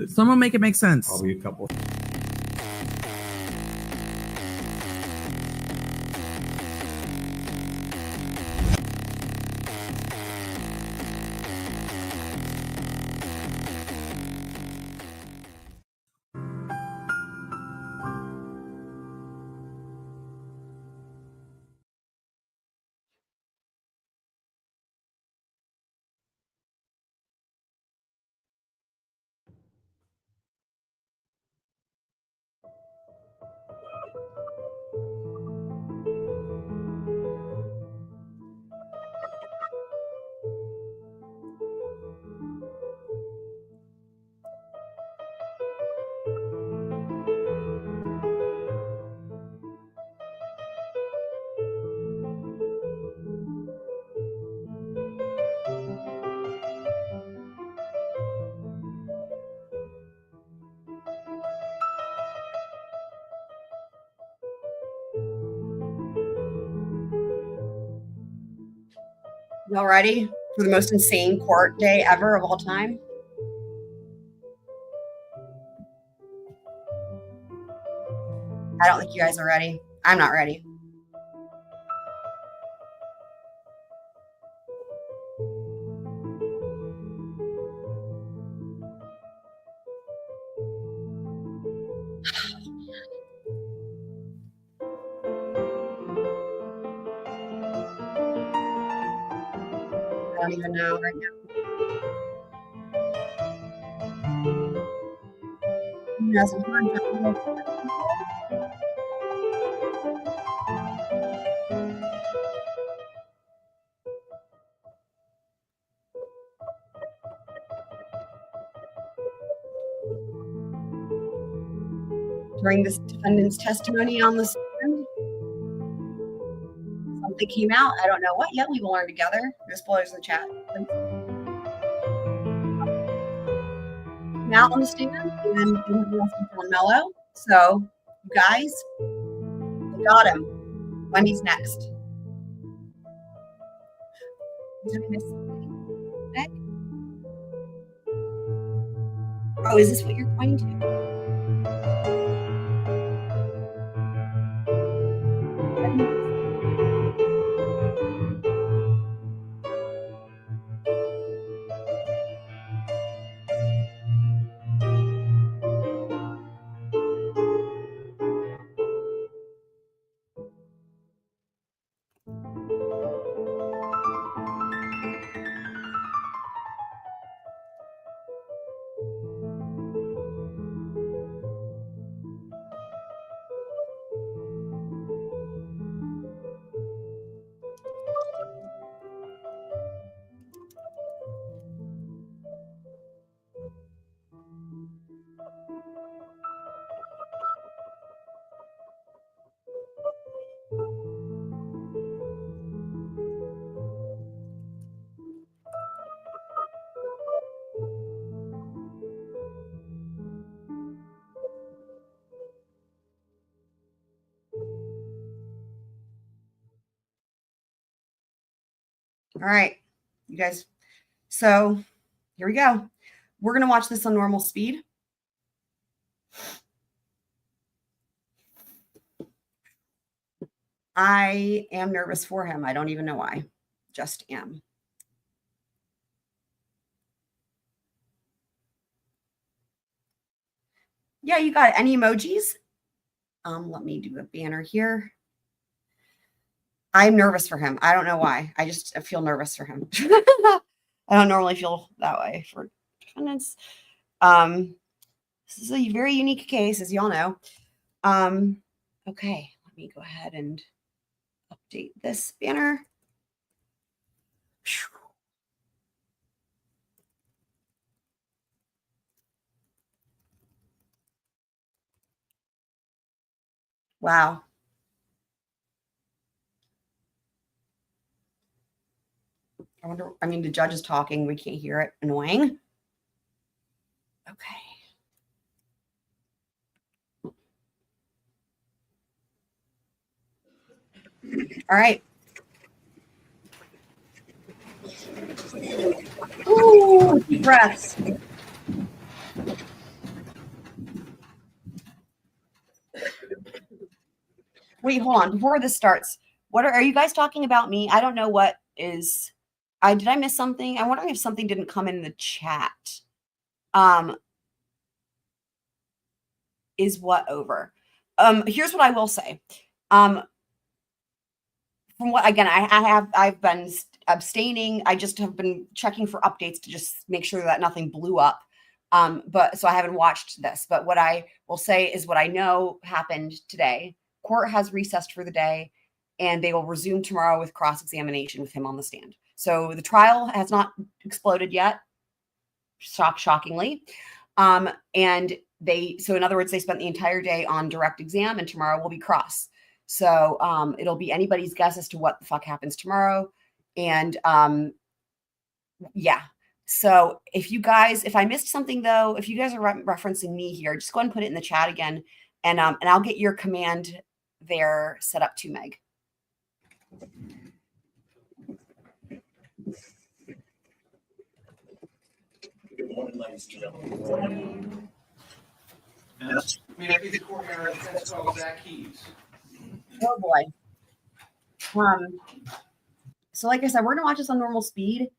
Someone make it make sense. Probably a couple. Y'all ready for the most insane court day ever of all time? I don't think you guys are ready. I'm not ready. I don't even know right now. Who hasn't heard that? During this defendant's testimony on the stand, something came out. I don't know what yet. We will learn together. No spoilers in the chat. Came out on the stand and they have arrested on Mello. So, you guys, we got him. Wendy's next. Did I miss something? Nick? Oh, is this what you're pointing to? All right, you guys. So here we go. We're going to watch this on normal speed. I am nervous for him. I don't even know why. Just am. Yeah, you got it. Any emojis? Let me do a banner here. I'm nervous for him. I don't know why. I feel nervous for him. I don't normally feel that way for defendants. This is a very unique case, as y'all know. Okay, let me go ahead and update this banner. Wow. I wonder, I mean, the judge is talking. We can't hear it. Annoying. Okay. All right. Ooh, deep breaths. Wait, hold on. Before this starts, what are you guys talking about me? I don't know what is. Did I miss something? I'm wondering if something didn't come in the chat. Is what over? Here's what I will say. From what, again, I've been abstaining. I just have been checking for updates to just make sure that nothing blew up. But so I haven't watched this, but what I will say is what I know happened today. Court has recessed for the day and they will resume tomorrow with cross-examination with him on the stand. So the trial has not exploded yet, shockingly. And so in other words, they spent the entire day on direct exam and tomorrow will be cross. So it'll be anybody's guess as to what the fuck happens tomorrow. And yeah. So if I missed something though, if you guys are referencing me here, just go ahead and put it in the chat again. And I'll get your command there set up too, Meg. Good morning, ladies and gentlemen. Yes. May I be the court member of the Zachary Hughes? Oh boy. So like I said, we're gonna watch this on normal speed.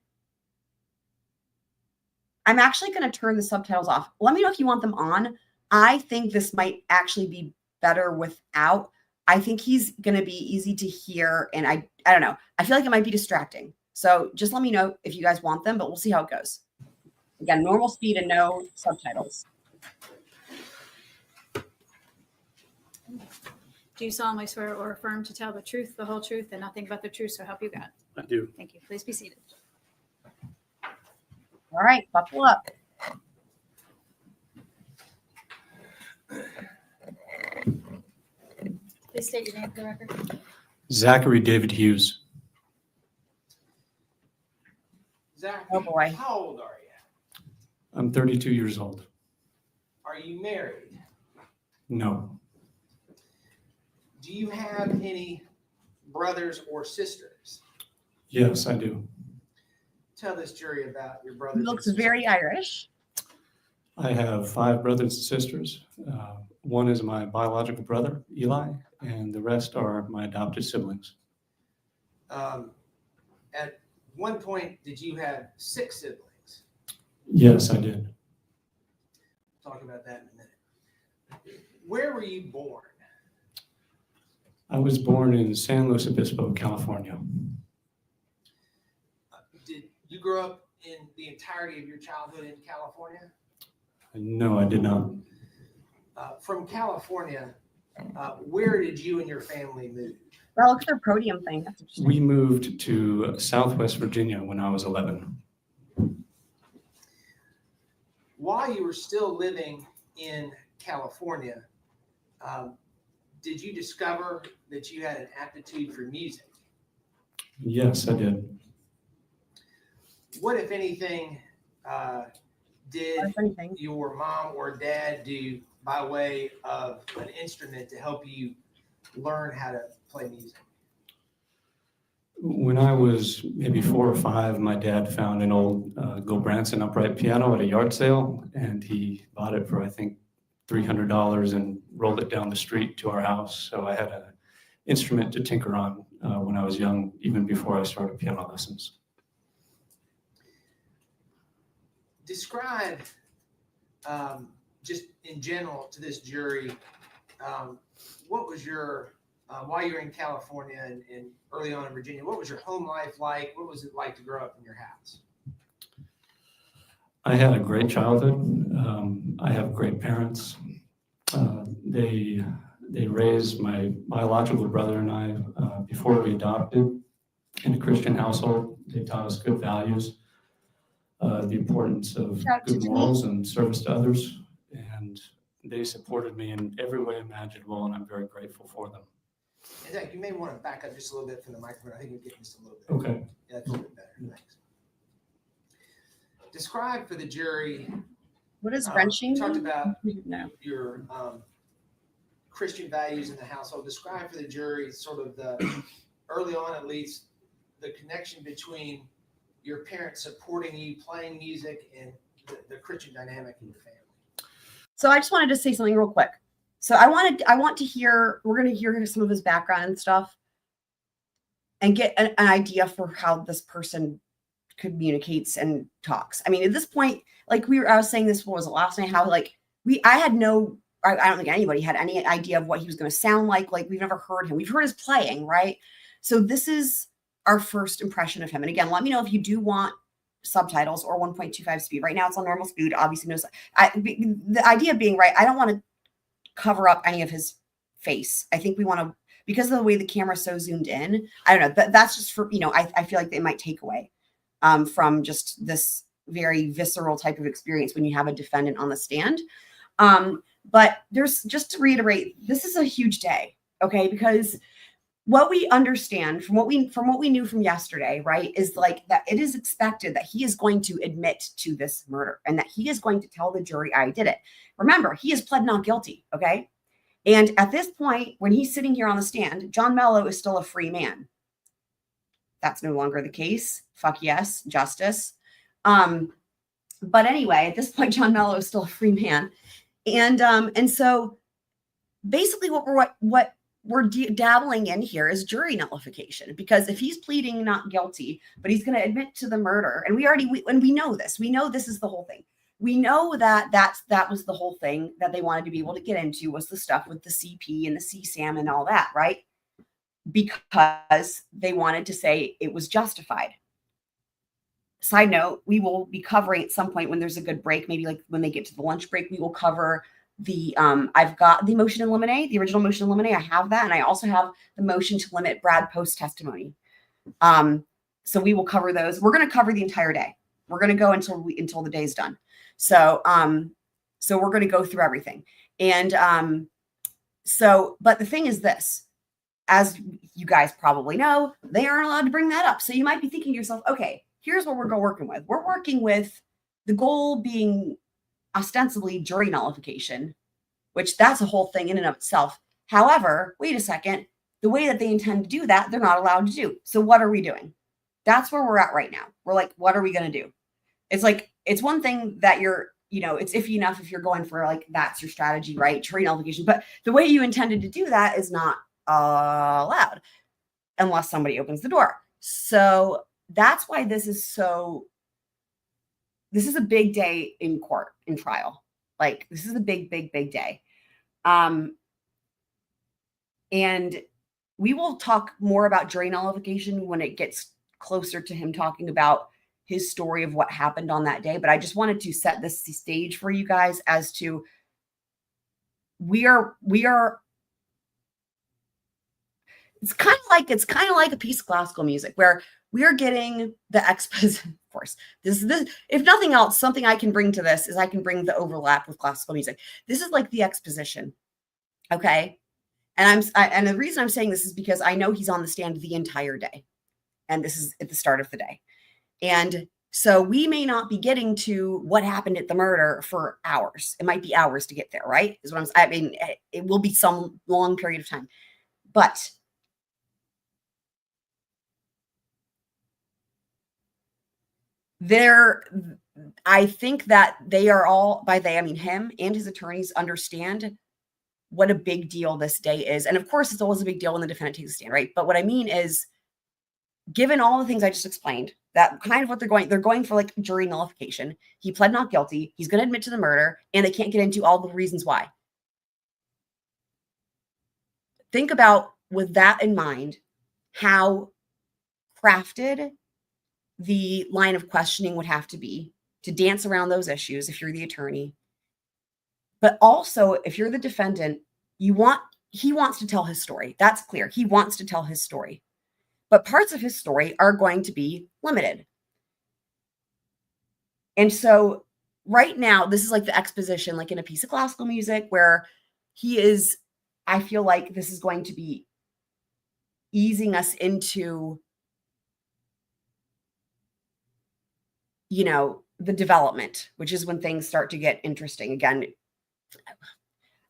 I'm actually gonna turn the subtitles off. Let me know if you want them on. I think this might actually be better without. I think he's gonna be easy to hear, and I don't know. I feel like it might be distracting. So just let me know if you guys want them, but we'll see how it goes. Again, normal speed and no subtitles. Do you solemnly swear or affirm to tell the truth, the whole truth, and nothing but the truth, so help you God? I do. Thank you. Please be seated. All right, buckle up. Please state your name for the record. Zachary David Hughes. Zach, Oh, boy. how old are you? I'm 32 years old. Are you married? No. Do you have any brothers or sisters? Yes, I do. Tell this jury about your brothers. He and looks sisters. very Irish. I have 5 brothers and sisters. One is my biological brother, Eli, and the rest are my adopted siblings. At one point, did you have 6 siblings? Yes, I did. Talk about that in a minute. Where were you born? I was born in San Luis Obispo, California. Did you grow up in the entirety of your childhood in California? No, I did not. From California, where did you and your family move? Well, look at their podium thing. That's interesting. We moved to Southwest Virginia when I was 11. While you were still living in California, did you discover that you had an aptitude for music? Yes, I did. What, if anything, did If anything. your mom or dad do by way of an instrument to help you learn how to play music? When I was maybe 4 or 5, my dad found an old Gulbranson upright piano at a yard sale, and he bought it for, I think, $300 and rolled it down the street to our house. So I had an instrument to tinker on when I was young, even before I started piano lessons. Describe, just in general to this jury, what was your, while you were in California and early on in Virginia, what was your home life like? What was it like to grow up in your house? I had a great childhood. I have great parents. They raised my biological brother and I before we adopted in a Christian household. They taught us good values, the importance of good morals and service to others. And they supported me in every way imaginable, and I'm very grateful for them. And Zach, you may want to back up just a little bit from the microphone. I think you're getting just a little bit. Okay. Yeah, that's a little bit better. Thanks. Describe for the jury. What is wrenching? Talked about No. your Christian values in the household. Describe for the jury sort of the, early on at least, the connection between your parents supporting you playing music and the Christian dynamic in your family. So I just wanted to say something real quick. So I want to hear, we're going to hear some of his background and stuff and get an idea for how this person communicates and talks. I mean, at this point, like I was saying this was last night, how like I don't think anybody had any idea of what he was going to sound like. Like we've never heard him. We've heard his playing, right? So this is our first impression of him. And again, let me know if you do want subtitles or 1.25 speed. Right now it's on normal speed. Obviously, the idea being, right, I don't want to cover up any of his face. I think we want to, because of the way the camera's so zoomed in, I don't know, that's just for, I feel like they might take away from just this very visceral type of experience when you have a defendant on the stand. But there's, just to reiterate, this is a huge day, okay? Because what we understand from what we knew from yesterday, right, is like that it is expected that he is going to admit to this murder and that he is going to tell the jury I did it. Remember, he has pled not guilty, okay? And at this point, when he's sitting here on the stand, John Mello is still a free man. That's no longer the case. Fuck yes, justice. But anyway, at this point, John Mello is still a free man. And so basically what we're dabbling in here is jury nullification, because if he's pleading not guilty, but he's going to admit to the murder, and we know this, we know this is the whole thing. We know that that was the whole thing that they wanted to be able to get into, was the stuff with the CP and the CSAM and all that, right? Because they wanted to say it was justified. Side note, we will be covering at some point when there's a good break, maybe like when they get to the lunch break, we will cover the, I've got the motion in limine, the original motion in limine. I have that. And I also have the motion to limit Brad Post's testimony. So we will cover those. We're going to cover the entire day. We're going to go until the day's done. So we're going to go through everything. And but the thing is this, as you guys probably know, they aren't allowed to bring that up. So you might be thinking to yourself, okay, here's what we're working with. We're working with the goal being ostensibly jury nullification, which that's a whole thing in and of itself. However, wait a second, the way that they intend to do that, they're not allowed to do. So what are we doing? That's where we're at right now. We're like, what are we going to do? It's like, it's one thing that it's iffy enough if you're going for like, that's your strategy, right? Jury nullification. But the way you intended to do that is not allowed unless somebody opens the door. So that's why this is a big day in court, in trial. Like, this is a big, big, big day. And we will talk more about jury nullification when it gets closer to him talking about his story of what happened on that day. But I just wanted to set this stage for you guys as to we are it's kind of like a piece of classical music where we are getting the exposition. Of course, this if nothing else, something I can bring to this is I can bring the overlap with classical music. This is like the exposition, okay? And and the reason I'm saying this is because I know he's on the stand the entire day, and this is at the start of the day, and so we may not be getting to what happened at the murder for hours. It might be hours to get there, right? Is what I mean, it will be some long period of time, but I think that they are all, by they, I mean him and his attorneys, understand what a big deal this day is. And of course, it's always a big deal when the defendant takes a stand, right? But what I mean is, given all the things I just explained, that kind of what they're going for, like jury nullification. He pled not guilty. He's going to admit to the murder, and they can't get into all the reasons why. Think about, with that in mind, how crafted the line of questioning would have to be to dance around those issues if you're the attorney. But also, if you're the defendant, he wants to tell his story. That's clear. He wants to tell his story. But parts of his story are going to be limited. And so right now, this is like the exposition, like in a piece of classical music, where I feel like this is going to be easing us into, the development, which is when things start to get interesting again.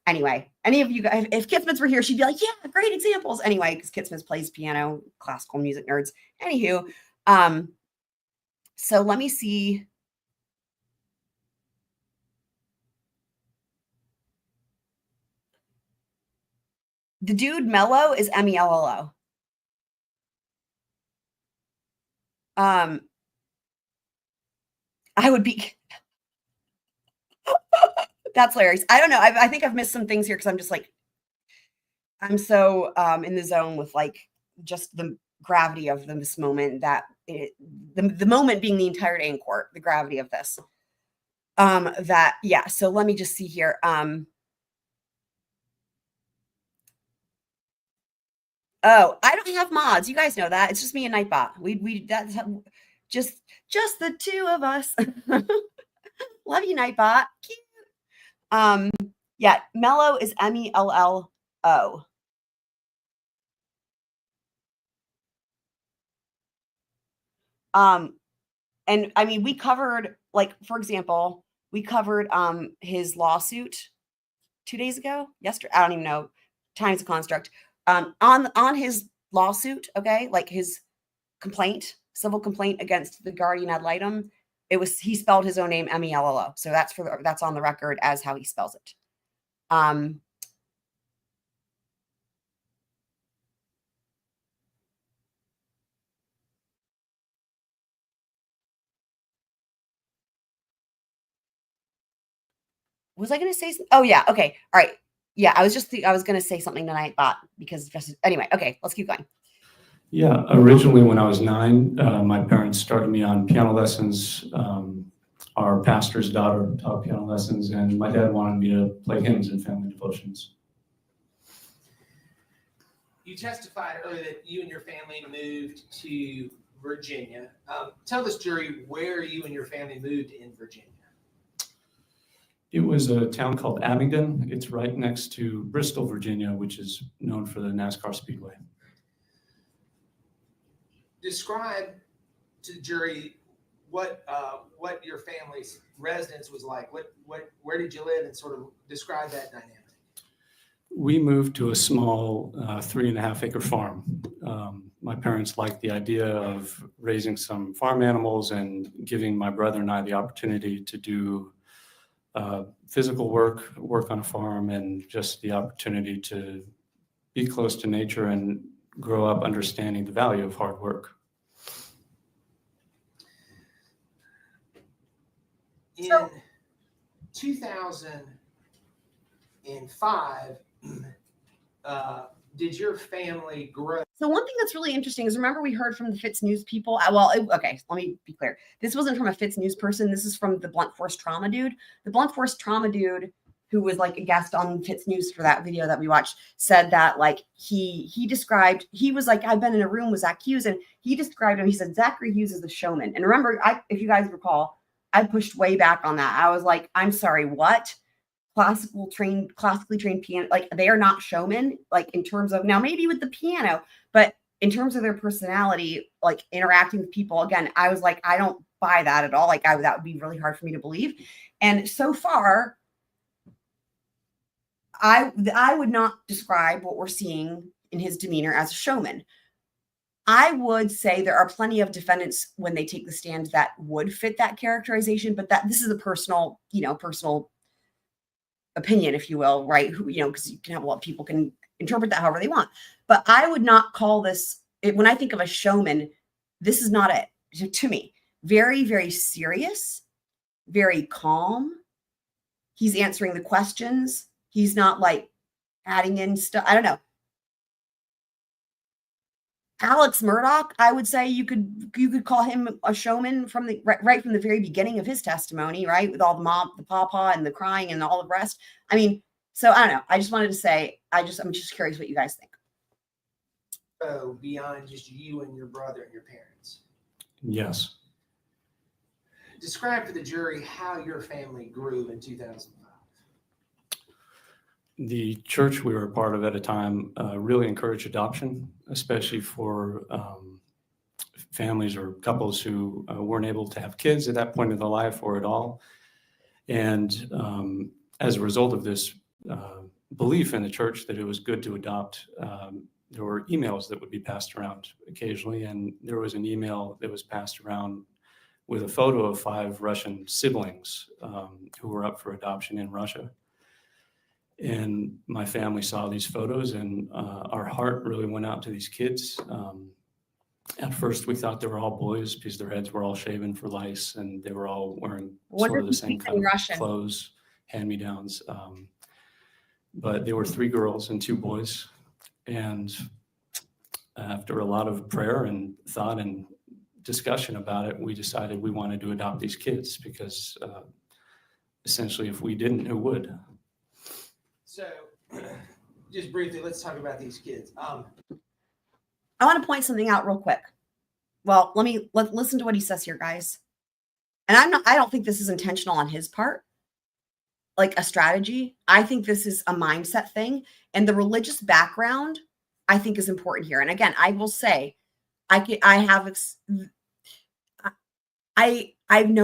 Anyway, any of you guys, if Kit Smith were here, she'd be like, yeah, great examples. Anyway, because Kit Smith plays piano, classical music nerds. Anywho, so let me see. The dude Mello is Mello. I would be. That's hilarious. I don't know. I think I've missed some things here because I'm just like, I'm so in the zone with like just the gravity of this moment, that the moment being the entire day in court, the gravity of this. That, yeah. So let me just see here. Oh, I don't have mods. You guys know that. It's just me and Nightbot. That's just the two of us. Love you, Nightbot. Cute. Yeah, Mello is Mello. And I mean, we covered, like, for example, we covered his lawsuit 2 days ago, yesterday. I don't even know. Time's a construct. On his lawsuit, okay, like his complaint, civil complaint against the guardian ad litem, he spelled his own name Mello. So that's on the record as how he spells it. Was I going to say? Oh yeah. Okay. All right. Yeah. I was going to say something tonight, but because anyway. Okay. Let's keep going. Yeah. Originally, when I was 9, my parents started me on piano lessons. Our pastor's daughter taught piano lessons, and my dad wanted me to play hymns and family devotions. You testified earlier that you and your family moved to Virginia. Tell this jury where you and your family moved in Virginia. It was a town called Abingdon. It's right next to Bristol, Virginia, which is known for the NASCAR Speedway. Describe to the jury what your family's residence was like. Where did you live, and sort of describe that dynamic. We moved to a small 3.5-acre farm. My parents liked the idea of raising some farm animals and giving my brother and I the opportunity to do physical work on a farm, and just the opportunity to be close to nature and grow up understanding the value of hard work. In 2005, did your family grow? So one thing that's really interesting is, remember we heard from the Fitz News people. Okay, let me be clear. This wasn't from a Fitz News person. This is from the blunt force trauma dude. The blunt force trauma dude, who was like a guest on Fitz News for that video that we watched, said that like he described, he was like, I've been in a room with Zach Hughes, and he described him. He said Zachary Hughes is a showman. And remember, if you guys recall, I pushed way back on that. I was like, I'm sorry, what? Classically trained piano, like they are not showmen, like in terms of, now maybe with the piano, but in terms of their personality, like interacting with people, again, I was like, I don't buy that at all. Like that would be really hard for me to believe. And so far, I would not describe what we're seeing in his demeanor as a showman. I would say there are plenty of defendants when they take the stand that would fit that characterization, but this is a personal opinion, if you will, right? Because you can have a lot of people can interpret that however they want. But I would not call this, when I think of a showman, this is not it. To me, very, very serious, very calm. He's answering the questions. He's not like adding in stuff. I don't know. Alex Murdaugh, I would say you could call him a showman from right from the very beginning of his testimony, right? With all the pawpaw and the crying and all the rest. I mean, so I don't know. I just wanted to say, I'm just curious what you guys think. Oh, beyond just you and your brother and your parents. Yes. Describe to the jury how your family grew in 2005. The church we were a part of at a time really encouraged adoption, especially for families or couples who weren't able to have kids at that point in their life or at all. And as a result of this belief in the church that it was good to adopt, there were emails that would be passed around occasionally. And there was an email that was passed around with a photo of 5 Russian siblings who were up for adoption in Russia. And my family saw these photos, and our heart really went out to these kids. At first, we thought they were all boys because their heads were all shaven for lice, and they were all wearing sort of the same kind of Russian clothes, hand-me-downs. But they were 3 girls and 2 boys. And after a lot of prayer and thought and discussion about it, we decided we wanted to adopt these kids because essentially, if we didn't, who would? So, just briefly, let's talk about these kids. I want to point something out real quick. Well, let's listen to what he says here, guys. And I don't think this is intentional on his part, like a strategy. I think this is a mindset thing. And the religious background, I think, is important here. And again, I will say, I know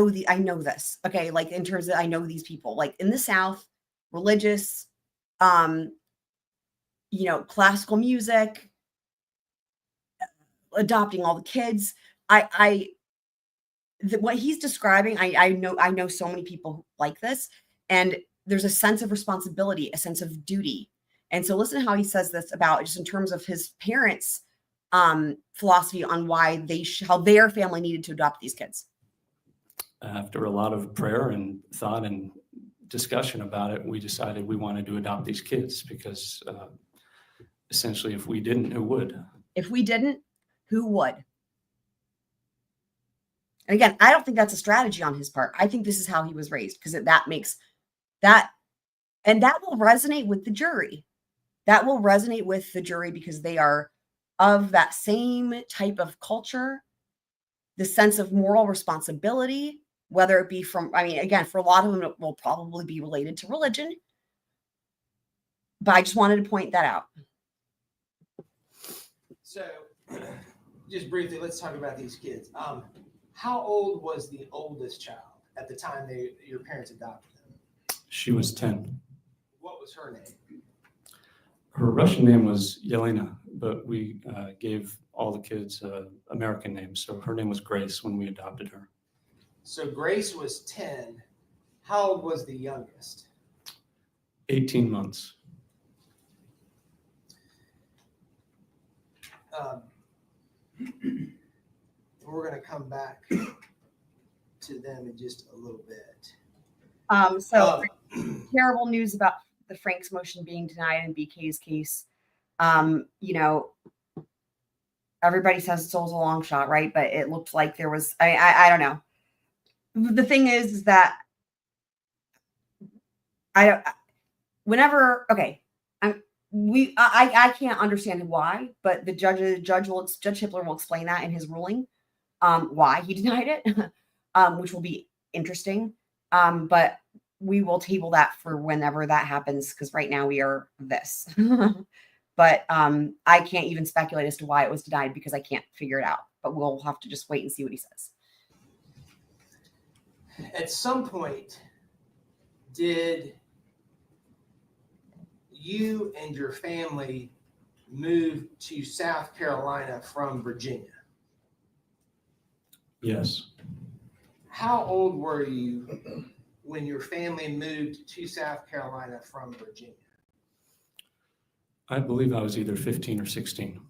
this. Okay. Like in terms of, I know these people, like in the South, religious, classical music, adopting all the kids. What he's describing, I know so many people like this, and there's a sense of responsibility, a sense of duty. And so listen to how he says this about just in terms of his parents' philosophy on why how their family needed to adopt these kids. After a lot of prayer and thought and discussion about it, we decided we wanted to adopt these kids because essentially, if we didn't, who would? If we didn't, who would? And again, I don't think that's a strategy on his part. I think this is how he was raised, because that makes that, and that will resonate with the jury. That will resonate with the jury because they are of that same type of culture, the sense of moral responsibility, whether it be from, again, for a lot of them, it will probably be related to religion. But I just wanted to point that out. So, just briefly, let's talk about these kids. How old was the oldest child at the time your parents adopted them? She was 10. What was her name? Her Russian name was Yelena, but we gave all the kids American names. So her name was Grace when we adopted her. So Grace was 10. How old was the youngest? 18 months. We're going to come back to them in just a little bit. Terrible news about the Frank's motion being denied in BK's case. Everybody says it's always a long shot, right? But it looked like there was, I don't know. The thing is that I can't understand why, but Judge Hippler will explain that in his ruling, why he denied it, which will be interesting. But we will table that for whenever that happens, because right now we are this. But I can't even speculate as to why it was denied because I can't figure it out. But we'll have to just wait and see what he says. At some point, did you and your family move to South Carolina from Virginia? Yes. How old were you when your family moved to South Carolina from Virginia? I believe I was either 15 or 16.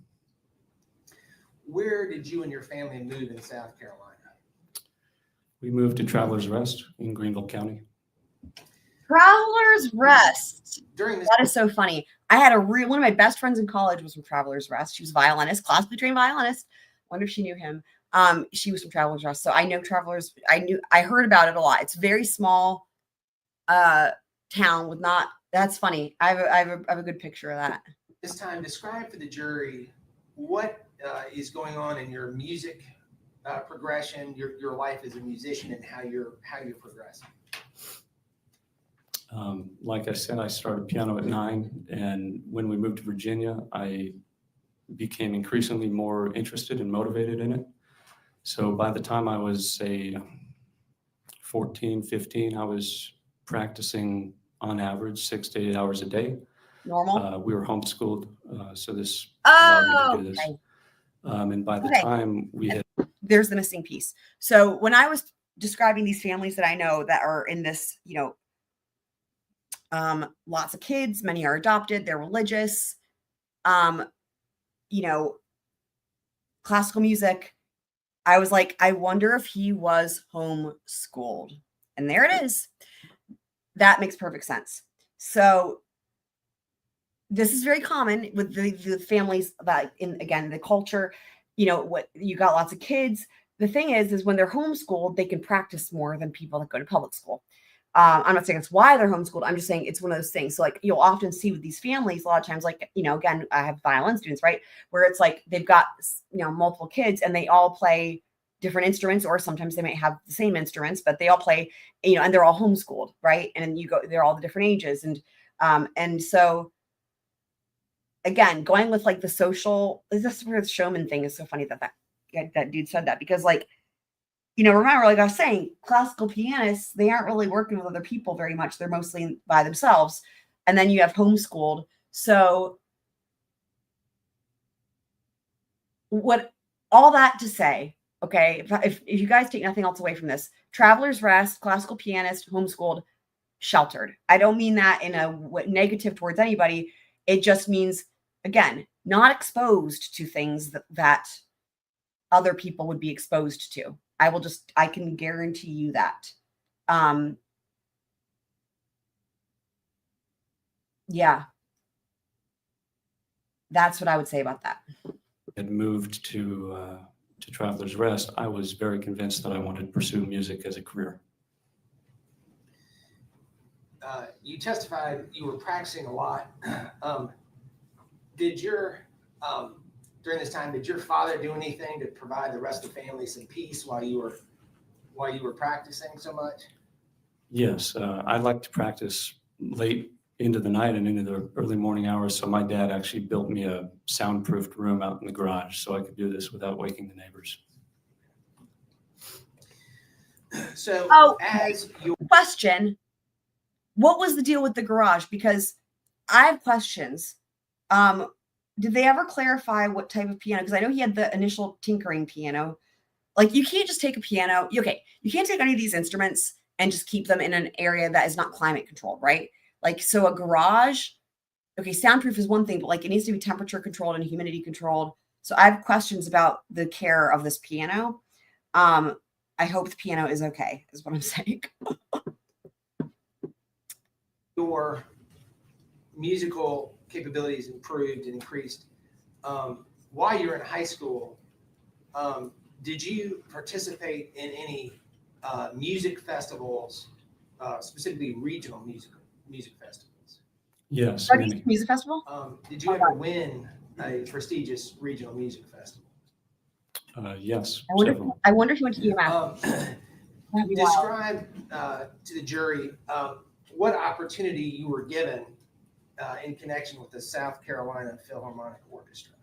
Where did you and your family move in South Carolina? We moved to Travelers Rest in Greenville County. Travelers Rest. That is so funny. I had one of my best friends in college was from Travelers Rest. She was a violinist, classically trained violinist. Wonder if she knew him. She was from Travelers Rest. So I know Travelers. I heard about it a lot. It's a very small town with not, that's funny. I have a good picture of that. This time, describe for the jury what is going on in your music progression, your life as a musician, and how you're progressing. Like I said, I started piano at 9, and when we moved to Virginia, I became increasingly more interested and motivated in it. So by the time I was, say, 14, 15, I was practicing on average 6 to 8 hours a day. Normal? We were homeschooled, so this allowed me to do this. Okay. And by the time we had... There's the missing piece. So when I was describing these families that I know that are in this, Lots of kids, many are adopted, they're religious. You know, classical music. I was like, I wonder if he was homeschooled. And there it is. That makes perfect sense. So this is very common with the families that again, the culture, you know, what you got lots of kids. The thing is when they're homeschooled, they can practice more than people that go to public school. I'm not saying it's why they're homeschooled. I'm just saying it's one of those things. So like you'll often see with these families, a lot of times, like, you know, again, I have violin students, right? Where it's like they've got, you know, multiple kids and they all play different instruments, or sometimes they might have the same instruments, but they all play, you know, and they're all homeschooled, right? And you go, they're all the different ages. And so again, going with like the social, this where the showman thing is so funny that dude said that, because like, you know, remember, like I was saying, classical pianists, they aren't really working with other people very much. They're mostly by themselves. And then you have homeschooled. So what, all that to say, okay, if you guys take nothing else away from this, Traveler's Rest, classical pianist, homeschooled, sheltered. I don't mean that in a negative towards anybody. It just means, again, not exposed to things that other people would be exposed to. I can guarantee you that. Yeah. That's what I would say about that. Had moved to Traveler's Rest, I was very convinced that I wanted to pursue music as a career. You testified you were practicing a lot. Did your during this time, did your father do anything to provide the rest of the family some peace while you were practicing so much? Yes, I like to practice late into the night and into the early morning hours. So my dad actually built me a soundproofed room out in the garage so I could do this without waking the neighbors. So as your question, what was the deal with the garage? Because I have questions. Did they ever clarify what type of piano? Because I know he had the initial tinkering piano. Like, you can't just take a piano. Okay, you can't take any of these instruments and just keep them in an area that is not climate controlled, right? Like, so a garage, okay, soundproof is one thing, but like it needs to be temperature controlled and humidity controlled. So I have questions about the care of this piano. I hope the piano is okay, is what I'm saying. your musical capabilities improved and increased while you were in high school, did you participate in any music festivals, specifically regional music festivals? Yes, Many. Music festival? Did you ever win a prestigious regional music festival? Yes, I wonder if you went to EMF. Describe to the jury what opportunity you were given in connection with the South Carolina Philharmonic Orchestra.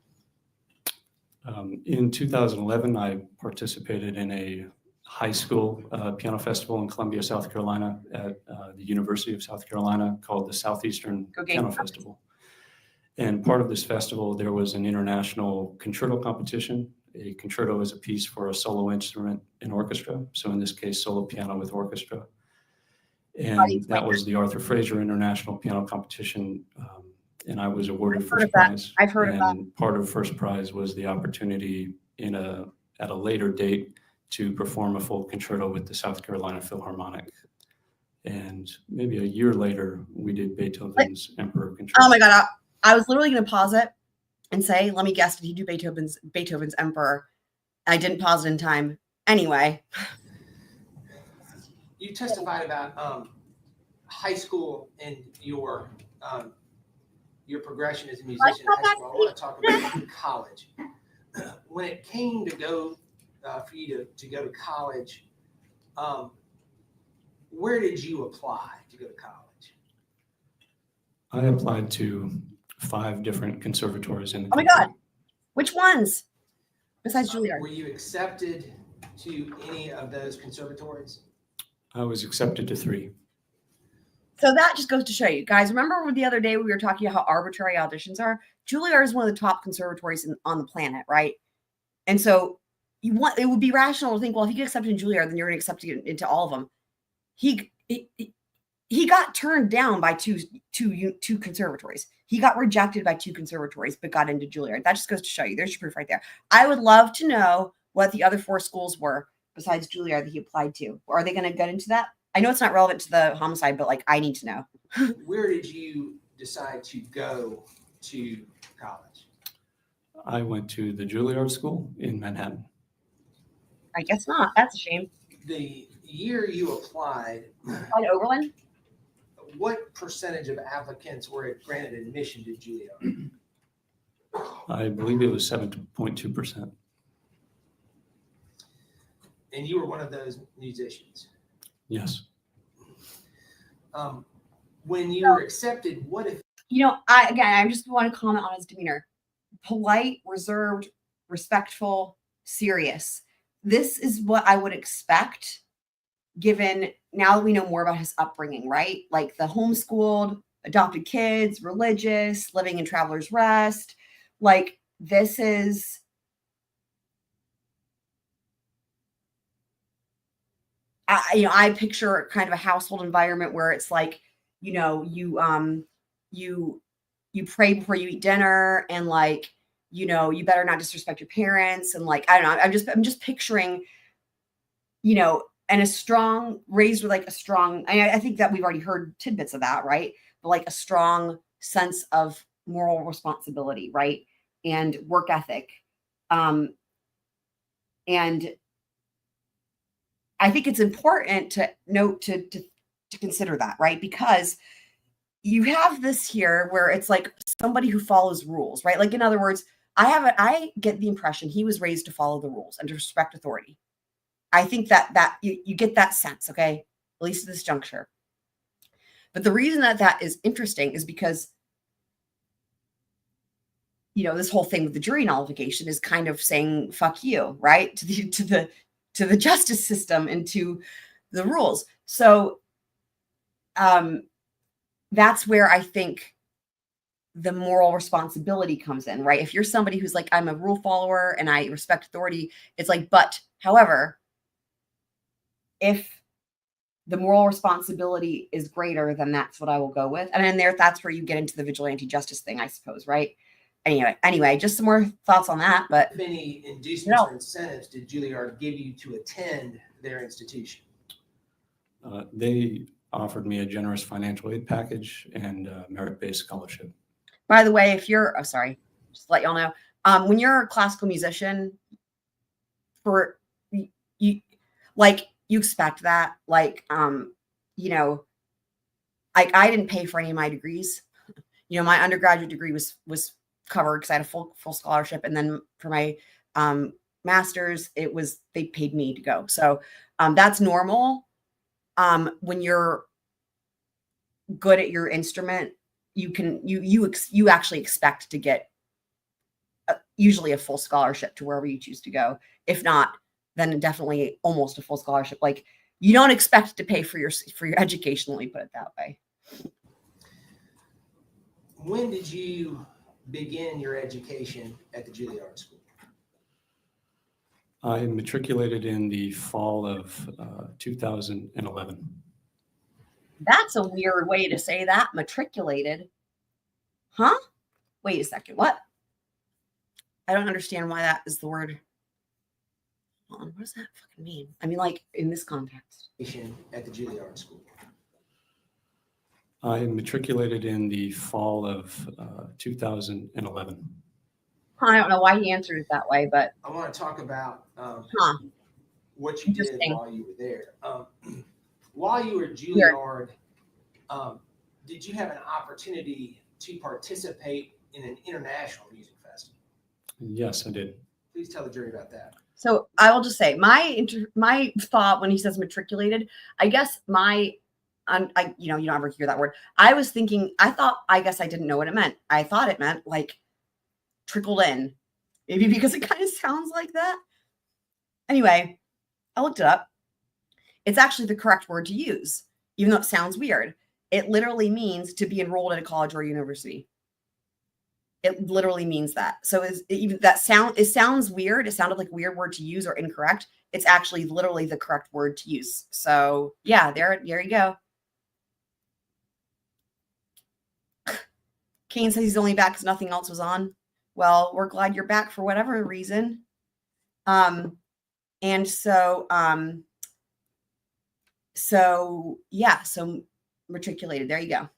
In 2011, I participated in a high school piano festival in Columbia, South Carolina at the University of South Carolina called the Southeastern Piano Festival. And part of this festival, there was an international concerto competition. A concerto is a piece for a solo instrument in orchestra. So in this case, solo piano with orchestra. And that was the Arthur Fraser International Piano Competition. And I was awarded first prize. I've heard of that. And part of first prize was the opportunity at a later date to perform a full concerto with the South Carolina Philharmonic. And maybe a year later, we did Beethoven's Emperor Concerto. Oh my God. I was literally going to pause it and say, let me guess, did he do Beethoven's Emperor? I didn't pause it in time. Anyway. You testified about high school and your progression as a musician in high school. I want to talk about college. When it came to go for you to go to college, where did you apply to go to college? I applied to 5 different conservatories in the country. God. Which ones? Besides Juilliard. Were you accepted to any of those conservatories? I was accepted to 3. So that just goes to show you guys. Remember the other day we were talking about how arbitrary auditions are? Juilliard is one of the top conservatories on the planet, right? And so it would be rational to think, well, if you get accepted in Juilliard, then you're going to accept into all of them. He he got turned down by two conservatories. He got rejected by 2 conservatories, but got into Juilliard. That just goes to show you. There's your proof right there. I would love to know what the other 4 schools were besides Juilliard that he applied to. Are they going to get into that? I know it's not relevant to the homicide, but like I need to know. Where did you decide to go to college? I went to the Juilliard School in Manhattan. I guess not. That's a shame. The year you applied, Applied to Oberlin? what percentage of applicants were granted admission to Juilliard? I believe it was 7.2%. And you were one of those musicians. Yes. When you were accepted, what if I just want to comment on his demeanor. Polite, reserved, respectful, serious. This is what I would expect given now that we know more about his upbringing, right? Like the homeschooled, adopted kids, religious, living in Traveler's Rest. Like this is I picture kind of a household environment where it's like, you pray before you eat dinner, and like, you better not disrespect your parents, and like, I don't know. I'm just picturing, and raised with like a strong, I think that we've already heard tidbits of that, right? But like a strong sense of moral responsibility, right? And work ethic. And I think it's important to note to consider that, right? Because you have this here where it's like somebody who follows rules, right? Like in other words, I get the impression he was raised to follow the rules and to respect authority. I think that you get that sense, okay? At least at this juncture. But the reason that is interesting is because, this whole thing with the jury nullification is kind of saying fuck you, right? To the justice system and to the rules. So that's where I think the moral responsibility comes in, right? If you're somebody who's like, I'm a rule follower and I respect authority, it's like, but however, if the moral responsibility is greater, then that's what I will go with. And then that's where you get into the vigilante justice thing, I suppose, right? Anyway, just some more thoughts on that. But if any inducements or incentives did Juilliard give you to attend their institution? They offered me a generous financial aid package and a merit-based scholarship. By the way, if you're, just to let y'all know, when you're a classical musician, you expect that, I didn't pay for any of my degrees. My undergraduate degree was covered because I had a full scholarship, and then for my master's, they paid me to go. So that's normal. When you're good at your instrument, you actually expect to get usually a full scholarship to wherever you choose to go. If not, then definitely almost a full scholarship. Like you don't expect to pay for your education. Let me put it that way. When did you begin your education at the Juilliard School? I matriculated in the fall of 2011. That's a weird way to say that. Matriculated. Huh? Wait a second. What? I don't understand why that is the word. Hold on. What does that fucking mean? I mean, like in this context. At the Juilliard School. I matriculated in the fall of 2011. I don't know why he answered it that way, but I want to talk about what you did while you were there. While you were at Juilliard, did you have an opportunity to participate in an international music festival? Yes, I did. Please tell the jury about that. So I will just say my thought when he says matriculated, I guess you don't ever hear that word. I guess I didn't know what it meant. I thought it meant like trickled in, maybe because it kind of sounds like that. Anyway, I looked it up. It's actually the correct word to use, even though it sounds weird. It literally means to be enrolled at a college or university. It literally means that. So it sounds weird. It sounded like a weird word to use or incorrect. It's actually literally the correct word to use. So yeah, there you go. Kane says he's only back because nothing else was on. Well, we're glad you're back for whatever reason. And so Matriculated. There you go.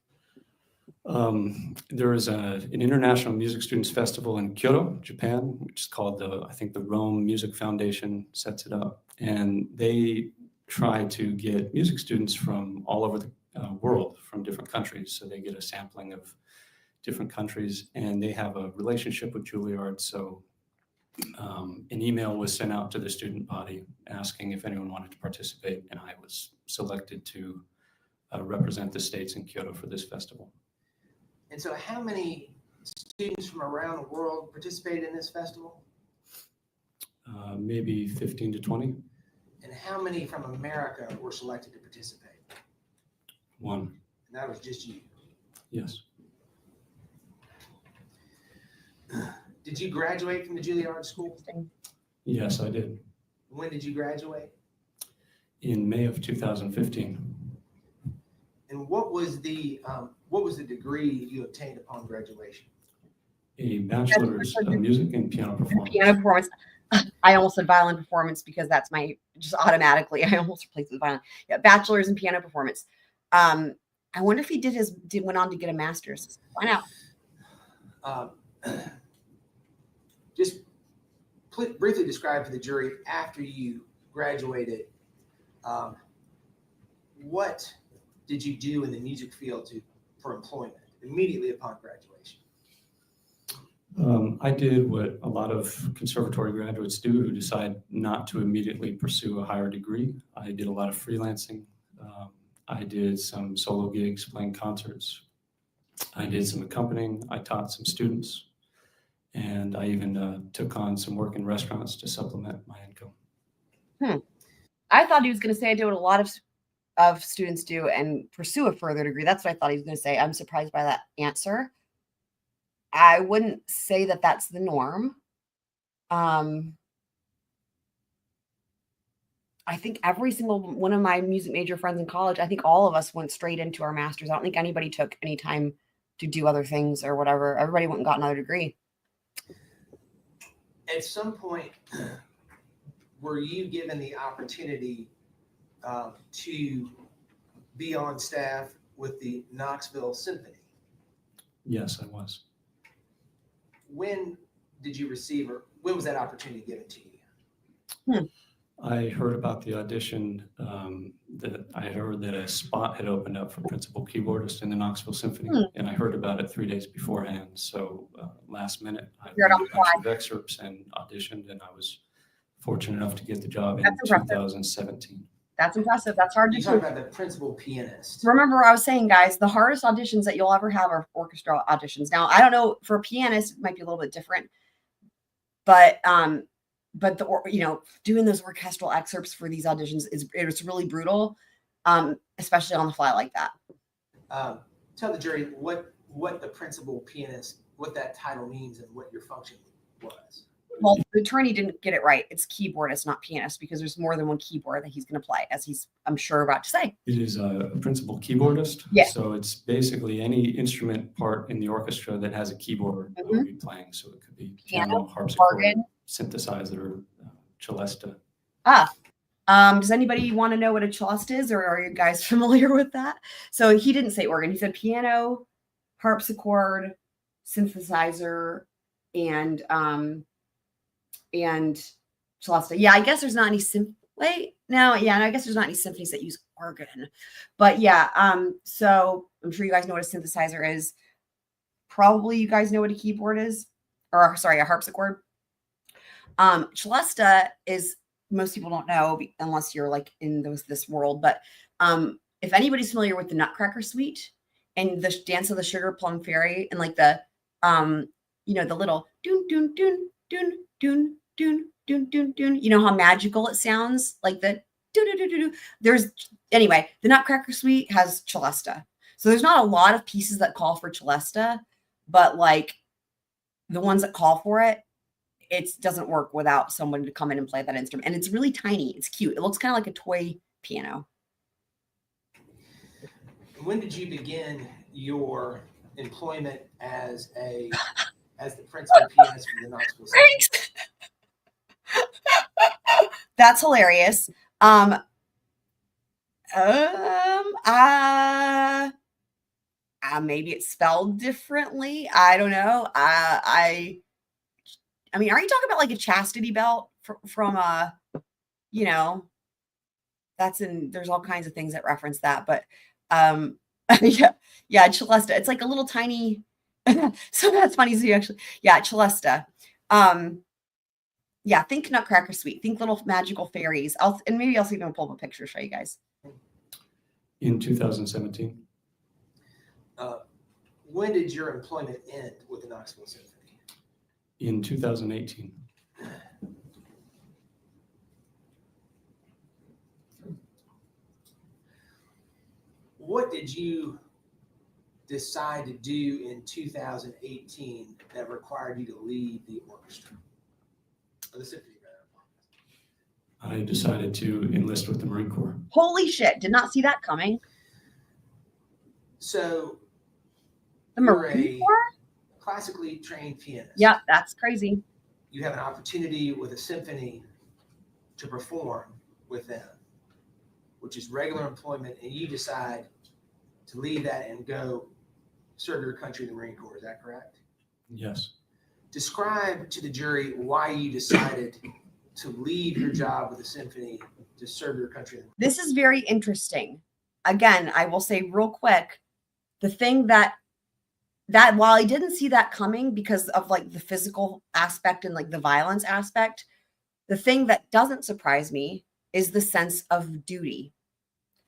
There is an international music students festival in Kyoto, Japan, which is called I think the Rome Music Foundation sets it up. And they try to get music students from all over the world, from different countries. So they get a sampling of different countries, and they have a relationship with Juilliard. So an email was sent out to the student body asking if anyone wanted to participate, and I was selected to represent the states in Kyoto for this festival. And so how many students from around the world participated in this festival? Maybe 15 to 20. And how many from America were selected to participate? One. And that was just you? Yes. Did you graduate from the Juilliard School? Yes, I did. When did you graduate? In May of 2015. And what was the degree you obtained upon graduation? A bachelor's of music and piano performance. Piano performance. I almost said violin performance because that's my, just automatically, I almost replaced it with violin. Yeah, bachelor's in piano performance. I wonder if he went on to get a master's. Find out. Just briefly describe to the jury, after you graduated, what did you do in the music field for employment immediately upon graduation? I did what a lot of conservatory graduates do who decide not to immediately pursue a higher degree. I did a lot of freelancing. I did some solo gigs playing concerts. I did some accompanying. I taught some students. And I even took on some work in restaurants to supplement my income. I thought he was going to say I did what a lot of students do and pursue a further degree. That's what I thought he was going to say. I'm surprised by that answer. I wouldn't say that that's the norm. I think every single one of my music major friends in college, I think all of us went straight into our masters. I don't think anybody took any time to do other things or whatever. Everybody went and got another degree. At some point, were you given the opportunity to be on staff with the Knoxville Symphony? Yes, I was. When did you receive, or when was that opportunity given to you? I heard about the audition that I heard that a spot had opened up for principal keyboardist in the Knoxville Symphony, and I heard about it 3 days beforehand. So last minute, I read a bunch of excerpts and auditioned, and I was fortunate enough to get the job in 2017. That's impressive. That's hard to do. You talk about the principal pianist. Remember what I was saying, guys, the hardest auditions that you'll ever have are orchestra auditions. Now, I don't know, for a pianist, it might be a little bit different, but doing those orchestral excerpts for these auditions it's really brutal, especially on the fly like that. Tell the jury what the principal pianist, what that title means and what your function was. Well, the attorney didn't get it right. It's keyboardist, not pianist, because there's more than one keyboard that he's going to play, as he's, I'm sure, about to say. It is a principal keyboardist. Yeah. So it's basically any instrument part in the orchestra that has a keyboard that will be playing. So it could be piano, harpsichord, organ, synthesizer, celesta. Does anybody want to know what a celesta is, or are you guys familiar with that? So he didn't say organ. He said piano, harpsichord, synthesizer, and celesta. Yeah, I guess there's not any I guess there's not any symphonies that use organ. But yeah, so I'm sure you guys know what a synthesizer is. Probably you guys know what a keyboard is, or sorry, a harpsichord. Celesta is, most people don't know unless you're like in this world, but if anybody's familiar with the Nutcracker Suite and the Dance of the Sugar Plum Fairy and like the the little doon doon doon doon doon doon doon doon doon, you know how magical it sounds, like the do do do do do. Anyway, the Nutcracker Suite has celesta. So there's not a lot of pieces that call for celesta, but like the ones that call for it, it doesn't work without someone to come in and play that instrument. And it's really tiny. It's cute. It looks kind of like a toy piano. When did you begin your employment as the principal pianist for the Knoxville Symphony? That's hilarious. Maybe it's spelled differently. I don't know. I mean, are you talking about like a chastity belt from you know, there's all kinds of things that reference that, but yeah, Celesta. It's like a little tiny. So that's funny. So you actually, yeah, Celesta. Yeah, think Nutcracker Suite. Think little magical fairies. And maybe I'll see if I can pull up a picture to show you guys. In 2017. When did your employment end with the Knoxville Symphony? In 2018. What did you decide to do in 2018 that required you to leave the orchestra? Or the symphony, rather. I decided to enlist with the Marine Corps. Holy shit. Did not see that coming. So the Marine Corps? Classically trained pianist. Yep, that's crazy. You have an opportunity with a symphony to perform with them, which is regular employment, and you decide to leave that and go serve your country in the Marine Corps. Is that correct? Yes. Describe to the jury why you decided to leave your job with the symphony to serve your country. This is very interesting. Again, I will say real quick, the thing that while I didn't see that coming because of like the physical aspect and like the violence aspect, the thing that doesn't surprise me is the sense of duty.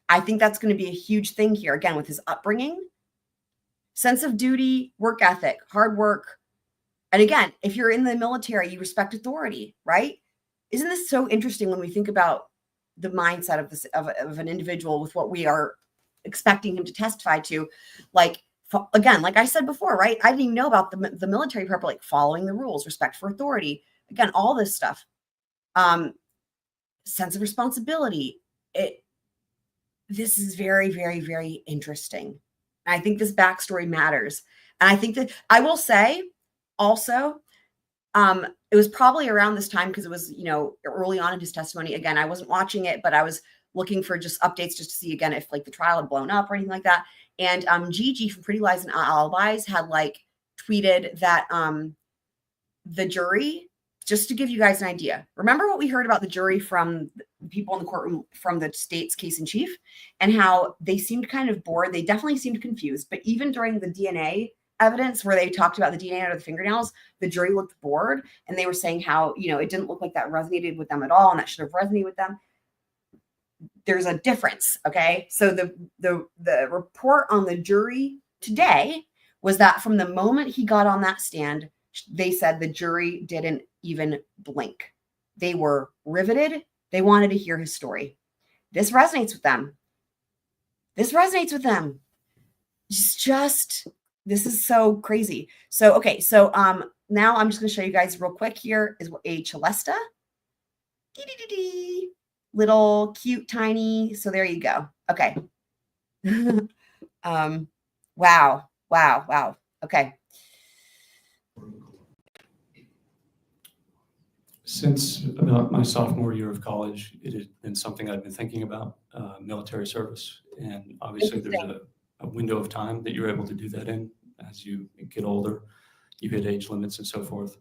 I think that's going to be a huge thing here. Again, with his upbringing, sense of duty, work ethic, hard work. And again, if you're in the military, you respect authority, right? Isn't this so interesting when we think about the mindset of this of an individual with what we are expecting him to testify to? Like, again, like I said before, right? I didn't even know about the military part, but like following the rules, respect for authority. Again, all this stuff. Sense of responsibility. This is very, very, very interesting. And I think this backstory matters. And I think that I will say also, it was probably around this time because it was, early on in his testimony. Again, I wasn't watching it, but I was looking for just updates just to see again if like the trial had blown up or anything like that. And Gigi from Pretty Lies and Alibis had like tweeted that the jury, just to give you guys an idea, remember what we heard about the jury from the people in the courtroom from the state's case in chief and how they seemed kind of bored. They definitely seemed confused, but even during the DNA evidence where they talked about the DNA under the fingernails, the jury looked bored and they were saying how, it didn't look like that resonated with them at all. And that should have resonated with them. There's a difference. Okay. So the report on the jury today was that from the moment he got on that stand, they said the jury didn't even blink. They were riveted. They wanted to hear his story. This resonates with them. This is so crazy. So, okay. So, now I'm just going to show you guys real quick here is a Celesta. Little cute, tiny. So there you go. Okay. Wow. Okay. Since about my sophomore year of college, it had been something I'd been thinking about, military service. And obviously there's a window of time that you're able to do that in. As you get older, you hit age limits and so forth.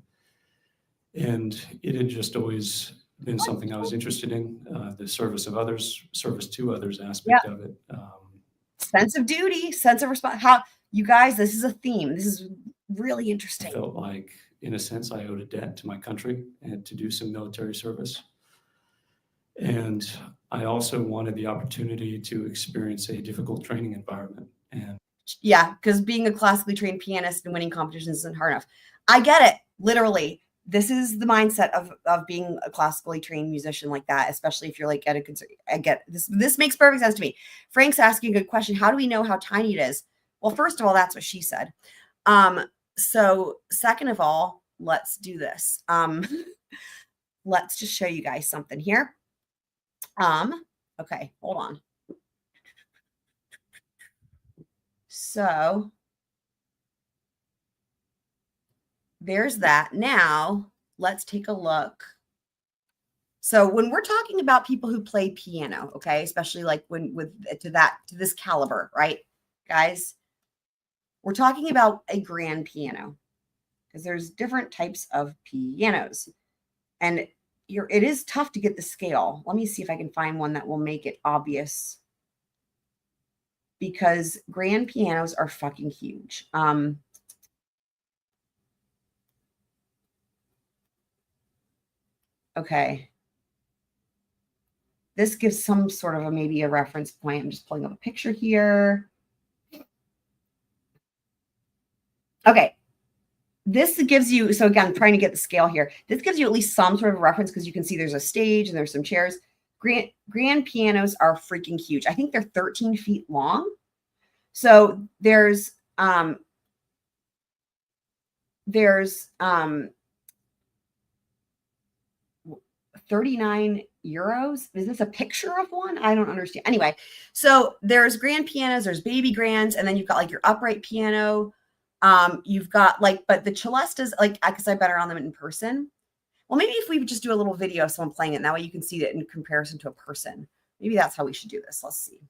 And it had just always been something I was interested in, the service of others, service to others aspect of it. Sense of duty, sense of response. How you guys, this is a theme. This is really interesting. I felt like, in a sense, I owed a debt to my country and to do some military service. And I also wanted the opportunity to experience a difficult training environment. And yeah, because being a classically trained pianist and winning competitions isn't hard enough. I get it. Literally, this is the mindset of being a classically trained musician like that, especially if you're like at a concert. I get this. This makes perfect sense to me. Frank's asking a good question. How do we know how tiny it is? Well, first of all, that's what she said. So second of all, let's do this. Let's just show you guys something here. Okay, hold on. So there's that. Now let's take a look. So when we're talking about people who play piano, okay, especially like when to this caliber, right, guys, we're talking about a grand piano because there's different types of pianos, and it is tough to get the scale. Let me see if I can find one that will make it obvious, because grand pianos are fucking huge. Okay. This gives some sort of maybe a reference point. I'm just pulling up a picture here. Okay. This gives you, so again, I'm trying to get the scale here. This gives you at least some sort of reference because you can see there's a stage and there's some chairs. Grand pianos are freaking huge. I think they're 13 feet long. So there's 39 euros. Is this a picture of one? I don't understand. Anyway, so there's grand pianos, there's baby grands, and then you've got like your upright piano. You've got like, but the Celestas, like, because I've been around them in person. Well, maybe if we would just do a little video of someone playing it, and that way you can see it in comparison to a person. Maybe that's how we should do this. Let's see.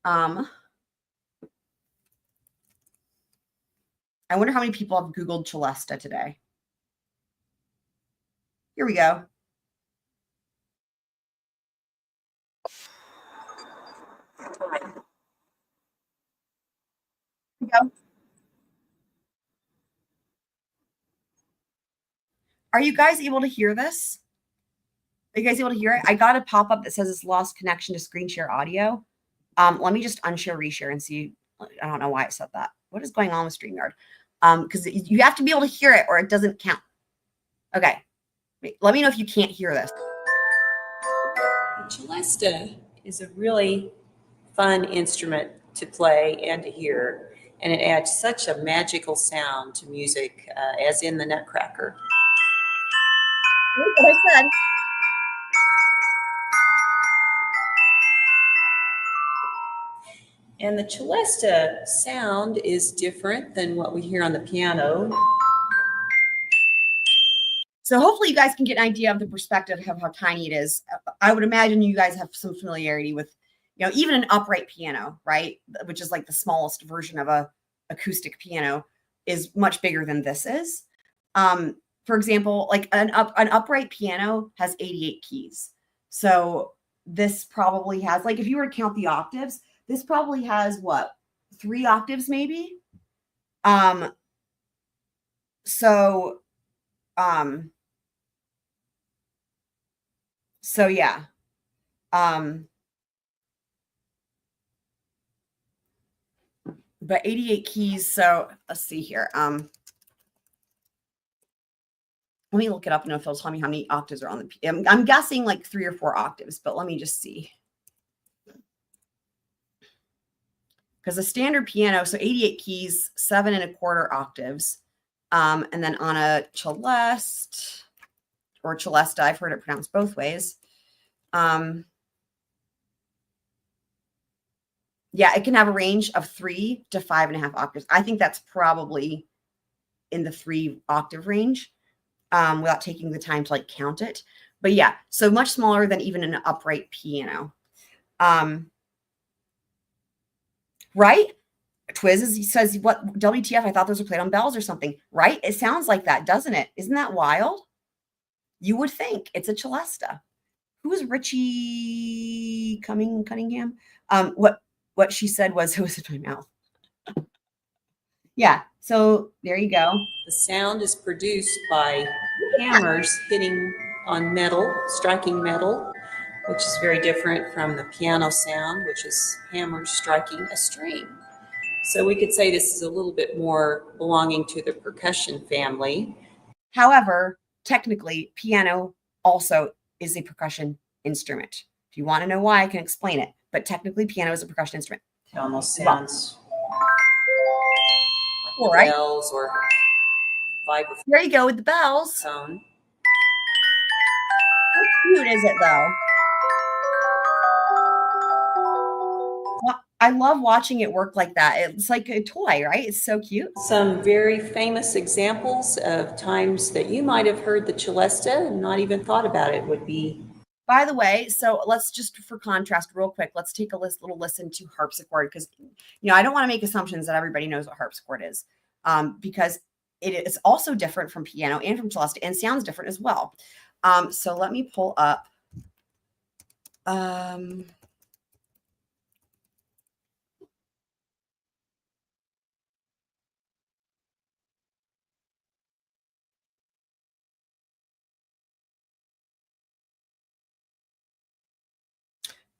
I wonder how many people have Googled Celesta today. Here we go. Here we go. Are you guys able to hear this? Are you guys able to hear it? I got a pop-up that says it's lost connection to screen share audio. Let me just unshare, reshare and see. I don't know why it said that. What is going on with StreamYard? Because you have to be able to hear it or it doesn't count. Okay. Wait, let me know if you can't hear this. The Celesta is a really fun instrument to play and to hear, and it adds such a magical sound to music, as in the Nutcracker. What I said. And the Celesta sound is different than what we hear on the piano. So hopefully you guys can get an idea of the perspective of how tiny it is. I would imagine you guys have some familiarity with, you know, even an upright piano, right? Which is like the smallest version of a acoustic piano, is much bigger than this is. For example, like an upright piano has 88 keys. So this probably has, like, if you were to count the octaves, this probably has what, 3 octaves maybe? So yeah. But 88 keys. So let's see here. Let me look it up and if it'll tell me how many octaves are on the, I'm guessing like 3 or 4 octaves, but let me just see. Because a standard piano, so 88 keys, 7 1/4 octaves. And then on a celeste or Celesta, I've heard it pronounced both ways. Yeah, it can have a range of 3 to 5.5 octaves. I think that's probably in the 3 octave range, without taking the time to like count it. But yeah, so much smaller than even an upright piano. Right? Twiz says, what, WTF, I thought those were played on bells or something. Right? It sounds like that, doesn't it? Isn't that wild? You would think it's a Celesta. Who is Richie Cunningham? What she said was, it was in my mouth. Yeah, so there you go. The sound is produced by hammers hitting on metal, striking metal, which is very different from the piano sound, which is hammers striking a string. So we could say this is a little bit more belonging to the percussion family. However, technically, piano also is a percussion instrument. If you want to know why, I can explain it. But technically, piano is a percussion instrument. It almost sounds Cool, like right? bells or vibraphone. There you go with the bells. How cute is it, though? Well, I love watching it work like that. It's like a toy, right? It's so cute. Some very famous examples of times that you might have heard the Celesta and not even thought about it would be. By the way, so let's just for contrast real quick, let's take a little listen to harpsichord, because I don't want to make assumptions that everybody knows what harpsichord is, because it is also different from piano and from celesta and sounds different as well. So let me pull up.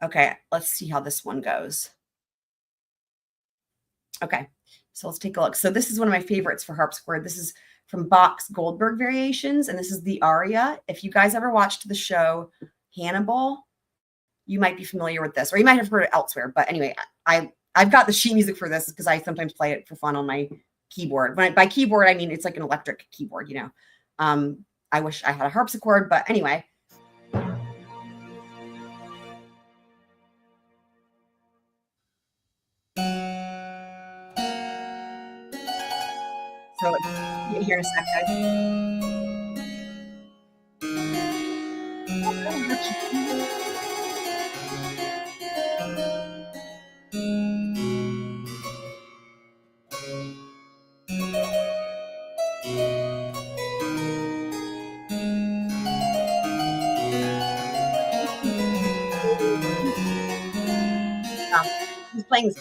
Okay, let's see how this one goes. Okay, so let's take a look. So this is one of my favorites for harpsichord. This is from Bach's Goldberg Variations, and this is the aria. If you guys ever watched the show Hannibal, you might be familiar with this, or you might have heard it elsewhere. But anyway, I've got the sheet music for this because I sometimes play it for fun on my keyboard. By keyboard, I mean it's like an electric keyboard, I wish I had a harpsichord, but anyway. So here in a sec, he's playing this.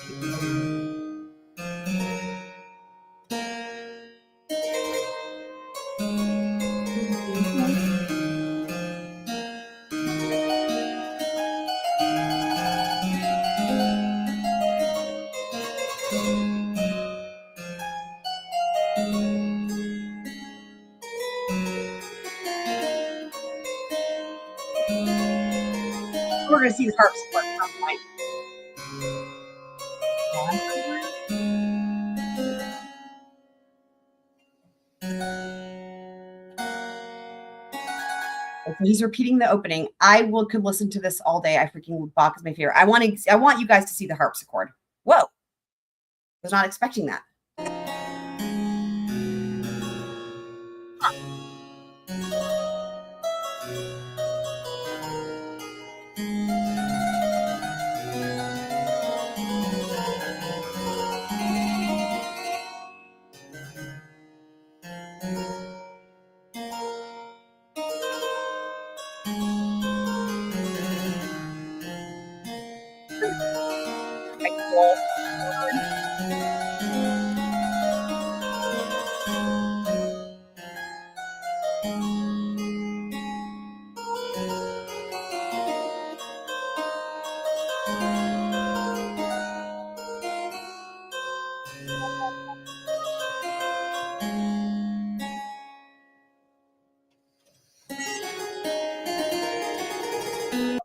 We're going to see the harpsichord at some point. So he's repeating the opening. Could listen to this all day. Bach is my favorite. I want you guys to see the harpsichord. Whoa. Was not expecting that.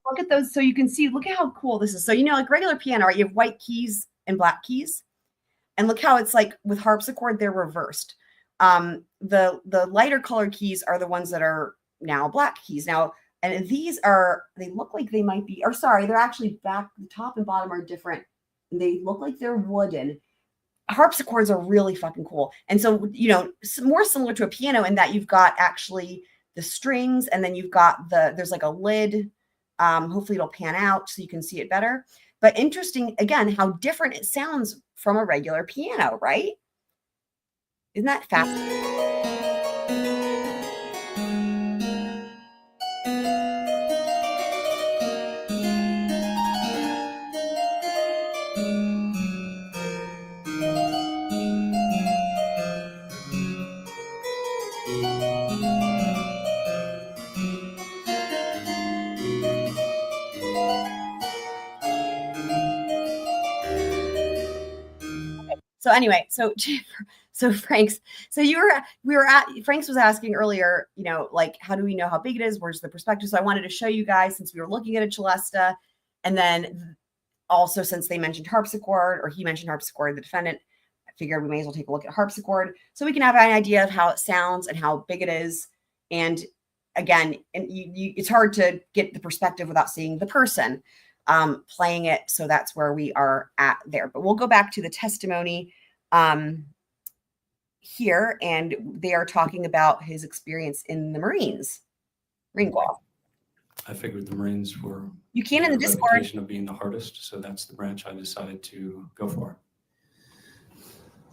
Look at those. So you can see, look at how cool this is. So, like regular piano, right? You have white keys and black keys. And look how it's like with harpsichord, they're reversed. The lighter colored keys are the ones that are now black keys. Now, and they look like they might be, or sorry, they're actually back, the top and bottom are different. They look like they're wooden. Harpsichords are really fucking cool. And so, more similar to a piano in that you've got actually the strings, and then you've got there's like a lid. Hopefully it'll pan out so you can see it better. But interesting, again, how different it sounds from a regular piano, right? Isn't that fascinating? So anyway, so Frank's, so Frank's was asking earlier, like, how do we know how big it is? Where's the perspective? So I wanted to show you guys, since we were looking at a Celesta, and then also since they mentioned harpsichord, or he mentioned harpsichord, the defendant, I figured we may as well take a look at harpsichord so we can have an idea of how it sounds and how big it is. And again, it's hard to get the perspective without seeing the person. playing it. So that's where we are at there. But we'll go back to the testimony here, and they are talking about his experience in the Marine Corps. I figured the Marines were You can in the Discord. reputation of being the hardest, so that's the branch I decided to go for.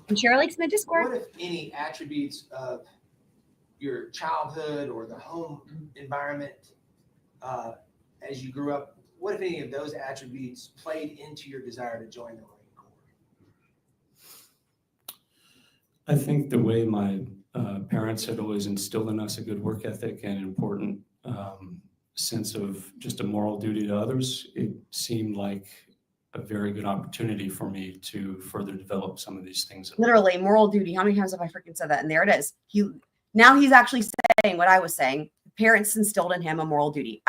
And share links in the Discord. What, if any, attributes of your childhood or the home environment as you grew up, what, if any, of those attributes played into your desire to join the Marine Corps? I think the way my parents had always instilled in us a good work ethic and an important sense of just a moral duty to others, it seemed like a very good opportunity for me to further develop some of these things. Literally, moral duty. How many times have I freaking said that? And there it is. Now he's actually saying what I was saying. Parents instilled in him a moral duty.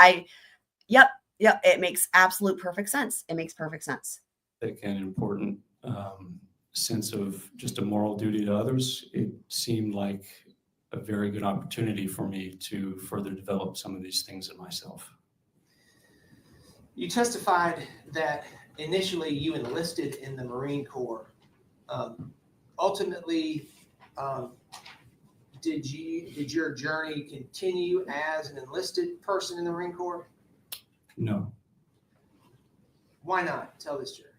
Yep. It makes absolute perfect sense. It makes perfect sense. An important sense of just a moral duty to others. It seemed like a very good opportunity for me to further develop some of these things in myself. You testified that initially you enlisted in the Marine Corps. Ultimately, did your journey continue as an enlisted person in the Marine Corps? No. Why not? Tell this story.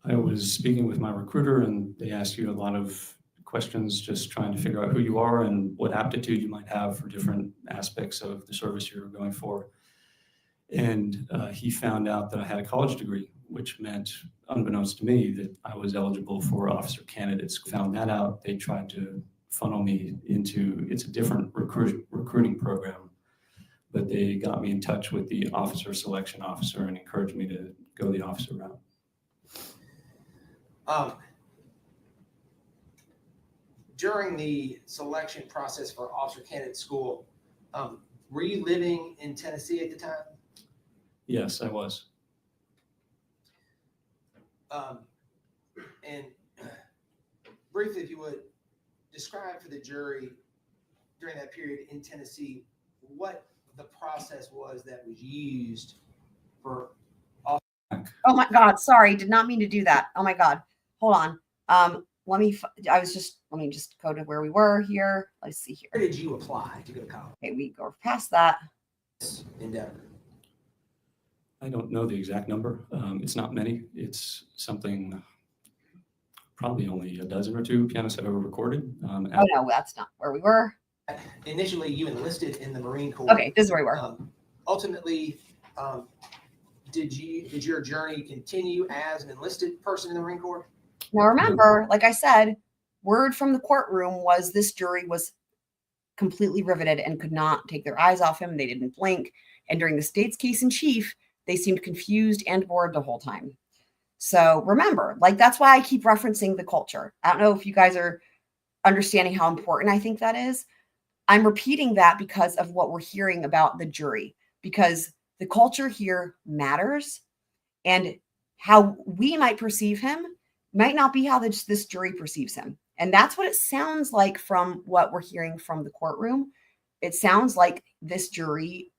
I was speaking with my recruiter, and they ask you a lot of questions, just trying to figure out who you are and what aptitude you might have for different aspects of the service you're going for. And he found out that I had a college degree, which meant, unbeknownst to me, that I was eligible for officer candidates. Found that out. They tried to funnel me into, it's a different recruiting program, but they got me in touch with the officer selection officer and encouraged me to go the officer route. During the selection process for officer candidate school, were you living in Tennessee at the time? Yes, I was. And briefly, if you would, describe for the jury during that period in Tennessee what the process was that was used for. Oh my God, sorry, did not mean to do that. Oh my God, hold on. Let me just go to where we were here. Let's see here. Where did you apply to go to college? Okay, we go past that. Endeavor. I don't know the exact number. It's not many. It's something, probably only a dozen or two pianists I've ever recorded. Oh no, that's not where we were. Initially, you enlisted in the Marine Corps. Okay, this is where we were. Ultimately, did your journey continue as an enlisted person in the Marine Corps? Now remember, like I said, word from the courtroom was this jury was completely riveted and could not take their eyes off him. They didn't blink. And during the state's case in chief, they seemed confused and bored the whole time. So remember, like, that's why I keep referencing the culture. I don't know if you guys are understanding how important I think that is. I'm repeating that because of what we're hearing about the jury, because the culture here matters, and how we might perceive him might not be how this jury perceives him. And that's what it sounds like from what we're hearing from the courtroom. It sounds like this jury,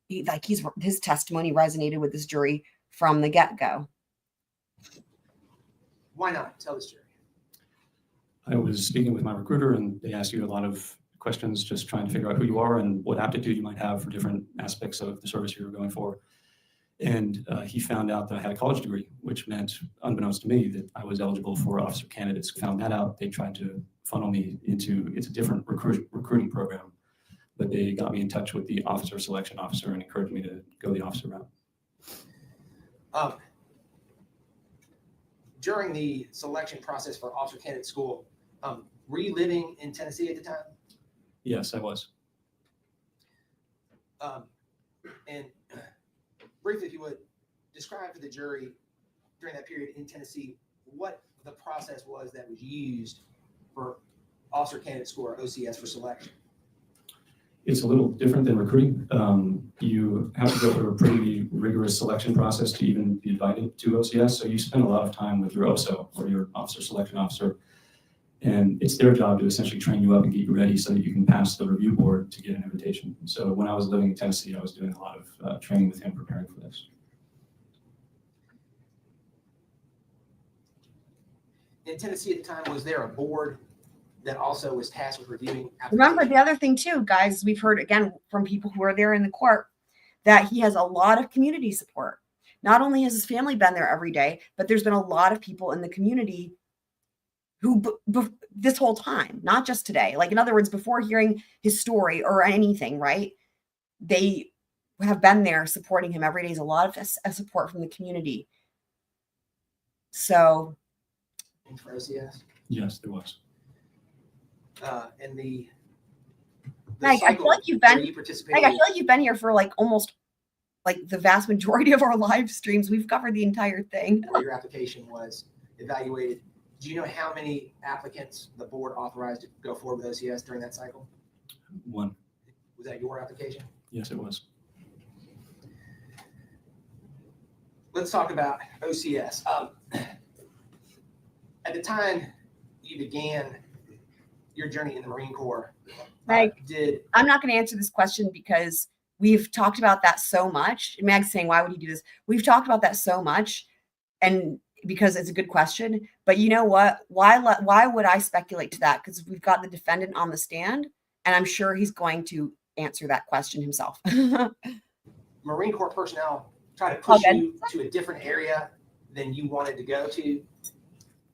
his testimony resonated with this jury from the get-go. Why not? Tell this jury. I was speaking with my recruiter, and they asked you a lot of questions, just trying to figure out who you are and what aptitude you might have for different aspects of the service you were going for. And he found out that I had a college degree, which meant, unbeknownst to me, that I was eligible for officer candidates. Found that out. They tried to funnel me into, it's a different recruiting program, but they got me in touch with the officer selection officer and encouraged me to go the officer route. During the selection process for officer candidate school, were you living in Tennessee at the time? Yes, I was. And briefly, if you would, describe for the jury during that period in Tennessee what the process was that was used for officer candidate school or OCS for selection. It's a little different than recruiting. You have to go through a pretty rigorous selection process to even be invited to OCS. So you spend a lot of time with your OSO, or your officer selection officer, and it's their job to essentially train you up and get you ready so that you can pass the review board to get an invitation. So when I was living in Tennessee, I was doing a lot of training with him, preparing for this. in Tennessee at the time, was there a board that also was tasked with reviewing Remember, applications? the other thing too, guys, we've heard again from people who are there in the court that he has a lot of community support. Not only has his family been there every day, but there's been a lot of people in the community who this whole time, not just today. Like, in other words, before hearing his story or anything, right? They have been there supporting him every day. There's a lot of support from the community. So, For OCS? Yes, there was. And the Meg, I feel like you've where been, you participated. Meg, I feel like you've been here for like almost like the vast majority of our live streams. We've covered the entire thing. Where your application was evaluated. Do you know how many applicants the board authorized to go forward with OCS during that cycle? One. Was that your application? Yes, it was. Let's talk about OCS. At the time you began your journey in the Marine Corps, Meg, did I'm not going to answer this question because we've talked about that so much. Meg's saying, why would he do this? We've talked about that so much, and because it's a good question. But you know what? Why would I speculate to that? Because we've got the defendant on the stand, and I'm sure he's going to answer that question himself. Marine Corps personnel try to push you to a different area than you wanted to go to?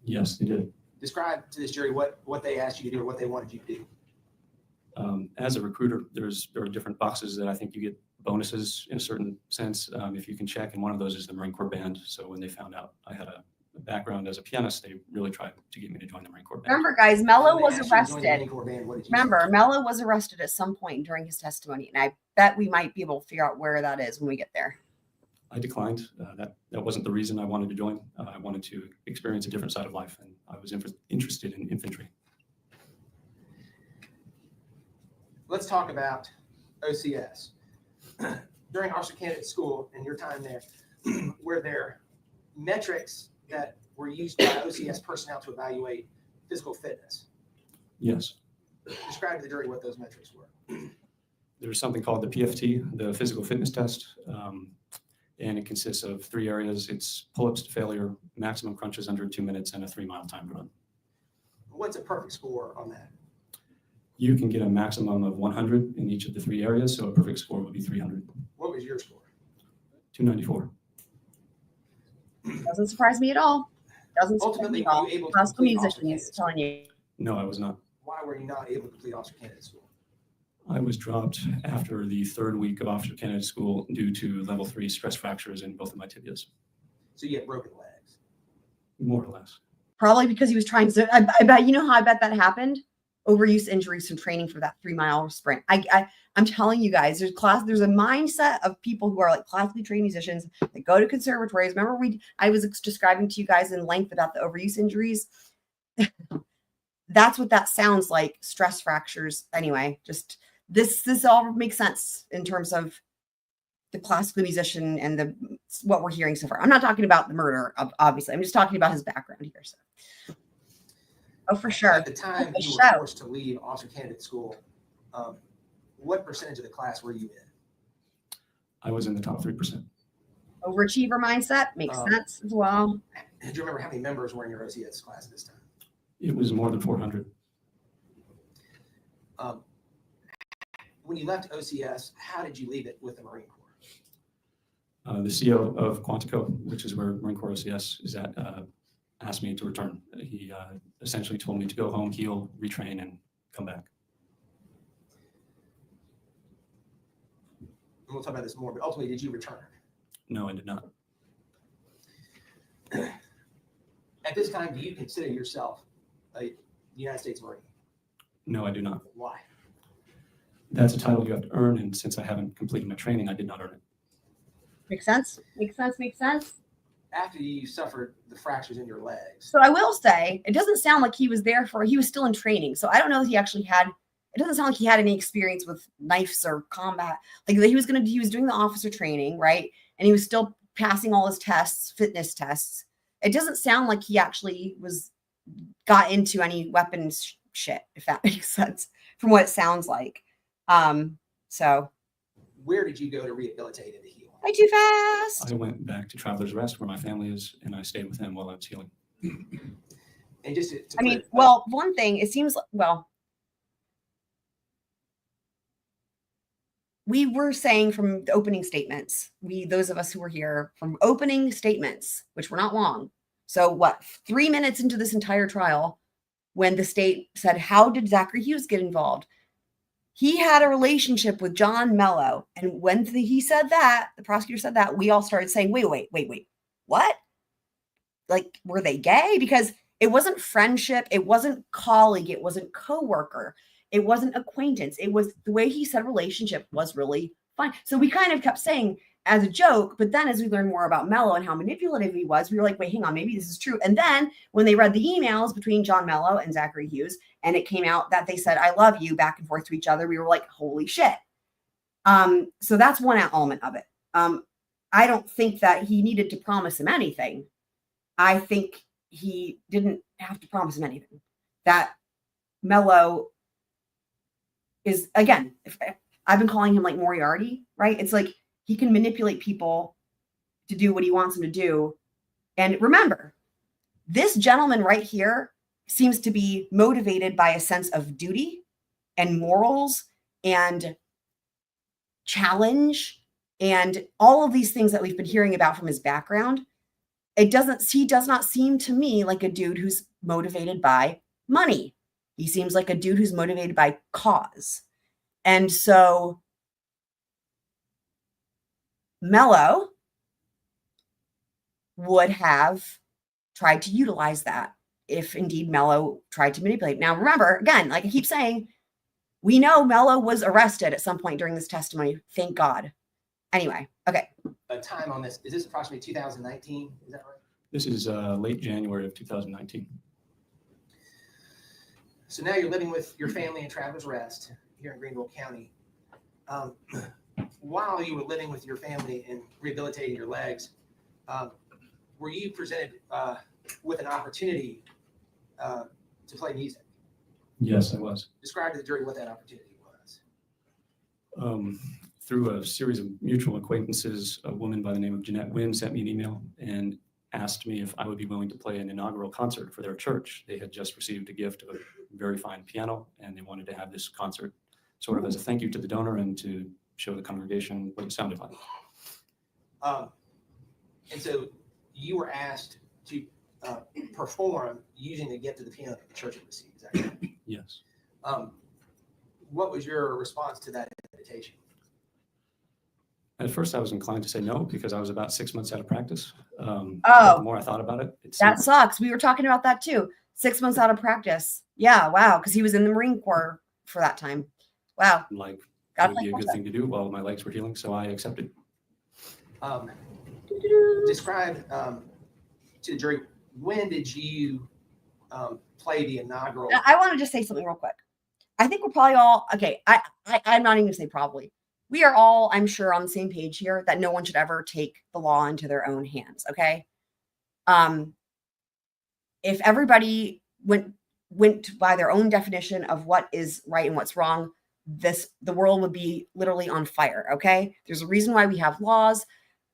Yes, they did. Describe to this jury what they asked you to do or what they wanted you to do. As a recruiter, there are different boxes that I think you get bonuses in a certain sense if you can check, and one of those is the Marine Corps band. So when they found out I had a background as a pianist, they really tried to get me to join the Marine Corps band. Remember, guys, Mello When they was asked you to join the Marine arrested. Corps band, what did you Remember, say? Mello was arrested at some point during his testimony, and I bet we might be able to figure out where that is when we get there. I declined. That wasn't the reason I wanted to join. I wanted to experience a different side of life, and I was interested in infantry. Let's talk about OCS. During Officer Candidate School and your time there, were there metrics that were used by OCS personnel to evaluate physical fitness? Yes. Describe to the jury what those metrics were. There's something called the PFT, the physical fitness test, and it consists of 3 areas. It's pull-ups to failure, maximum crunches under 2 minutes, and a 3-mile time run. What's a perfect score on that? You can get a maximum of 100 in each of the 3 areas, so a perfect score would be 300. What was your score? 294. Doesn't surprise me at all. Doesn't surprise Ultimately, me at all. were you able to Classical complete Officer musicians Candidate telling you. No, I was not. Why were you not able to complete Officer Candidate School? I was dropped after the 3rd week of officer candidate school due to level 3 stress fractures in both of my tibias, So you had broken legs. more or less. Probably because he was trying to. I bet you know how I bet that happened. Overuse injuries from training for that 3-mile sprint. I'm telling you guys, there's a mindset of people who are like classically trained musicians that go to conservatories. Remember, I was describing to you guys in length about the overuse injuries. That's what that sounds like. Stress fractures. Anyway, just this all makes sense in terms of the classical musician and what we're hearing so far. I'm not talking about the murder, obviously. I'm just talking about his background here. So. Oh, for sure. At the time For you sure. were forced to leave Officer Candidate School, what percentage of the class were you in? I was in the top 3%. Overachiever mindset makes sense as well. Do you remember how many members were in your OCS class at this time? It was more than 400. When you left OCS, how did you leave it with the Marine Corps? The CO of Quantico, which is where Marine Corps OCS is at, asked me to return. He essentially told me to go home, heal, retrain, and come back. And we'll talk about this more, but ultimately, did you return? No, I did not. At this time, do you consider yourself a United States Marine? No, I do not. Why? That's a title you have to earn, and since I haven't completed my training, I did not earn it. Makes sense. Makes sense. Makes sense. After you suffered the fractures in your legs, So I will say, it doesn't sound like he was he was still in training. So I don't know if he actually it doesn't sound like he had any experience with knives or combat. Like he was doing the officer training, right? And he was still passing all his tests, fitness tests. It doesn't sound like he actually got into any weapons shit, if that makes sense, from what it sounds like. So where did you go to rehabilitate and to heal? way too fast. I went back to Traveler's Rest, where my family is, and I stayed with them while I was healing. And And just to I mean, clarify- well, one thing, it seems like, well, we were saying from the opening statements, those of us who were here, from opening statements, which were not long. So what, 3 minutes into this entire trial, when the state said, how did Zachary Hughes get involved? He had a relationship with John Mello. And when he said that, the prosecutor said that, we all started saying, wait, what? Like, were they gay? Because it wasn't friendship. It wasn't colleague. It wasn't coworker. It wasn't acquaintance. It was the way he said relationship was really fine. So we kind of kept saying as a joke, but then as we learned more about Mello and how manipulative he was, we were like, wait, hang on, maybe this is true. And then when they read the emails between John Mello and Zachary Hughes, and it came out that they said, I love you back and forth to each other, we were like, holy shit. So that's one element of it. I don't think that he needed to promise him anything. I think he didn't have to promise him anything. That Mello is, again, I've been calling him like Moriarty, right? It's like he can manipulate people to do what he wants them to do. And remember, this gentleman right here seems to be motivated by a sense of duty and morals and challenge and all of these things that we've been hearing about from his background. He does not seem to me like a dude who's motivated by money. He seems like a dude who's motivated by cause. And so Mello would have tried to utilize that if indeed Mello tried to manipulate. Now, remember, again, like I keep saying, we know Mello was arrested at some point during this testimony. Thank God. Anyway, okay. A time on this, is this approximately 2019? Is that right? This is late January of 2019. So now you're living with your family in Travelers Rest here in Greenville County. While you were living with your family and rehabilitating your legs, were you presented with an opportunity to play music? Yes, I was. Describe to the jury what that opportunity was. Through a series of mutual acquaintances, a woman by the name of Jeanette Wynn sent me an email and asked me if I would be willing to play an inaugural concert for their church. They had just received a gift of a very fine piano, and they wanted to have this concert sort of as a thank you to the donor and to show the congregation what it sounded like. And so you were asked to perform using the gift of the piano that the church had received. Is that correct? Yes. What was your response to that invitation? At first, I was inclined to say no because I was about 6 months out of practice. Oh. But the more I thought about it, That sucks. We were talking about that too. 6 months out of practice. Yeah, wow. Because he was in the Marine Corps for that time. Wow. like Gotta it would be a play good thing to do while my legs were healing, so I accepted. Describe to the jury, when did you play the inaugural? I want to just say something real quick. I think we're probably all, okay, I'm not even going to say probably. We are all, I'm sure, on the same page here that no one should ever take the law into their own hands, okay? If everybody went by their own definition of what is right and what's wrong, the world would be literally on fire, okay? There's a reason why we have laws.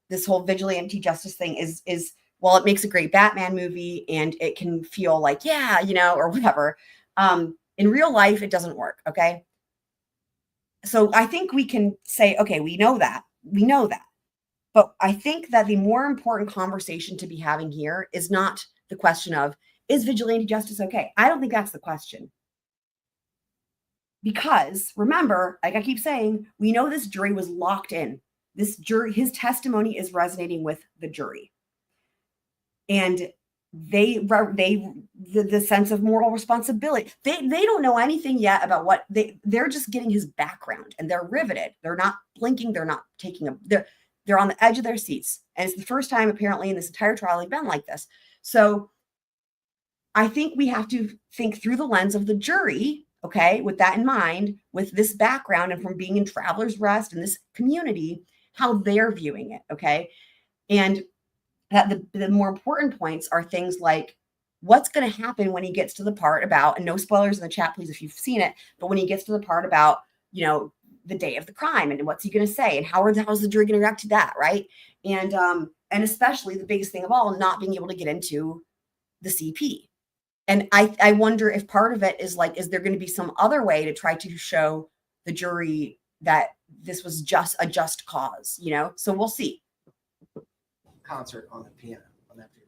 This whole vigilante justice thing is while it makes a great Batman movie and it can feel like, yeah, or whatever, in real life, it doesn't work, okay? So I think we can say, okay, we know that. But I think that the more important conversation to be having here is not the question of, is vigilante justice okay? I don't think that's the question. Because remember, like I keep saying, we know this jury was locked in. This jury, his testimony is resonating with the jury. And the sense of moral responsibility. They don't know anything yet about what they're just getting his background and they're riveted. They're not blinking. They're not they're on the edge of their seats. And it's the first time apparently in this entire trial they've been like this. So I think we have to think through the lens of the jury, okay, with that in mind, with this background and from being in Travelers Rest and this community, how they're viewing it, okay? And that the more important points are things like what's going to happen when he gets to the part about, and no spoilers in the chat, please, if you've seen it, but when he gets to the part about, the day of the crime and what's he going to say and how's the jury going to react to that, right? And especially the biggest thing of all, not being able to get into the CP. And I wonder if part of it is like, is there going to be some other way to try to show the jury that this was just a just cause, you know? So we'll see. Concert on the piano on that video.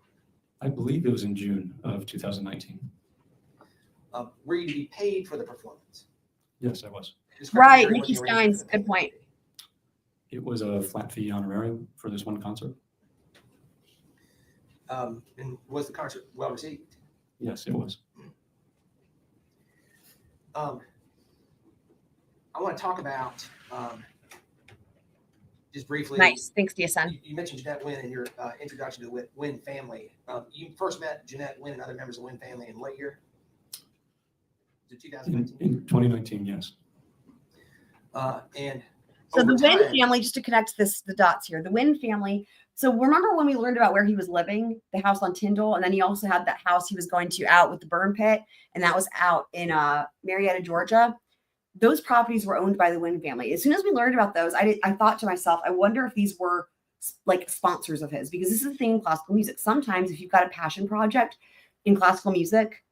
I believe it was in June of 2019. Were you to be paid for the performance? Yes, I was. Describe the Right, jury Nikki what the arrangement Steins, for the good payment point. would be. It was a flat fee honorarium for this one concert. And was the concert well received? Yes, it was. I want to talk about just briefly. Nice. Thanks, DSN. You mentioned Jeanette Wynn in your introduction to the Wynn family. You first met Jeanette Wynn and other members of the Wynn family in what year? Is it 2019? In 2019, yes. And So the over Wynn time- family, just to connect the dots here, the Wynn family. So remember when we learned about where he was living, the house on Tyndall, and then he also had that house he was going to out with the burn pit, and that was out in Marietta, Georgia. Those properties were owned by the Wynn family. As soon as we learned about those, I thought to myself, I wonder if these were like sponsors of his, because this is the thing in classical music. Sometimes if you've got a passion project in classical music,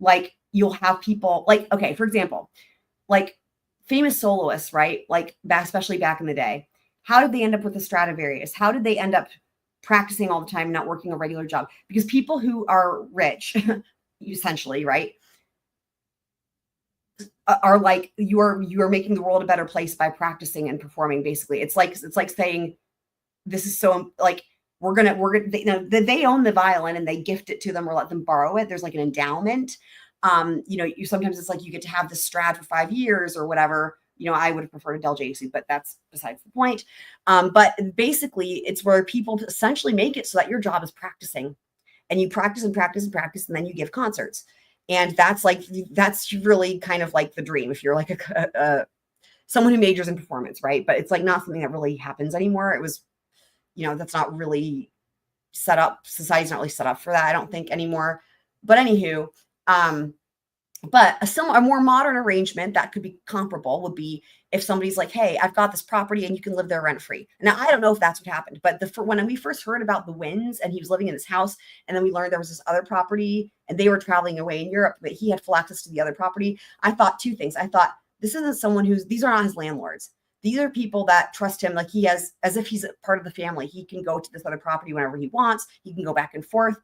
like you'll have people like, okay, for example, like famous soloists, right? Like especially back in the day. How did they end up with the Stradivarius? How did they end up practicing all the time, not working a regular job? Because people who are rich, essentially, right, are like you are making the world a better place by practicing and performing. Basically, it's like saying this is so like we're gonna they own the violin and they gift it to them or let them borrow it. There's like an endowment. You sometimes it's like you get to have the Strad for 5 years or whatever. I would have preferred a Del JC, but that's besides the point. But basically, it's where people essentially make it so that your job is practicing, and you practice and practice and practice, and then you give concerts. And that's really kind of like the dream if you're like someone who majors in performance, right? But it's like not something that really happens anymore. It was, that's not really set up. Society's not really set up for that, I don't think, anymore. But anywho, but a more modern arrangement that could be comparable would be if somebody's like, hey, I've got this property and you can live there rent free. Now, I don't know if that's what happened, but when we first heard about the Wynns and he was living in his house, and then we learned there was this other property and they were traveling away in Europe, but he had full access to the other property. I thought two things. I thought, this isn't someone these are not his landlords. These are people that trust him. Like he has, as if he's a part of the family. He can go to this other property whenever he wants. He can go back and forth.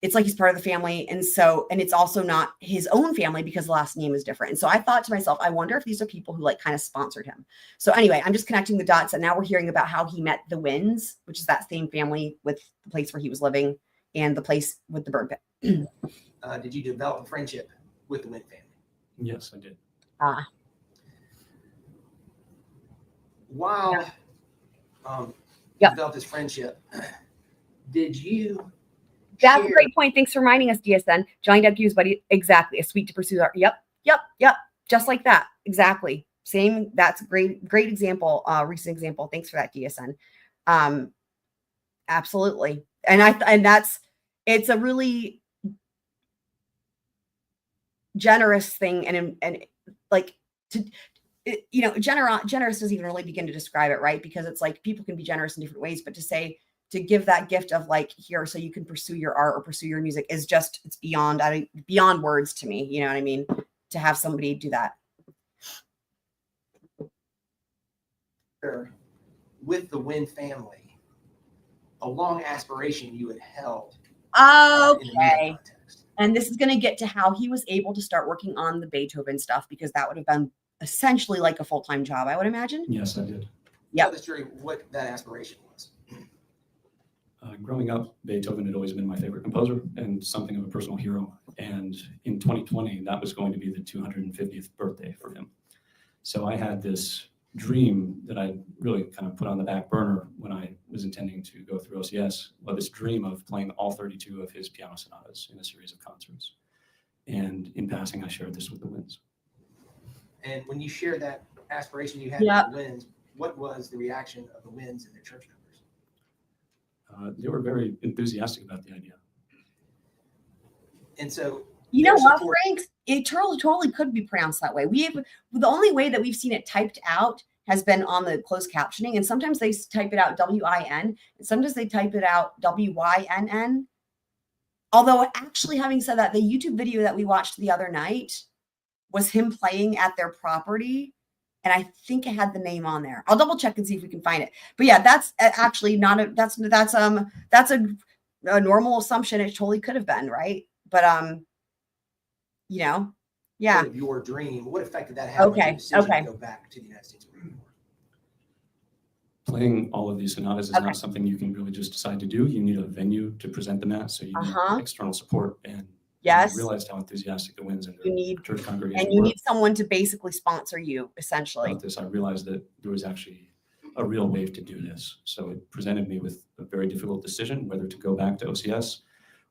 It's like he's part of the family. And it's also not his own family because the last name is different. And so I thought to myself, I wonder if these are people who like kind of sponsored him. So anyway, I'm just connecting the dots. And now we're hearing about how he met the Wynns, which is that same family with the place where he was living and the place with the burn pit. Did you develop a friendship with the Wynn family? Yes, I did. While Yep. developed this friendship, did you That's a share- great point. Thanks for reminding us, DSN. Johnny Depp Hughes, buddy. Exactly. A sweet to pursue art. Yep. Just like that. Exactly. Same. That's a great example. Recent example. Thanks for that, DSN. Absolutely. It's a really generous thing. And like generous doesn't even really begin to describe it, right? Because it's like people can be generous in different ways, but to give that gift of like here so you can pursue your art or pursue your music is just, it's beyond words to me. You know what I mean? To have somebody do that. With the Wynn family, a long aspiration you had held. In the music Okay. context. And this is going to get to how he was able to start working on the Beethoven stuff, because that would have been essentially like a full-time job, I would imagine. Yes, I did. Yep. Tell the jury what that aspiration was. Growing up, Beethoven had always been my favorite composer and something of a personal hero. And in 2020, that was going to be the 250th birthday for him. So I had this dream that I really kind of put on the back burner when I was intending to go through OCS, this dream of playing all 32 of his piano sonatas in a series of concerts. And in passing, I shared this with the Wynns. And when you shared that aspiration you had Yep. with the Wynns, what was the reaction of the Wynns and their church members? They were very enthusiastic about the idea. And so, You know their what, support- Frank? It totally could be pronounced that way. The only way that we've seen it typed out has been on the closed captioning, and sometimes they type it out WIN, and sometimes they type it out WYNN. Although actually, having said that, the YouTube video that we watched the other night was him playing at their property. And I think it had the name on there. I'll double check and see if we can find it. But yeah, that's actually not a, that's a normal assumption. It totally could have been, right? But, you know, yeah. Part of your dream, what effect did that have on your decision to go back to the United States? Playing all of these sonatas is not something you can really just decide to do. You need a venue to present them at, so you need external support. And I realized how enthusiastic the winds and the church congregation and you need someone to basically sponsor you, essentially. About this, I realized that there was actually a real wave to do this. So it presented me with a very difficult decision, whether to go back to OCS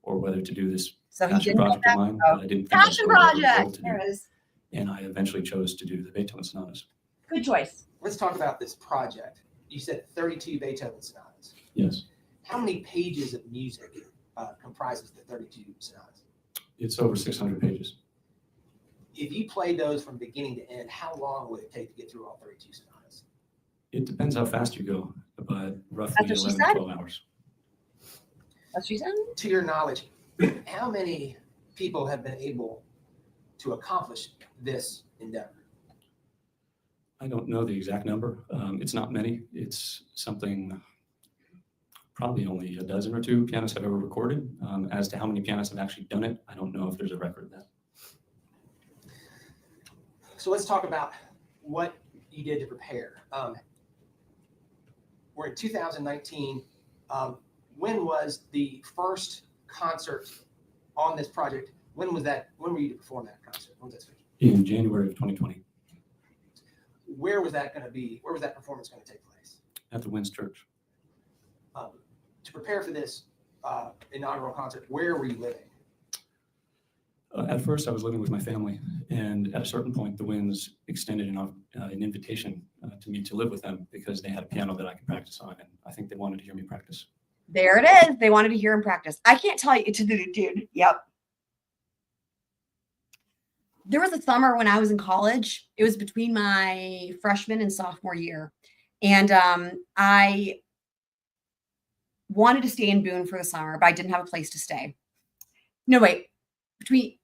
or whether to do this passion project of mine. But I didn't think passion project. There it is. And I eventually chose to do the Beethoven sonatas. Good choice. Let's talk about this project. You said 32 Beethoven sonatas. Yes. How many pages of music comprises the 32 sonatas? It's over 600 pages. If you played those from beginning to end, how long would it take to get through all 32 sonatas? It depends how fast you go, but roughly 11 to 12 hours. That's what she said? To your knowledge, how many people have been able to accomplish this endeavor? I don't know the exact number. It's not many. It's something probably only a dozen or two pianists have ever recorded. As to how many pianists have actually done it, I don't know if there's a record of that. So let's talk about what you did to prepare. We're in 2019. When was the first concert on this project? When was that? When were you to perform that concert? When was that scheduled? In January of 2020. Where was that going to be? Where was that performance going to take place? At the Winds Church. To prepare for this inaugural concert, where were you living? At first, I was living with my family, and at a certain point, the Winds extended an invitation to me to live with them because they had a piano that I could practice on, and I think they wanted to hear me practice. There it is. They wanted to hear him practice. I can't tell you to the dude. Yep. There was a summer when I was in college. It was between my freshman and sophomore year, and I wanted to stay in Boone for the summer, but I didn't have a place to stay. No, wait. Between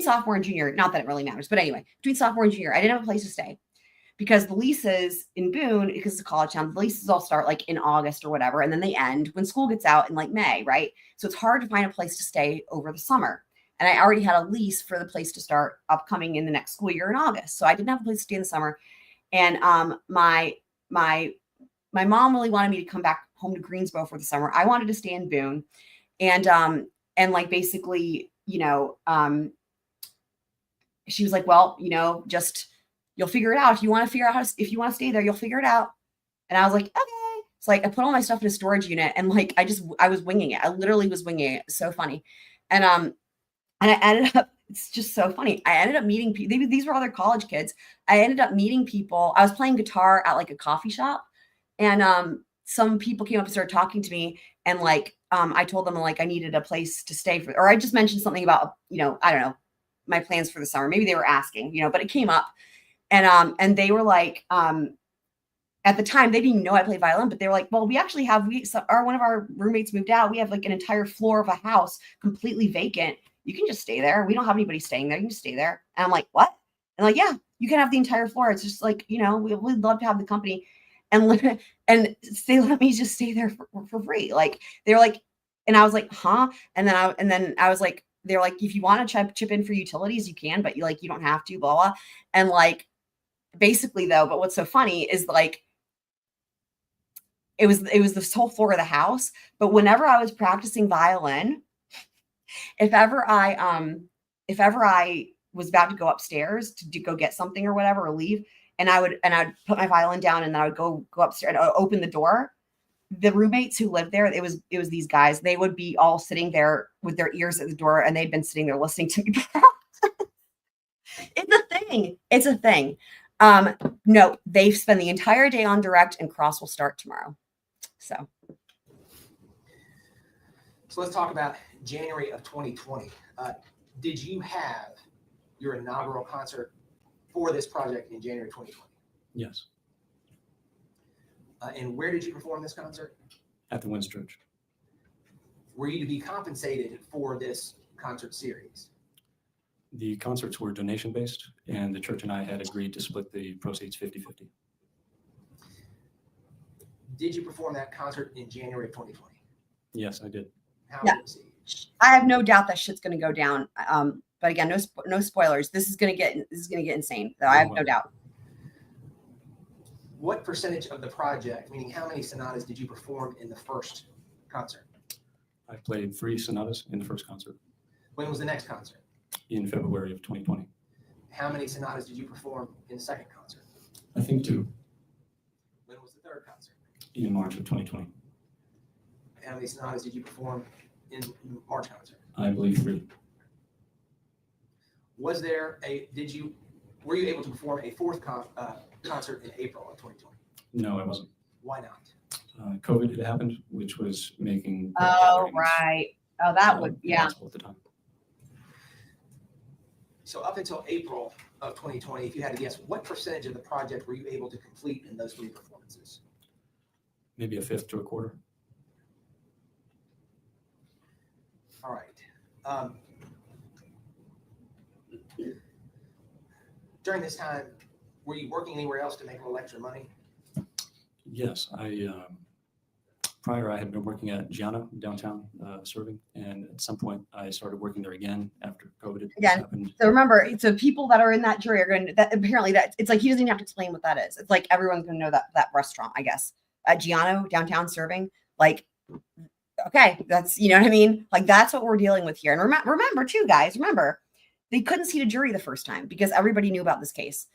sophomore and junior. Not that it really matters, but anyway, between sophomore and junior, I didn't have a place to stay because the leases in Boone, because it's a college town, the leases all start like in August or whatever, and then they end when school gets out in like May, right? So it's hard to find a place to stay over the summer. And I already had a lease for the place to start upcoming in the next school year in August. So I didn't have a place to stay in the summer. And my mom really wanted me to come back home to Greensboro for the summer. I wanted to stay in Boone. And like basically, you know, she was like, well, you know, just you'll figure it out. If you want to figure out if you want to stay there, you'll figure it out. And I was like, okay. So like I put all my stuff in a storage unit and like I was winging it. I literally was winging it. It's so funny. And I ended up, it's just so funny. I ended up meeting people. These were other college kids. I ended up meeting people. I was playing guitar at like a coffee shop, and some people came up and started talking to me, and like I told them like I needed a place to stay for, or I just mentioned something about, you know, I don't know, my plans for the summer. Maybe they were asking, you know, but it came up, and they were like, at the time they didn't even know I played violin, but they were like, well, we actually have one of our roommates moved out. We have like an entire floor of a house completely vacant. You can just stay there. We don't have anybody staying there. You can just stay there. And I'm like, what? And like, yeah, you can have the entire floor. It's just like, you know, we'd love to have the company. And they let me just stay there for free. Like they were like, and I was like, huh? And then I was like, they're like, if you want to chip in for utilities, you can, but you don't have to, blah, blah. And like, basically though, but what's so funny is like, it was this whole floor of the house. But whenever I was practicing violin, if ever I was about to go upstairs to go get something or whatever, or leave, and I'd put my violin down and then I would go upstairs and open the door, the roommates who lived there, it was these guys, they would be all sitting there with their ears at the door, and they'd been sitting there listening to me. It's a thing. No, they spend the entire day on direct, and cross will start tomorrow. So let's talk about January of 2020. Did you have your inaugural concert for this project in January 2020? Yes. And where did you perform this concert? At the Winds Church. were you to be compensated for this concert series? The concerts were donation-based, and the church and I had agreed to split the proceeds 50-50. Did you perform that concert in January of 2020? Yes, I did. How Yeah. was it received? I have no doubt that shit's going to go down. But again, no spoilers. This is going to get insane. Though I have no doubt. What percentage of the project, meaning how many sonatas, did you perform in the first concert? I played 3 sonatas in the first concert When was the next concert? in February of 2020. How many sonatas did you perform in the second concert? I think 2 When was the third concert? in March of 2020. How many sonatas did you perform in the March concert? I believe 3. Was there were you able to perform a fourth concert in April of 2020? No, I wasn't. Why not? COVID had happened, which was making. Oh, right. Oh, that would, yeah. impossible at the time. So up until April of 2020, if you had to guess, what percentage of the project were you able to complete in those 3 performances? Maybe a fifth to a quarter. All right. During this time, were you working anywhere else to make a little extra money? Yes, prior I had been working at Gianna downtown serving, and at some point I started working there again after COVID had Again. happened. So remember, so people that are in that jury are going to, that apparently that it's like, he doesn't even have to explain what that is. It's like, everyone's going to know that restaurant, I guess. At Gianno downtown serving, like, okay, that's, you know what I mean? Like, that's what we're dealing with here. And remember too, guys, they couldn't seat a jury the first time because everybody knew about this case.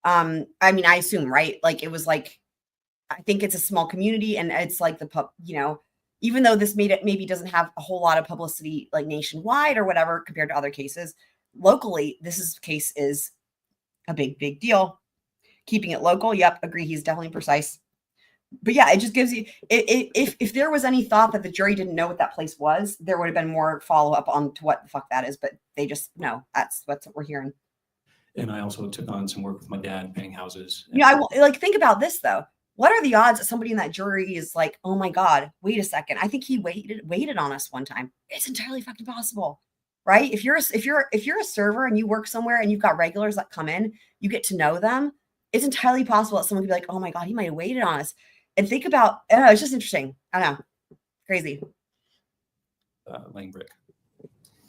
I mean, I assume, right? Like, it was like, I think it's a small community, and it's like even though this maybe doesn't have a whole lot of publicity like nationwide or whatever compared to other cases, locally, case is a big deal. Keeping it local. Yep. Agree. He's definitely precise. But yeah, it just gives you, if there was any thought that the jury didn't know what that place was, there would have been more follow up on to what the fuck that is, but they just know that's what we're hearing. And I also took on some work with my dad, painting houses. Yeah. Like, think about this though. What are the odds that somebody in that jury is like, oh my God, wait a second. I think he waited on us one time. It's entirely fucking possible, right? If you're a server and you work somewhere and you've got regulars that come in, you get to know them. It's entirely possible that someone could be like, oh my God, he might've waited on us. And think about, I don't know, it's just interesting. I don't know. Crazy. Laying brick.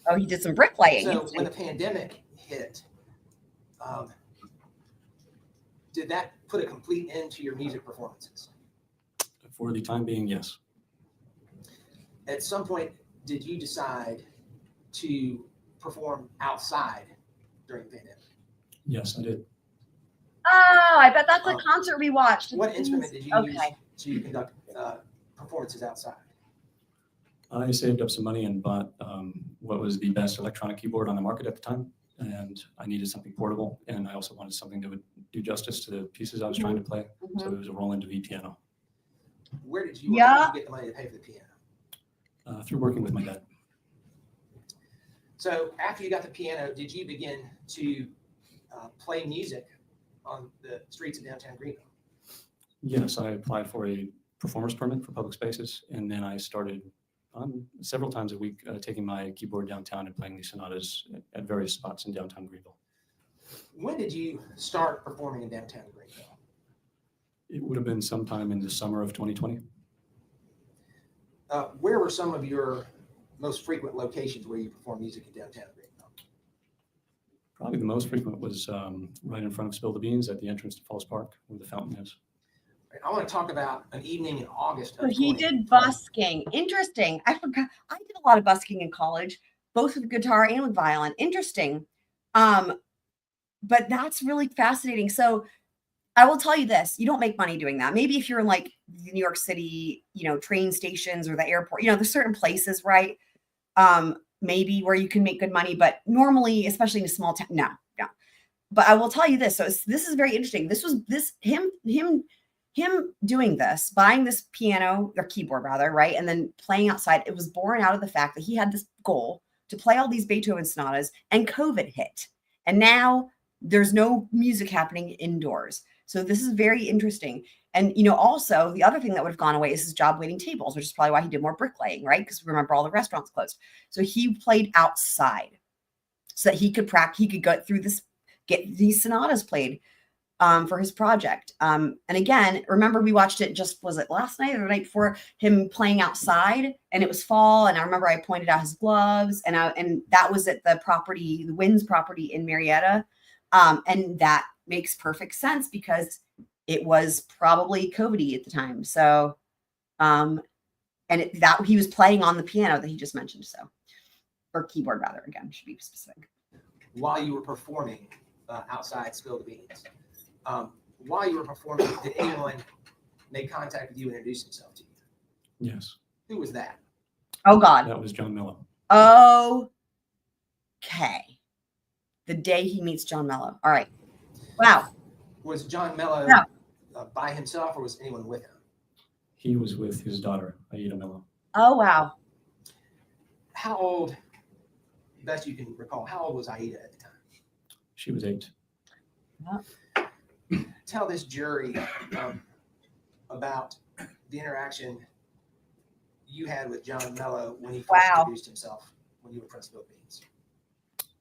Oh, he did some bricklaying. So when the pandemic hit, did that put a complete end to your music performances? For the time being, yes. At some point, did you decide to perform outside during the pandemic? Yes, I did. Oh, I bet that's a concert we watched. What instrument did you use to conduct performances outside? I saved up some money and bought what was the best electronic keyboard on the market at the time. And I needed something portable. And I also wanted something that would do justice to the pieces I was trying to play. So it was a Roland DeVie piano. Where did you get the money to pay for the piano? Through working with my dad. So after you got the piano, did you begin to play music on the streets of downtown Greenville? Yes, I applied for a performer's permit for public spaces. And then I started several times a week taking my keyboard downtown and playing these sonatas at various spots in downtown Greenville. When did you start performing in downtown Greenville? It would have been sometime in the summer of 2020. Where were some of your most frequent locations where you perform music in downtown Greenville? Probably the most frequent was right in front of Spill the Beans at the entrance to Falls Park, where the fountain is. I want to talk about an evening in August. So he did busking. Interesting. I forgot. I did a lot of busking in college, both with guitar and with violin. Interesting. But that's really fascinating. So I will tell you this, you don't make money doing that. Maybe if you're in like the New York City, train stations or the airport, there's certain places, right? Maybe where you can make good money, but normally, especially in a small town, no. But I will tell you this. So this is very interesting. Him doing this, buying this piano or keyboard rather, right? And then playing outside, it was born out of the fact that he had this goal to play all these Beethoven sonatas and COVID hit. And now there's no music happening indoors. So this is very interesting. And, you know, also the other thing that would have gone away is his job waiting tables, which is probably why he did more bricklaying, right? Because remember, all the restaurants closed. So he played outside so that he could practice, he could go through this, get these sonatas played for his project. And again, remember we watched it was it last night or the night before, him playing outside, and it was fall. And I remember I pointed out his gloves, and that was at the property, the Wynn's property in Marietta. And that makes perfect sense because it was probably COVID at the time. So, that he was playing on the piano that he just mentioned. So, or keyboard rather, again, should be specific. While you were performing outside Spill the Beans, while you were performing, did anyone make contact with you and introduce himself to you? Yes. Who was that? Oh God. That was John Mello. Okay. The day he meets John Mello. All right. Wow. Was John Mello by himself, or was anyone with him? He was with his daughter, Aida Mello. Oh, wow. How old, best you can recall, how old was Aida at the time? She was 8. Tell this jury about the interaction you had with John Mello when he first introduced himself when you were Principal of Beans.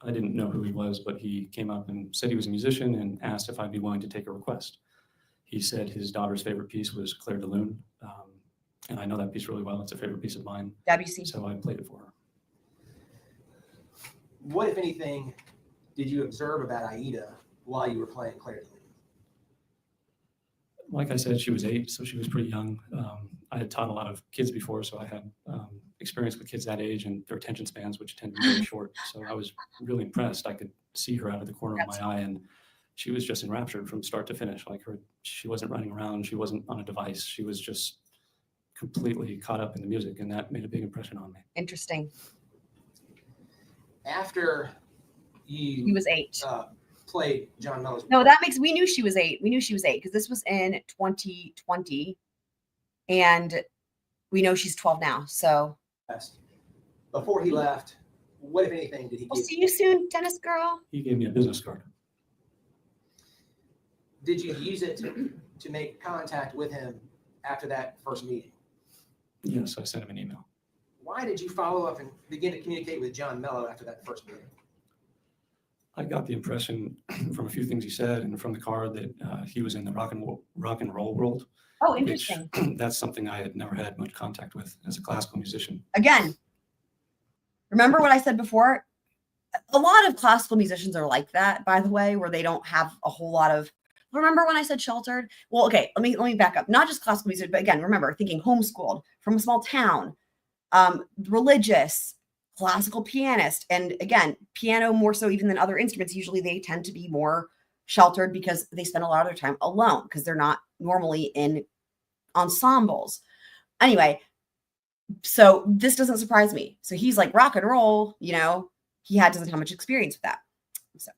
I didn't know who he was, but he came up and said he was a musician and asked if I'd be willing to take a request. He said his daughter's favorite piece was Claire de Lune, and I know that piece really well. It's a favorite piece of mine. WC. So I played it for her. What, if anything, did you observe about Aida while you were playing Claire de Lune? Like I said, she was 8, so she was pretty young. I had taught a lot of kids before, so I had experience with kids that age and their attention spans, which tend to be very short. So I was really impressed. I could see her out of the corner of my eye, and she was just enraptured from start to finish. Like she wasn't running around. She wasn't on a device. She was just completely caught up in the music, and that made a big impression on me. Interesting. After He was 8. Played John Mello's. No, that makes, we knew she was 8. We knew she was 8 because this was in 2020, and we know she's 12 now. So before he left, what, if anything, did he we'll give see you soon, tennis girl. He gave me a business card. Did you use it to make contact with him after that first meeting? Yes, I sent him an email. Why did you follow up and begin to communicate with John Mello after that first meeting? I got the impression from a few things he said and from the card that he was in the rock and roll world. Oh, interesting. Which, that's something I had never had much contact with as a classical musician. Again, remember what I said before? A lot of classical musicians are like that, by the way, where they don't have a whole lot of. Remember when I said sheltered? Well, okay, let me back up. Not just classical music, but again, remember thinking homeschooled from a small town, religious, classical pianist. And again, piano more so even than other instruments. Usually they tend to be more sheltered because they spend a lot of their time alone because they're not normally in ensembles. Anyway, so this doesn't surprise me. So he's like rock and roll, you know, doesn't have much experience with that. So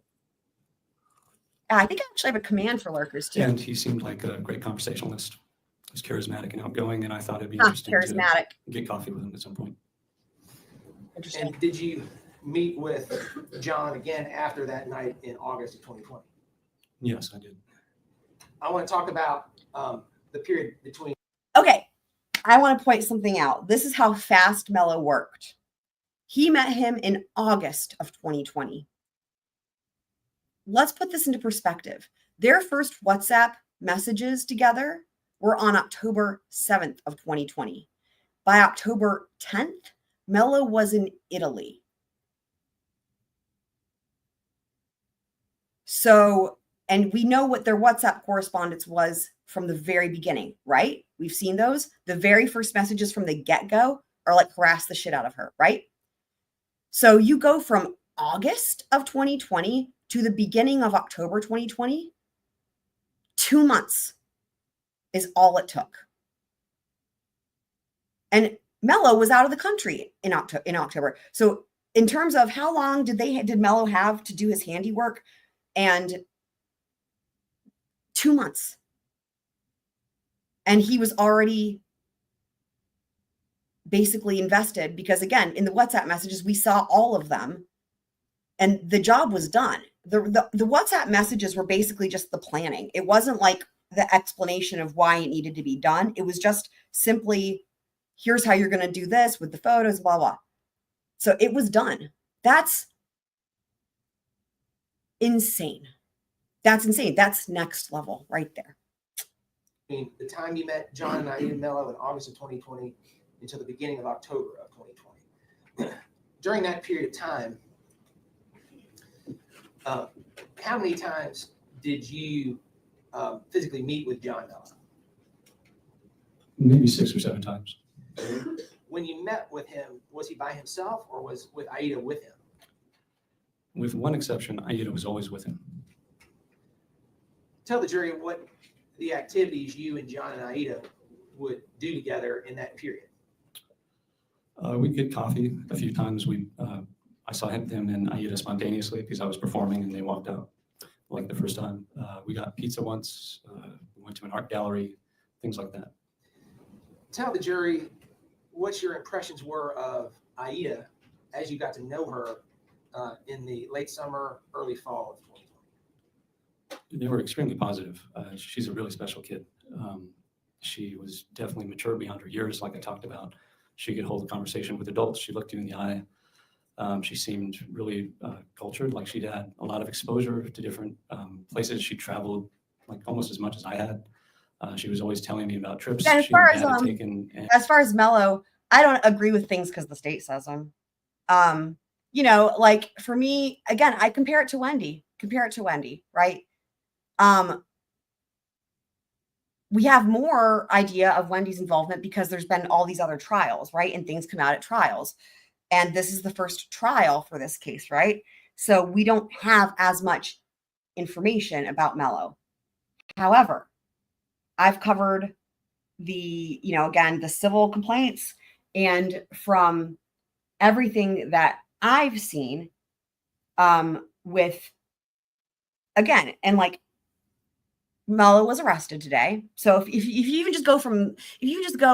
I think I actually have a command for lurkers too. And he seemed like a great conversationalist. He was charismatic and outgoing, and I thought it'd be interesting to get coffee with him at some point. Interesting. And did you meet with John again after that night in August of 2020? Yes, I did. I want to talk about the period between. Okay, I want to point something out. This is how fast Mello worked. He met him in August of 2020. Let's put this into perspective. Their first WhatsApp messages together were on October 7th of 2020. By October 10th, Mello was in Italy. So, and we know what their WhatsApp correspondence was from the very beginning, right? We've seen those. The very first messages from the get-go are like harass the shit out of her, right? So you go from August of 2020 to the beginning of October 2020, 2 months is all it took. And Mello was out of the country in October. So in terms of how long did Mello have to do his handiwork? And 2 months. And he was already basically invested because, again, in the WhatsApp messages, we saw all of them and the job was done. The WhatsApp messages were basically just the planning. It wasn't like the explanation of why it needed to be done. It was just simply, here's how you're going to do this with the photos, blah, blah. So it was done. That's insane. That's insane. That's next level right there. I mean, the time you met John and Aida Mello in August of 2020 until the beginning of October of 2020. During that period of time, how many times did you physically meet with John Mello? Maybe 6 or 7 times. When you met with him, was he by himself or was with Aida with him? With one exception, Aida was always with him. Tell the jury what the activities you and John and Aida would do together in that period. We'd get coffee a few times. I saw him and Aida spontaneously because I was performing and they walked out like the first time. We got pizza once. We went to an art gallery, things like that. Tell the jury what your impressions were of Aida as you got to know her in the late summer, early fall of 2020. They were extremely positive. She's a really special kid. She was definitely mature beyond her years, like I talked about. She could hold a conversation with adults. She looked you in the eye. She seemed really cultured, like she'd had a lot of exposure to different places. She traveled like almost as much as I had. She was always telling me about trips And she had taken. As far as Mello, I don't agree with things because the state says them. You know, like for me, again, I compare it to Wendy. Right? We have more idea of Wendy's involvement because there's been all these other trials, right? And things come out at trials. And this is the first trial for this case, right? So we don't have as much information about Mello. However, I've covered the, again, the civil complaints, and from everything that I've seen, with, again, and like Mello was arrested today. So if you even just go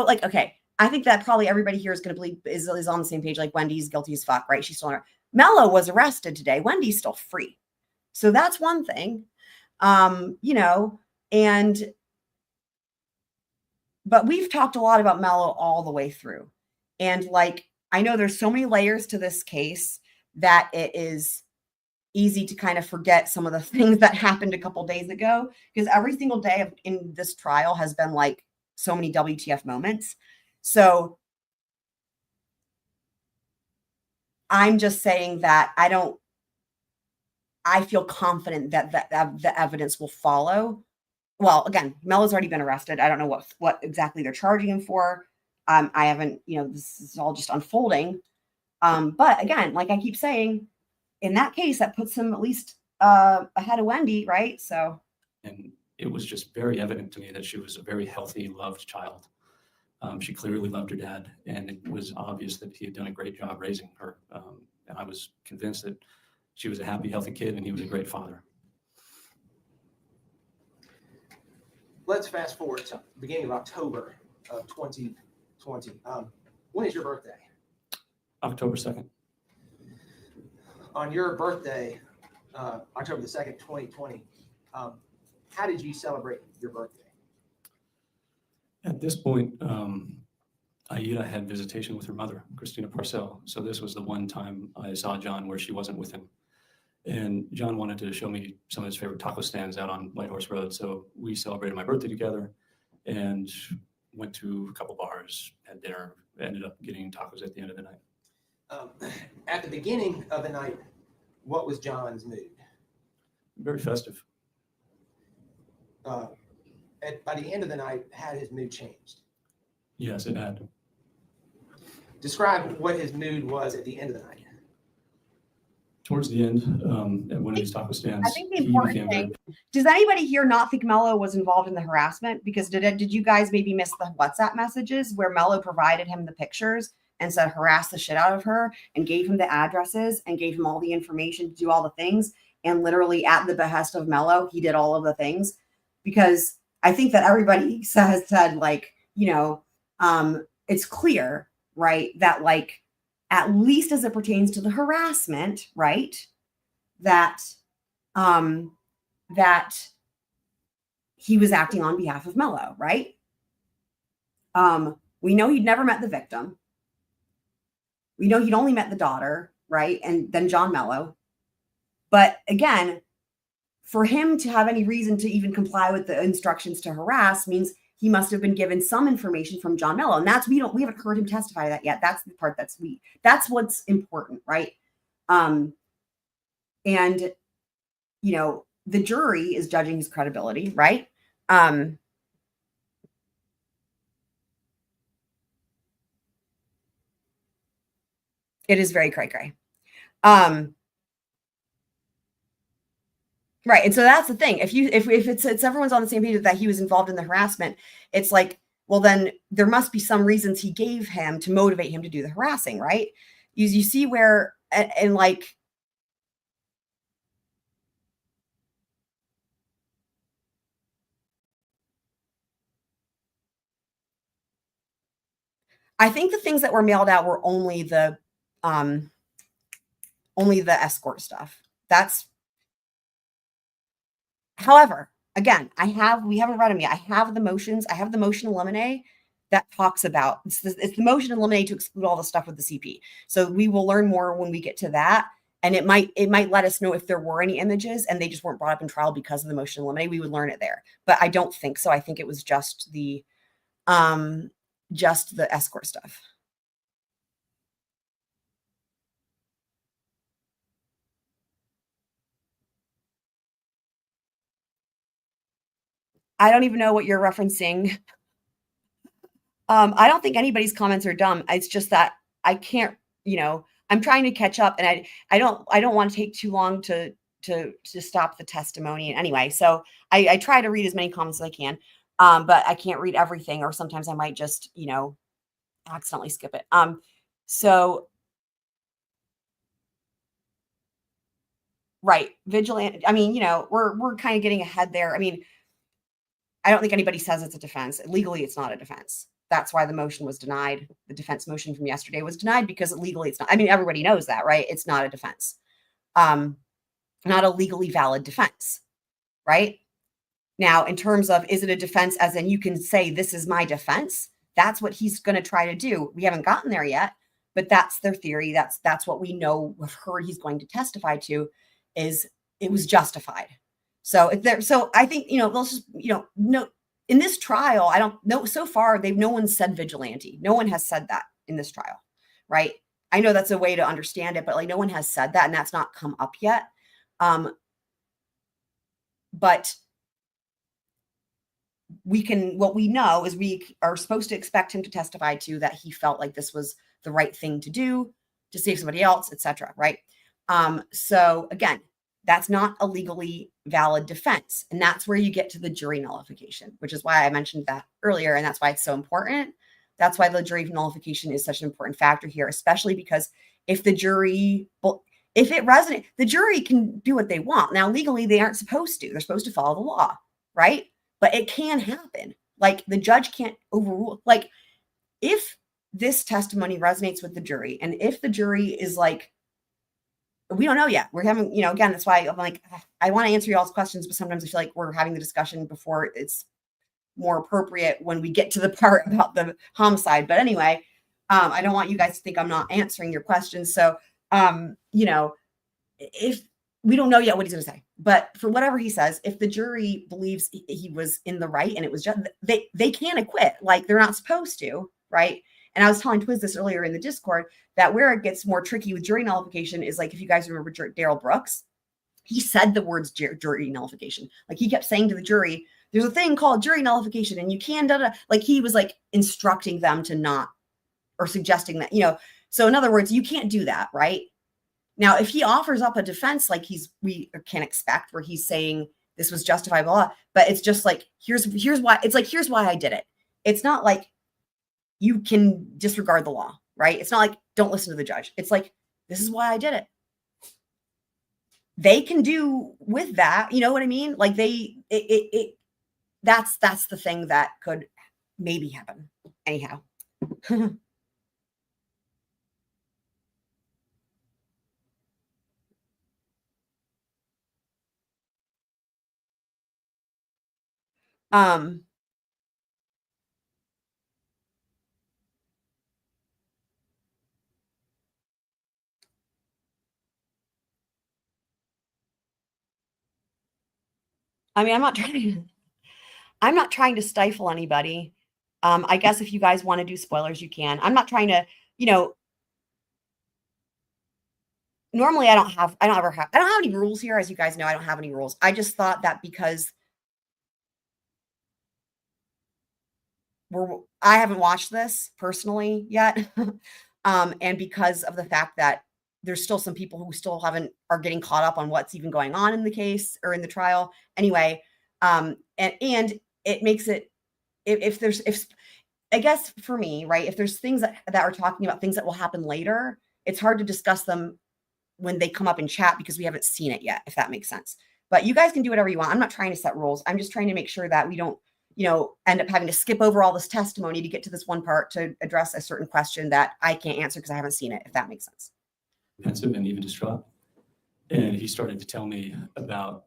like, okay, I think that probably everybody here is going to believe is on the same page. Like Wendy's guilty as fuck, right? She's still Mello was arrested today. Wendy's still free. So that's one thing, but we've talked a lot about Mello all the way through. And like, I know there's so many layers to this case that it is easy to kind of forget some of the things that happened a couple days ago, because every single day in this trial has been like so many WTF moments. So I'm just saying that I feel confident that the evidence will follow. Well, again, Mello's already been arrested. I don't know what exactly they're charging him for. I haven't, this is all just unfolding. But again, like I keep saying, in that case, that puts him at least ahead of Wendy, right? So, and it was just very evident to me that she was a very healthy, loved child. She clearly loved her dad, and it was obvious that he had done a great job raising her. And I was convinced that she was a happy, healthy kid, and he was a great father. Let's fast forward to the beginning of October of 2020. When is your birthday? October 2nd. On your birthday, October the 2nd, 2020, how did you celebrate your birthday? At this point, Aida had visitation with her mother, Christina Parcell. So this was the one time I saw John where she wasn't with him. And John wanted to show me some of his favorite taco stands out on White Horse Road. So we celebrated my birthday together and went to a couple bars, had dinner, ended up getting tacos at the end of the night. At the beginning of the night, what was John's mood? Very festive. By the end of the night, had his mood changed? Yes, it had. Describe what his mood was at the end of the night. Towards the end, at one of these taco stands, I think the important thing, does anybody here not think Mello was involved in the harassment? Because did you guys maybe miss the WhatsApp messages where Mello provided him the pictures and said harass the shit out of her and gave him the addresses and gave him all the information to do all the things? And literally at the behest of Mello, he did all of the things. Because I think that everybody said like, it's clear, right, that like, at least as it pertains to the harassment, right, that he was acting on behalf of Mello, right? We know he'd never met the victim. We know he'd only met the daughter, right? And then John Mello. But again, for him to have any reason to even comply with the instructions to harass means he must have been given some information from John Mello. And we haven't heard him testify to that yet. That's the part that's what's important, right? And you know, the jury is judging his credibility, right? It is very cray-cray. Right. And so that's the thing. If it's everyone's on the same page that he was involved in the harassment, it's like, well, then there must be some reasons he gave him to motivate him to do the harassing, right? You see where, and like, I think the things that were mailed out were only the escort stuff. However, again, we haven't read them yet. I have the motions. I have the motion in Limine that talks about, it's the motion in Limine to exclude all the stuff with the CP. So we will learn more when we get to that. And it might let us know if there were any images and they just weren't brought up in trial because of the motion in Limine. We would learn it there. But I don't think so. I think it was just the escort stuff. I don't even know what you're referencing. I don't think anybody's comments are dumb. It's just that I can't, I'm trying to catch up, and I don't want to take too long to stop the testimony anyway. So I try to read as many comments as I can, but I can't read everything, or sometimes I might just, accidentally skip it. So right, vigilant. I mean, we're kind of getting ahead there. I mean, I don't think anybody says it's a defense. Legally, it's not a defense. That's why the motion was denied. The defense motion from yesterday was denied because legally it's not. I mean, everybody knows that, right? It's not a defense. Not a legally valid defense, right? Now, in terms of, is it a defense as in you can say, this is my defense? That's what he's going to try to do. We haven't gotten there yet, but that's their theory. That's what we know, we've heard he's going to testify to, is it was justified. So I think, they'll just, no, in this trial, I don't know, so far, no one said vigilante. No one has said that in this trial, right? I know that's a way to understand it, but like no one has said that, and that's not come up yet. But what we know is we are supposed to expect him to testify to that he felt like this was the right thing to do to save somebody else, etc. Right? So again, that's not a legally valid defense. And that's where you get to the jury nullification, which is why I mentioned that earlier. And that's why it's so important. That's why the jury nullification is such an important factor here, especially because if it resonates, the jury can do what they want. Now, legally, they aren't supposed to. They're supposed to follow the law, right? But it can happen. Like the judge can't overrule. Like if this testimony resonates with the jury, and if the jury is like, we don't know yet. We're having, again, that's why I'm like, I want to answer y'all's questions, but sometimes I feel like we're having the discussion before it's more appropriate when we get to the part about the homicide. But anyway, I don't want you guys to think I'm not answering your questions. So, if we don't know yet what he's going to say, but for whatever he says, if the jury believes he was in the right and it was just, they can't acquit, like they're not supposed to, right? And I was telling Twiz this earlier in the Discord that where it gets more tricky with jury nullification is like, if you guys remember Daryl Brooks, he said the words jury nullification. Like he kept saying to the jury, there's a thing called jury nullification and you can, like he was like instructing them to not, or suggesting that, so in other words, you can't do that, right? Now, if he offers up a defense, like we can expect, where he's saying this was justifiable, but it's just like, here's why, it's like, here's why I did it. It's not like you can disregard the law, right? It's not like, don't listen to the judge. It's like, this is why I did it. They can do with that, you know what I mean? Like that's the thing that could maybe happen. Anyhow. Um, I mean, I'm not trying to stifle anybody. I guess if you guys want to do spoilers, you can. I'm not trying to, normally I don't have any rules here. As you guys know, I don't have any rules. I just thought that because I haven't watched this personally yet. And because of the fact that there's still some people who still are getting caught up on what's even going on in the case or in the trial. Anyway, and it makes it, if I guess for me, right, if there's things that are talking about things that will happen later, it's hard to discuss them when they come up in chat because we haven't seen it yet, if that makes sense. But you guys can do whatever you want. I'm not trying to set rules. I'm just trying to make sure that we don't, end up having to skip over all this testimony to get to this one part to address a certain question that I can't answer because I haven't seen it, if that makes sense. Pensive and even distraught. And he started to tell me about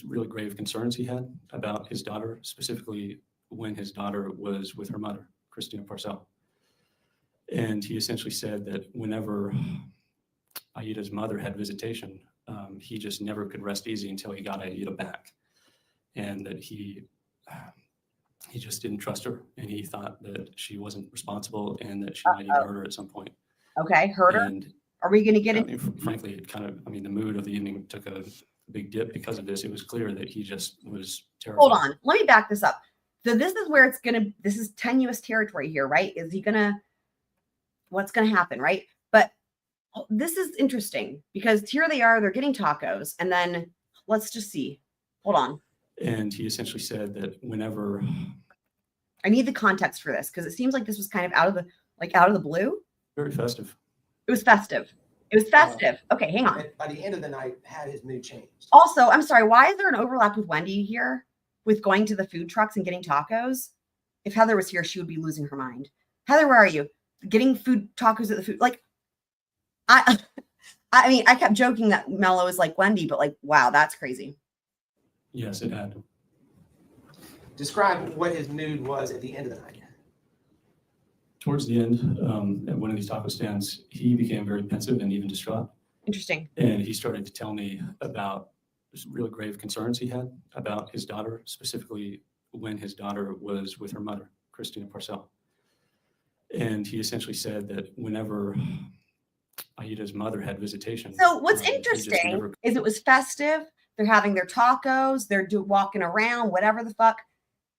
really grave concerns he had about his daughter, specifically when his daughter was with her mother, Christina Parcell. And he essentially said that whenever Aida's mother had visitation, he just never could rest easy until he got Aida back. And that he just didn't trust her, and he thought that she wasn't responsible and that she might even hurt her at some point. Okay, hurt her? And are we going to get it? Frankly, it kind of, the mood of the evening took a big dip because of this. It was clear that he just was terrified. Hold on. Let me back this up. So this is where this is tenuous territory here, right? What's going to happen, right? But this is interesting because here they are, they're getting tacos. And then let's just see. Hold on. And he essentially said that whenever, I need the context for this because it seems like this was kind of out of the blue. Very festive. It was festive. It was festive. Okay, hang on. By the end of the night, had his mood changed. Also, I'm sorry, why is there an overlap with Wendy here with going to the food trucks and getting tacos? If Heather was here, she would be losing her mind. Heather, where are you? Getting tacos at the food. I mean, I kept joking that Mello is like Wendy, but wow, that's crazy. Yes, it had. Describe what his mood was at the end of the night. Towards the end, at one of these taco stands, he became very pensive and even distraught. Interesting. And he started to tell me about really grave concerns he had about his daughter, specifically when his daughter was with her mother, Christina Parcell. And he essentially said that whenever Aida's mother had visitation. So what's interesting is it was festive. They're having their tacos. They're walking around, whatever the fuck.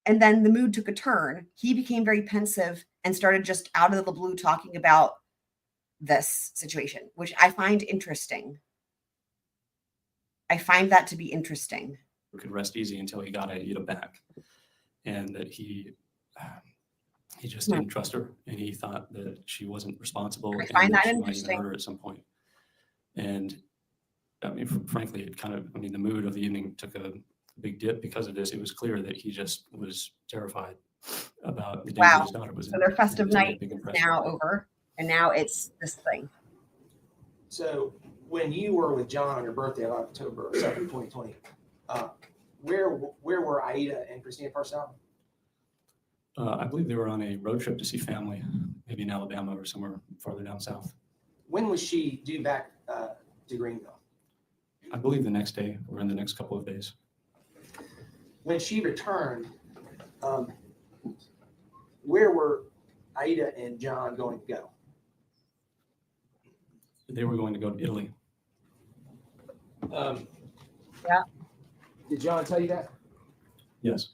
And then the mood took a turn. He became very pensive and started just out of the blue talking about this situation, which I find interesting. I find that to be interesting. Could rest easy until he got Aida back. And that he just didn't trust her, and he thought that she wasn't responsible. I find that she might interesting. even hurt her at some point. And frankly, it kind of, the mood of the evening took a big dip because of this. It was clear that he just was terrified about the danger his daughter was in. So their festive night is now over, and now it's this thing. So when you were with John on your birthday on October 7th, 2020, where were Aida and Christina Parcell? I believe they were on a road trip to see family, maybe in Alabama or somewhere farther down south. When was she due back to Greenville? I believe the next day or in the next couple of days. When she returned, where were Aida and John going to go? They were going to go to Italy. Yeah. Did John tell you that? Yes.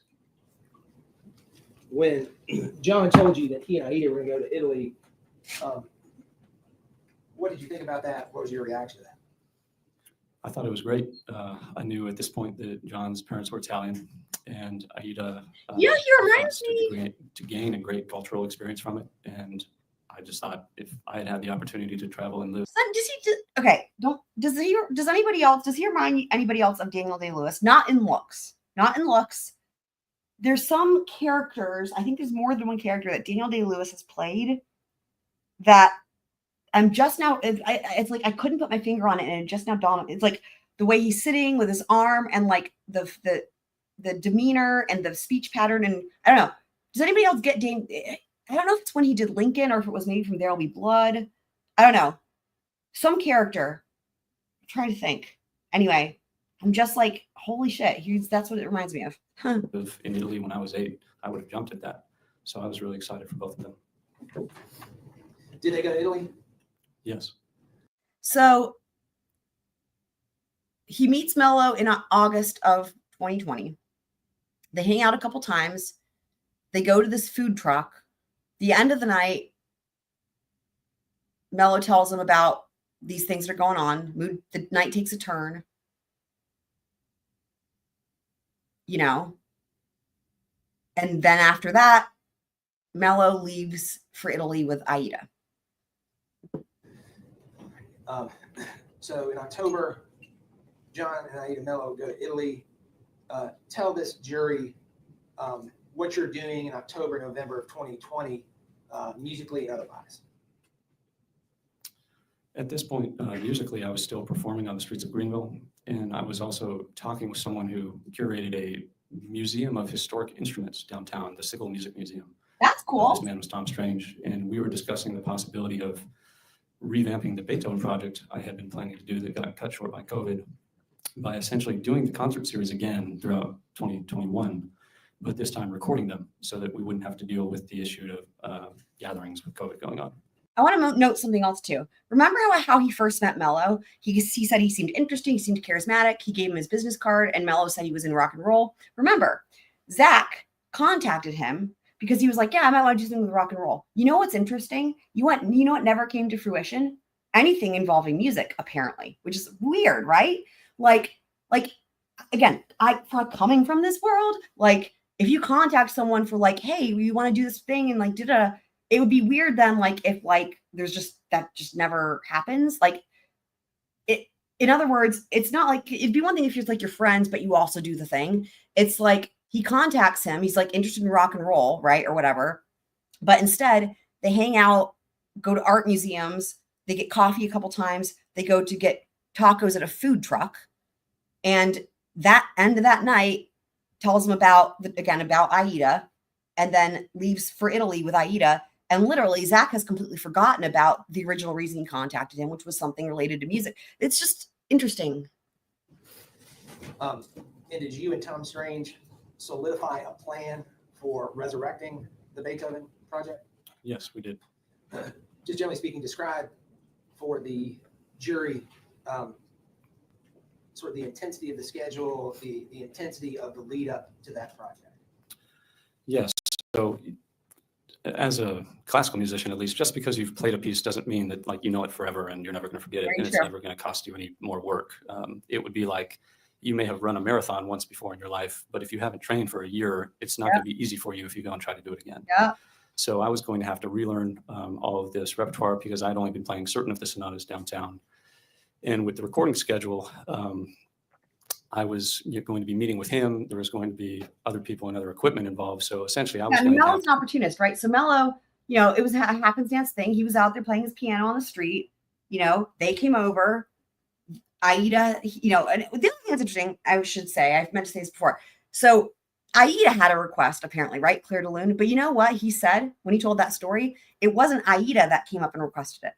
When John told you that he and Aida were going to go to Italy, what did you think about that? What was your reaction to that? I thought it was great. I knew at this point that John's parents were Italian, and Aida He reminds me to gain a great cultural experience from it. And I just thought if I had had the opportunity to travel and live. Does anybody else, does he remind anybody else of Daniel Day-Lewis? Not in looks. There's some characters, I think there's more than one character that Daniel Day-Lewis has played that I'm just now, it's like I couldn't put my finger on it, and it just now dawned on me. It's like the way he's sitting with his arm and like the the demeanor and the speech pattern. And I don't know. Does anybody else get Dane? I don't know if it's when he did Lincoln or if it was maybe from There'll Be Blood. I don't know. Some character. I'm trying to think. Anyway, I'm just like, holy shit. That's what it reminds me of. In Italy when I was 8, I would have jumped at that. So I was really excited for both of them. Did they go to Italy? Yes. So he meets Mello in August of 2020. They hang out a couple times. They go to this food truck. The end of the night, Mello tells him about these things that are going on. The night takes a turn. You know. And then after that, Mello leaves for Italy with Aida. So in October, John and Aida Mello go to Italy. Tell this jury what you're doing in October, November of 2020, musically and otherwise. At this point, musically, I was still performing on the streets of Greenville, and I was also talking with someone who curated a museum of historic instruments downtown, the Sickle Music Museum. That's cool. This man was Tom Strange, and we were discussing the possibility of revamping the Beethoven project I had been planning to do that got cut short by COVID by essentially doing the concert series again throughout 2021, but this time recording them so that we wouldn't have to deal with the issue of gatherings with COVID going on. I want to note something else too. Remember how he first met Mello? He said he seemed interesting, he seemed charismatic. He gave him his business card, and Mello said he was in rock and roll. Remember, Zach contacted him because he was like, "Yeah, I might want to do something with rock and roll." You know what's interesting? You know what never came to fruition? Anything involving music, apparently, which is weird, right? Like again, coming from this world, like if you contact someone for like, "Hey, we want to do this thing," and like it would be weird then, like, if like there's just that just never happens. Like it, in other words, it's not like it'd be one thing if you're like your friends, but you also do the thing. It's like he contacts him, he's like interested in rock and roll, right? Or whatever. But instead, they hang out, go to art museums, they get coffee a couple times, they go to get tacos at a food truck. And that end of that night tells him about Aida, and then leaves for Italy with Aida. And literally, Zach has completely forgotten about the original reason he contacted him, which was something related to music. It's just interesting. And did you and Tom Strange solidify a plan for resurrecting the Beethoven project? Yes, we did. Just generally speaking, describe for the jury sort of the intensity of the schedule, the intensity of the lead up to that project. Yes. So as a classical musician, at least, just because you've played a piece doesn't mean that like you know it forever and you're never going to forget it, and it's never going to cost you any more work. It would be like you may have run a marathon once before in your life, but if you haven't trained for a year, it's not going to be easy for you if you go and try to do it again. Yeah. So I was going to have to relearn all of this repertoire because I'd only been playing certain of the sonatas downtown. And with the recording schedule, I was going to be meeting with him. There was going to be other people and other equipment involved. So essentially, I was going to Mello's an opportunist, right? So Mello, it was a happenstance thing. He was out there playing his piano on the street. They came over. Aida, and the other thing that's interesting, I should say, I've meant to say this before. So Aida had a request, apparently, right? Claire de Lune. But you know what he said when he told that story? It wasn't Aida that came up and requested it.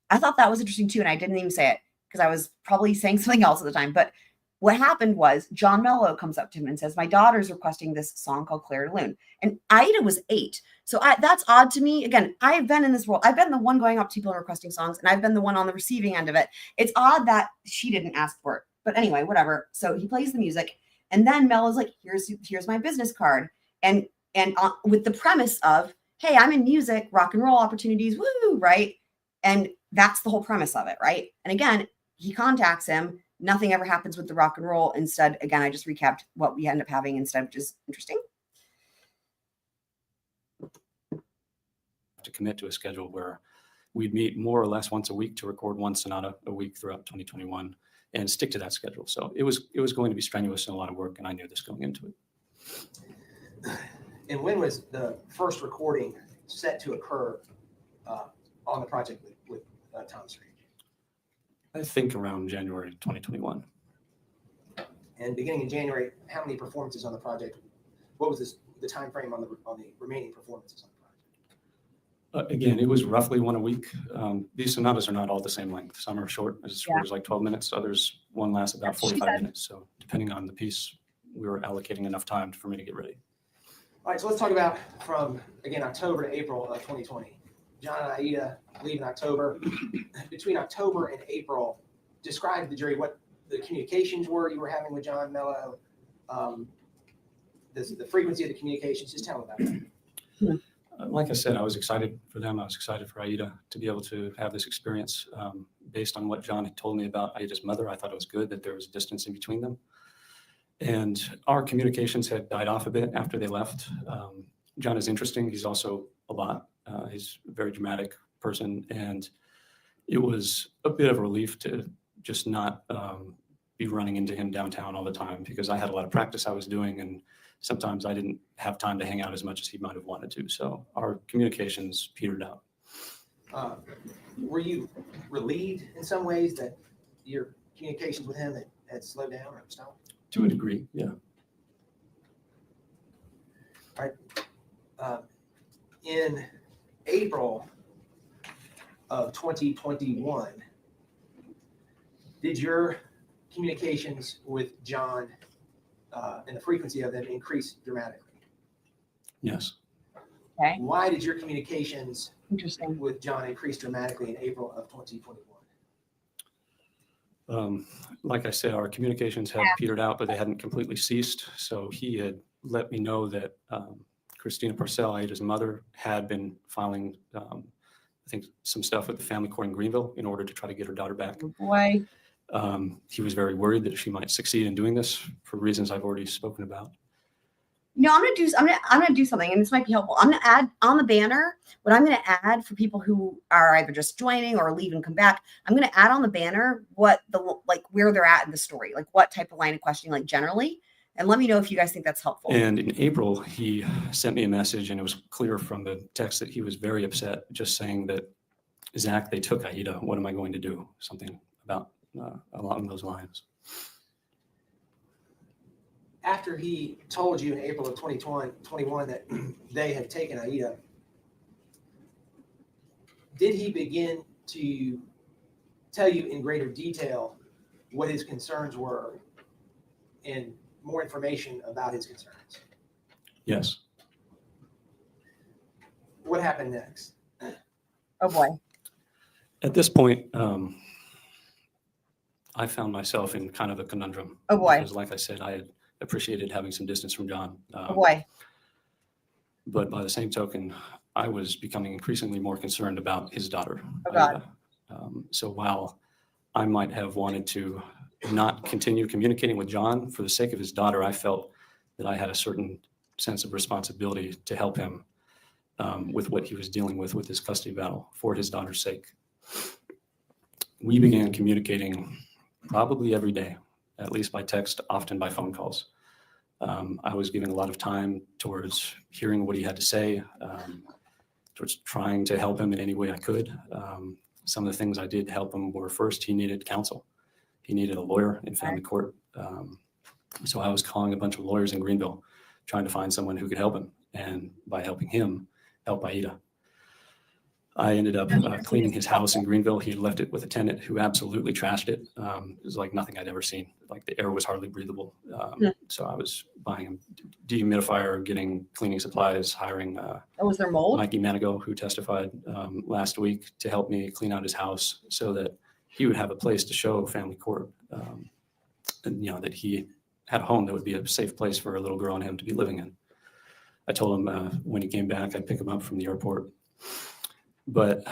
I thought that was interesting too, and I didn't even say it because I was probably saying something else at the time. But what happened was John Mello comes up to him and says, "My daughter's requesting this song called Claire de Lune." And Aida was 8. So that's odd to me. Again, I've been in this world. I've been the one going up to people and requesting songs, and I've been the one on the receiving end of it. It's odd that she didn't ask for it. But anyway, whatever. So he plays the music, and then Mello's like, here's my business card. And with the premise of, hey, I'm in music, rock and roll opportunities, woo, right? And that's the whole premise of it, right? And again, he contacts him. Nothing ever happens with the rock and roll. Instead, again, I just recapped what we end up having instead, which is interesting. To commit to a schedule where we'd meet more or less once a week to record one sonata a week throughout 2021 and stick to that schedule. So it was going to be strenuous and a lot of work, and I knew this going into it. And when was the first recording set to occur on the project with Tom Strange? I think around January 2021. And beginning in January, how many performances on the project? What was the time frame on the remaining performances on the project? Again, it was roughly one a week. These sonatas are not all the same length. Some are short, as short as like 12 minutes. Others, one lasts about 45 minutes. So depending on the piece, we were allocating enough time for me to get ready. All right, so let's talk about from, again, October to April of 2020. John and Aida leave in October. Between October and April, describe to the jury what the communications were you were having with John, Mello, the frequency of the communications. Just tell them about that. Like I said, I was excited for them. I was excited for Aida to be able to have this experience. Based on what John had told me about Aida's mother, I thought it was good that there was distance in between them. And our communications had died off a bit after they left. John is interesting. He's also a lot. He's a very dramatic person. And it was a bit of a relief to just not be running into him downtown all the time, because I had a lot of practice I was doing, and sometimes I didn't have time to hang out as much as he might have wanted to. So our communications petered out. Were you relieved in some ways that your communications with him had slowed down or stopped? To a degree, yeah. All right. In April of 2021, did your communications with John and the frequency of them increase dramatically? Yes. Okay. Why did your communications Interesting. with John increase dramatically in April of 2021? Like I said, our communications had petered out, but they hadn't completely ceased. So he had let me know that Christina Parcell, Aida's mother, had been filing, I think, some stuff with the family court in Greenville in order to try to get her daughter back. Boy. He was very worried that she might succeed in doing this for reasons I've already spoken about. No, I'm gonna do something, and this might be helpful. I'm gonna add on the banner what I'm gonna add for people who are either just joining or leave and come back. I'm gonna add on the banner what where they're at in the story, like what type of line of questioning, like generally, and let me know if you guys think that's helpful. And in April, he sent me a message, and it was clear from the text that he was very upset, just saying that, Zach, they took Aida. What am I going to do? Something about along those lines. After he told you in April of 2021 that they had taken Aida, did he begin to tell you in greater detail what his concerns were and more information about his concerns? Yes. What happened next? Oh boy. At this point, I found myself in kind of a conundrum. Oh boy. Because like I said, I had appreciated having some distance from John. Oh boy. But by the same token, I was becoming increasingly more concerned about his daughter. Oh God. So while I might have wanted to not continue communicating with John for the sake of his daughter, I felt that I had a certain sense of responsibility to help him with what he was dealing with his custody battle for his daughter's sake. We began communicating probably every day, at least by text, often by phone calls. I was giving a lot of time towards hearing what he had to say, towards trying to help him in any way I could. Some of the things I did to help him were, first, he needed counsel. He needed a lawyer in family court. So I was calling a bunch of lawyers in Greenville, trying to find someone who could help him. And by helping him, help Aida. I ended up cleaning his house in Greenville. He had left it with a tenant who absolutely trashed it. It was like nothing I'd ever seen. Like the air was hardly breathable. So I was buying a dehumidifier, getting cleaning supplies, hiring Was there mold? Mikey Manigo, who testified last week, to help me clean out his house so that he would have a place to show family court. And, you know, that he had a home that would be a safe place for a little girl and him to be living in. I told him when he came back, I'd pick him up from the airport. But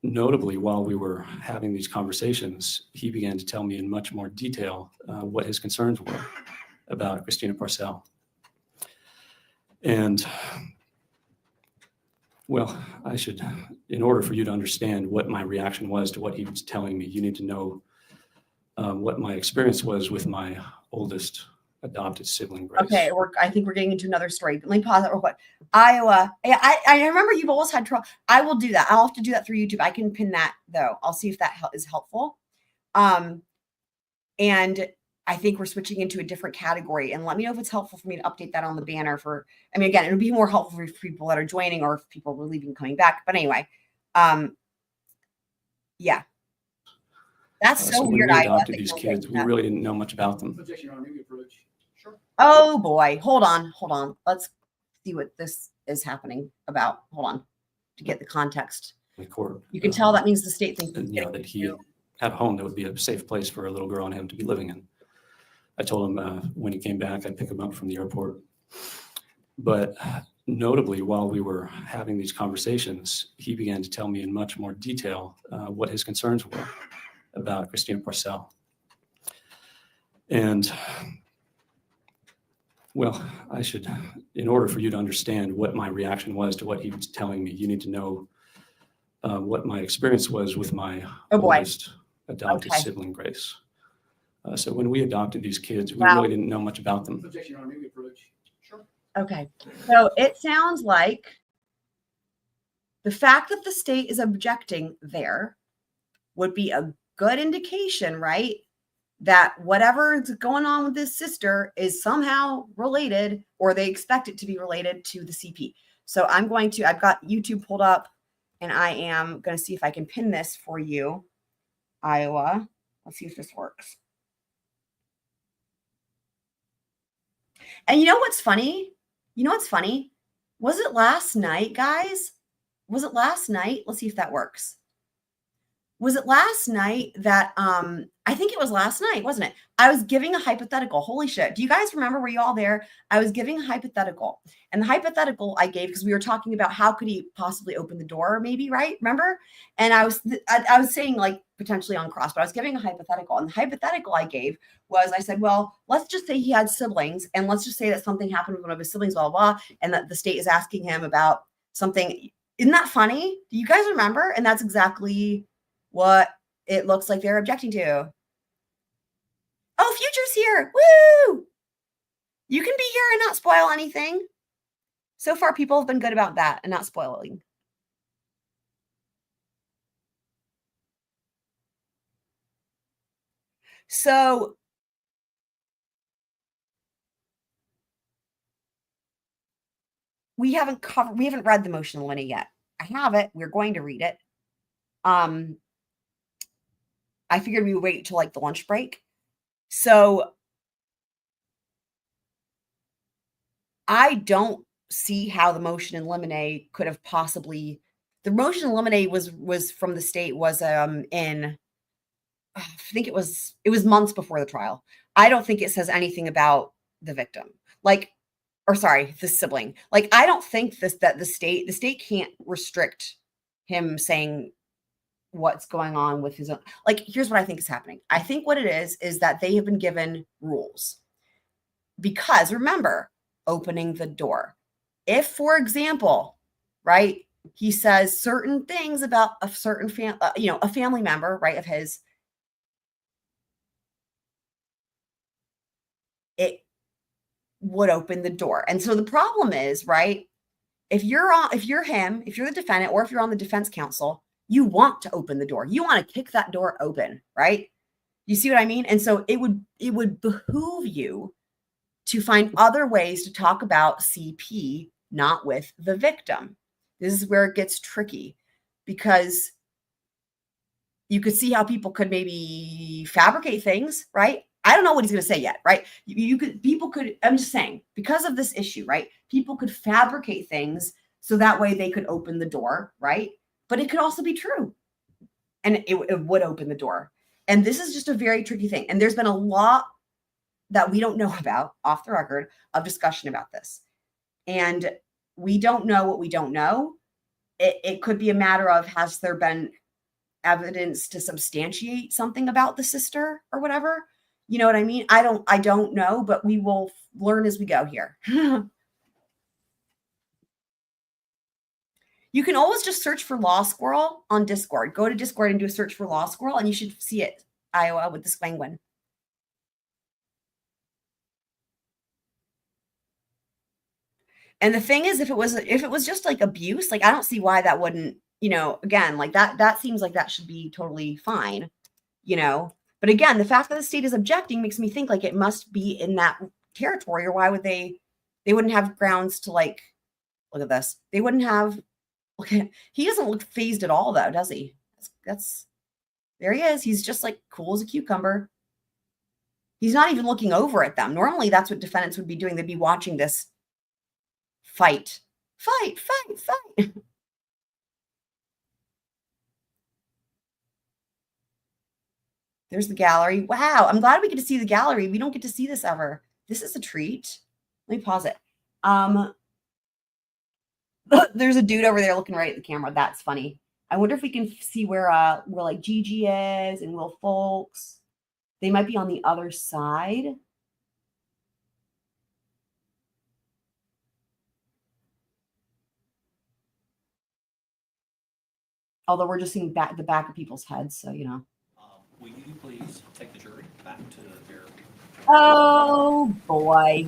notably, while we were having these conversations, he began to tell me in much more detail what his concerns were about Christina Parcell. And, well, in order for you to understand what my reaction was to what he was telling me, you need to know what my experience was with my oldest adopted sibling, Grace. Okay, I think we're getting into another story. Let me pause that real quick. Iowa. I remember you've always had trouble. I will do that. I'll have to do that through YouTube. I can pin that though. I'll see if that is helpful. And I think we're switching into a different category. And let me know if it's helpful for me to update that on the banner for, I mean, again, it would be more helpful for people that are joining or if people were leaving and coming back. But anyway, yeah. That's so when weird. we Iowa, adopted that these you don't kids, get we that. really didn't know much about them. Oh boy. Hold on. Let's see what this is happening about. Hold on to get the context. The court, You can tell that means the state thinks that he had a home that would be a safe place for a little girl and him to be living in. I told him when he came back, I'd pick him up from the airport. But notably, while we were having these conversations, he began to tell me in much more detail what his concerns were about Christina Parcell. And well, in order for you to understand what my reaction was to what he was telling me, you need to know what my experience was with my oldest adopted sibling, Grace. So when we adopted these kids, we really didn't know much about them. Okay. So it sounds like the fact that the state is objecting there would be a good indication, right? That whatever is going on with this sister is somehow related, or they expect it to be related to the CP. So I've got YouTube pulled up and I am going to see if I can pin this for you, Iowa. Let's see if this works. And you know what's funny? Was it last night, guys? Was it last night? Let's see if that works. Was it last night that, I think it was last night, wasn't it? I was giving a hypothetical. Holy shit. Do you guys remember? Were you all there? I was giving a hypothetical. And the hypothetical I gave, because we were talking about how could he possibly open the door, maybe, right? Remember? And I was saying like potentially on cross, but I was giving a hypothetical. And the hypothetical I gave was, I said, well, let's just say he had siblings. And let's just say that something happened with one of his siblings, blah, blah, blah, and that the state is asking him about something. Isn't that funny? Do you guys remember? And that's exactly what it looks like they're objecting to. Oh, Future's here. Woo! You can be here and not spoil anything. So far, people have been good about that and not spoiling. So we haven't read the motion in limine yet. I have it. We're going to read it. I figured we would wait till like the lunch break. So I don't see how the motion in limine could have possibly. The motion in limine was from the state was in. I think it was months before the trial. I don't think it says anything about the victim, the sibling. Like I don't think that the state can't restrict him saying what's going on with his own. Like, here's what I think is happening. I think what it is that they have been given rules. Because remember, opening the door. If, for example, right, he says certain things about a certain a family member, right, of his, it would open the door. And so the problem is, right, if you're the defendant, or if you're on the defense counsel, you want to open the door. You want to kick that door open, right? You see what I mean? And so it would behoove you to find other ways to talk about CP, not with the victim. This is where it gets tricky, because you could see how people could maybe fabricate things, right? I don't know what he's going to say yet, right? I'm just saying, because of this issue, right? People could fabricate things so that way they could open the door, right? But it could also be true. And it would open the door. And this is just a very tricky thing. And there's been a lot that we don't know about off the record of discussion about this. And we don't know what we don't know. It could be a matter of, has there been evidence to substantiate something about the sister or whatever? You know what I mean? I don't know, but we will learn as we go here. You can always just search for Law Squirrel on Discord. Go to Discord and do a search for Law Squirrel, and you should see it, Iowa, with the squangwin. And the thing is, if it was just like abuse, like I don't see why that wouldn't, again, like that seems like that should be totally fine, But But again, the fact that the state is objecting makes me think like it must be in that territory, or why would they wouldn't have grounds to like, look at this. They wouldn't have, okay. He doesn't look phased at all though, does he? That's there he is. He's just like cool as a cucumber. He's not even looking over at them. Normally that's what defendants would be doing. They'd be watching this fight. There's the gallery. Wow. I'm glad we get to see the gallery. We don't get to see this ever. This is a treat. Let me pause it. There's a dude over there looking right at the camera. That's funny. I wonder if we can see where like Gigi is and Will Folks. They might be on the other side. Although we're just seeing the back of people's heads, so you know. Will you please take the jury back to their... Oh boy.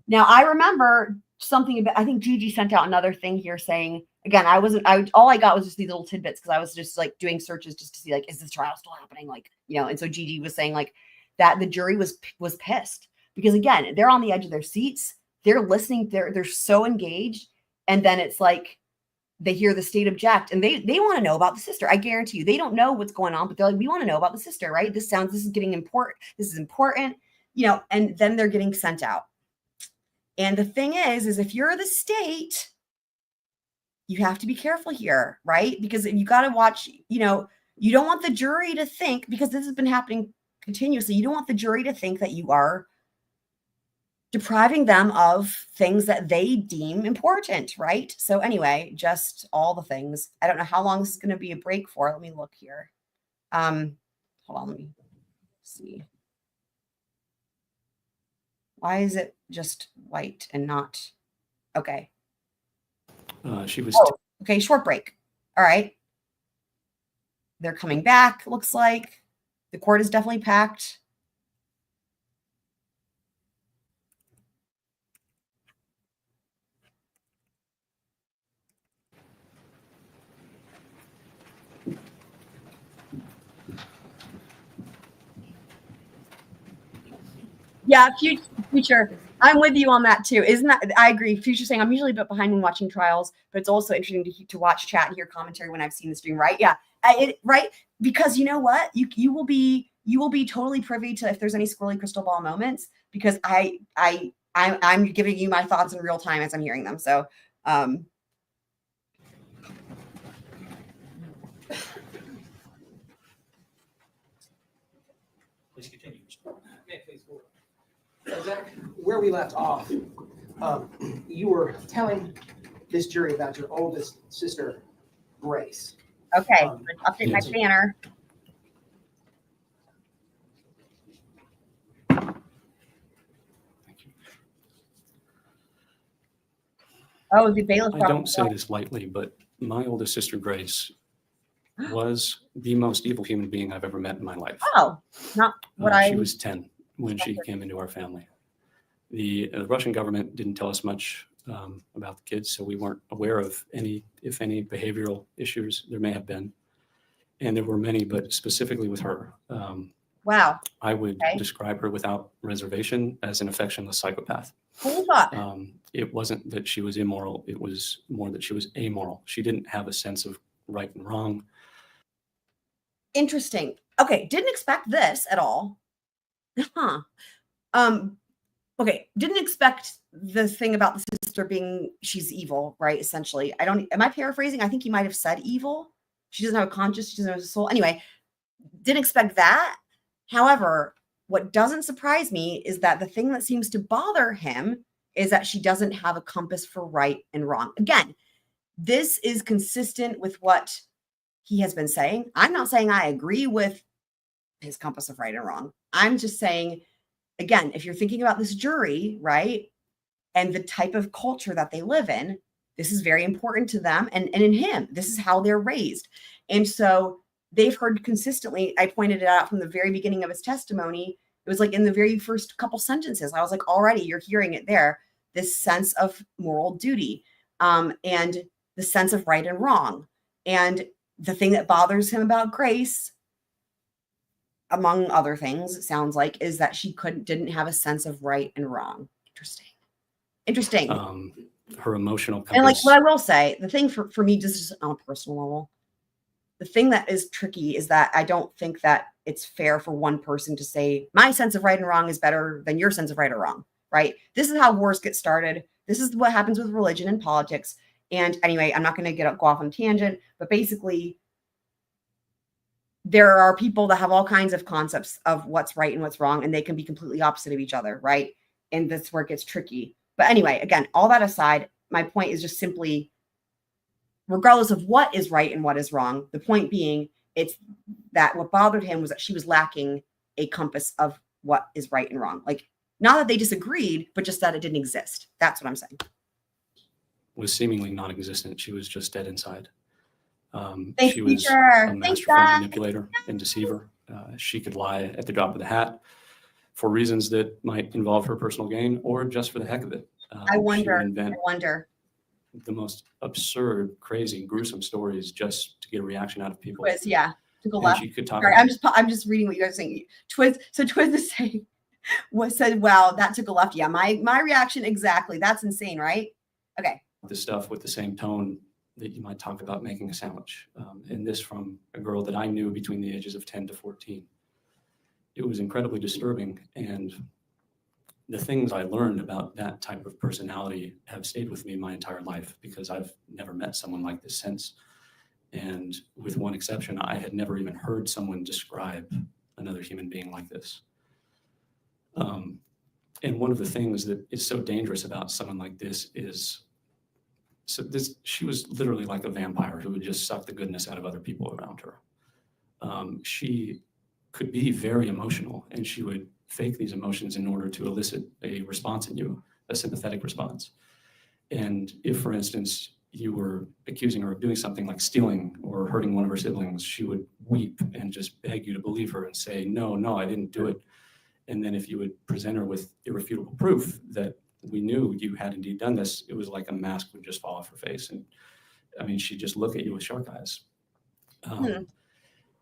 Now I remember something about, I think Gigi sent out another thing here saying, again, all I got was just these little tidbits because I was just like doing searches just to see like, is this trial still happening? Like, you know, and so Gigi was saying like that the jury was pissed because again, they're on the edge of their seats. They're listening. They're so engaged. And then it's like, they hear the state object and they want to know about the sister. I guarantee you, they don't know what's going on, but they're like, we want to know about the sister, right? This is getting important. This is important, you know, and then they're getting sent out. And the thing is if you're the state, you have to be careful here, right? Because you got to watch, you know, you don't want the jury to think, because this has been happening continuously. You don't want the jury to think that you are depriving them of things that they deem important, right? So anyway, just all the things. I don't know how long this is going to be a break for. Let me look here. Hold on, let me see. Why is it just white and not? Okay. She was. Okay, short break. All right. They're coming back, looks like. The court is definitely packed. Yeah, future. I'm with you on that too. Isn't that? I agree. Future saying I'm usually a bit behind when watching trials, but it's also interesting to watch chat and hear commentary when I've seen the stream. Right? Yeah. Right. Because you know what? You will be totally privy to if there's any squirrely crystal ball moments, because I'm giving you my thoughts in real time as I'm hearing them. So. Please continue. Zach, where we left off, you were telling this jury about your oldest sister, Grace. Okay, let's update my banner. Oh, the bailiff. I don't say this lightly, but my oldest sister, Grace, was the most evil human being I've ever met in my life. Oh, not what She was 10 when she came into our family. The Russian government didn't tell us much about the kids, so we weren't aware of any, if any, behavioral issues there may have been. And there were many, but specifically with her. Wow. I would describe her without reservation as an affectionless psychopath. Hold up. It wasn't that she was immoral. It was more that she was amoral. She didn't have a sense of right and wrong. Interesting. Okay, didn't expect this at all. Huh. Okay, didn't expect the thing about the sister being she's evil, right? Essentially. Am I paraphrasing? I think you might have said evil. She doesn't have a conscience, she doesn't have a soul. Anyway, didn't expect that. However, what doesn't surprise me is that the thing that seems to bother him is that she doesn't have a compass for right and wrong. Again, this is consistent with what he has been saying. I'm not saying I agree with his compass of right and wrong. I'm just saying, again, if you're thinking about this jury, right, and the type of culture that they live in, this is very important to them. And in him, this is how they're raised. And so they've heard consistently, I pointed it out from the very beginning of his testimony. It was like in the very first couple sentences, I was like, already you're hearing it there, this sense of moral duty and the sense of right and wrong. And The thing that bothers him about Grace, among other things, it sounds like, is that she didn't have a sense of right and wrong. Interesting. Her emotional compass. And like what I will say, the thing for me, just on a personal level, the thing that is tricky is that I don't think that it's fair for one person to say my sense of right and wrong is better than your sense of right or wrong, right? This is how wars get started. This is what happens with religion and politics. And anyway, I'm not going to go off on a tangent, but basically there are people that have all kinds of concepts of what's right and what's wrong, and they can be completely opposite of each other, right? And that's where it gets tricky. But anyway, again, all that aside, my point is just simply, regardless of what is right and what is wrong, the point being, it's that what bothered him was that she was lacking a compass of what is right and wrong. Like, not that they disagreed, but just that it didn't exist. That's what I'm saying. Was seemingly non-existent. She was just dead inside. Thanks, she was teacher. a masterful manipulator and deceiver. She could lie at the drop of the hat for reasons that might involve her personal gain or just for the heck of it. I wonder. The most absurd, crazy, gruesome stories just to get a reaction out of people. Twiz, yeah. To go left. She could talk. Sorry, I'm just reading what you guys are saying. Twiz is saying, said, wow, that took a left. Yeah, my reaction exactly. That's insane, right? Okay. The stuff with the same tone that you might talk about making a sandwich. And this from a girl that I knew between the ages of 10 to 14. It was incredibly disturbing. And the things I learned about that type of personality have stayed with me my entire life because I've never met someone like this since. And with one exception, I had never even heard someone describe another human being like this. And one of the things that is so dangerous about someone like this is, she was literally like a vampire who would just suck the goodness out of other people around her. She could be very emotional, and she would fake these emotions in order to elicit a response in you, a sympathetic response. And if, for instance, you were accusing her of doing something like stealing or hurting one of her siblings, she would weep and just beg you to believe her and say, no, I didn't do it. And then if you would present her with irrefutable proof that we knew you had indeed done this, it was like a mask would just fall off her face. And I mean, she'd just look at you with shark eyes.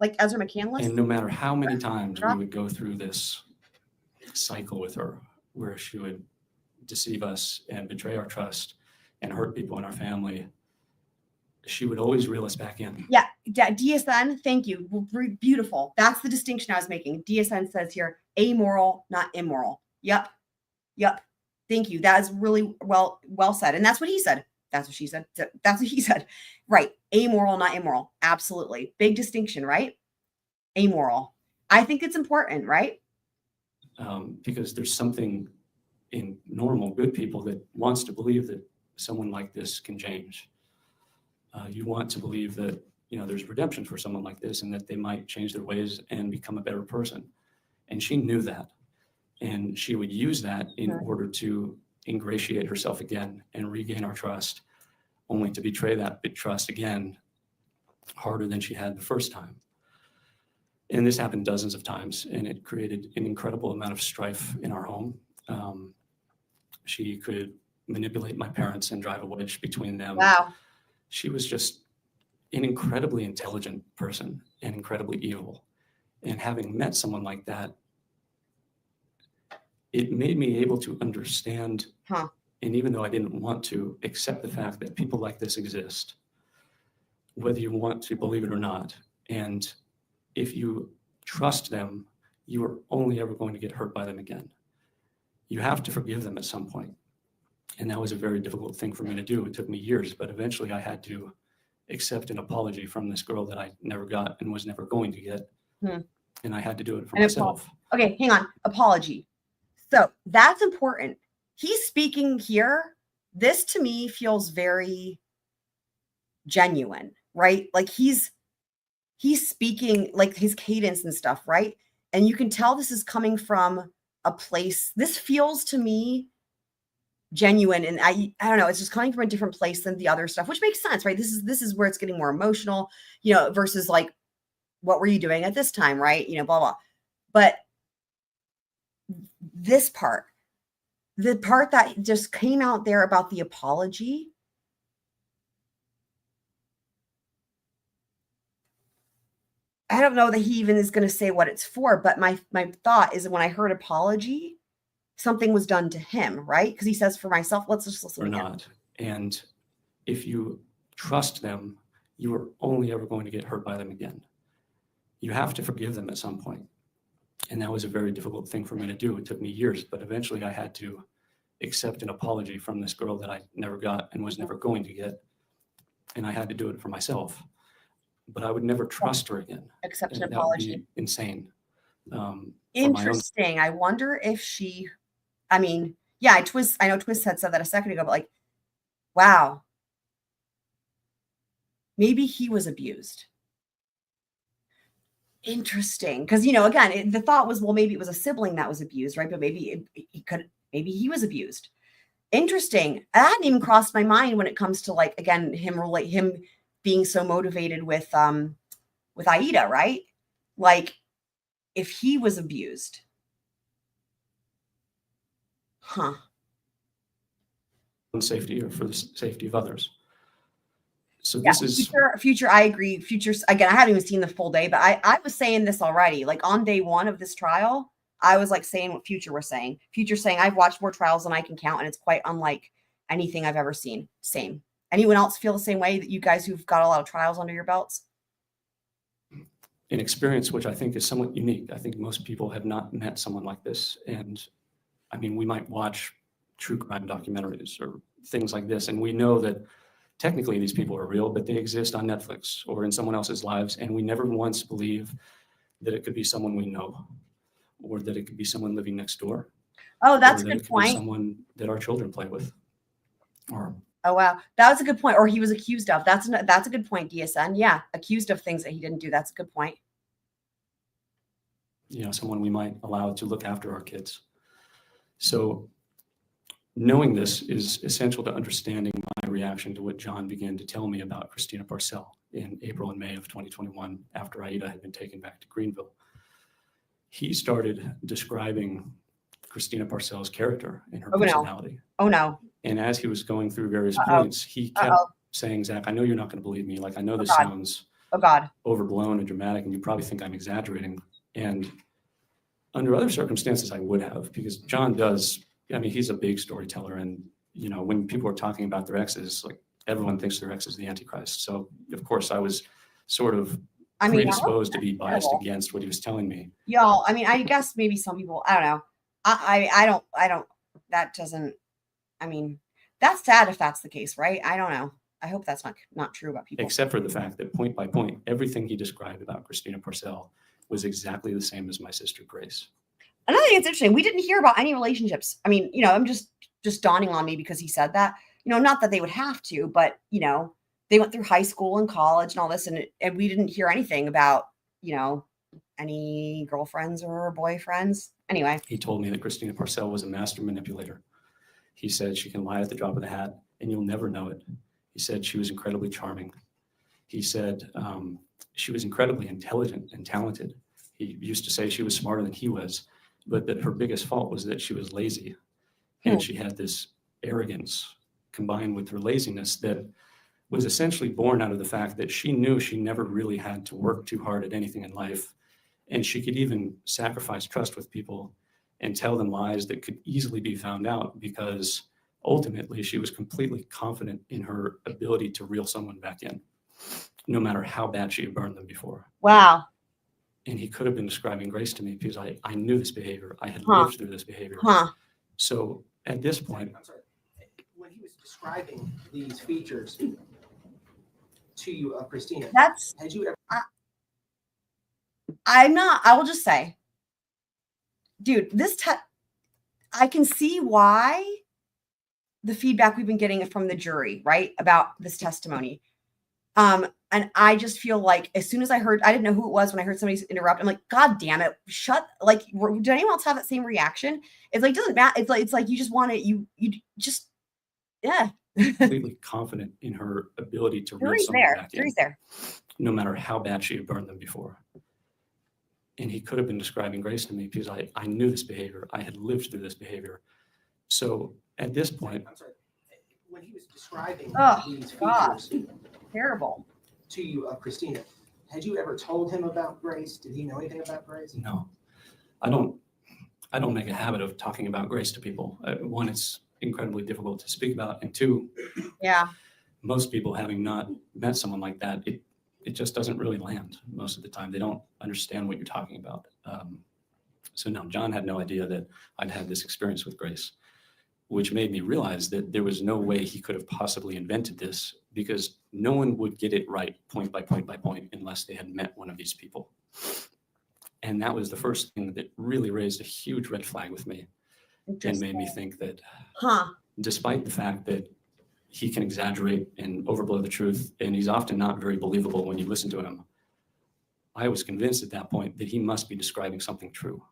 Like Ezra McCandless? And no matter how many times we would go through this cycle with her, where she would deceive us and betray our trust and hurt people in our family, she would always reel us back in. Yeah, DSN, thank you. Beautiful. That's the distinction I was making. DSN says here, amoral, not immoral. Yep. Thank you. That is really well said. And that's what he said. That's what she said. That's what he said. Right. Amoral, not immoral. Absolutely. Big distinction, right? Amoral. I think it's important, right? Because there's something in normal, good people that wants to believe that someone like this can change. You want to believe that, there's redemption for someone like this and that they might change their ways and become a better person. And she knew that. And she would use that in order to ingratiate herself again and regain our trust, only to betray that trust again harder than she had the first time. And this happened dozens of times, and it created an incredible amount of strife in our home. She could manipulate my parents and drive a wedge between them. Wow. She was just an incredibly intelligent person and incredibly evil. And having met someone like that, it made me able to understand, and even though I didn't want to, accept the fact that people like this exist, whether you want to believe it or not. And if you trust them, you are only ever going to get hurt by them again. You have to forgive them at some point. And that was a very difficult thing for me to do. It took me years, but eventually I had to accept an apology from this girl that I never got and was never going to get. And I had to do it for myself. Okay, hang on. Apology. So that's important. He's speaking here. This to me feels very genuine, right? Like he's speaking like his cadence and stuff, right? And you can tell this is coming from a place. This feels to me genuine, and I don't know, it's just coming from a different place than the other stuff, which makes sense, right? This is where it's getting more emotional, versus like, what were you doing at this time, right? Blah blah. But this part, the part that just came out there about the apology, I don't know that he even is going to say what it's for, but my thought is when I heard apology, something was done to him, right? Because he says for myself, let's just listen. Or not. And if you trust them, you are only ever going to get hurt by them again. You have to forgive them at some point. And that was a very difficult thing for me to do. It took me years, but eventually I had to accept an apology from this girl that I never got and was never going to get. And I had to do it for myself. But I would never trust her again. Accept an And that would apology. be insane. Interesting. I wonder if she, I mean, yeah, I know Twist had said that a second ago, but like, wow, maybe he was abused. Interesting. Because, you know, again, the thought was, well, maybe it was a sibling that was abused, right? But maybe maybe he was abused. Interesting. That hadn't even crossed my mind when it comes to, like, again, him being so motivated with Aida, right? Like, if he was abused. Huh. Safety or for the safety of others. So Yeah, this is future. I agree. Futures again. I haven't even seen the full day, but I was saying this already. Like on day one of this trial, I was like saying what Future was saying. Future saying I've watched more trials than I can count, and it's quite unlike anything I've ever seen. Same. Anyone else feel the same way? That you guys who've got a lot of trials under your belts? an experience which I think is somewhat unique. I think most people have not met someone like this. And I mean, we might watch true crime documentaries or things like this, and we know that technically these people are real, but they exist on Netflix or in someone else's lives. And we never once believe that it could be someone we know, or that it could be someone living next door. Oh, that's or a that good it could be point. someone that our children play with. Or Oh, wow. That was a good point. Or he was accused of. That's a good point, DSN. Yeah. Accused of things that he didn't do. That's a good point. you know, someone we might allow to look after our kids. So knowing this is essential to understanding my reaction to what John began to tell me about Christina Parcell in April and May of 2021, after Aida had been taken back to Greenville. He started describing Christina Parcell's character and her personality. Oh, no. And as he was going through various points, he kept saying, Zach, I know you're not going to believe me. Like, I know this sounds overblown and dramatic, and you probably think I'm exaggerating. And under other circumstances, I would have, because John does, I mean, he's a big storyteller. And, you know, when people are talking about their exes, like everyone thinks their ex is the Antichrist. So, of course, I was sort of predisposed to be biased against what he was telling me. Y'all, I mean, I guess maybe some people, I don't know. I don't, that doesn't, I mean, that's sad if that's the case, right? I don't know. I hope that's not true about people. Except for the fact that point by point, everything he described about Christina Parcell was exactly the same as my sister Grace. Another thing that's interesting, we didn't hear about any relationships. I mean, you know, I'm just dawning on me because he said that, you know, not that they would have to, but, you know, they went through high school and college and all this, and we didn't hear anything about, you know, any girlfriends or boyfriends. Anyway. He told me that Christina Parcell was a master manipulator. He said she can lie at the drop of the hat and you'll never know it. He said she was incredibly charming. He said she was incredibly intelligent and talented. He used to say she was smarter than he was, but that her biggest fault was that she was lazy. And she had this arrogance combined with her laziness that was essentially born out of the fact that she knew she never really had to work too hard at anything in life. And she could even sacrifice trust with people and tell them lies that could easily be found out, because ultimately she was completely confident in her ability to reel someone back in, no matter how bad she had burned them before. Wow. And he could have been describing Grace to me because I knew this behavior. I had lived through this behavior. So at this point, I'm sorry, when he was describing these features to you, Christina, had you ever? I will just say, dude, I can see why the feedback we've been getting from the jury, right, about this testimony. And I just feel like as soon as I didn't know who it was when I heard somebody interrupt. I'm like, God damn it. Like, did anyone else have that same reaction? It's like, doesn't matter. It's like, you just want it. You just, yeah. Completely confident in her ability to reel someone back in, no matter how bad she had burned them before. And he could have been describing Grace to me because I knew this behavior. I had lived through this behavior. So at this point, I'm sorry, when he was describing these features terrible to you, Christina, had you ever told him about Grace? Did he know anything about Grace? No, I don't make a habit of talking about Grace to people. One, it's incredibly difficult to speak about, and two, Yeah. most people, having not met someone like that, it just doesn't really land most of the time. They don't understand what you're talking about. So no, John had no idea that I'd had this experience with Grace, which made me realize that there was no way he could have possibly invented this, because no one would get it right point by point by point unless they had met one of these people. And that was the first thing that really raised a huge red flag with me and made me think that despite the fact that he can exaggerate and overblow the truth, and he's often not very believable when you listen to him, I was convinced at that point that he must be describing something true,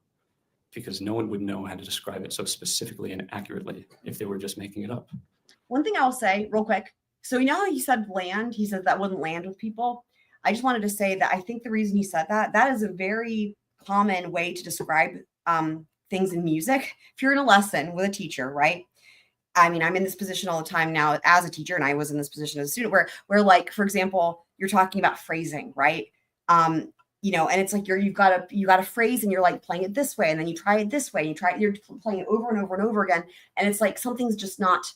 because no one would know how to describe it so specifically and accurately if they were just making it up. One thing I'll say real quick. So you know how he said land? He said that wouldn't land with people. I just wanted to say that I think the reason he said that is a very common way to describe things in music. If you're in a lesson with a teacher, right? I mean, I'm in this position all the time now as a teacher, and I was in this position as a student where like, for example, you're talking about phrasing, right? You know, and it's like you got a phrase and you're like playing it this way, and then you try it this way, you're playing it over and over and over again. And it's like something's just not,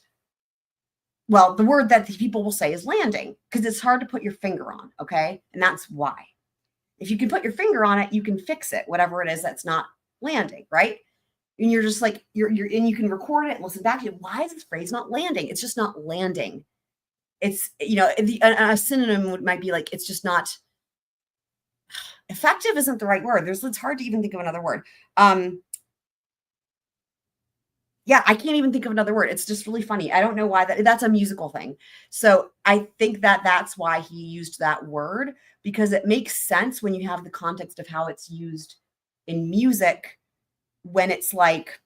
well, the word that the people will say is landing, because it's hard to put your finger on. Okay. And that's why. If you can put your finger on it, you can fix it, whatever it is that's not landing, right? And you're just like, and you can record it and listen back to it. Why is this phrase not landing? It's just not landing. It's, you know, a synonym might be like, it's just not, effective isn't the right word. It's hard to even think of another word. Yeah, I can't even think of another word. It's just really funny. I don't know why that's a musical thing. So I think that that's why he used that word, because it makes sense when you have the context of how it's used in music, when it's like,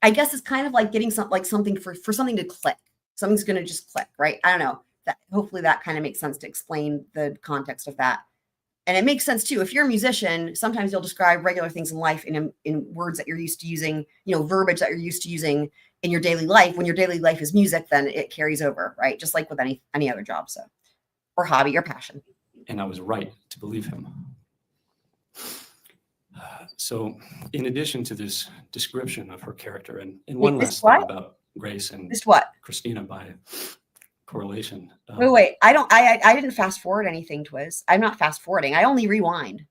I guess it's kind of like getting something for something to click. Something's going to just click, right? I don't know. That hopefully that kind of makes sense to explain the context of that. And it makes sense too. If you're a musician, sometimes you'll describe regular things in life in words that you're used to using, you know, verbiage that you're used to using in your daily life. When your daily life is music, then it carries over, right? Just like with any other job, so, or hobby or passion. And I was right to believe him. So in addition to this description of her character, and one last thing about Grace and Christina by correlation. Wait, I didn't fast forward anything, Twiz. I'm not fast forwarding. I only rewind.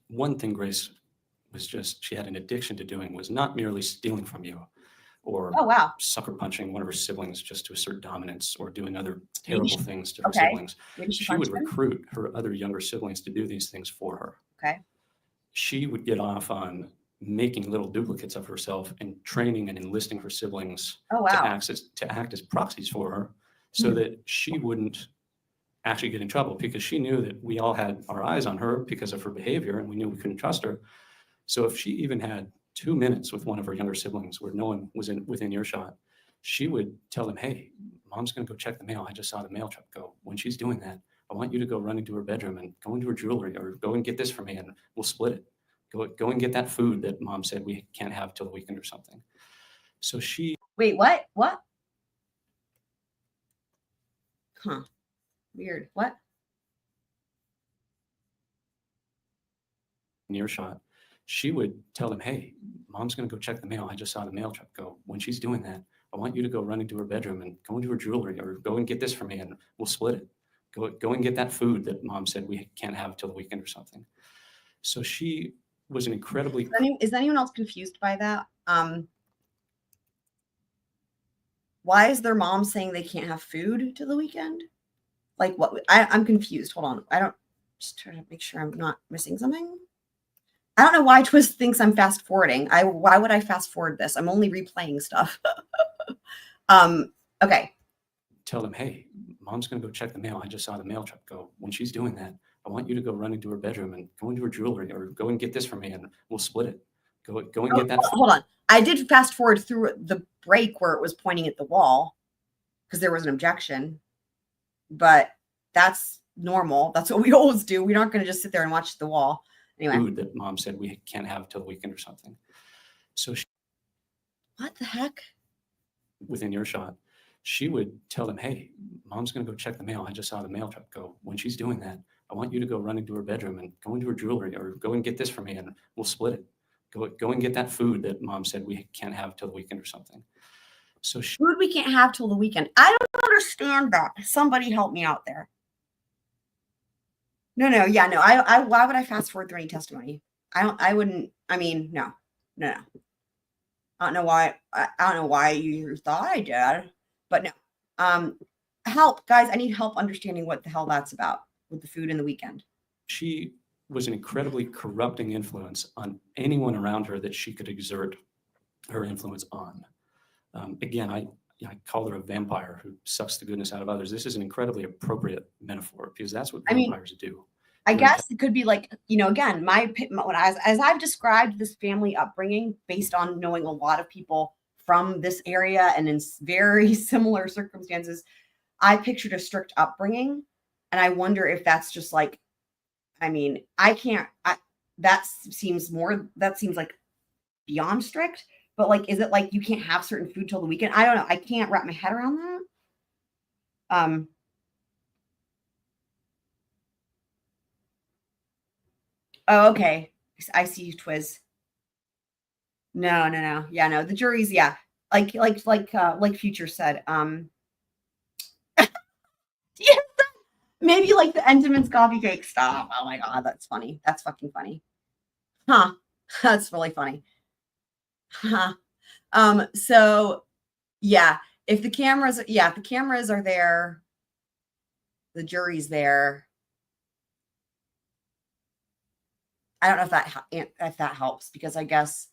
One thing Grace she had an addiction to doing was not merely stealing from you or sucker punching one of her siblings just to assert dominance or doing other terrible things to her siblings. She would recruit her other younger siblings to do these things for her. Okay. She would get off on making little duplicates of herself and training and enlisting her siblings to act as proxies for her, so that she wouldn't actually get in trouble, because she knew that we all had our eyes on her because of her behavior, and we knew we couldn't trust her. So if she even had 2 minutes with one of her younger siblings where no one was within earshot, she would tell them, "Hey, mom's going to go check the mail. I just saw the mail truck go. When she's doing that, I want you to go run into her bedroom and go into her jewelry, or go and get this for me and we'll split it. Go and get that food that mom said we can't have till the weekend or something." So she... Wait, what? What? Huh. Weird. What? Earshot. She would tell them, "Hey, mom's going to go check the mail. I just saw the mail truck go. When she's doing that, I want you to go run into her bedroom and go into her jewelry, or go and get this for me and we'll split it. Go and get that food that mom said we can't have till the weekend or something." So she was an incredibly... Is anyone else confused by that? Why is their mom saying they can't have food till the weekend? Like what? I'm confused. Hold on. I don't... Just trying to make sure I'm not missing something. I don't know why Twist thinks I'm fast forwarding. Why would I fast forward this? I'm only replaying stuff. Okay. Tell them, "Hey, mom's going to go check the mail. I just saw the mail truck go. When she's doing that, I want you to go run into her bedroom and go into her jewelry, or go and get this for me and we'll split it. Go and get that." Hold on. I did fast forward through the break where it was pointing at the wall because there was an objection, but that's normal. That's what we always do. We're not going to just sit there and watch the wall. Anyway. Food that mom said we can't have till the weekend or something. So she... What the heck? Within earshot. she would tell them, hey, mom's going to go check the mail. I just saw the mail truck go. When she's doing that, I want you to go run into her bedroom and go into her jewelry, or go and get this for me and we'll split it. Go and get that food that mom said we can't have till the weekend or something. So Food we can't have till the weekend. I don't understand that. Somebody help me out there. No. Why would I fast forward through any testimony? I wouldn't. I mean, no. I don't know why. I don't know why you thought I did, but no. Help, guys. I need help understanding what the hell that's about with the food in the weekend. she was an incredibly corrupting influence on anyone around her that she could exert her influence on. Again, I call her a vampire who sucks the goodness out of others. This is an incredibly appropriate metaphor because that's what vampires do. I guess it could be like, again, as I've described this family upbringing based on knowing a lot of people from this area and in very similar circumstances, I pictured a strict upbringing. And I wonder if that's just like, that seems like beyond strict, but like, is it like you can't have certain food till the weekend? I don't know. I can't wrap my head around that. Oh, okay. I see you, Twiz. No. Yeah, no. The jury's, yeah. Like Future said. Yeah, maybe like the Entenmann's coffee cake. Stop. Oh my God, that's funny. That's fucking funny. Huh. That's really funny. Huh. So yeah, if the cameras are there, the jury's there. I don't know if that helps, because I guess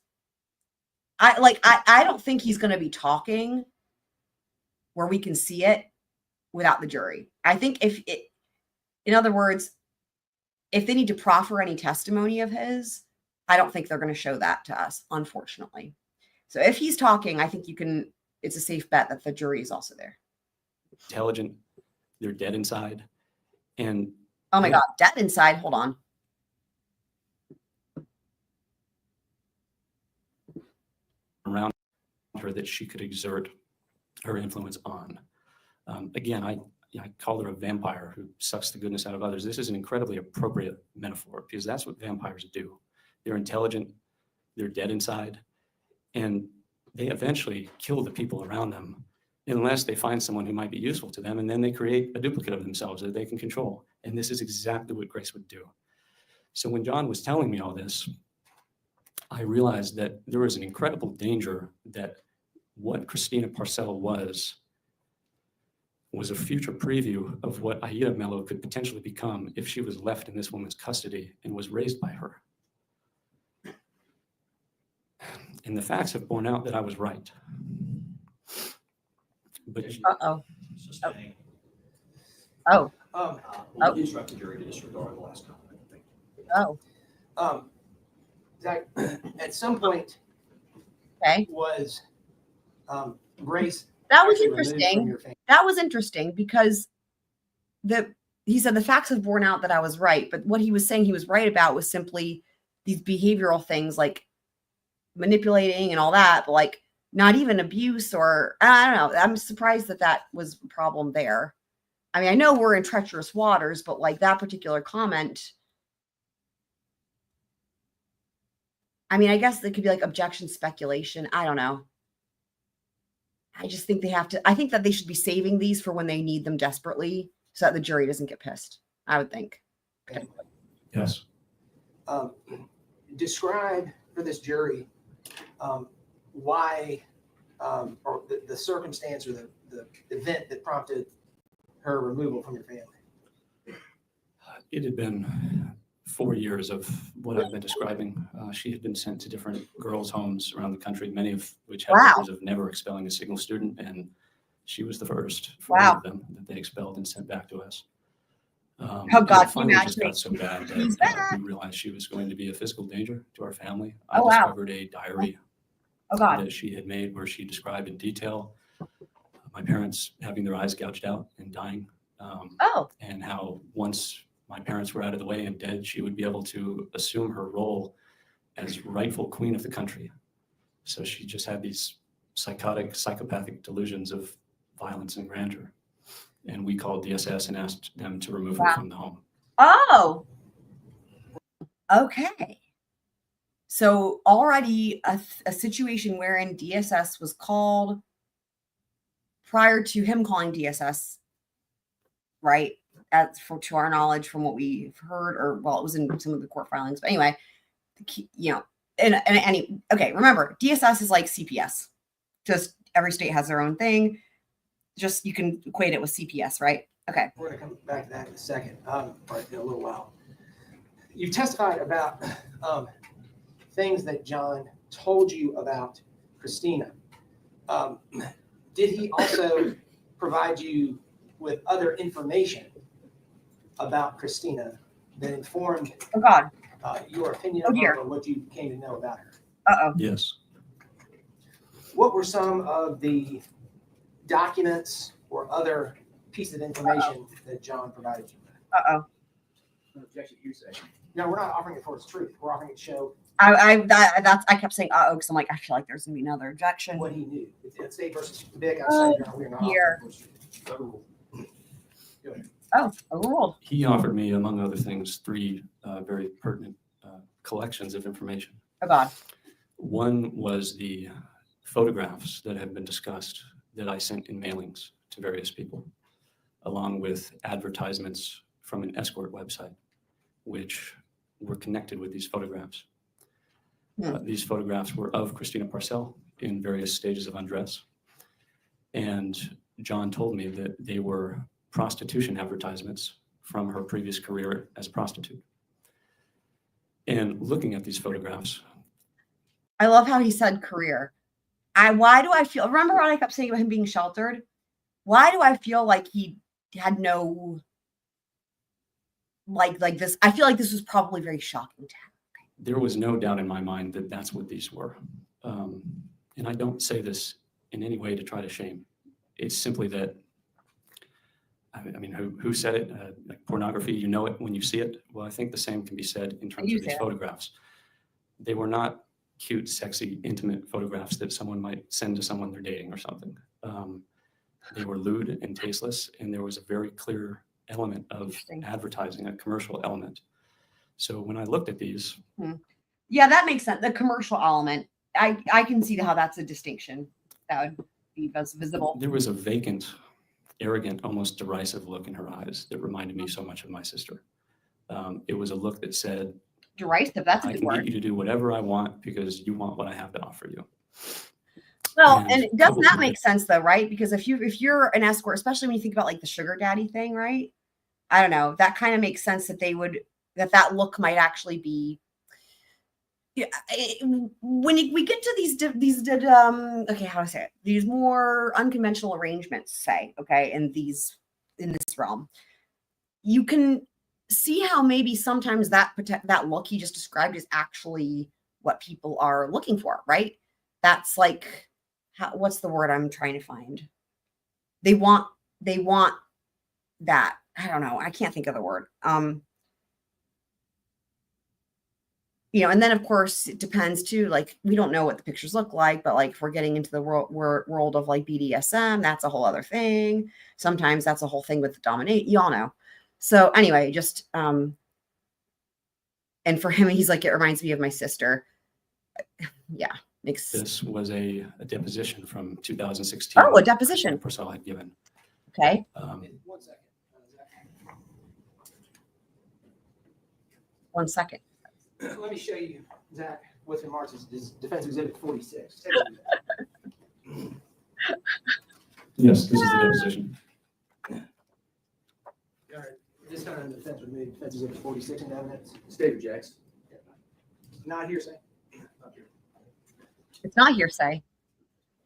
I don't think he's going to be talking where we can see it without the jury. I think in other words, if they need to proffer any testimony of his, I don't think they're going to show that to us, unfortunately. So if he's talking, I think it's a safe bet that the jury is also there. Intelligent, they're dead inside. And oh my God, dead inside. Hold on. Around her that she could exert her influence on. Again, I call her a vampire who sucks the goodness out of others. This is an incredibly appropriate metaphor because that's what vampires do. They're intelligent, they're dead inside, and they eventually kill the people around them unless they find someone who might be useful to them, and then they create a duplicate of themselves that they can control. And this is exactly what Grace would do. So when John was telling me all this, I realized that there was an incredible danger that what Christina Parcell was a future preview of what Aida Mello could potentially become if she was left in this woman's custody and was raised by her. And the facts have borne out that I was right. But Sustained. Oh. We'll instruct the jury to disregard the last comment. Thank you. Oh. Zach, at some point, Okay. was Grace. That was actually removed from interesting. your family? That was interesting because he said the facts have borne out that I was right, but what he was saying he was right about was simply these behavioral things like manipulating and all that, but like not even abuse, or I don't know. I'm surprised that was a problem there. I mean, I know we're in treacherous waters, but like that particular comment, I mean, I guess it could be like objection, speculation. I don't know. I just think I think that they should be saving these for when they need them desperately so that the jury doesn't get pissed, I would think. yes. Describe for this jury why, or the circumstance or the event that prompted her removal from your family. It had been 4 years of what I've been describing. She had been sent to different girls' homes around the country, many of which had records of never expelling a single student, and she was the first for one of them that they expelled and sent back to us. Oh God! Finally, it just got so bad that we realized she was going to be a physical danger to our family. I discovered a diary that she had made where she described in detail my parents having their eyes gouged out and dying, and how once my parents were out of the way and dead, she would be able to assume her role as rightful queen of the country. So she just had these psychopathic delusions of violence and grandeur. And we called DSS and asked them to remove her Wow. from the home. Oh, okay. So already a situation wherein DSS was called prior to him calling DSS, right? To our knowledge, from what we've heard, or well, it was in some of the court filings. But anyway, you know, okay. Remember, DSS is like CPS. Just every state has their own thing. Just you can equate it with CPS, right? Okay. We're going to come back to that in a second, or in a little while. You've testified about things that John told you about Christina. Did he also provide you with other information about Christina that informed Oh God. your opinion Oh, of dear. her or what you came to know about her? Uh-oh. Yes. What were some of the documents or other pieces of information that John provided you with? Uh-oh. Objection to hearsay. No, we're not offering it for its truth. We're offering it to show I kept saying uh-oh because I'm like, I feel like there's gonna be another objection. what he knew. It's State versus Vic. We're not Here. offering it for its truth. Go ahead. Oh, overruled. He offered me, among other things, 3 very pertinent collections of information. Oh God. One was the photographs that had been discussed that I sent in mailings to various people, along with advertisements from an escort website, which were connected with these photographs. These photographs were of Christina Parcell in various stages of undress. And John told me that they were prostitution advertisements from her previous career as a prostitute. And looking at these photographs, I love how he said career. Why do I feel, remember what I kept saying about him being sheltered? Why do I feel like he had no, like this? I feel like this was probably very shocking to him. there was no doubt in my mind that that's what these were. And I don't say this in any way to try to shame. It's simply that, I mean, who said it? Like pornography, you know it when you see it. Well, I think the same can be said in terms of these photographs. They were not cute, sexy, intimate photographs that someone might send to someone they're dating or something. They were lewd and tasteless, and there was a very clear element of advertising, a commercial element. So when I looked at these, yeah, that makes sense. The commercial element, I can see how that's a distinction that would be visible. there was a vacant, arrogant, almost derisive look in her eyes that reminded me so much of my sister. It was a look that said, Derisive, that's a I good can word. get you to do whatever I want because you want what I have to offer you. Well, And and doesn't that coupled make sense though, right? Because if you're an escort, especially when you think about like the sugar daddy thing, right? I don't know. That kind of makes sense that they would that look might actually be. Yeah, when we get to these okay, how do I say it? These more unconventional arrangements, say, okay, in this realm, you can see how maybe sometimes that look he just described is actually what people are looking for, right? That's like, what's the word I'm trying to find? They want that. I don't know. I can't think of the word. You know, and then of course it depends too. Like we don't know what the pictures look like, but like if we're getting into the world of like BDSM, that's a whole other thing. Sometimes that's a whole thing with dominate. Y'all know. So anyway, just and for him, he's like, it reminds me of my sister. Yeah, makes. This was a deposition from 2016. Oh, a deposition. Purcell had given. Okay. 1 second. 1 second. Let me show you, Zach, what's in March's Defense Exhibit 46. Yes, this is the deposition. All right. This time the defense would move Defense Exhibit 46 in evidence. State objects. Not hearsay. It's not hearsay.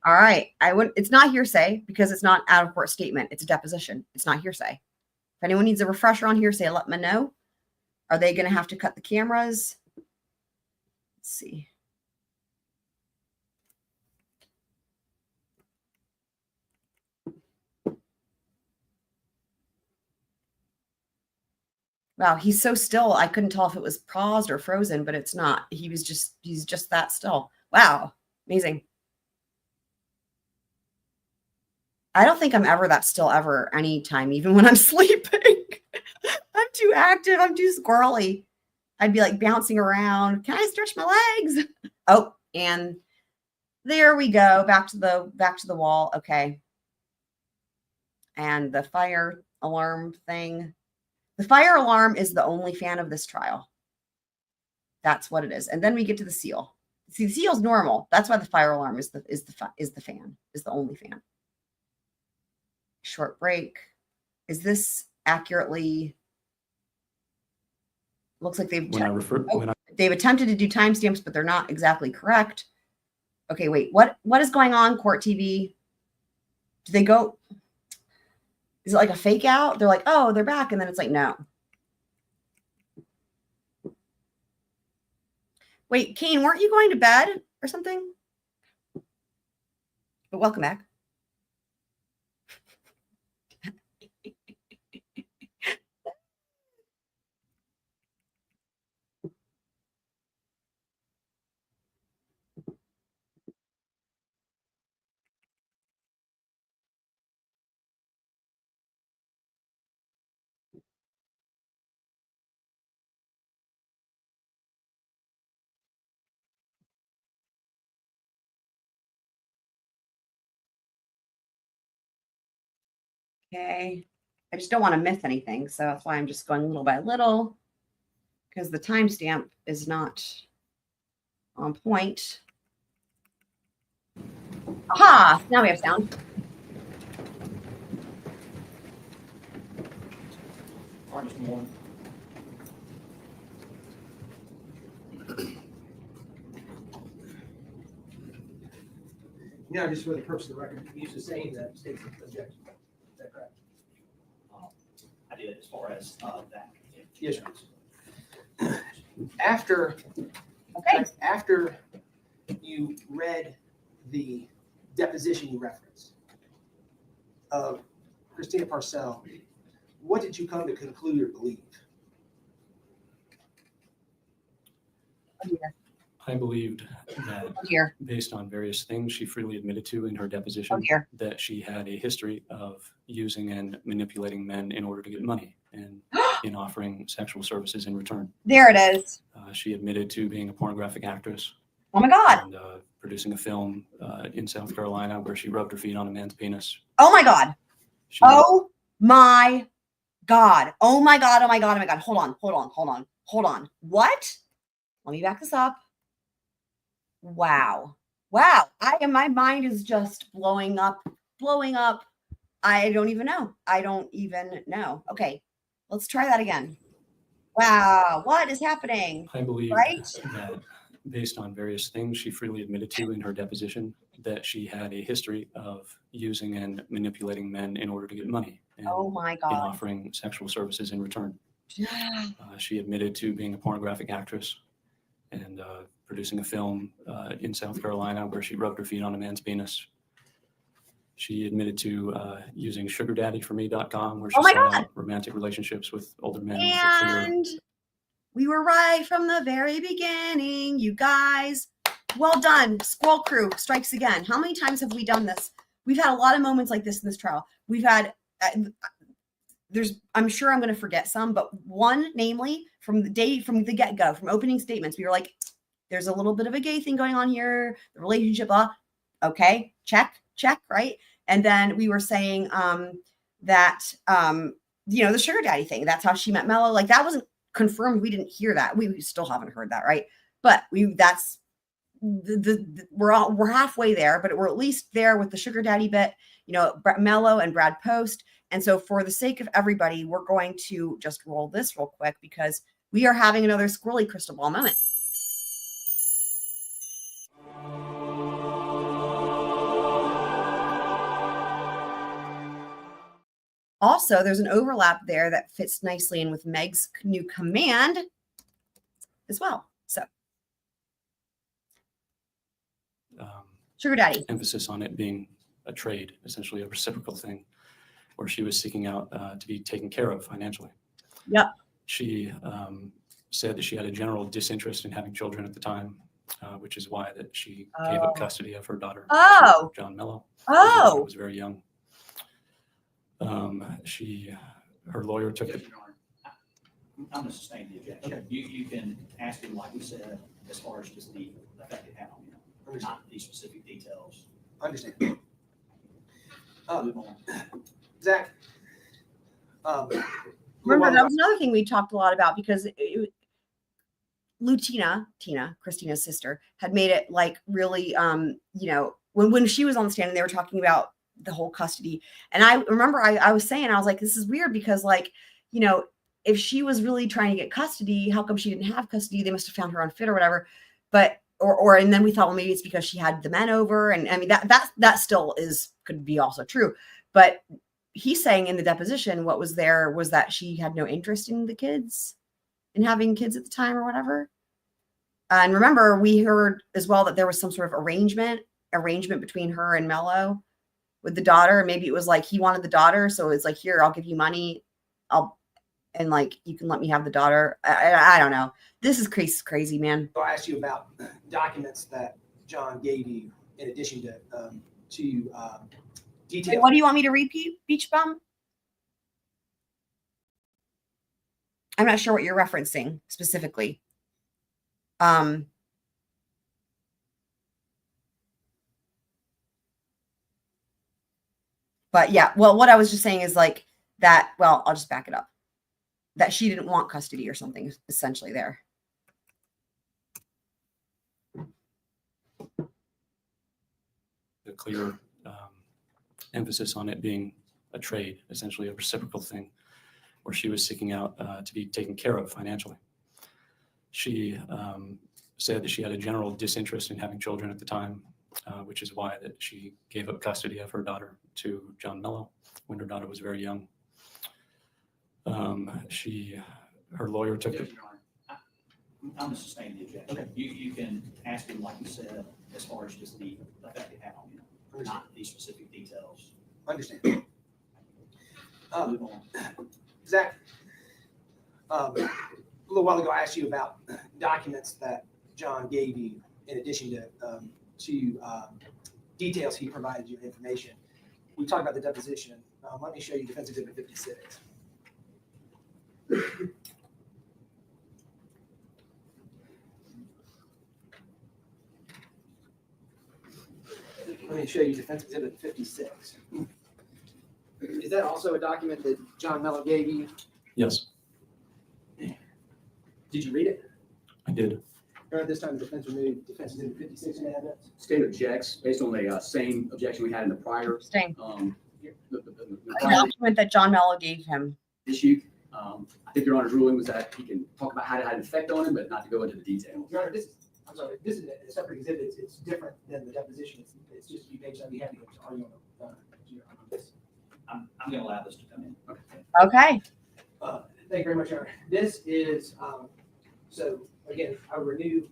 All right. It's not hearsay because it's not out of court statement. It's a deposition. It's not hearsay. If anyone needs a refresher on hearsay, let me know. Are they going to have to cut the cameras? Let's see. Wow, he's so still. I couldn't tell if it was paused or frozen, but it's not. He's just that still. Wow, amazing. I don't think I'm ever that still ever anytime, even when I'm sleeping. I'm too active. I'm too squirrely. I'd be like bouncing around. Can I stretch my legs? Oh, and there we go. Back to the wall. Okay. And the fire alarm thing. The fire alarm is the only fan of this trial. That's what it is. And then we get to the seal. See, the seal's normal. That's why the fire alarm is the only fan. Short break. Is this accurately? Looks like they've they've attempted to do timestamps, but they're not exactly correct. Okay, wait. What is going on, Court TV? Do they go? Is it like a fake out? They're like, oh, they're back, and then it's like, no. Wait, Kane, weren't you going to bed or something? But welcome back. Okay. I just don't want to miss anything. So that's why I'm just going little by little, because the timestamp is not on point. Aha! Now we have sound. Now, just for the purpose of the record, you used to say that states objection. Is that correct? I did as far as that. Yes, sir. After you read the deposition you referenced of Christina Parcell, what did you come to conclude or believe? I believed that Here. based on various things she freely admitted to in her deposition, Here. that she had a history of using and manipulating men in order to get money and in offering sexual services in return. There it is. She admitted to being a pornographic actress. Oh my God. And producing a film in South Carolina where she rubbed her feet on a man's penis. Oh my God. She Oh my God. Oh my God. Oh my God. Oh my God. Hold on. What? Let me back this up. Wow. My mind is just blowing up. I don't even know. Okay. Let's try that again. Wow. What is happening? I believe that based on various things she freely admitted to in her deposition, that she had a history of using and manipulating men in order to get money and Oh my in God. offering sexual services in return. She admitted to being a pornographic actress and producing a film in South Carolina where she rubbed her feet on a man's penis. She admitted to using sugardaddyforme.com where she sought out romantic relationships with older men. And we were right from the very beginning, you guys. Well done. Squirrel Crew strikes again. How many times have we done this? We've had a lot of moments like this in this trial. We've had, I'm sure I'm going to forget some, but one, namely, from the get-go, from opening statements, we were like, there's a little bit of a gay thing going on here, the relationship, okay, check, right? And then we were saying that, the sugar daddy thing, that's how she met Mello. Like, that wasn't confirmed. We didn't hear that. We still haven't heard that, right? But we're halfway there, but we're at least there with the sugar daddy bit, Mello and Brad Post. And so for the sake of everybody, we're going to just roll this real quick because we are having another squirrely crystal ball moment. Also, there's an overlap there that fits nicely in with Meg's new command as well. So, sugar daddy. Emphasis on it being a trade, essentially a reciprocal thing, where she was seeking out to be taken care of financially. Yep. She said that she had a general disinterest in having children at the time, which is why that she gave up custody of her daughter, John Mello. Who was very young. Her lawyer took Yes, it. Your Honor. I'm going to sustain the objection. You can ask him, like we said, as far as just the effect it had on him, not the specific details. Understand. Move on. Zach. Remember, that was another thing we talked a lot about because Tina, Christina's sister, had made it like really, you know, when she was on the stand and they were talking about the whole custody. And I remember I was saying, I was like, this is weird because like, you know, if she was really trying to get custody, how come she didn't have custody? They must have found her unfit or whatever. But, and then we thought, well, maybe it's because she had the men over. And I mean, that still could be also true. But he's saying in the deposition, what was there was that she had no interest in the kids and having kids at the time or whatever. And remember, we heard as well that there was some sort of arrangement between her and Mello with the daughter. Maybe it was like he wanted the daughter. So it's like, here, I'll give you money. And like, you can let me have the daughter. I don't know. This is crazy, man. So I asked you about documents that John gave you in addition to details. Wait, what do you want me to repeat, Beach Bum? I'm not sure what you're referencing specifically. But yeah, well, what I was just saying is like that. Well, I'll just back it up. That she didn't want custody or something essentially there. The clear emphasis on it being a trade, essentially a reciprocal thing, where she was seeking out to be taken care of financially. She said that she had a general disinterest in having children at the time, which is why that she gave up custody of her daughter to John Mello when her daughter was very young. Her lawyer took Yes, it. Your Honor. I'm going to sustain the objection. Okay. You can ask him, like you said, as far as just the effect it had on him, not the specific details. Understand. Move on. Zach, a little while ago, I asked you about documents that John gave you in addition to details he provided you information. We talked about the deposition. Let me show you Defense Exhibit 56. Let me show you Defense Exhibit 56. Is that also a document that John Mello gave you? Yes, Did you read it? I did. At this time, the defense removed Defense Exhibit 56 in evidence. State objects based on the same objection we had in the prior Interesting. the A prior document that John Mello gave him. issue. I think Your Honor's ruling was that he can talk about how it had an effect on him, but not to go into the details. Your Honor, this is a separate exhibit. It's different than the deposition. It's just you based on the evidence. Are you on this? I'm going to allow this to come in. Okay. Thank you very much, Your Honor. This is, so again, I renew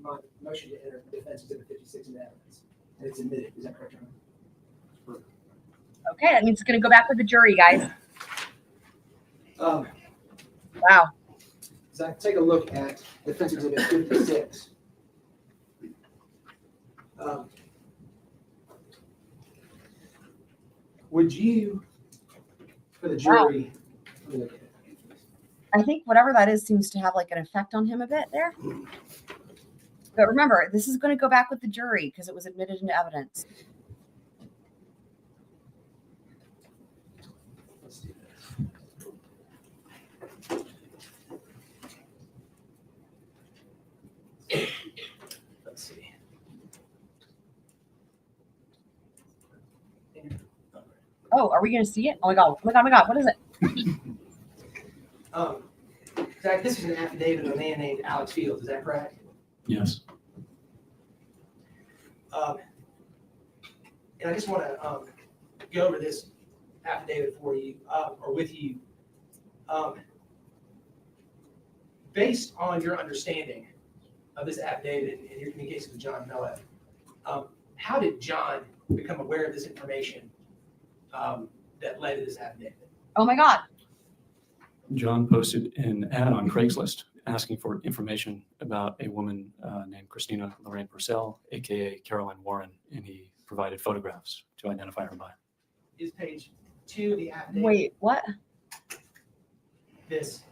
my motion to enter Defense Exhibit 56 in evidence. And it's admitted. Is that correct, Your Honor? Okay, that means it's going to go back with the jury, guys. Wow. Zach, take a look at Defense Exhibit 56. Would you, for the jury, let me look at it. I think whatever that is seems to have like an effect on him a bit there. But remember, this is going to go back with the jury because it was admitted into evidence. Let's do this. Let's see. Oh, are we going to see it? Oh my God. Oh my God. Oh my God. What is it? Zach, this is an affidavit of a man named Alex Fields. Is that correct? Yes. And I just want to go over this affidavit for you, or with you. Based on your understanding of this affidavit and your communication with John Mello, how did John become aware of this information that led to this affidavit? Oh my God. John posted an ad on Craigslist asking for information about a woman named Christina Lorraine Purcell, aka Caroline Warren, and he provided photographs to identify her by. Is page 2 of the affidavit, Wait, what? this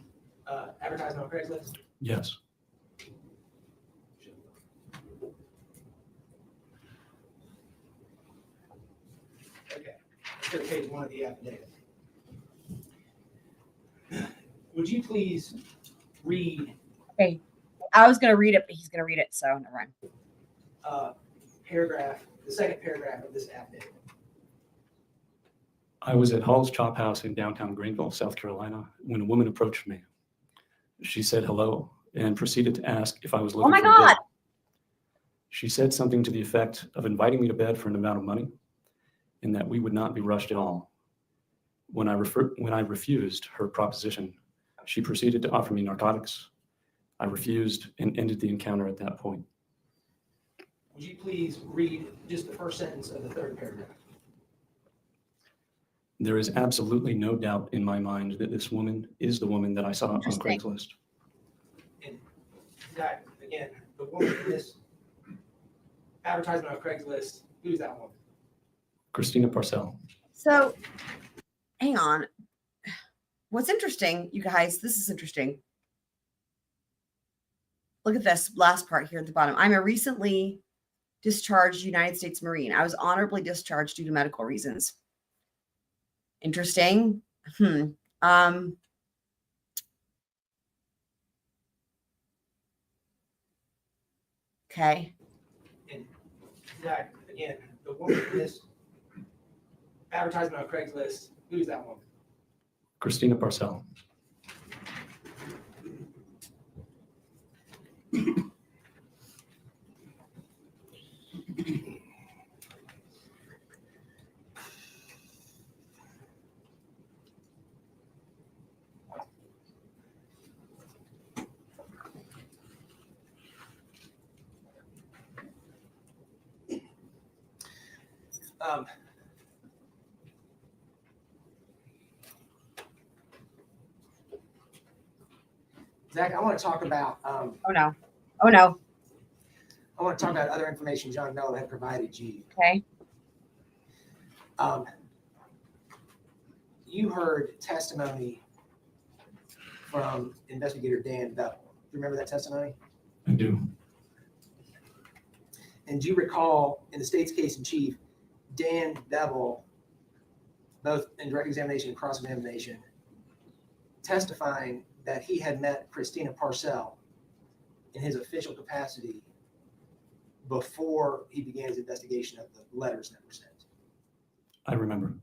advertisement on Craigslist? Yes. Okay, let's go to page 1 of the affidavit. Would you please read Okay. I was gonna read it, but he's gonna read it, so never mind. the second paragraph of this affidavit? I was at Hall's Chop House in downtown Greenville, South Carolina, when a woman approached me. She said hello and proceeded to ask if I was looking Oh my for a God. date. She said something to the effect of inviting me to bed for an amount of money and that we would not be rushed at all. When I refused her proposition, she proceeded to offer me narcotics. I refused and ended the encounter at that point. Would you please read just the first sentence of the third paragraph? There is absolutely no doubt in my mind that this woman is the woman that I saw on Interesting. Craigslist. And that, again, the woman in this advertisement on Craigslist, who's that woman? Christina Parcell. So, hang on. What's interesting, you guys, this is interesting. Look at this last part here at the bottom. I'm a recently discharged United States Marine. I was honorably discharged due to medical reasons. Interesting. Okay. And that, again, the woman in this advertisement on Craigslist, who's that woman? Christina Parcell. Zach, I want to talk about Oh no. Oh no. I want to talk about other information John Mello had provided you. Okay. You heard testimony from investigator Dan Bell. Do you remember that testimony? I do. And do you recall in the state's case in chief, Dan Bevel, both in direct examination and cross-examination, testifying that he had met Christina Parcell in his official capacity before he began his investigation of the letters that were sent? I remember.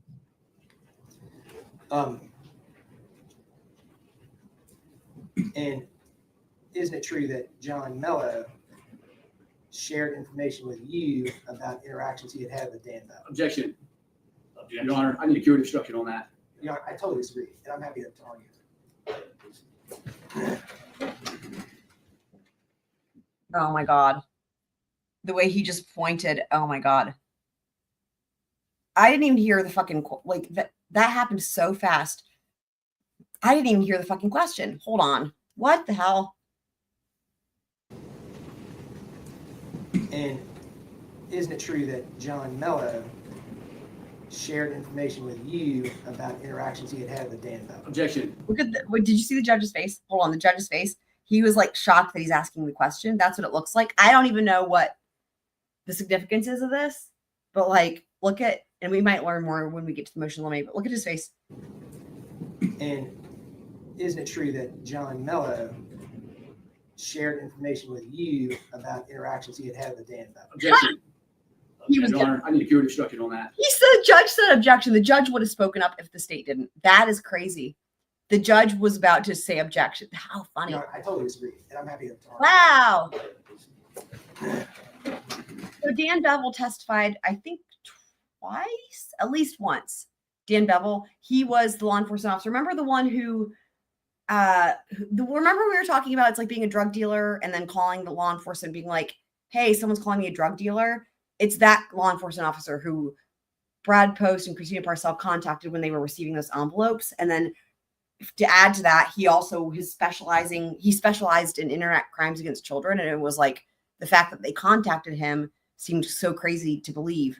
And isn't it true that John Mello shared information with you about interactions he had had with Dan Bell? Objection. Your Honor, I need a curative instruction on that. You know, I totally disagree, and I'm happy to argue. Oh my God. The way he just pointed. Oh my God. I didn't even hear the fucking, like that happened so fast. I didn't even hear the fucking question. Hold on. What the hell? And isn't it true that John Mello shared information with you about interactions he had had with Dan Bell? Objection. Look at did you see the judge's face? Hold on, the judge's face. He was like shocked that he's asking the question. That's what it looks like. I don't even know what the significance is of this, but like, look at, and we might learn more when we get to the motion limit, but look at his face. And isn't it true that John Mello shared information with you about interactions he had had with Dan Bell? Objection. He was Your Honor, I need a curative instruction on that. He said, the judge said objection. The judge would have spoken up if the state didn't. That is crazy. The judge was about to say objection. How funny. You know, I totally disagree, and I'm happy to argue. Wow. So Dan Bevel testified, I think twice, at least once. Dan Bevel, he was the law enforcement officer. Remember the one who, remember we were talking about, it's like being a drug dealer and then calling the law enforcement being like, hey, someone's calling me a drug dealer. It's that law enforcement officer who Brad Post and Christina Parcell contacted when they were receiving those envelopes. And then to add to that, he specialized in internet crimes against children. And it was like the fact that they contacted him seemed so crazy to believe.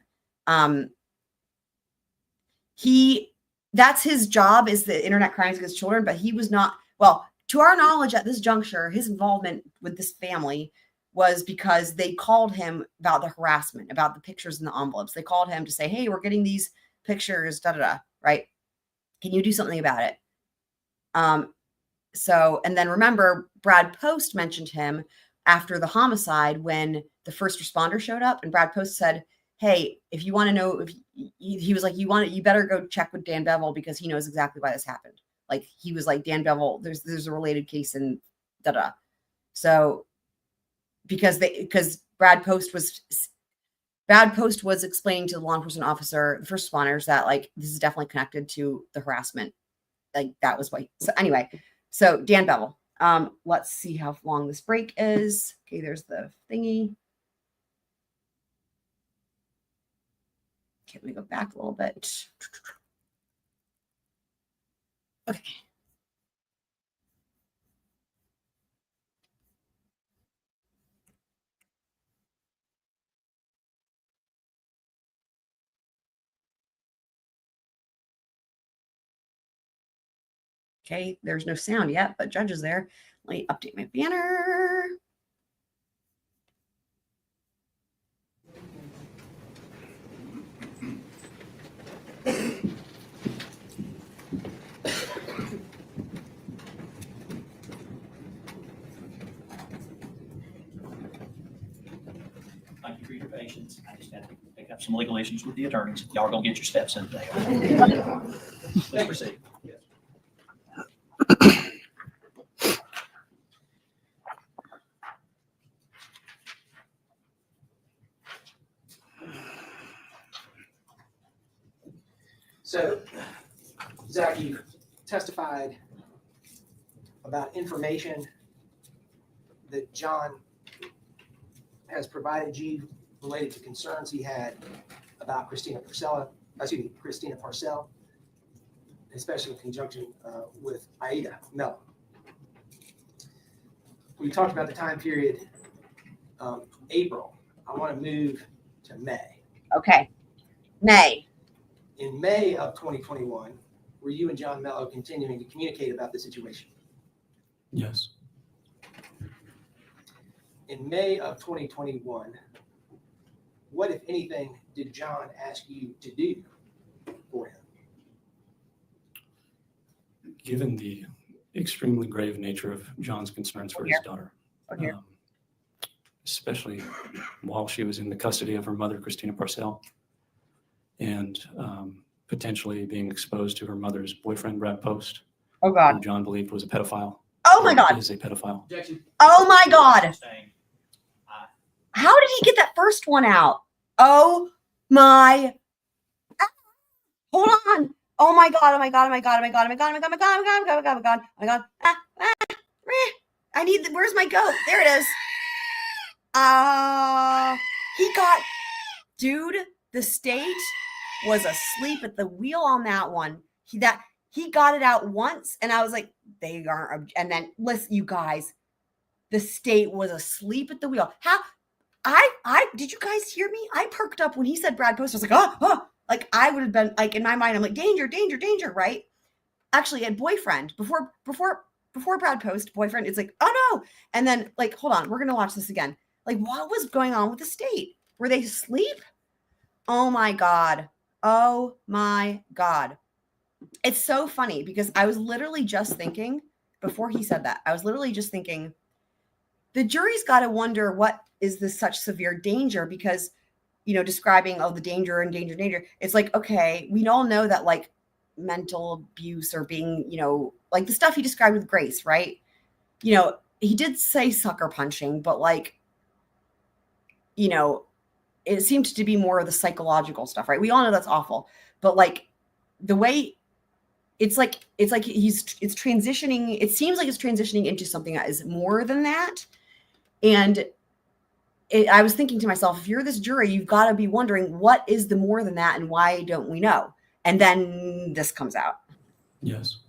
He that's his job, is the internet crimes against children, but he was not, well, to our knowledge at this juncture, his involvement with this family was because they called him about the harassment, about the pictures in the envelopes. They called him to say, hey, we're getting these pictures, right? Can you do something about it? So, and then remember, Brad Post mentioned him after the homicide when the first responder showed up, and Brad Post said, hey, if you want to know, if he was like, you better go check with Dan Bevel because he knows exactly why this happened. Like, he was like, Dan Bevel, there's a related case in So because Brad Post was explaining to the law enforcement officer, the first responders, that like, this is definitely connected to the harassment. Like, that was why. So anyway, so Dan Bevel, let's see how long this break is. Okay. There's the thingy. Okay, let me go back a little bit. Okay. Okay, there's no sound yet, but Judge is there. Let me update my banner. Thank you for your patience. I just had to pick up some legal issues with the attorneys. Y'all are gonna get your steps in today. Please proceed. Yes. So, Zach, you testified about information that John has provided you related to concerns he had about Christina Parcell, especially in conjunction with Aida Mello. We talked about the time period, April. I want to move to May. Okay. May. In May of 2021, were you and John Mello continuing to communicate about the situation? Yes. In May of 2021, what, if anything, did John ask you to do for him? Given the extremely grave nature of John's concerns for his daughter, especially while she was in the custody of her mother, Christina Parcell, and potentially being exposed to her mother's boyfriend, Brad Post, Oh God. who John believed was a pedophile. Oh my God. Is a pedophile. Objection. Oh my God. Staying. How did he get that first one out? Oh my. Hold on. Oh my God. Oh my God. Oh my God. Oh my God. Oh my God. Oh my God. Oh my God. Oh my God. Oh my God. Oh my God. Oh my God. I need where's my goat? There it is. He got, dude, the state was asleep at the wheel on that one. He got it out once, and I was like, they aren't. And then listen, you guys, the state was asleep at the wheel. How? I did you guys hear me? I perked up when he said Brad Post. I was like, oh, like I would have been like in my mind. I'm like, danger, danger, danger, right? Actually, a boyfriend before Brad Post, boyfriend. It's like, oh no. And then like, hold on, we're gonna watch this again. Like, what was going on with the state? Were they asleep? Oh my God. Oh my God. It's so funny because I was literally just thinking before he said that, I was literally just thinking the jury's got to wonder what is this such severe danger because, you know, describing, oh, the danger and danger. It's like, okay, we all know that like mental abuse or being, you know, like the stuff he described with Grace, right? You know, he did say sucker punching, but like, you know, it seemed to be more of the psychological stuff, right? We all know that's awful, but like the way it's transitioning. It seems like it's transitioning into something that is more than that. And I was thinking to myself, if you're this jury, you've got to be wondering what is the more than that and why don't we know? And then this comes out. Yes.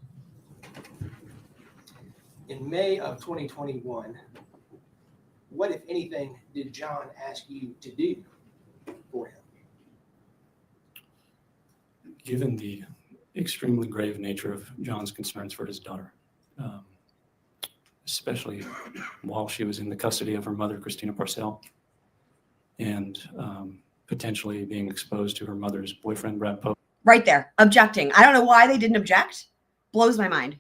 In May of 2021, what, if anything, did John ask you to do for him? Given the extremely grave nature of John's concerns for his daughter, especially while she was in the custody of her mother, Christina Parcell, and potentially being exposed to her mother's boyfriend, Brad Post. Right there, objecting. I don't know why they didn't object. Blows my mind.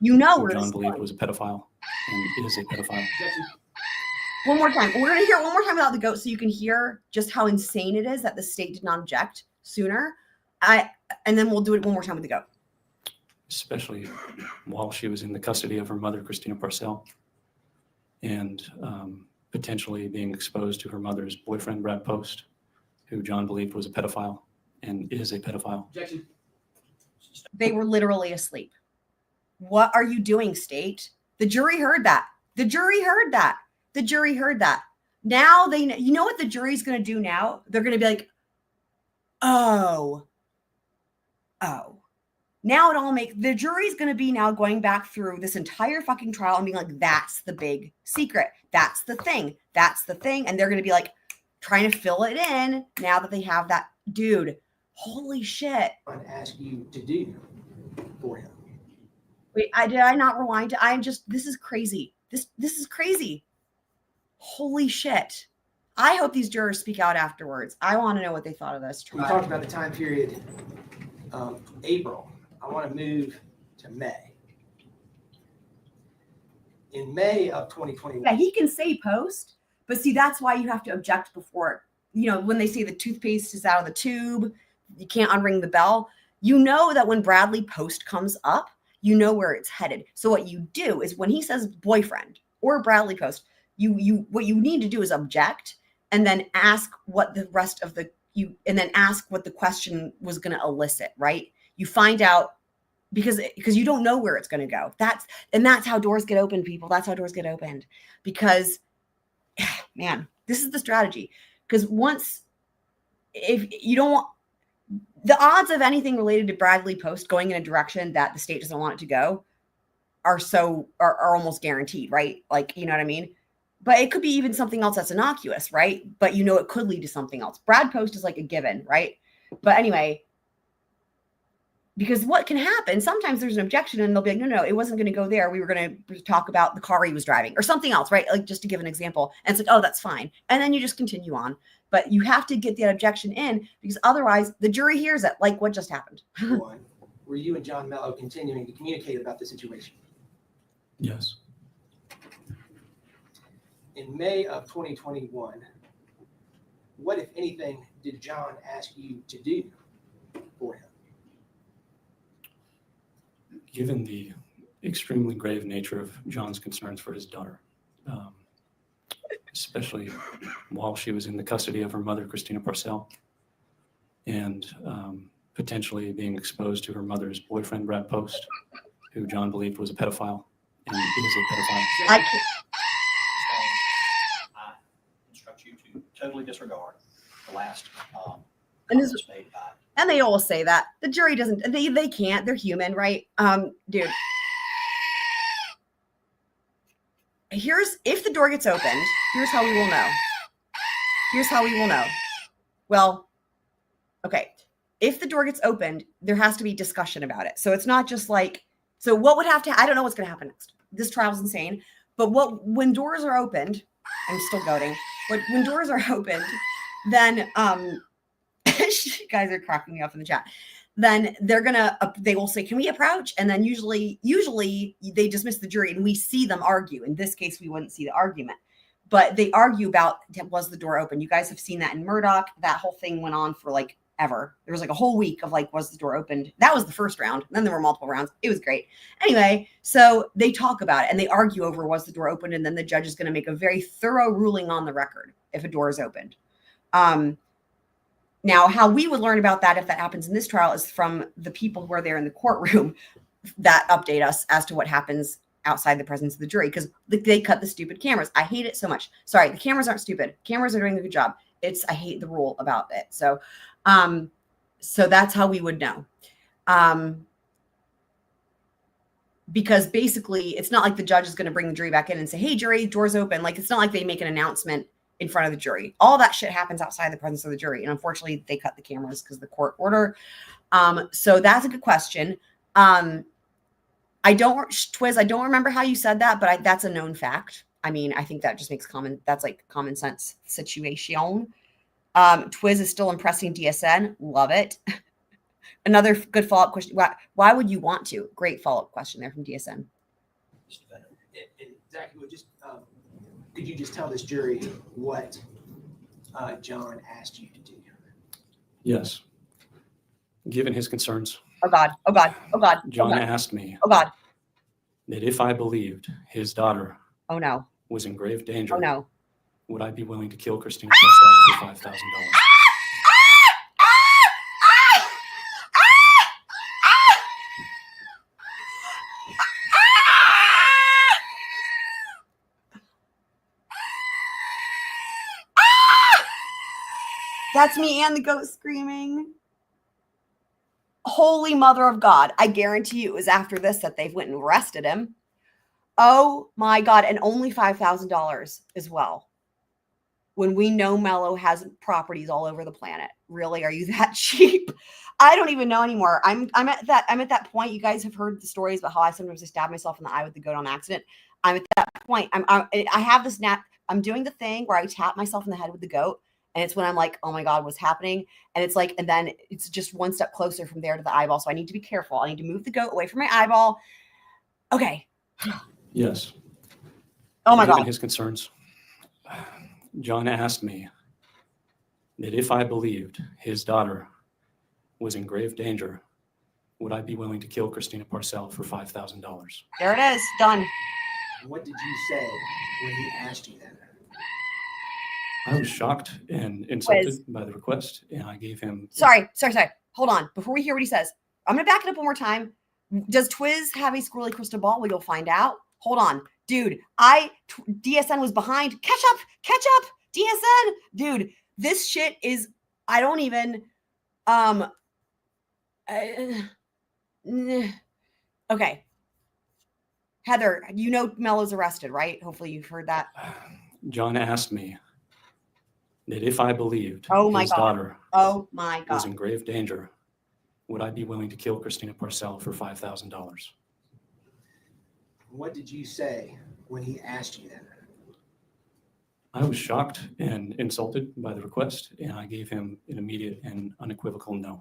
You know Who where John this is believed going. was a pedophile and is a pedophile. One more time. We're going to hear it one more time without the goat so you can hear just how insane it is that the state did not object sooner. And then we'll do it one more time with the goat. Especially while she was in the custody of her mother, Christina Parcell, and potentially being exposed to her mother's boyfriend, Brad Post, who John believed was a pedophile and is a pedophile. Objection. They were literally asleep. What are you doing, state? The jury heard that. The jury heard that. The jury heard that. Now they know. You know what the jury's going to do now? They're going to be like, oh. Now it all makes, the jury's going to be now going back through this entire fucking trial and being like, that's the big secret. That's the thing. That's the thing. And they're going to be like trying to fill it in now that they have that. Dude, holy shit. I ask you to do for him. Wait, did I not rewind? This is crazy. This is crazy. Holy shit. I hope these jurors speak out afterwards. I want to know what they thought of this We trial. talked about the time period, April. I want to move to May. In May of 2021. Yeah, he can say post, but see, that's why you have to object before, when they say the toothpaste is out of the tube, you can't unring the bell. You know that when Bradley Post comes up, you know where it's headed. So what you do is when he says boyfriend or Bradley Post, what you need to do is object and then ask what the rest of and then ask what the question was going to elicit, right? You find out because you don't know where it's going to go. That's how doors get opened, people. That's how doors get opened. Because, man, this is the strategy. Because if you don't want, the odds of anything related to Bradley Post going in a direction that the state doesn't want it to go are almost guaranteed, right? Like, you know what I mean? But it could be even something else that's innocuous, right? But it could lead to something else. Brad Post is like a given, right? But anyway, because what can happen, sometimes there's an objection and they'll be like, no, it wasn't going to go there. We were going to talk about the car he was driving or something else, right? Like just to give an example. And it's like, oh, that's fine. And then you just continue on. But you have to get that objection in because otherwise the jury hears it, like what just happened. One, were you and John Mello continuing to communicate about the situation? Yes. In May of 2021, what, if anything, did John ask you to do for him? Given the extremely grave nature of John's concerns for his daughter, especially while she was in the custody of her mother, Christina Parcell, and potentially being exposed to her mother's boyfriend, Brad Post, who John believed was a pedophile and is a pedophile. I can't. I instruct you to totally disregard the last And this- comments made by. And they all say that. The jury doesn't, they can't, they're human, right? Dude. If the door gets opened, here's how we will know. Here's how we will know. Well, okay. If the door gets opened, there has to be discussion about it. So it's not just like, so what would have to, I don't know what's going to happen next. This trial's insane. But when doors are opened, I'm still goading, but when doors are opened, then, you guys are cracking me up in the chat. Then they will say, can we approach? And then usually they dismiss the jury and we see them argue. In this case, we wouldn't see the argument, but they argue about, was the door open? You guys have seen that in Murdoch. That whole thing went on for like ever. There was like a whole week of like, was the door opened? That was the first round. Then there were multiple rounds. It was great. Anyway, so they talk about it and they argue over, was the door opened? And then the judge is going to make a very thorough ruling on the record if a door is opened. Now, how we would learn about that if that happens in this trial is from the people who are there in the courtroom that update us as to what happens outside the presence of the jury because they cut the stupid cameras. I hate it so much. Sorry, the cameras aren't stupid. Cameras are doing a good job. I hate the rule about it. So that's how we would know. Because basically, it's not like the judge is going to bring the jury back in and say, hey, jury, door's open. Like, it's not like they make an announcement in front of the jury. All that shit happens outside the presence of the jury. And unfortunately, they cut the cameras because of the court order. So that's a good question. I don't, Twiz, I don't remember how you said that, but that's a known fact. I mean, I think that just makes that's like common sense situation. Twiz is still impressing DSN. Love it. Another good follow-up question. Why would you want to? Great follow-up question there from DSN. And Zach, could you just tell this jury what John asked you to do? Yes. Given his concerns, Oh God. Oh God. Oh God. John oh God. asked me Oh God. that if I believed his daughter Oh no. was in grave danger, Oh no. would I be willing to kill Christina Purcell for $5,000? That's me and the goat screaming. Holy mother of God. I guarantee you it was after this that they went and arrested him. Oh my God. And only $5,000 as well. When we know Mello has properties all over the planet. Really? Are you that cheap? I don't even know anymore. I'm at that point. You guys have heard the stories about how I sometimes stab myself in the eye with the goat on accident. I'm at that point. I have this I'm doing the thing where I tap myself in the head with the goat. And it's when I'm like, oh my God, what's happening? And it's like, and then it's just one step closer from there to the eyeball. So I need to be careful. I need to move the goat away from my eyeball. Okay. Yes. Oh my Given God. his concerns, John asked me that if I believed his daughter was in grave danger, would I be willing to kill Christina Purcell for $5,000? There it is. Done. What did you say when he asked you that? I was shocked and insulted by the request, and I gave him... Sorry. Hold on. Before we hear what he says, I'm going to back it up one more time. Does Twiz have a squirrely crystal ball? Well, you'll find out. Hold on. Dude, DSN was behind. Catch up, DSN. Dude, this shit is, I don't even, okay. Heather, you know Mello's arrested, right? Hopefully you've heard that. John asked me that if I believed his daughter was in grave danger, would I be willing to kill Christina Purcell for $5,000? What did you say when he asked you that? I was shocked and insulted by the request, and I gave him an immediate and unequivocal no.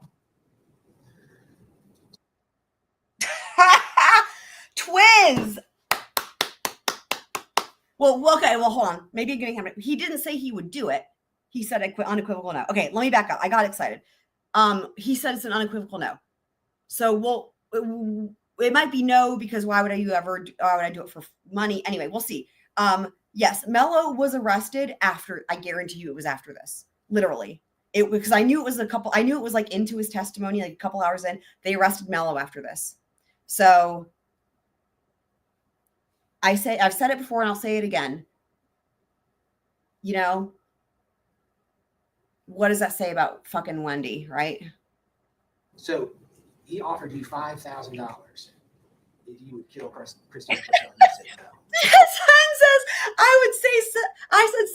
Twiz! Well, okay, well, hold on. Maybe I'm giving him, he didn't say he would do it. He said unequivocal no. Okay, let me back up. I got excited. He said it's an unequivocal no. So it might be no, because why would I do it for money? Anyway, we'll see. Yes, Mello was arrested after, I guarantee you it was after this. Literally. Because I knew it was like into his testimony, like a couple hours in. They arrested Mello after this. So I've said it before and I'll say it again. You know, what does that say about fucking Wendy, right? So he offered you $5,000 if you would kill Christina. Son says, I said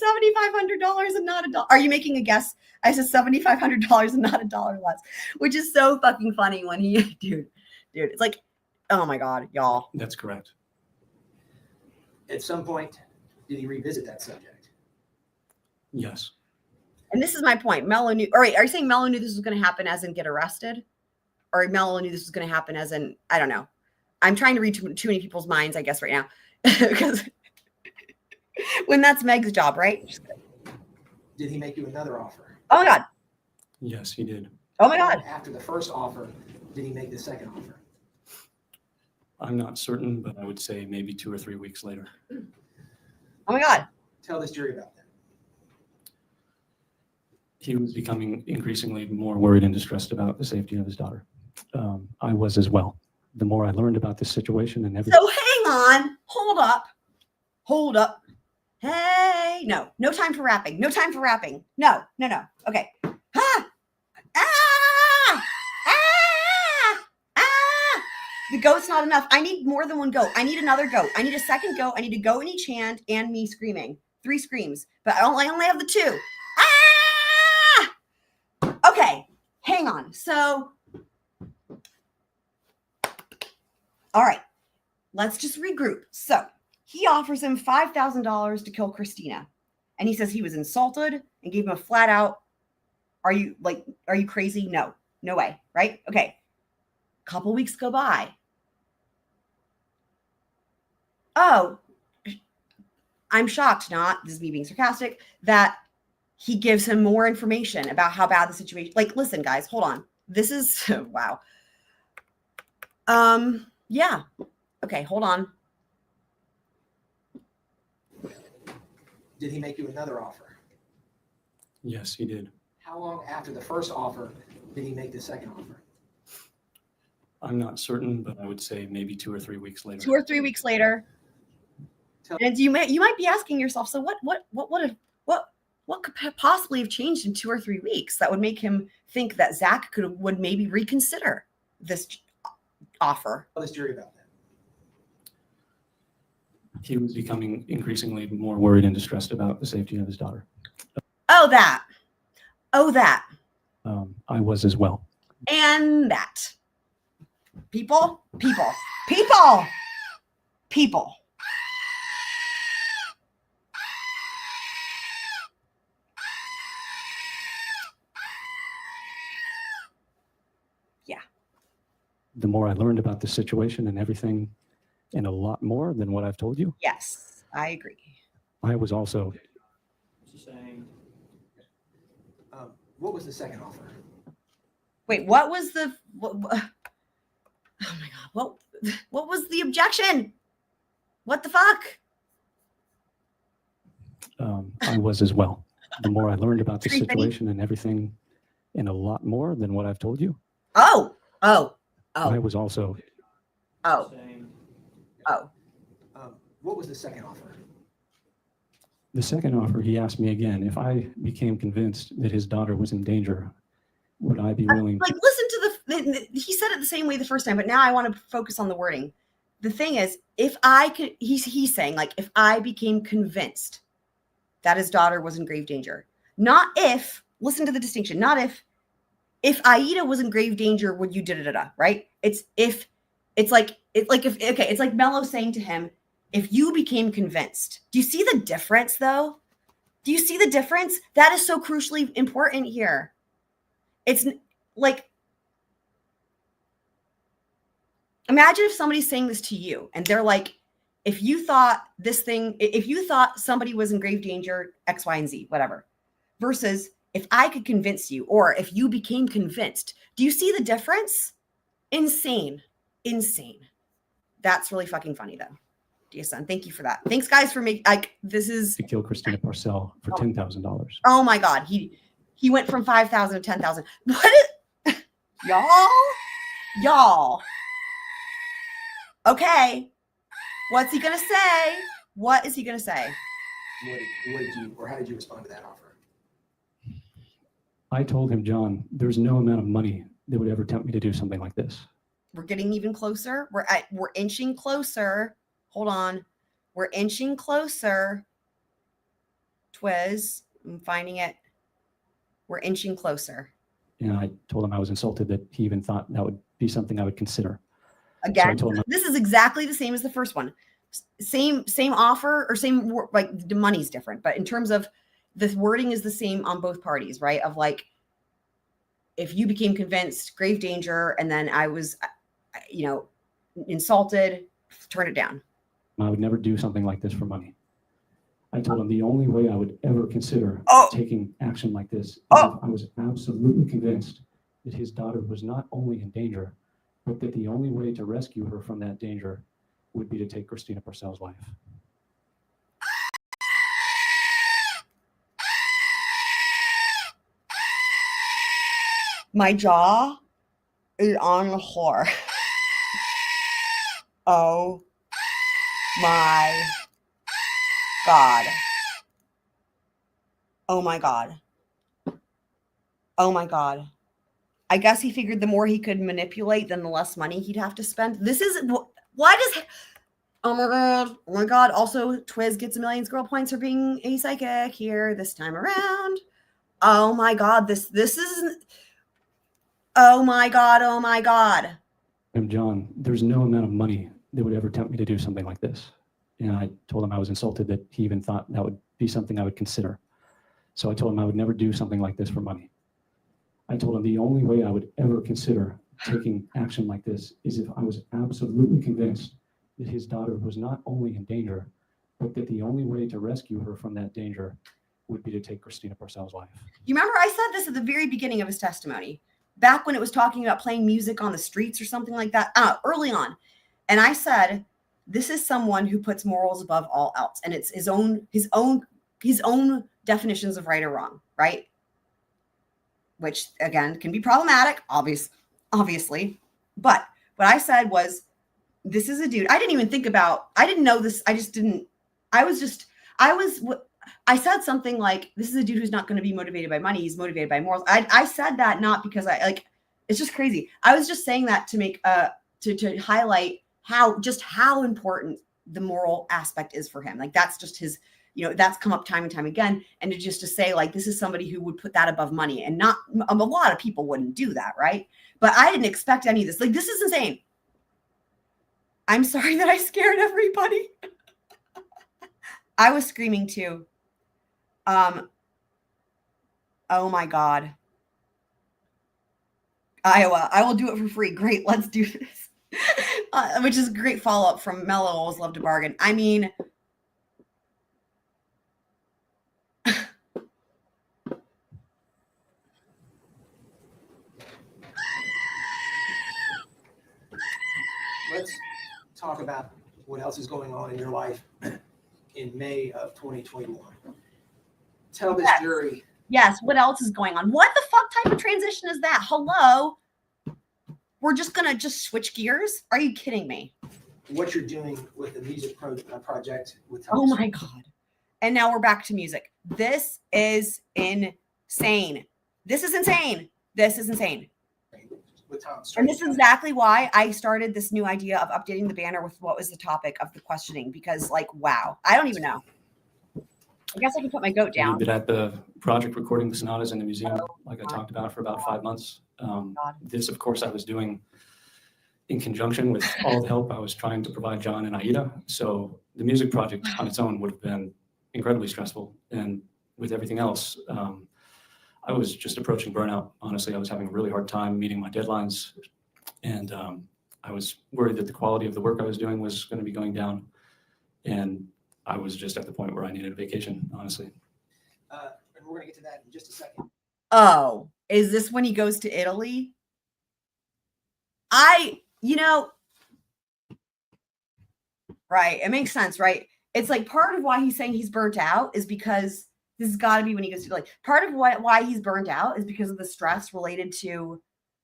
$7,500 and not $1. Are you making a guess? I said $7,500 and not $1 less, which is so fucking funny when dude, it's like, oh my God, y'all. That's correct. At some point, did he revisit that subject? Yes. And this is my point. Mello knew, all right, are you saying Mello knew this was going to happen as in get arrested? Or Mello knew this was going to happen as in, I don't know. I'm trying to read too many people's minds, I guess, right now. Because when that's Meg's job, right? Did he make you another offer? Oh my God. Yes, he did. Oh my God. After the first offer, did he make the second offer? I'm not certain, but I would say maybe 2 or 3 weeks later. Oh my God. Tell this jury about that. He was becoming increasingly more worried and distressed about the safety of his daughter. I was as well. The more I learned about this situation and everything. So hang on. Hold up. Hey, no time for rapping. No. Okay. The goat's not enough. I need more than one goat. I need another goat. I need a second goat. I need a goat in each hand and me screaming. 3 screams, but I only have the 2. Okay, hang on. So All right. Let's just regroup. So he offers him $5,000 to kill Christina. And he says he was insulted and gave him a flat out, are you crazy? No way. Right? Okay. Couple weeks go by. Oh, I'm shocked, this is me being sarcastic, that he gives him more information about how bad the situation. Like, listen, guys, hold on. This is wow. Yeah. Okay, hold on. Did he make you another offer? Yes, he did. How long after the first offer did he make the second offer? I'm not certain, but I would say maybe 2 or 3 weeks later. 2 or 3 weeks later. And you might be asking yourself, so what could possibly have changed in 2 or 3 weeks that would make him think that Zach would maybe reconsider this offer? Tell this jury about that. He was becoming increasingly more worried and distressed about the safety of his daughter. Oh, that. I was as well. And that. People. Yeah. The more I learned about the situation and everything, and a lot more than what I've told you, Yes, I agree. I was also. What was the second offer? Wait, what was the? Oh my God! What was the objection? What the fuck? I was as well. The more I learned about the Pretty funny. situation and everything, and a lot more than what I've told you, Oh. I was also. What was the second offer? The second offer, he asked me again, if I became convinced that his daughter was in danger, would I be willing? Like, listen to he said it the same way the first time, but now I want to focus on the wording. The thing is, if I could, he's saying, like, if I became convinced that his daughter was in grave danger, not if, listen to the distinction, not if Aida was in grave danger, would you da-da-da-da, right? It's like Mello saying to him, if you became convinced. Do you see the difference, though? Do you see the difference? That is so crucially important here. It's like, imagine if somebody's saying this to you and they're like, if you thought somebody was in grave danger, X, Y, and Z, whatever, versus if I could convince you, or if you became convinced. Do you see the difference? Insane. That's really fucking funny, though. Dear son, thank you for that. Thanks, guys, for making, like, this is. To kill Christina Parcell for $10,000. Oh my God. He went from 5,000 to 10,000. What is, y'all. Okay. What's he going to say? What is he going to say? How did you respond to that offer? I told him, John, there's no amount of money that would ever tempt me to do something like this. We're getting even closer. We're inching closer. Hold on. We're inching closer. Twiz, I'm finding it. We're inching closer. And I told him I was insulted that he even thought that would be something I would consider. Again, So this is exactly the same as the first one. Same offer, or same, like, the money's different, but in terms of the wording is the same on both parties, right? Of like, if you became convinced, grave danger, and then I was, insulted, turn it down. I would never do something like this for money. I told him the only way I would ever consider taking action like this is if I was absolutely convinced that his daughter was not only in danger, but that the only way to rescue her from that danger would be to take Christina Parcell's life. My jaw is on the floor. Oh my God. Oh my God. Oh my God. I guess he figured the more he could manipulate, then the less money he'd have to spend. This is, why does, oh my God. Oh my God. Also, Twiz gets millions girl points for being a psychic here this time around. Oh my God. This is, oh my God. Oh my God. him, John, there's no amount of money that would ever tempt me to do something like this. And I told him I was insulted that he even thought that would be something I would consider. So I told him I would never do something like this for money. I told him the only way I would ever consider taking action like this is if I was absolutely convinced that his daughter was not only in danger, but that the only way to rescue her from that danger would be to take Christina Purcell's life. You remember I said this at the very beginning of his testimony, back when it was talking about playing music on the streets or something like that, early on. And I said, this is someone who puts morals above all else. And it's his own definitions of right or wrong, right? Which again can be problematic, obviously. But what I said was, this is a dude. I didn't know this. I said something like, this is a dude who's not going to be motivated by money. He's motivated by morals. I said that not because it's just crazy. I was just saying that to make, to highlight how important the moral aspect is for him. Like, that's just his, that's come up time and time again. And to say like, this is somebody who would put that above money, and not a lot of people wouldn't do that. Right. But I didn't expect any of this. Like, this is insane. I'm sorry that I scared everybody. I was screaming too. Oh my God. Iowa, I will do it for free. Great. Let's do this. Which is a great follow-up from Mello. Always love to bargain. I mean, Let's talk about what else is going on in your life in May of 2021. Tell this jury. Yes, what else is going on? What the fuck type of transition is that? Hello? We're just going to switch gears? Are you kidding me? What you're doing with the music project with Oh my God. And now we're back to music. This is insane. This is insane. This is insane. With Tom And this is exactly why I started this new idea of updating the banner with what was the topic of the questioning, because like, wow, I don't even know. I guess I can put my goat down. We've been at the project recording the sonatas in the museum, like I talked about, for about 5 months. This, of course, I was doing in conjunction with all the help I was trying to provide John and Aida. So the music project on its own would have been incredibly stressful. And with everything else, I was just approaching burnout. Honestly, I was having a really hard time meeting my deadlines. And I was worried that the quality of the work I was doing was going to be going down. And I was just at the point where I needed a vacation, honestly. And we're going to get to that in just a second. Oh, is this when he goes to Italy? Right. It makes sense, right? It's like part of why he's saying he's burnt out is because this has got to be when he goes to Italy. Part of why he's burnt out is because of the stress related to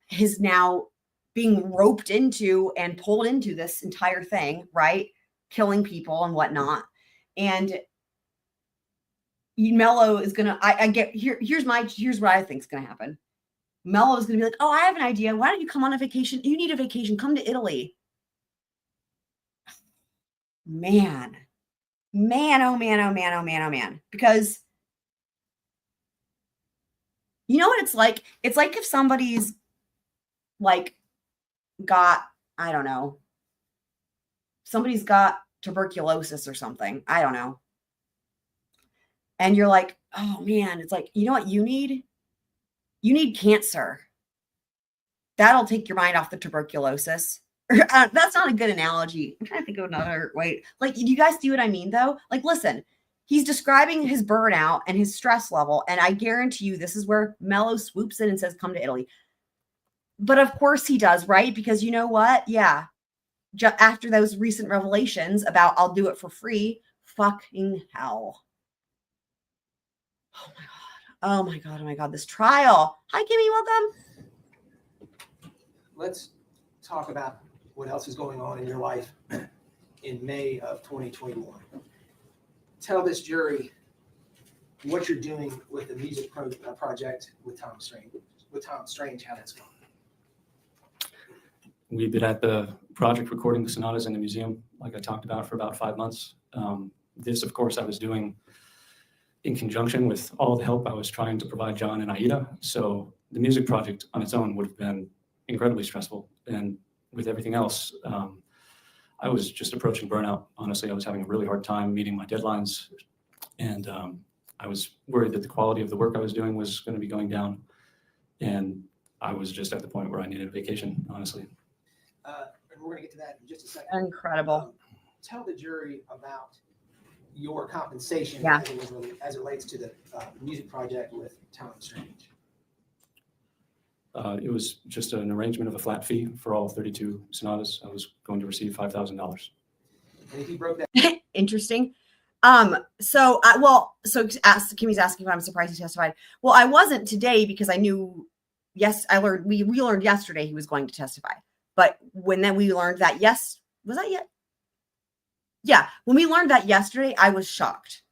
his now being roped into and pulled into this entire thing, right? Killing people and whatnot. And Mello is gonna. Here's what I think is gonna happen. Mello is gonna be like, "Oh, I have an idea. Why don't you come on a vacation? You need a vacation. Come to Italy." Man, oh man. Because you know what it's like? It's like if somebody's like got, I don't know, somebody's got tuberculosis or something. I don't know. And you're like, oh man, it's like, you know what you need? You need cancer. That'll take your mind off the tuberculosis. That's not a good analogy. I'm trying to think of another way. Like, do you guys see what I mean though? Like, listen, he's describing his burnout and his stress level. And I guarantee you, this is where Mello swoops in and says, come to Italy. But of course he does, right? Because you know what? Yeah. After those recent revelations about I'll do it for free, fucking hell. Oh my God. This trial. Hi, Kimmy. Welcome. Let's talk about what else is going on in your life in May of 2021. Tell this jury what you're doing with the music project with Tom Strange, how that's going. We've been at the project recording the sonatas in the museum, like I talked about, for about 5 months. This, of course, I was doing in conjunction with all the help I was trying to provide John and Aida. So the music project on its own would have been incredibly stressful. And with everything else, I was just approaching burnout. Honestly, I was having a really hard time meeting my deadlines, and I was worried that the quality of the work I was doing was going to be going down, and I was just at the point where I needed a vacation, honestly. And we're going to get to that in just a second. Incredible. Tell the jury about your compensation Yeah. as it relates to the music project with Talent Strange. It was just an arrangement of a flat fee for all 32 sonatas. I was going to receive $5,000. And if you broke that, Interesting. So Kimmy's asking if I'm surprised he testified. Well, I wasn't today because I knew, we learned yesterday he was going to testify. But when then we learned that, was that yet? Yeah. When we learned that yesterday, I was shocked.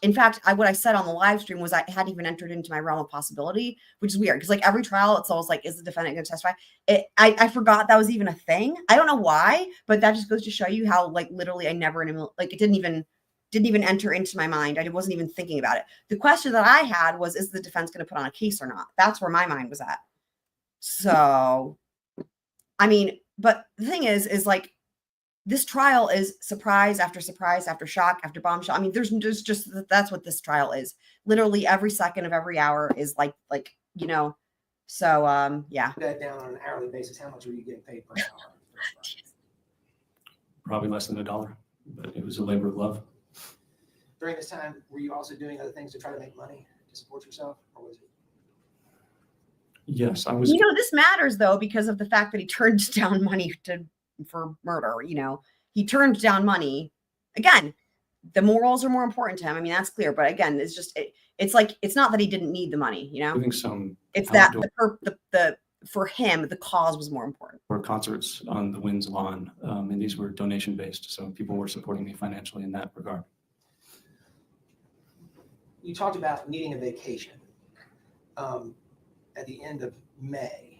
In fact, what I said on the live stream was I hadn't even entered into my realm of possibility, which is weird because like every trial, it's always like, is the defendant going to testify? I forgot that was even a thing. I don't know why, but that just goes to show you how like literally I never it didn't even enter into my mind. I wasn't even thinking about it. The question that I had was, is the defense going to put on a case or not? That's where my mind was at. So, I mean, but the thing is like, this trial is surprise after shock after bombshell. I mean, there's just that's what this trial is. Literally every second of every hour is like so yeah. that down on an hourly basis, how much were you getting paid per hour? Probably less than $1, but it was a labor of love. During this time, were you also doing other things to try to make money to support yourself, or was it? Yes, I was. This matters though because of the fact that he turned down money for murder. He turned down money. Again, the morals are more important to him. I mean, that's clear. But again, it's just it's like it's not that he didn't need the money. Doing some. It's that for him the cause was more important. Or concerts on the Wind's lawn, and these were donation based, so people were supporting me financially in that regard. You talked about needing a vacation at the end of May.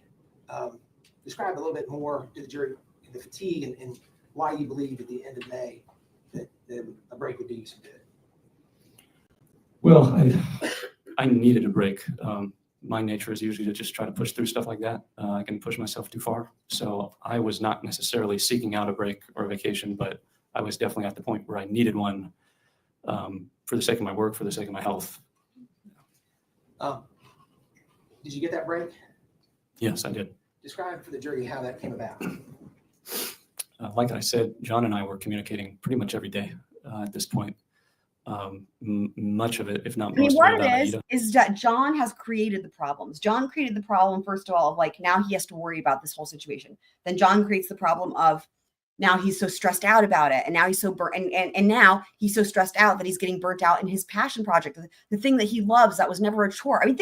Describe a little bit more to the jury the fatigue and why you believe at the end of May that a break would do you some good. Well, I needed a break. My nature is usually to just try to push through stuff like that. I can push myself too far. So I was not necessarily seeking out a break or a vacation, but I was definitely at the point where I needed one for the sake of my work, for the sake of my health. Did you get that break? Yes, I did. Describe for the jury how that came about. Like I said, John and I were communicating pretty much every day at this point. Much of it, if not most what of it, it is that John has created the problems. John created the problem, first of all, of like now he has to worry about this whole situation. Then John creates the problem of now he's so stressed out about it. And now he's so burnt and now he's so stressed out that he's getting burnt out in his passion project, the thing that he loves that was never a chore. I mean,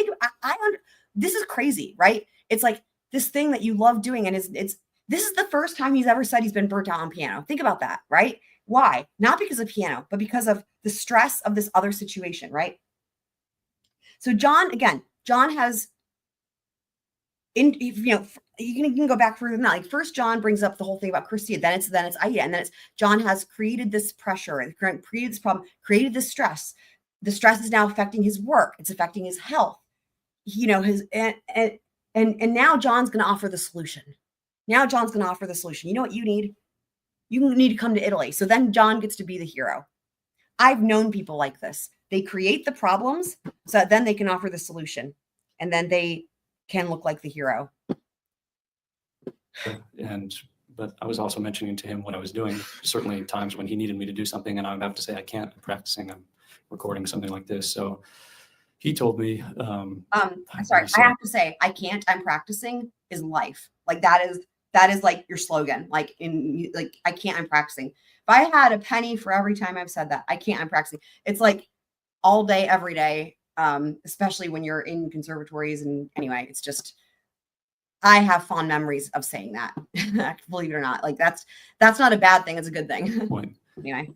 this is crazy, right? It's like this thing that you love doing. And this is the first time he's ever said he's been burnt out on piano. Think about that, right? Why? Not because of piano, but because of the stress of this other situation, right? So John has, you can go back further than that. Like first, John brings up the whole thing about Christina, then it's Aida, and then it's John has created this pressure, created this problem, created this stress. The stress is now affecting his work. It's affecting his health. And now John's going to offer the solution. Now John's going to offer the solution. You know what you need? You need to come to Italy. So then John gets to be the hero. I've known people like this. They create the problems so that then they can offer the solution. And then they can look like the hero. But I was also mentioning to him what I was doing. Certainly times when he needed me to do something and I would have to say, I can't, I'm practicing, I'm recording something like this. So he told me, I'm sorry, I have to say, I can't, I'm practicing is life. Like that is like your slogan. Like I can't, I'm practicing. If I had a penny for every time I've said that, I can't, I'm practicing. It's like all day, every day, especially when you're in conservatories. And anyway, it's just, I have fond memories of saying that. Believe it or not, like that's not a bad thing. It's a good thing. Point. Anyway,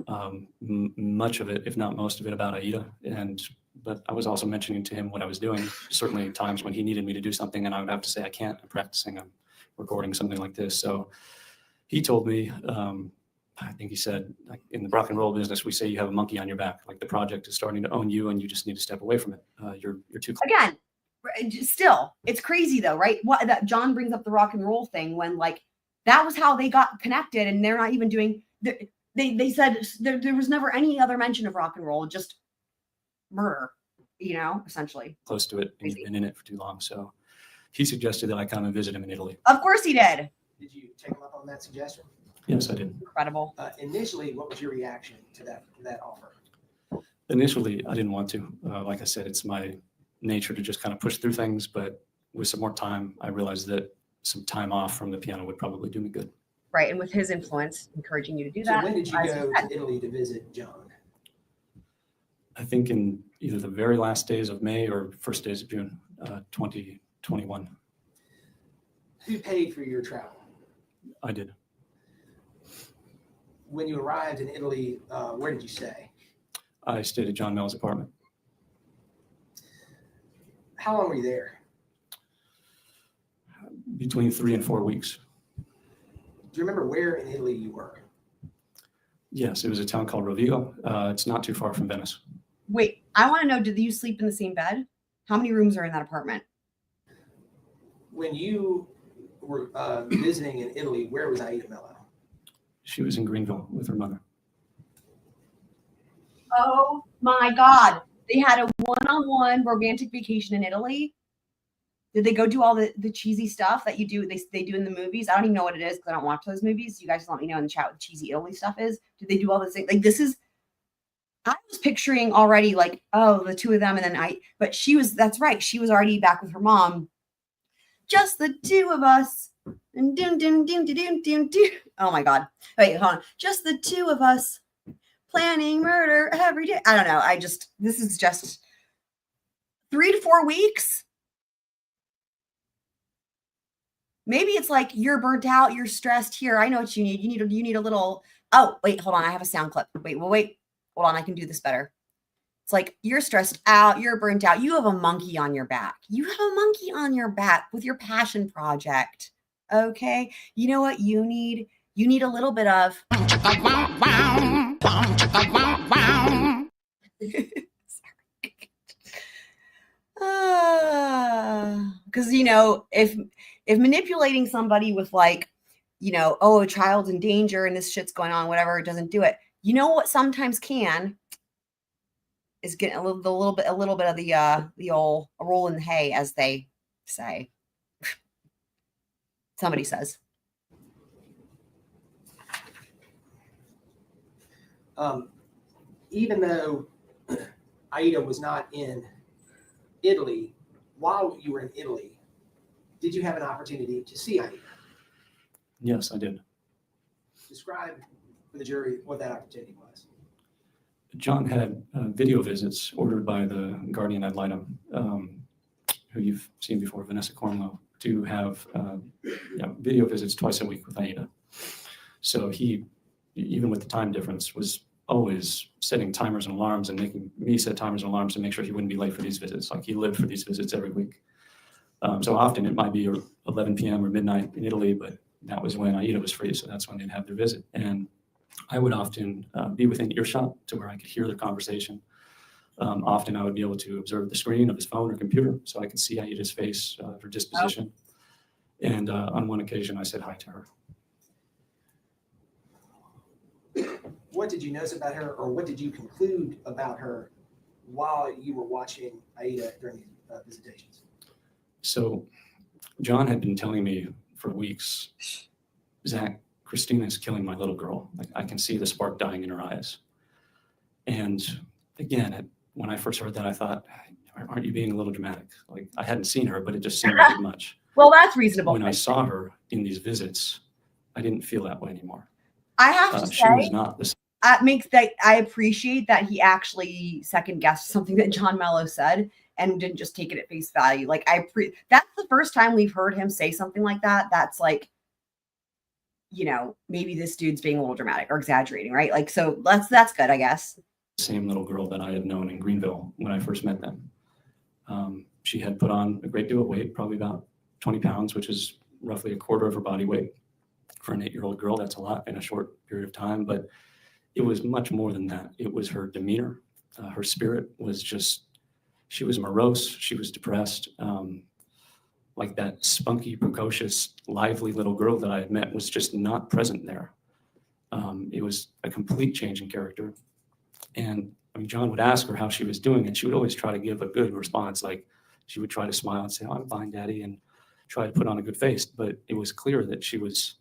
much of it, if not most of it, about Aida. But I was also mentioning to him what I was doing. Certainly times when he needed me to do something and I would have to say, I can't, I'm practicing, I'm recording something like this. So he told me, I think he said, like in the rock and roll business, we say you have a monkey on your back. Like the project is starting to own you and you just need to step away from it. You're too close. Again, still, it's crazy though, right? What that John brings up the rock and roll thing when like That was how they got connected, and they're not even doing. They said there was never any other mention of rock and roll, just murder. Essentially. Close to it, and you've been in it for too long. So he suggested that I come and visit him in Italy. Of course he did. Did you take him up on that suggestion? Yes, I did. Incredible. Initially, what was your reaction to that offer? Initially, I didn't want to. Like I said, it's my nature to just kind of push through things. But with some more time, I realized that some time off from the piano would probably do me good. Right, and with his influence, encouraging you to do that. So when did you go to Italy to visit John? I think in either the very last days of May or first days of June, 2021. Who paid for your travel? I did. When you arrived in Italy, where did you stay? I stayed at John Mello's apartment. How long were you there? Between 3 and 4 weeks. Do you remember where in Italy you were? Yes, it was a town called Rovigo. It's not too far from Venice. Wait, I want to know, did you sleep in the same bed? How many rooms are in that apartment? When you were visiting in Italy, where was Aida Mello? She was in Greenville with her mother. Oh my God. They had a one-on-one romantic vacation in Italy. Did they go do all the cheesy stuff that you do? They do in the movies? I don't even know what it is because I don't watch those movies. You guys just let me know in the chat what the cheesy Italy stuff is. Did they do all this? Like this is, I was picturing already like, oh, the two of them. And then but that's right. She was already back with her mom. Just the two of us. And doom, doom, doom, doom, doom, doom, doom. Oh my God. Wait, hold on. Just the two of us planning murder every day. I don't know. This is just 3 to 4 weeks. Maybe it's like you're burnt out, you're stressed. Here, I know what you need. You need a little. Oh, wait, hold on. I have a sound clip. Wait. Hold on. I can do this better. It's like you're stressed out, you're burnt out. You have a monkey on your back. You have a monkey on your back with your passion project. Okay. You know what you need? You need a little bit of. Because if manipulating somebody with like, oh, a child's in danger and this shit's going on, whatever, it doesn't do it. You know what sometimes can is get a little bit of the old a roll in the hay, as they say. Somebody says. Even though Aida was not in Italy, while you were in Italy, did you have an opportunity to see Aida? Yes, I did. Describe for the jury what that opportunity was. John had video visits ordered by the guardian ad litem, who you've seen before, Vanessa Cornlow, to have video visits twice a week with Aida. So he, even with the time difference, was always setting timers and alarms and making me set timers and alarms to make sure he wouldn't be late for these visits. Like he lived for these visits every week. So often it might be 11 p.m. or midnight in Italy, but that was when Aida was free. So that's when they'd have their visit. And I would often be within earshot to where I could hear their conversation. Often I would be able to observe the screen of his phone or computer so I could see Aida's face, her disposition. Oh. And on one occasion I said hi to her. What did you notice about her, or what did you conclude about her while you were watching Aida during these visitations? So John had been telling me for weeks, Zach, Christina's killing my little girl. Like I can see the spark dying in her eyes. And again, when I first heard that, I thought, aren't you being a little dramatic? Like I hadn't seen her, but it just seemed too much. Well, that's reasonable. When I saw her in these visits, I didn't feel that way anymore. I have to she say, was not the same. I appreciate that he actually second guessed something that John Mello said and didn't just take it at face value. Like that's the first time we've heard him say something like that. That's like, maybe this dude's being a little dramatic or exaggerating, right? Like, so that's good, I guess. Same little girl that I had known in Greenville when I first met them. She had put on a great deal of weight, probably about 20 pounds, which is roughly a quarter of her body weight. For an 8-year-old girl, that's a lot in a short period of time, but it was much more than that. It was her demeanor. Her spirit was just, she was morose. She was depressed. like that spunky, precocious, lively little girl that I had met was just not present there. It was a complete change in character. And I mean, John would ask her how she was doing, and she would always try to give a good response. Like she would try to smile and say, "Oh, I'm fine, Daddy," and try to put on a good face. But it was clear that she was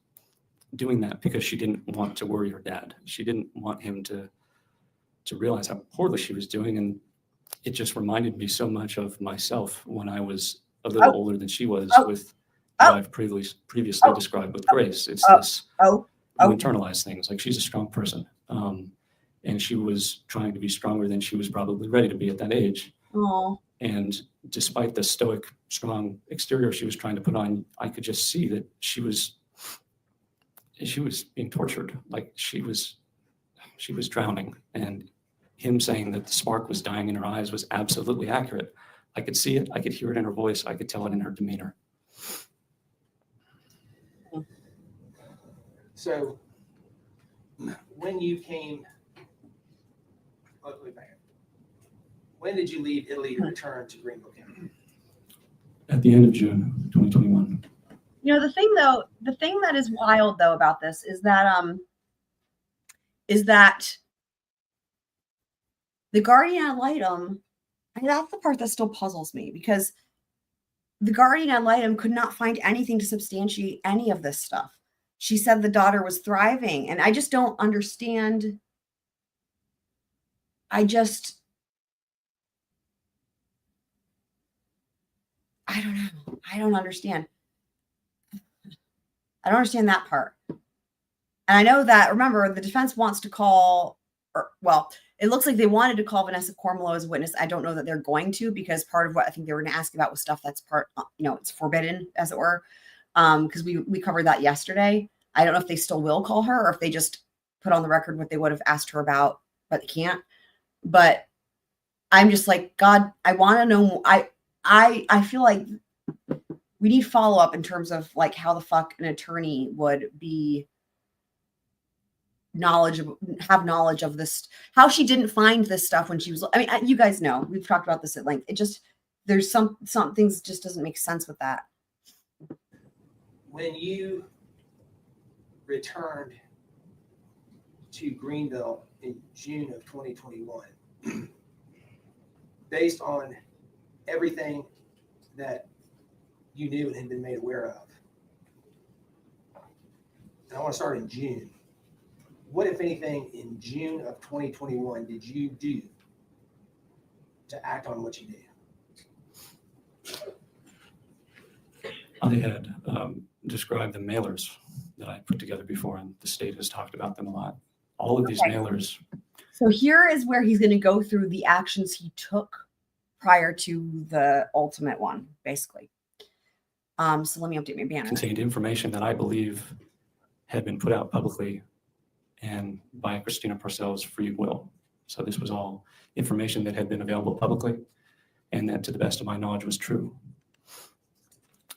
doing that because she didn't want to worry her dad. She didn't want him to realize how poorly she was doing. And it just reminded me so much of myself when I was a little older than she was with what I've previously described with Grace. It's this, you internalize things. Like she's a strong person. And she was trying to be stronger than she was probably ready to be at that age. Oh. And despite the stoic, strong exterior she was trying to put on, I could just see that she was being tortured. Like she was drowning. And him saying that the spark was dying in her eyes was absolutely accurate. I could see it. I could hear it in her voice. I could tell it in her demeanor. So when you came, when did you leave Italy to return to Greenville County? At the end of June 2021. You know, the thing that is wild though about this is that the guardian ad litem, that's the part that still puzzles me, because the guardian ad litem could not find anything to substantiate any of this stuff. She said the daughter was thriving, and I just don't understand. I don't know. I don't understand. I don't understand that part. And I know that, remember, the defense wants to call, it looks like they wanted to call Vanessa Cormelo as a witness. I don't know that they're going to, because part of what I think they were going to ask about was stuff that's it's forbidden, as it were. Because we covered that yesterday. I don't know if they still will call her, or if they just put on the record what they would have asked her about, but they can't. But I'm just like, God, I want to know. I feel like we need follow-up in terms of like how the fuck an attorney would be have knowledge of this, how she didn't find this stuff when she was, I mean, you guys know, we've talked about this at length. It just, there's some things just doesn't make sense with that. When you returned to Greenville in June of 2021, based on everything that you knew and had been made aware of, and I want to start in June. What, if anything, in June of 2021 did you do to act on what you knew? I had described the mailers that I put together before, and the state has talked about them a lot. All of these mailers. So here is where he's going to go through the actions he took prior to the ultimate one, basically. So let me update my banner. Contained information that I believe had been put out publicly and by Christina Parcells' free will. So this was all information that had been available publicly, and that, to the best of my knowledge, was true.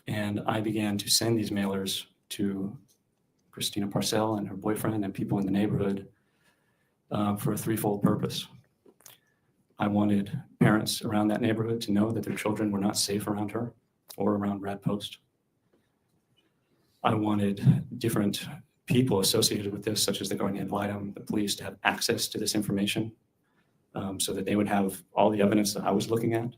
And I began to send these mailers to Christina Parcells and her boyfriend and people in the neighborhood for a threefold purpose. I wanted parents around that neighborhood to know that their children were not safe around her or around Brad Post. I wanted different people associated with this, such as the guardian ad litem, the police, to have access to this information so that they would have all the evidence that I was looking at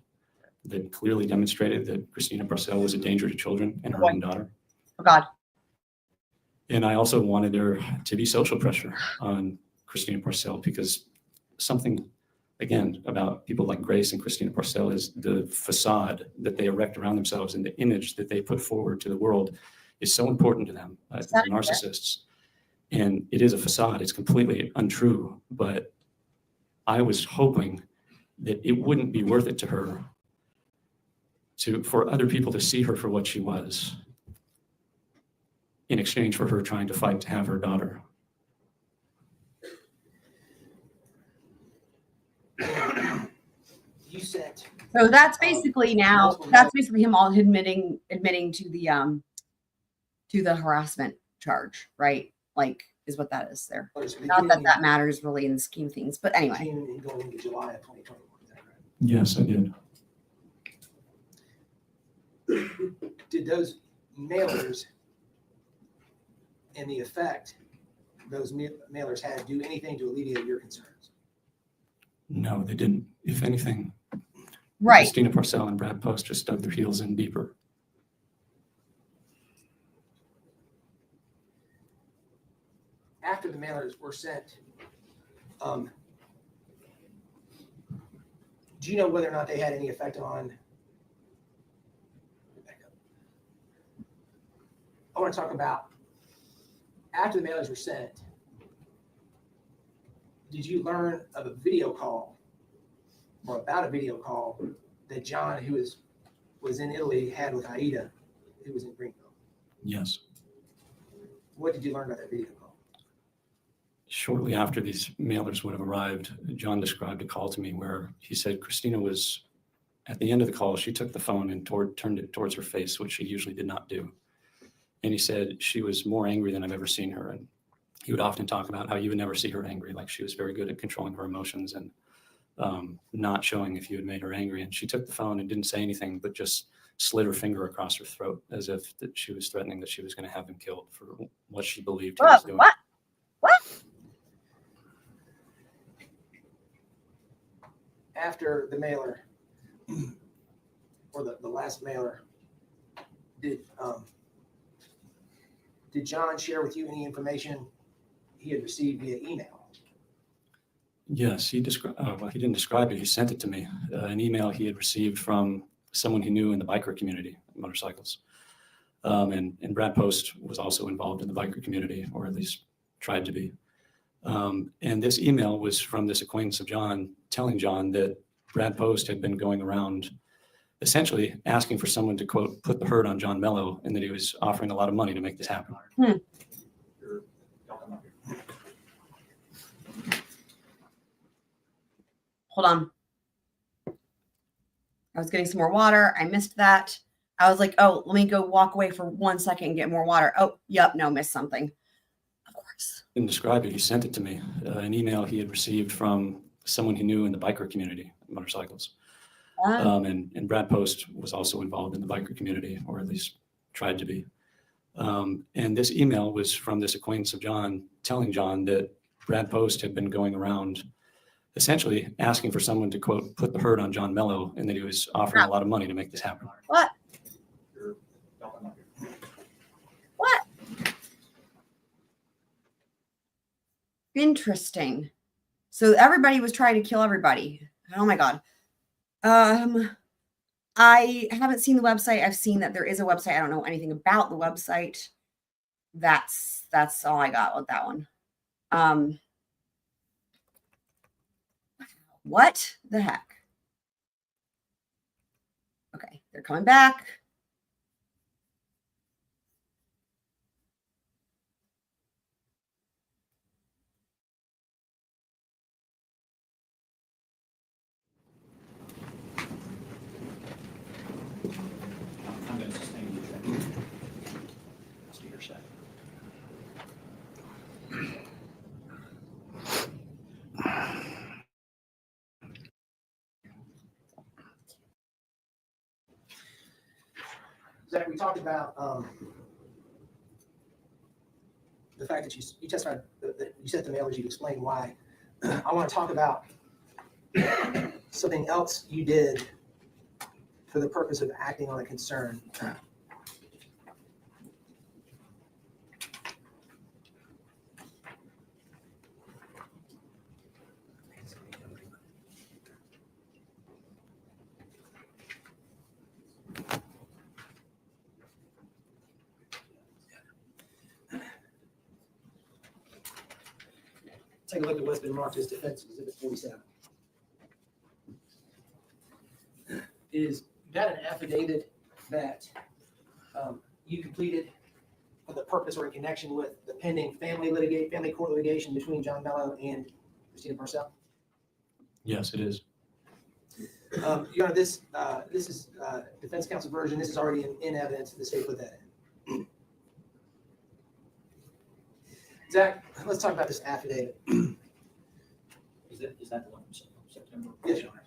that clearly demonstrated that Christina Parcells was a danger to children and her own daughter. Oh, God. And I also wanted there to be social pressure on Christina Parcells, because something, again, about people like Grace and Christina Parcells is the facade that they erect around themselves, and the image that they put forward to the world is so important to them, narcissists. And it is a facade. It's completely untrue. But I was hoping that it wouldn't be worth it to her for other people to see her for what she was, in exchange for her trying to fight to have her daughter. You said. So that's basically that's basically him all admitting to the harassment charge, right? Like, is what that is there. Not that that matters really in the scheme of things, but anyway. Going into July of 2021, is that right? Yes, I did. Did those mailers and the effect those mailers had do anything to alleviate your concerns? No, they didn't. If anything, Right. Christina Porcel and Brad Post just dug their heels in deeper. After the mailers were sent, do you know whether or not they had any effect on? I want to talk about after the mailers were sent. Did you learn of a video call or about a video call that John, who was in Italy, had with Aida, who was in Greenville? Yes. What did you learn about that video call? Shortly after these mailers would have arrived, John described a call to me where he said Christina was, at the end of the call, she took the phone and turned it towards her face, which she usually did not do. And he said she was more angry than I've ever seen her. And he would often talk about how you would never see her angry. Like she was very good at controlling her emotions and not showing if you had made her angry. And she took the phone and didn't say anything, but just slid her finger across her throat as if that she was threatening that she was going to have him killed for what she believed he was doing. What? After the mailer or the last mailer, did John share with you any information he had received via email? Yes, he described. Well, he didn't describe it. He sent it to me. An email he had received from someone he knew in the biker community, motorcycles. And Brad Post was also involved in the biker community, or at least tried to be. And this email was from this acquaintance of John, telling John that Brad Post had been going around essentially asking for someone to, quote, put the hurt on John Mello, and that he was offering a lot of money to make this happen. Hold on. I was getting some more water. I missed that. I was like, oh, let me go walk away for 1 second and get more water. Oh, yep, no, missed something. Of course. Didn't describe it. He sent it to me. An email he had received from someone he knew in the biker community, motorcycles. And Brad Post was also involved in the biker community, or at least tried to be. And this email was from this acquaintance of John, telling John that Brad Post had been going around essentially asking for someone to, quote, put the hurt on John Mello, and that he was offering a lot of money to make this happen. What? What? Interesting. So everybody was trying to kill everybody. Oh my God. I haven't seen the website. I've seen that there is a website. I don't know anything about the website. That's all I got with that one. What the heck? Okay, they're coming back. I'm going to sustain the objection. Let's do your second. Zach, we talked about the fact that you testified that you sent the mailers, you explained why. I want to talk about something else you did for the purpose of acting on a concern. Take a look at what's been marked as defense exhibit 47. Is that an affidavit that you completed for the purpose or in connection with the pending family court litigation between John Mello and Christina Porcel? Yes, it is. Your Honor, this is defense counsel version. This is already in evidence. The state put that in. Zach, let's talk about this affidavit. Is that the one from September? Yes, Your Honor.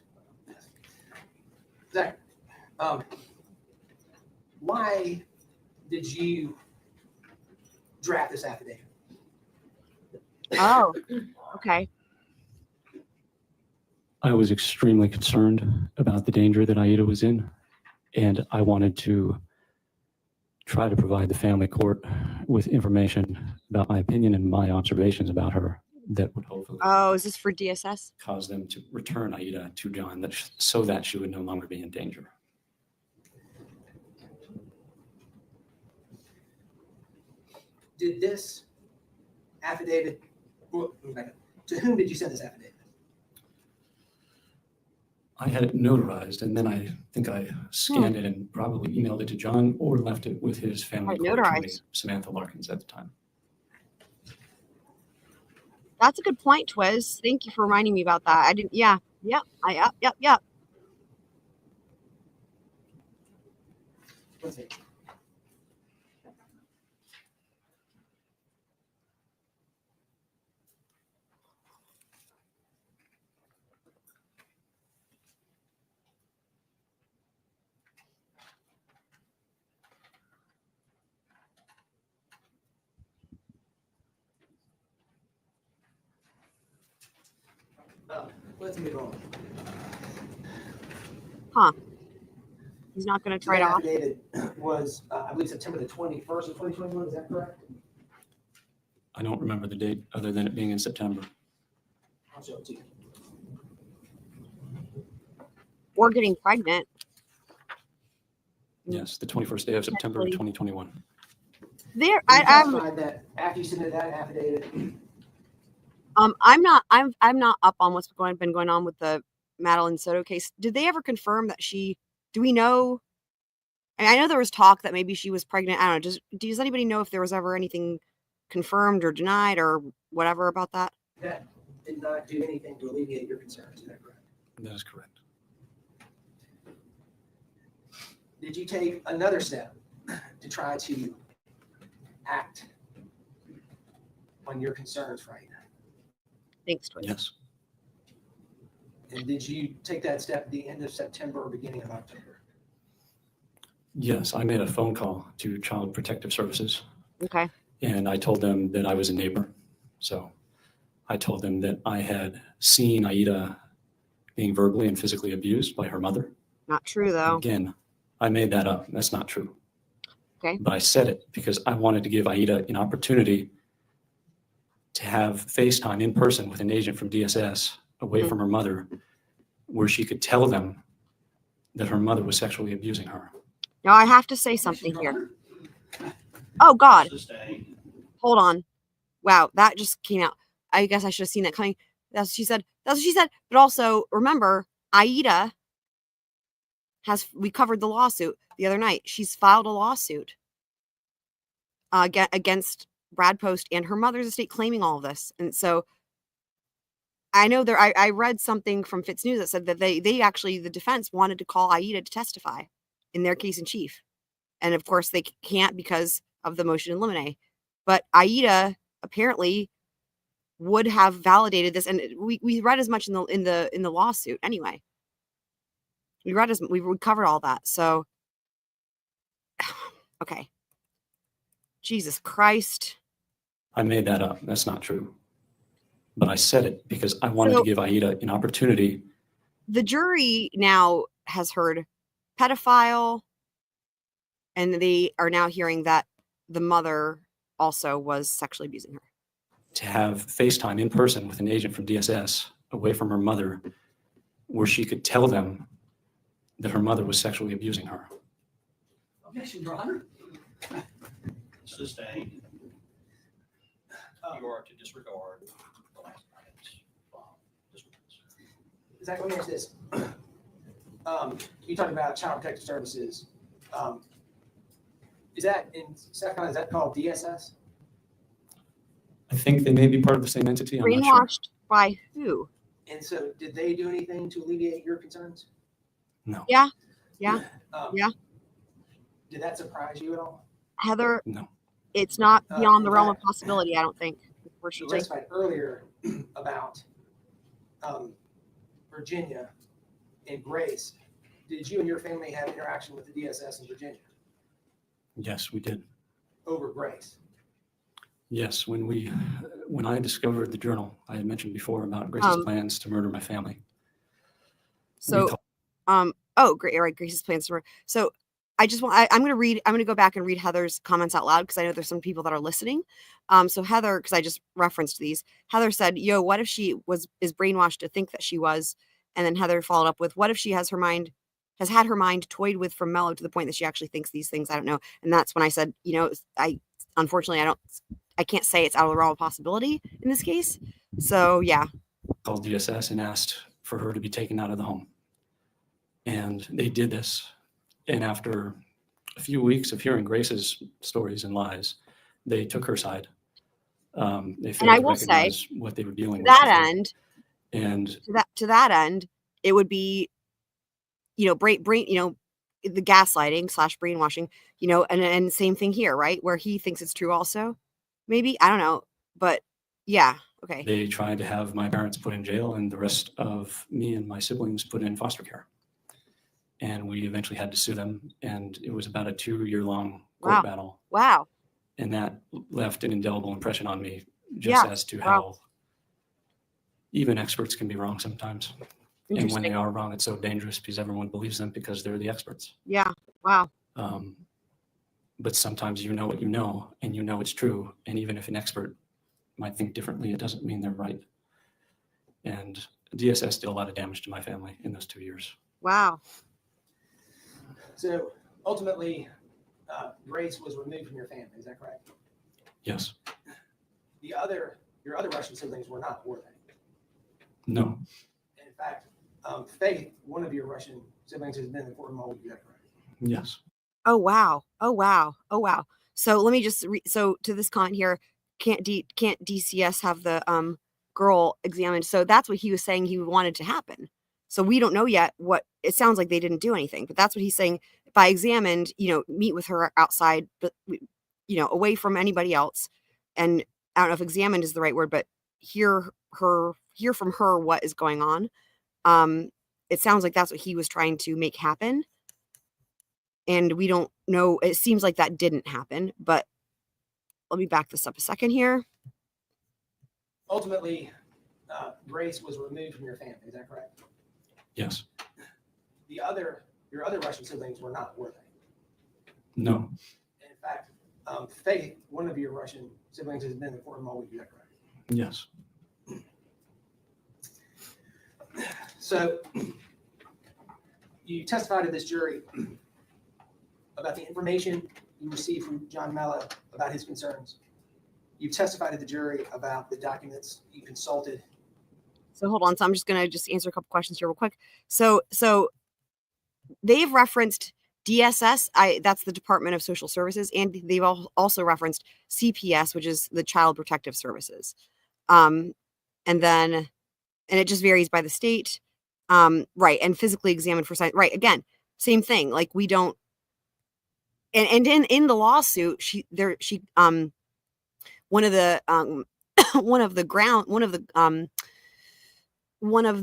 Zach, why did you draft this affidavit? Oh, okay. I was extremely concerned about the danger that Aida was in, and I wanted to try to provide the family court with information about my opinion and my observations about her that would hopefully Oh, is this for DSS? cause them to return Aida to John so that she would no longer be in danger. Did this affidavit, well, let me back up. To whom did you send this affidavit? I had it notarized, and then I think I scanned it and probably emailed it to John or left it with his family court attorney, Notarized. Samantha Larkins, at the time. That's a good point, Twiz. Thank you for reminding me about that. I didn't. Yeah. Yep. Yep. Let's see. Let's move on. He's not going to The try it off. affidavit was, I believe, September the 21st of 2021. Is that correct? I don't remember the date other than it being in September. I'll show it to you. Or getting pregnant. Yes, the 21st day of September of 2021. There, You I'm testified that after you submitted that affidavit, I'm not up on what's been going on with the Madeline Soto case. Did they ever confirm that do we know? I know there was talk that maybe she was pregnant. I don't know. Does anybody know if there was ever anything confirmed or denied or whatever about that? that did not do anything to alleviate your concerns. Is that correct? That is correct. Did you take another step to try to act on your concerns right now? Thanks, Twiz. Yes. And did you take that step at the end of September or beginning of October? Yes, I made a phone call to Child Protective Services, Okay. and I told them that I was a neighbor. So I told them that I had seen Aida being verbally and physically abused by her mother. Not true though. Again, I made that up. That's not true. Okay. But I said it because I wanted to give Aida an opportunity to have FaceTime in person with an agent from DSS away from her mother, where she could tell them that her mother was sexually abusing her. Now I have to say something here. Oh God. Sustained. Hold on. Wow, that just came out. I guess I should have seen that coming. That's what she said. That's what she said. But also remember, Aida we covered the lawsuit the other night. She's filed a lawsuit against Brad Post and her mother's estate claiming all of this. And so I know I read something from Fitz News that said that they actually, the defense wanted to call Aida to testify in their case in chief. And of course they can't because of the motion in limine. But Aida apparently would have validated this. And we read as much in the lawsuit anyway. We covered all that. So, okay. Jesus Christ. I made that up. That's not true. But I said it because I wanted to give Aida an opportunity. The jury now has heard pedophile, and they are now hearing that the mother also was sexually abusing her. To have FaceTime in person with an agent from DSS away from her mother, where she could tell them that her mother was sexually abusing her. Objection, Your Honor. Sustained. You are to disregard the last item's disregard. Zach, let me ask this. You talked about Child Protective Services. Is that in South Carolina, is that called DSS? I think they may be part of the same entity. I'm not sure. Brainwashed by who? And so did they do anything to alleviate your concerns? No. Yeah. Yeah. Yeah. Did that surprise you at all? Heather, No. it's not beyond the in realm of fact, possibility, I don't think. You Unfortunately. testified earlier about Virginia and Grace. Did you and your family have interaction with the DSS in Virginia? Yes, we did. over Grace? Yes, when I discovered the journal, I had mentioned before about Grace's plans to murder my family. So, oh, great, right, Grace's plans to murder. So, I'm going to go back and read Heather's comments out loud because I know there's some people that are listening. So Heather, because I just referenced these, Heather said, "Yo, what if she is brainwashed to think that she was?" And then Heather followed up with, "What if she has had her mind toyed with from Mello to the point that she actually thinks these things? I don't know." And that's when I said, unfortunately, I can't say it's out of the realm of possibility in this case. So yeah. Called DSS and asked for her to be taken out of the home. And they did this. And after a few weeks of hearing Grace's stories and lies, they took her side. They failed to recognize what they were dealing with. To that end, it would be, the gaslighting / brainwashing, and same thing here, right? Where he thinks it's true also. Maybe, I don't know, but yeah. Okay. They tried to have my parents put in jail and the rest of me and my siblings put in foster care. And we eventually had to sue them. And it was about a 2-year-long court battle. Wow. And that left an indelible impression on me, just as to how even experts can be wrong sometimes. And when they are wrong, it's so dangerous because everyone believes them because they're the experts. Yeah. Wow. But sometimes you know what you know, and you know it's true. And even if an expert might think differently, it doesn't mean they're right. And DSS did a lot of damage to my family in those 2 years. Wow. So ultimately, Grace was removed from your family. Is that correct? Yes. Your other Russian siblings were not, were they? No. And in fact, Faith, one of your Russian siblings, has been in Fort Mold. Is that correct? Yes. Oh wow. Oh wow. Oh wow. So let me just so to this comment here, can't DCS have the girl examined? So that's what he was saying he wanted to happen. So we don't know yet what it sounds like. They didn't do anything, but that's what he's saying. If I examined, meet with her outside, but away from anybody else, and I don't know if examined is the right word, but hear from her what is going on. It sounds like that's what he was trying to make happen. And we don't know. It seems like that didn't happen, but let me back this up a second here. Ultimately, Grace was removed from your family. Is that correct? Yes. Your other Russian siblings were not, were they? No. And in fact, Faith, one of your Russian siblings, has been in Fort Mold. Is that correct? Yes. So you testified to this jury about the information you received from John Mello about his concerns. You testified to the jury about the documents you consulted. So hold on. So I'm just going to answer a couple questions here real quick. So they've referenced DSS. That's the Department of Social Services. And they've also referenced CPS, which is the Child Protective Services. And it just varies by the state. Right. And physically examined for science. Right. Again, same thing. Like we don't, and in the lawsuit, one of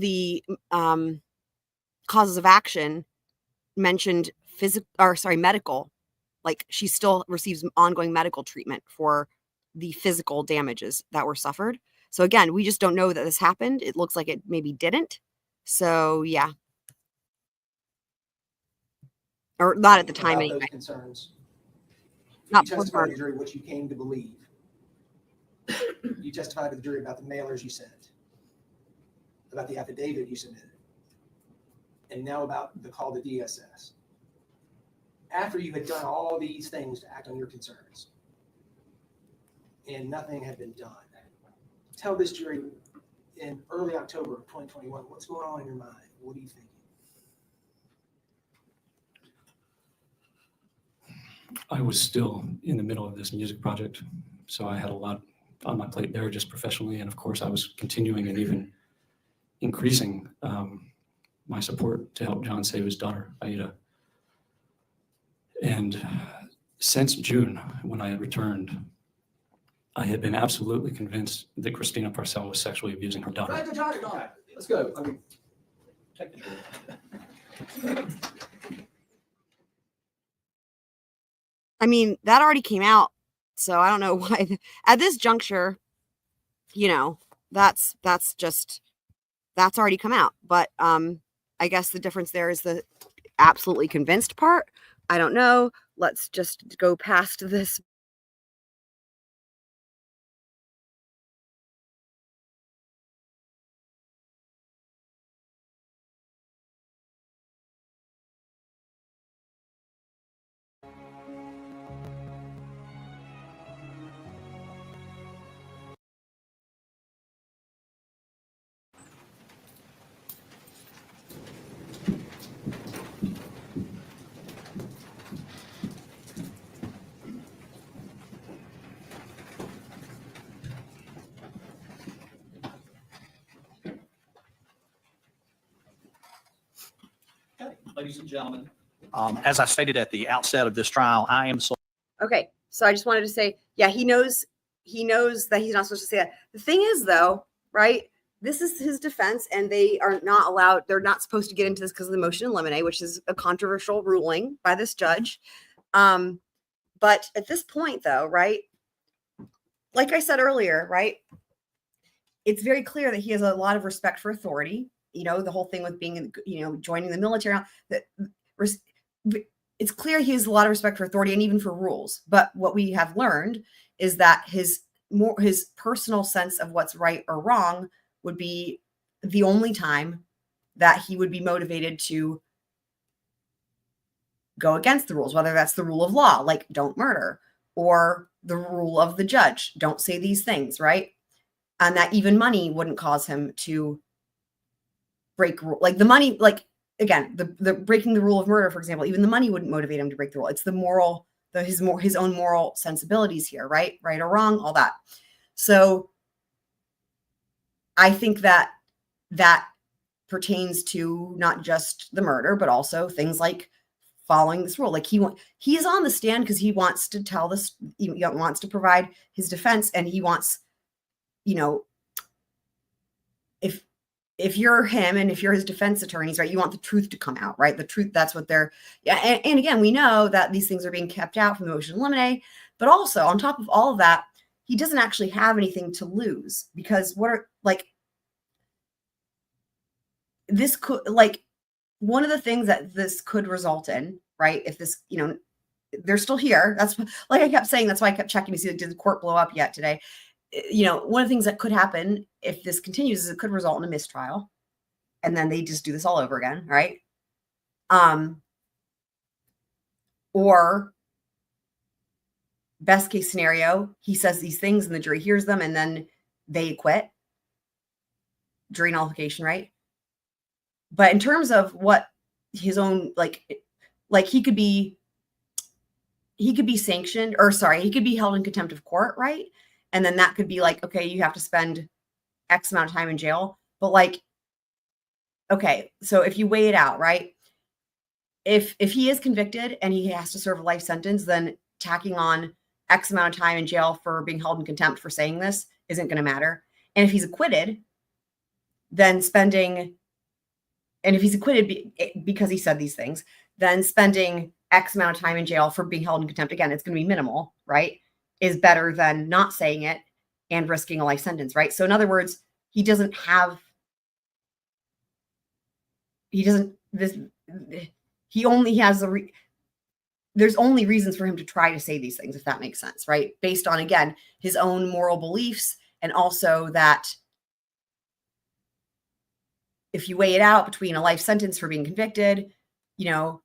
the causes of action mentioned medical, like she still receives ongoing medical treatment for the physical damages that were suffered. So again, we just don't know that this happened. It looks like it maybe didn't. So yeah. Or not at the time anyway. Those concerns. Not you testified to the jury what you came to believe. You testified to the jury about the mailers you sent, about the affidavit you submitted, and now about the call to DSS. After you had done all these things to act on your concerns, and nothing had been done, tell this jury in early October of 2021, what's going on in your mind? What are you thinking? I was still in the middle of this music project, so I had a lot on my plate there just professionally. And of course, I was continuing and even increasing my support to help John save his daughter, Aida. And since June, when I had returned, I had been absolutely convinced that Christina Parcell was sexually abusing her daughter. Let's go. I mean, take the I mean, that already came out. So I don't know why at this juncture, you know, that's already come out. But I guess the difference there is the absolutely convinced part. I don't know. Let's just go past this. Okay, ladies and gentlemen, as I stated at the outset of this trial, I am so. Okay, so I just wanted to say, yeah, he knows that he's not supposed to say that. The thing is, though, right? This is his defense, and they are not allowed. They're not supposed to get into this because of the motion in limine, which is a controversial ruling by this judge. But at this point, though, right? Like I said earlier, right? It's very clear that he has a lot of respect for authority. You know, the whole thing with being, you know, joining the military. It's clear he has a lot of respect for authority and even for rules. But what we have learned is that his personal sense of what's right or wrong would be the only time that he would be motivated to go against the rules, whether that's the rule of law, like don't murder, or the rule of the judge, don't say these things, right? And that even money wouldn't cause him to break rule. Like the money, like again, the breaking the rule of murder, for example, even the money wouldn't motivate him to break the rule. It's the moral, his own moral sensibilities here, right? Right or wrong, all that. So I think that pertains to not just the murder, but also things like following this rule. Like he's on the stand because he wants to tell this, he wants to provide his defense, and he wants, you know, if you're him and if you're his defense attorneys, right, you want the truth to come out, right? The truth, that's what they're, yeah. And again, we know that these things are being kept out from the motion in limine, but also on top of all of that, he doesn't actually have anything to lose, because this could, like, one of the things that this could result in, right? If this, you know, they're still here. That's like I kept saying, that's why I kept checking to see, did the court blow up yet today? You know, one of the things that could happen if this continues is it could result in a mistrial, and then they just do this all over again, right? Or best case scenario, he says these things and the jury hears them and then they acquit. Jury nullification, right? But in terms of what his own, like he could be sanctioned, or sorry, he could be held in contempt of court, right? And then that could be like, okay, you have to spend X amount of time in jail. But like, okay, so if you weigh it out, right? If he is convicted and he has to serve a life sentence, then tacking on X amount of time in jail for being held in contempt for saying this isn't going to matter. And if he's acquitted, then if he's acquitted because he said these things, then spending X amount of time in jail for being held in contempt, again, it's going to be minimal, right? Is better than not saying it and risking a life sentence, right? So in other words, there's only reasons for him to try to say these things, if that makes sense, right? Based on, again, his own moral beliefs, and also that if you weigh it out between a life sentence for being convicted, you know,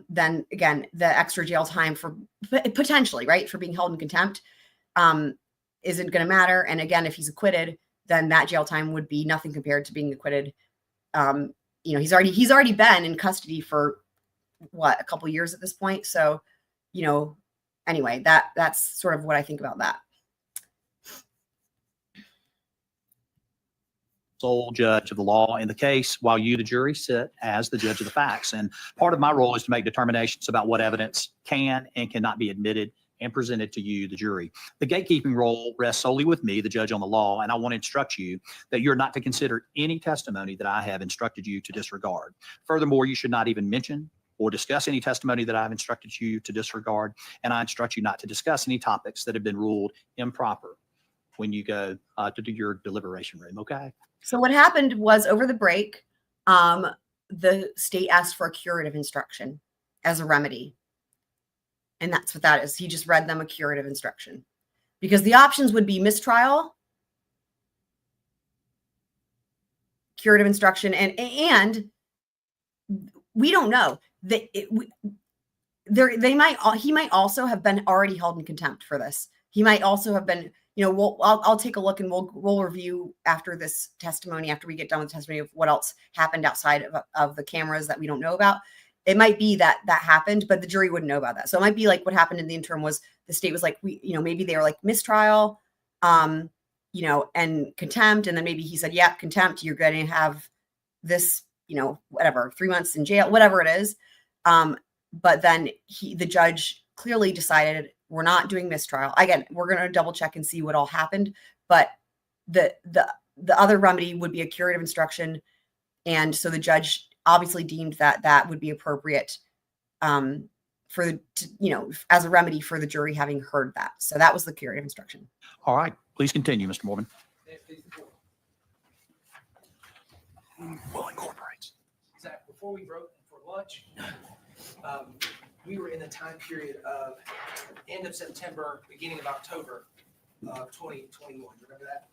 then again, the extra jail time for potentially, right, for being held in contempt isn't going to matter. And again, if he's acquitted, then that jail time would be nothing compared to being acquitted. You know, he's already been in custody for a couple years at this point. So, you know, anyway, that's sort of what I think about that. Sole judge of the law in the case, while you, the jury, sit as the judge of the facts. And part of my role is to make determinations about what evidence can and cannot be admitted and presented to you, the jury. The gatekeeping role rests solely with me, the judge on the law, and I want to instruct you that you're not to consider any testimony that I have instructed you to disregard. Furthermore, you should not even mention or discuss any testimony that I've instructed you to disregard, and I instruct you not to discuss any topics that have been ruled improper when you go to do your deliberation room, okay? So what happened was over the break, the state asked for a curative instruction as a remedy. And that's what that is. He just read them a curative instruction because the options would be mistrial, curative instruction, and we don't know that he might also have been already held in contempt for this. He might also have been, I'll take a look and we'll review after this testimony, after we get done with testimony, of what else happened outside of the cameras that we don't know about. It might be that happened, but the jury wouldn't know about that. So it might be like what happened in the interim was the state was like, maybe they were like mistrial, and contempt. And then maybe he said, yeah, contempt, you're going to have this, whatever, 3 months in jail, whatever it is. But then the judge clearly decided we're not doing mistrial. Again, we're going to double check and see what all happened. But the other remedy would be a curative instruction. And so the judge obviously deemed that would be appropriate as a remedy for the jury having heard that. So that was the curative instruction. All right, please continue, Mr. Mormon. Will incorporates. Zach, before we broke for lunch, we were in the time period of end of September, beginning of October of 2021. Remember that?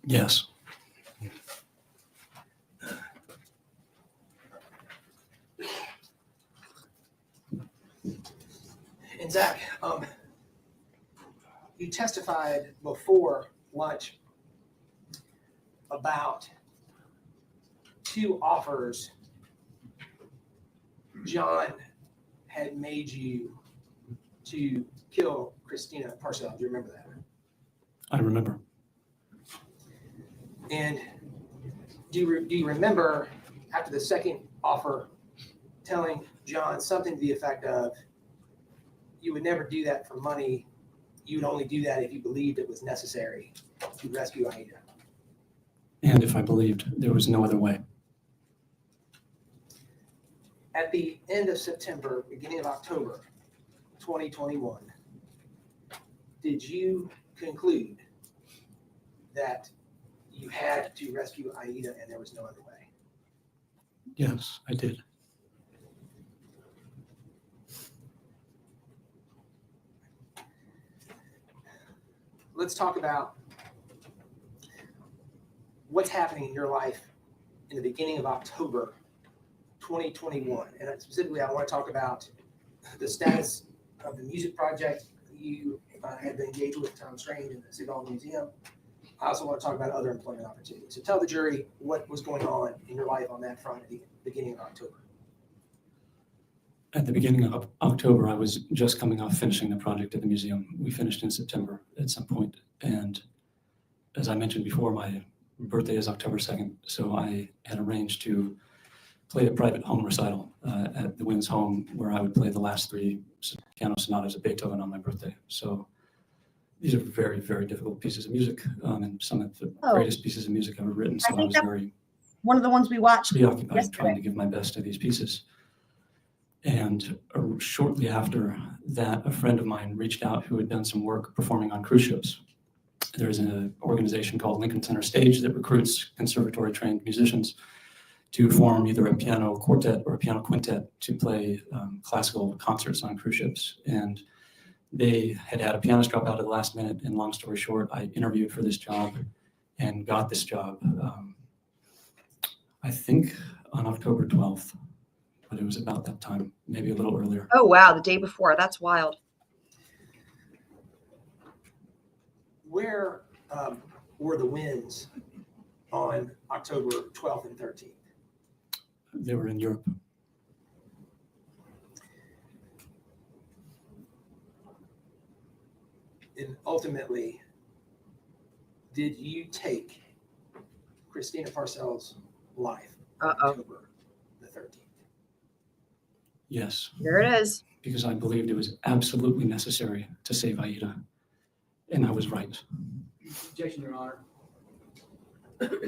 Yes. And Zach, you testified before lunch about 2 offers John had made you to kill Christina Parcell. Do you remember that? I remember. And do you remember after the second offer telling John something to the effect of, you would never do that for money. You would only do that if you believed it was necessary to rescue Aida. And if I believed there was no other way. At the end of September, beginning of October 2021, did you conclude that you had to rescue Aida and there was no other way? Yes, I did. Let's talk about what's happening in your life in the beginning of October 2021. And specifically, I want to talk about the status of the music project you had been engaged with Tom Strange in the City Hall Museum. I also want to talk about other employment opportunities. So tell the jury what was going on in your life on that front at the beginning of October. At the beginning of October, I was just coming off finishing the project at the museum. We finished in September at some point. And as I mentioned before, my birthday is October 2nd. So I had arranged to play a private home recital at the Wynn's home, where I would play the last 3 piano sonatas of Beethoven on my birthday. So these are very, very difficult pieces of music, and some of the greatest pieces of music ever written. So I was very one of the ones we watched preoccupied yesterday, trying to give my best to these pieces. And shortly after that, a friend of mine reached out who had done some work performing on cruise ships. There's an organization called Lincoln Center Stage that recruits conservatory trained musicians to form either a piano quartet or a piano quintet to play classical concerts on cruise ships. And they had a pianist drop out at the last minute. And long story short, I interviewed for this job and got this job, I think on October 12th. But it was about that time, maybe a little earlier. Oh, wow. The day before. That's wild. Where were the winds on October 12th and 13th? They were in Europe. And ultimately, did you take Christina Parcell's life on October the 13th? Yes. Here it is. Because I believed it was absolutely necessary to save Aida. And I was right. Objection, Your Honor.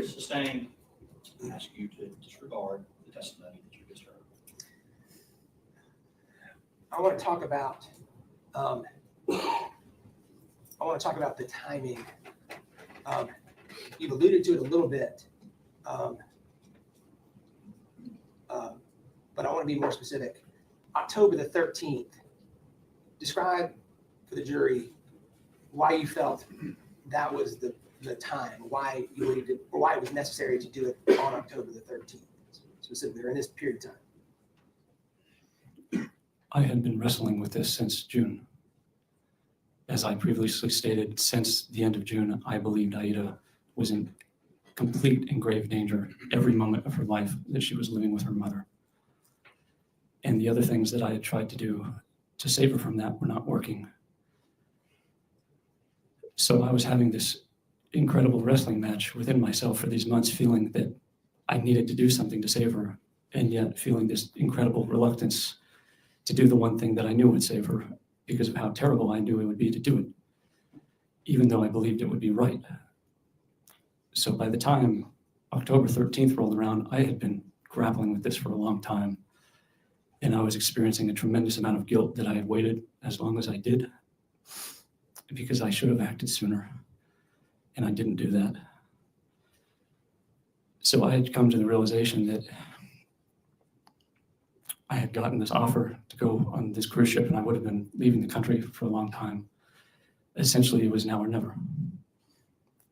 Sustained. I ask you to disregard the testimony that you just heard. I want to talk about the timing. You've alluded to it a little bit, but I want to be more specific. October the 13th. Describe for the jury why you felt that was the time, why you believed it, or why it was necessary to do it on October the 13th, specifically, or in this period of time. I had been wrestling with this since June. As I previously stated, since the end of June, I believed Aida was in complete and grave danger every moment of her life that she was living with her mother. And the other things that I had tried to do to save her from that were not working. So I was having this incredible wrestling match within myself for these months, feeling that I needed to do something to save her, and yet feeling this incredible reluctance to do the one thing that I knew would save her because of how terrible I knew it would be to do it, even though I believed it would be right. So by the time October 13th rolled around, I had been grappling with this for a long time, and I was experiencing a tremendous amount of guilt that I had waited as long as I did, because I should have acted sooner, and I didn't do that. So I had come to the realization that I had gotten this offer to go on this cruise ship, and I would have been leaving the country for a long time. Essentially, it was now or never.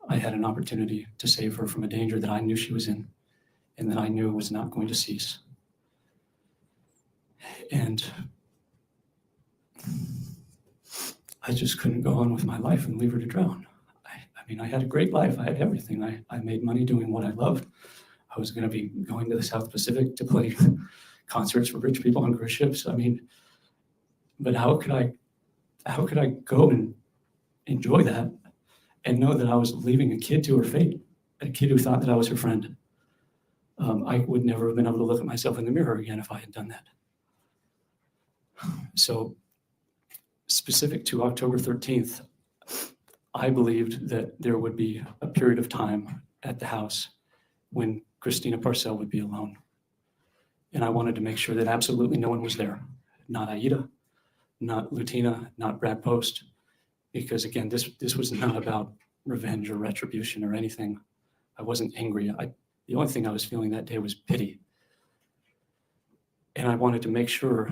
I had an opportunity to save her from a danger that I knew she was in, and that I knew was not going to cease. And I just couldn't go on with my life and leave her to drown. I mean, I had a great life. I had everything. I made money doing what I loved. I was going to be going to the South Pacific to play concerts for rich people on cruise ships. I mean, but how could I go and enjoy that and know that I was leaving a kid to her fate, a kid who thought that I was her friend? I would never have been able to look at myself in the mirror again if I had done that. So specific to October 13th, I believed that there would be a period of time at the house when Christina Parcell would be alone. And I wanted to make sure that absolutely no one was there. Not Aida, not Lutina, not Brad Post, because again, this was not about revenge or retribution or anything. I wasn't angry. The only thing I was feeling that day was pity. And I wanted to make sure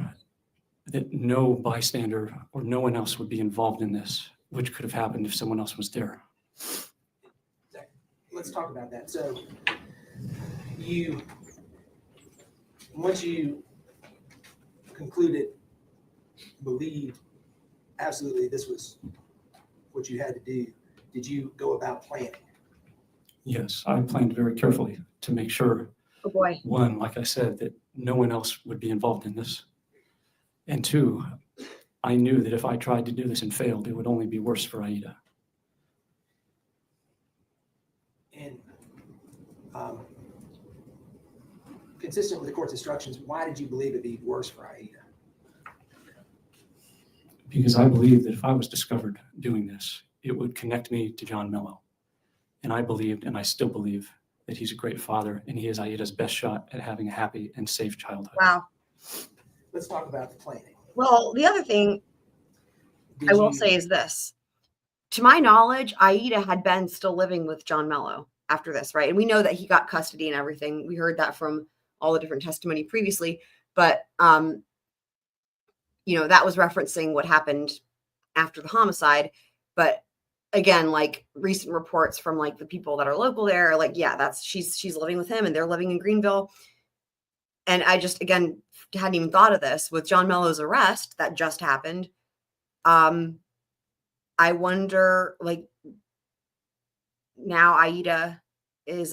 that no bystander or no one else would be involved in this, which could have happened if someone else was there. Let's talk about that. So once you believed absolutely this was what you had to do, did you go about planning? Yes, I planned very carefully to make sure, Oh boy. one, like I said, that no one else would be involved in this. And two, I knew that if I tried to do this and failed, it would only be worse for Aida. And consistent with the court's instructions, why did you believe it'd be worse for Aida? Because I believed that if I was discovered doing this, it would connect me to John Mello. And I believed, and I still believe, that he's a great father and he is Aida's best shot at having a happy and safe childhood. Wow. Let's talk about the planning. Well, the other thing I will say is this. To my knowledge, Aida had been still living with John Mello after this, right? And we know that he got custody and everything. We heard that from all the different testimony previously. But, that was referencing what happened after the homicide. But again, like recent reports from like the people that are local there, like, yeah, she's living with him and they're living in Greenville. And I just, again, hadn't even thought of this with John Mello's arrest that just happened. I wonder, like, now Aida is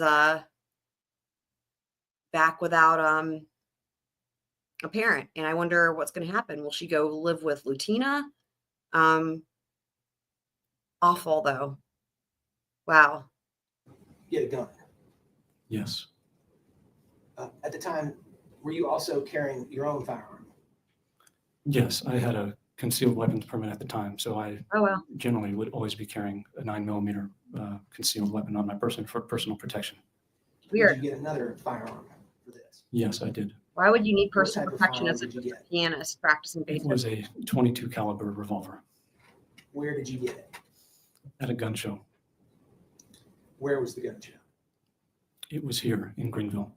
back without a parent, and I wonder what's going to happen. Will she go live with Lutina? Awful though. Wow. You had a gun. Yes. At the time, were you also carrying your own firearm? Yes, I had a concealed weapons permit at the time, so I generally would always be carrying a 9mm concealed weapon on my person for personal protection. Weird. Did you get another firearm for this? Yes, I did. Why would you need personal type of protection firearm as a did you get? pianist practicing It bass? was a 22 caliber revolver Where did you get it? at a gun show. Where was the gun show? It was here in Greenville.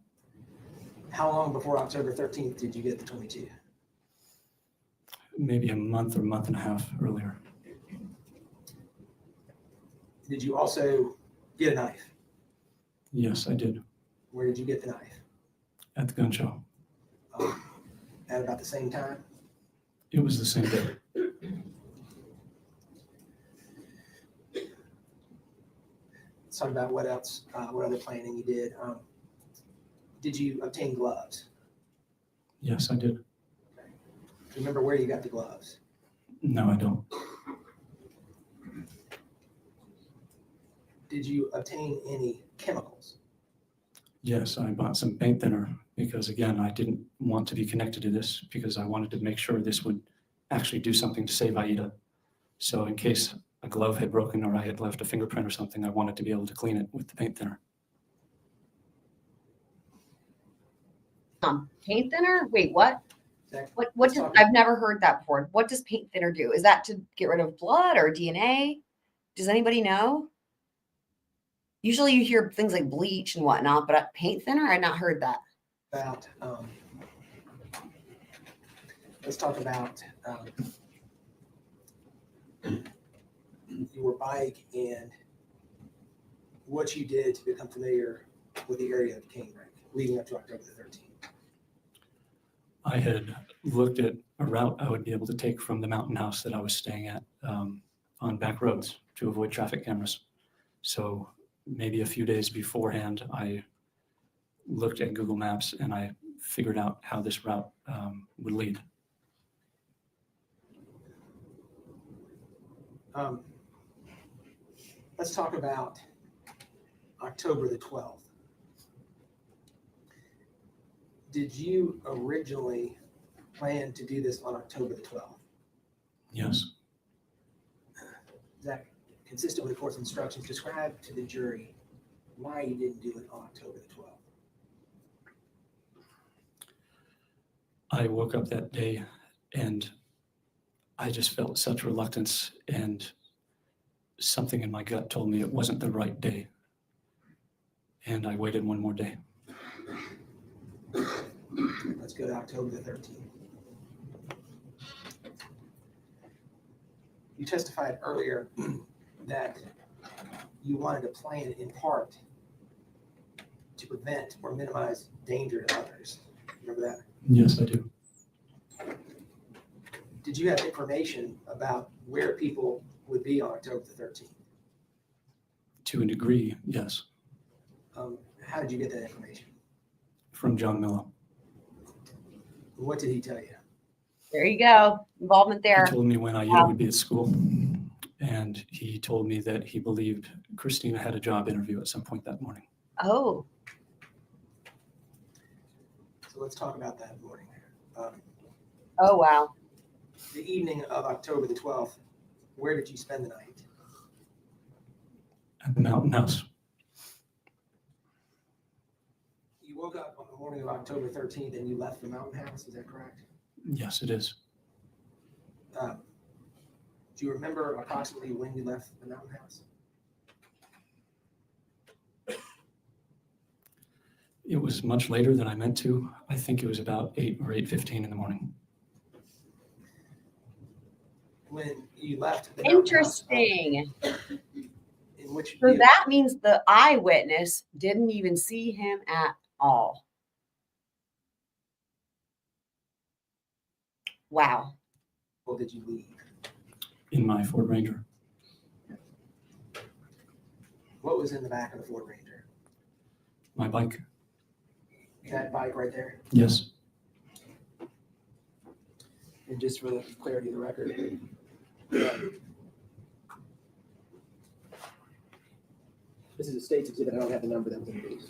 How long before October 13th did you get the 22? Maybe a month or month and a half earlier. Did you also get a knife? Yes, I did. Where did you get the knife? At the gun show. At about the same time? It was the same day. Let's talk about what else, what other planning you did. Did you obtain gloves? Yes, I did. Do you remember where you got the gloves? No, I don't. Did you obtain any chemicals? Yes, I bought some paint thinner because, again, I didn't want to be connected to this because I wanted to make sure this would actually do something to save Aida. So in case a glove had broken or I had left a fingerprint or something, I wanted to be able to clean it with the paint thinner. Paint thinner? Wait, what? Zach, What let's does, talk- I've never heard that before. What does paint thinner do? Is that to get rid of blood or DNA? Does anybody know? Usually you hear things like bleach and whatnot, but paint thinner, I've not heard that. About, let's talk about your bike and what you did to become familiar with the area of Canebrake leading up to October the 13th. I had looked at a route I would be able to take from the mountain house that I was staying at on back roads to avoid traffic cameras. So maybe a few days beforehand, I looked at Google Maps and I figured out how this route would lead. Let's talk about October the 12th. Did you originally plan to do this on October the 12th? Yes. Zach, consistent with the court's instructions, describe to the jury why you didn't do it on October the 12th. I woke up that day and I just felt such reluctance, and something in my gut told me it wasn't the right day. And I waited one more day. Let's go to October the 13th. You testified earlier that you wanted to plan in part to prevent or minimize danger to others. Remember that? Yes, I do. Did you have information about where people would be on October the 13th? To a degree, yes. How did you get that information? From John Mello. What did he tell you? There you go. Involvement there. He told me when Aida would be at school, and he told me that he believed Christina had a job interview at some point that morning. Oh, So let's talk about that morning. oh, wow. The evening of October the 12th, where did you spend the night? At the mountain house. You woke up on the morning of October 13th and you left the mountain house, is that correct? Yes, it is. Do you remember approximately when you left the mountain house? It was much later than I meant to. I think it was about 8 or 8:15 in the morning. When you left the mountain house, Interesting. in which So view? that means the eyewitness didn't even see him at all. Wow. Or did you leave? In my Ford Ranger. What was in the back of the Ford Ranger? My bike. That bike right there? Yes. And just for the clarity of the record, this is a state's exhibit. I don't have the number that was introduced.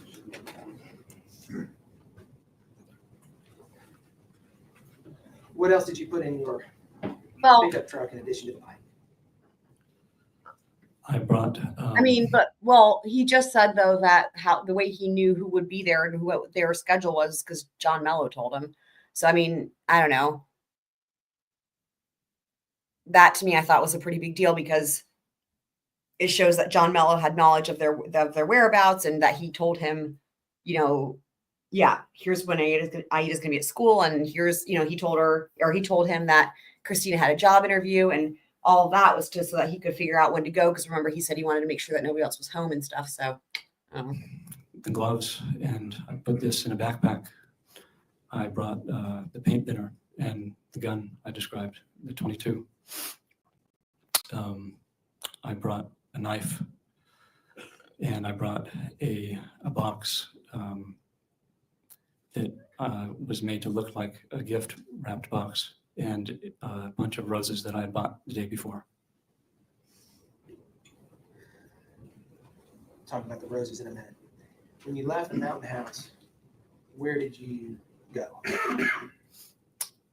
What else did you put in your Well, pickup truck in addition to the bike? I brought. I mean, but well, he just said though that how the way he knew who would be there and who their schedule was because John Mello told him. So I mean, I don't know. That to me, I thought was a pretty big deal because it shows that John Mello had knowledge of their whereabouts and that he told him, you know, yeah, here's when Aida's gonna be at school, and here's, you know, he told him that Christina had a job interview, and all of that was just so that he could figure out when to go. Because remember, he said he wanted to make sure that nobody else was home and stuff. So, the gloves, and I put this in a backpack. I brought the paint thinner and the gun I described, the 22. I brought a knife, and I brought a box that was made to look like a gift wrapped box, and a bunch of roses that I had bought the day before. Talk about the roses in a minute. When you left the mountain house, where did you go?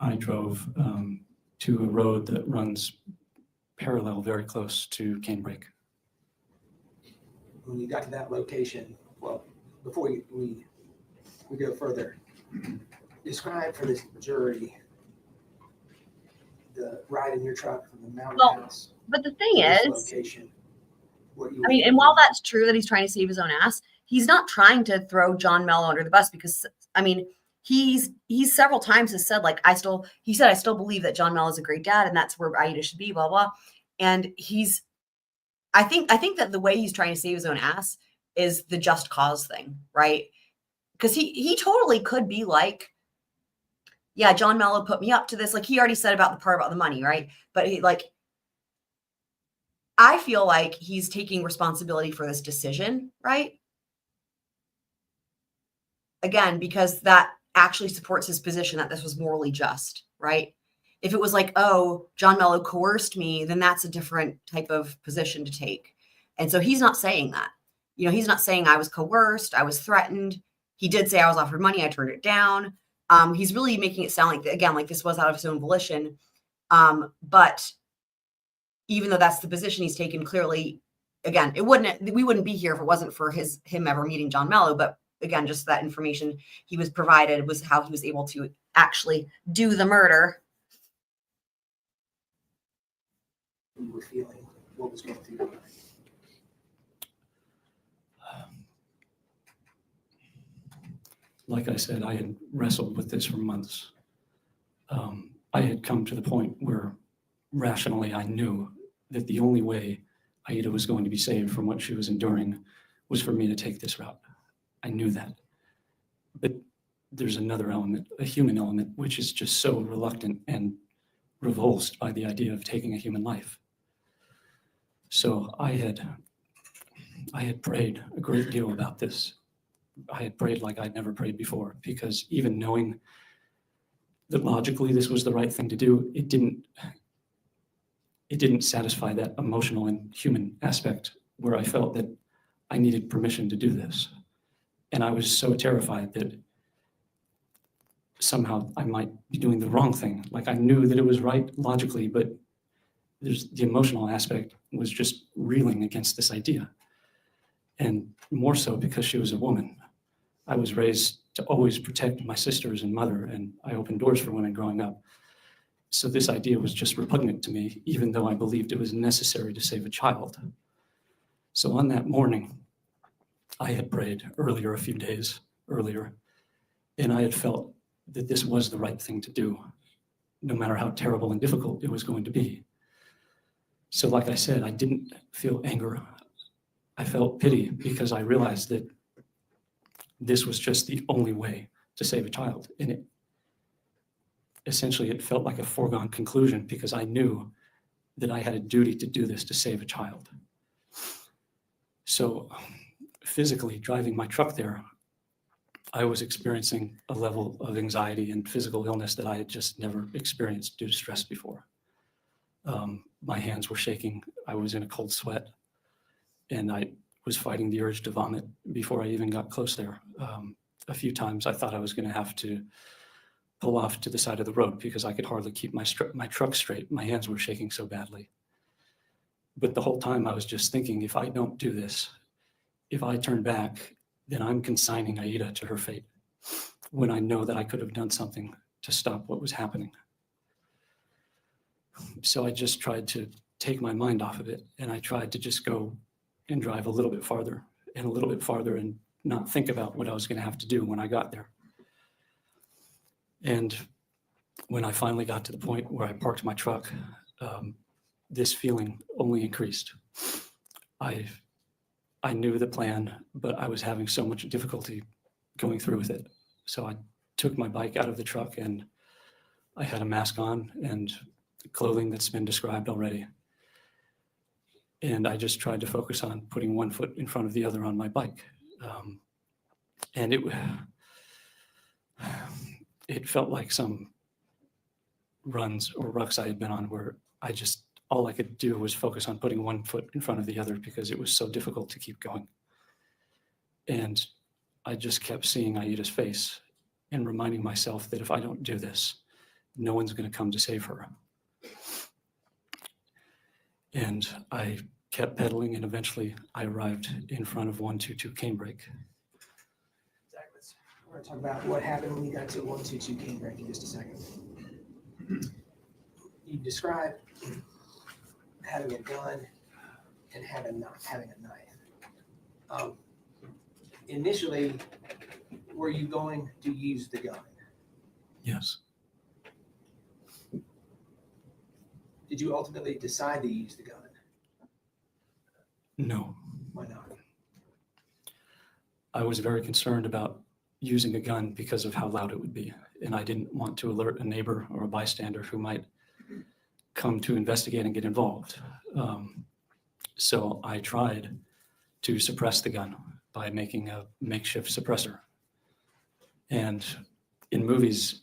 I drove to a road that runs parallel, very close to Canebrake. When you got to that location, well, before we go further, describe for this jury the ride in your truck from the mountain house. but the to thing this is, location. I mean, and while that's true that he's trying to save his own ass, he's not trying to throw John Mello under the bus because, I mean, he's several times has said, like, I still believe that John Mello is a great dad and that's where Aida should be, blah, blah. And I think that the way he's trying to save his own ass is the just cause thing, right? Because he totally could be like, yeah, John Mello put me up to this. Like he already said about the part about the money, right? But I feel like he's taking responsibility for this decision, right? Again, because that actually supports his position that this was morally just, right? If it was like, oh, John Mello coerced me, then that's a different type of position to take. And so he's not saying that. You know, he's not saying I was coerced, I was threatened. He did say I was offered money, I turned it down. He's really making it sound like, again, like this was out of his own volition. But even though that's the position he's taken, clearly, again, we wouldn't be here if it wasn't for him ever meeting John Mello. But again, just that information he was provided was how he was able to actually do the murder. You were feeling, what was going through your mind? Like I said, I had wrestled with this for months. I had come to the point where rationally I knew that the only way Aida was going to be saved from what she was enduring was for me to take this route. I knew that. But there's another element, a human element, which is just so reluctant and revulsed by the idea of taking a human life. So I had prayed a great deal about this. I had prayed like I'd never prayed before, because even knowing that logically this was the right thing to do, it didn't satisfy that emotional and human aspect where I felt that I needed permission to do this. And I was so terrified that somehow I might be doing the wrong thing. Like I knew that it was right logically, but there's the emotional aspect was just reeling against this idea. And more so because she was a woman. I was raised to always protect my sisters and mother, and I opened doors for women growing up. So this idea was just repugnant to me, even though I believed it was necessary to save a child. So on that morning, I had prayed a few days earlier, and I had felt that this was the right thing to do, no matter how terrible and difficult it was going to be. So like I said, I didn't feel anger. I felt pity because I realized that this was just the only way to save a child. And it felt like a foregone conclusion because I knew that I had a duty to do this to save a child. So physically driving my truck there, I was experiencing a level of anxiety and physical illness that I had just never experienced due to stress before. My hands were shaking. I was in a cold sweat, and I was fighting the urge to vomit before I even got close there. A few times I thought I was going to have to pull off to the side of the road because I could hardly keep my truck straight. My hands were shaking so badly. But the whole time I was just thinking, if I don't do this, if I turn back, then I'm consigning Aida to her fate, when I know that I could have done something to stop what was happening. So I just tried to take my mind off of it, and I tried to just go and drive a little bit farther and a little bit farther and not think about what I was going to have to do when I got there. And when I finally got to the point where I parked my truck, this feeling only increased. I knew the plan, but I was having so much difficulty going through with it. So I took my bike out of the truck, and I had a mask on and clothing that's been described already. And I just tried to focus on putting one foot in front of the other on my bike. And it felt like some runs or rucks I had been on where all I could do was focus on putting one foot in front of the other because it was so difficult to keep going. And I just kept seeing Aida's face and reminding myself that if I don't do this, no one's going to come to save her. And I kept pedaling, and eventually I arrived in front of 122 Canebrake. Zach, we're going to talk about what happened when you got to 122 Canebrake in just a second. You described having a gun and having a knife. Initially, were you going to use the gun? Yes. Did you ultimately decide to use the gun? No. Why not? I was very concerned about using a gun because of how loud it would be. And I didn't want to alert a neighbor or a bystander who might come to investigate and get involved. So I tried to suppress the gun by making a makeshift suppressor. And in movies,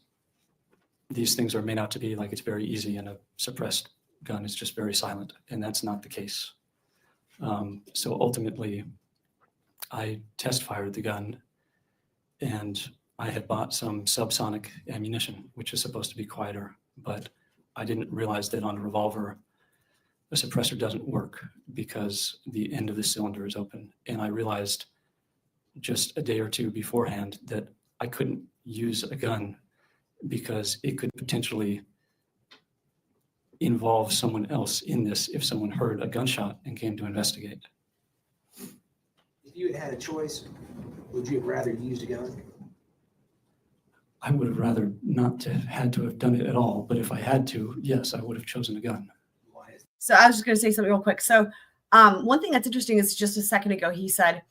these things are made out to be like it's very easy, and a suppressed gun is just very silent, and that's not the case. So ultimately, I test fired the gun, and I had bought some subsonic ammunition, which is supposed to be quieter, but I didn't realize that on a revolver, a suppressor doesn't work because the end of the cylinder is open. And I realized just a day or two beforehand that I couldn't use a gun because it could potentially involve someone else in this if someone heard a gunshot and came to investigate. If you had had a choice, would you have rather used a gun? I would have rather not had to have done it at all, but if I had to, yes, I would have chosen a gun. Why is So I was just going to say something real quick. So one thing that's interesting is just a second ago, he said,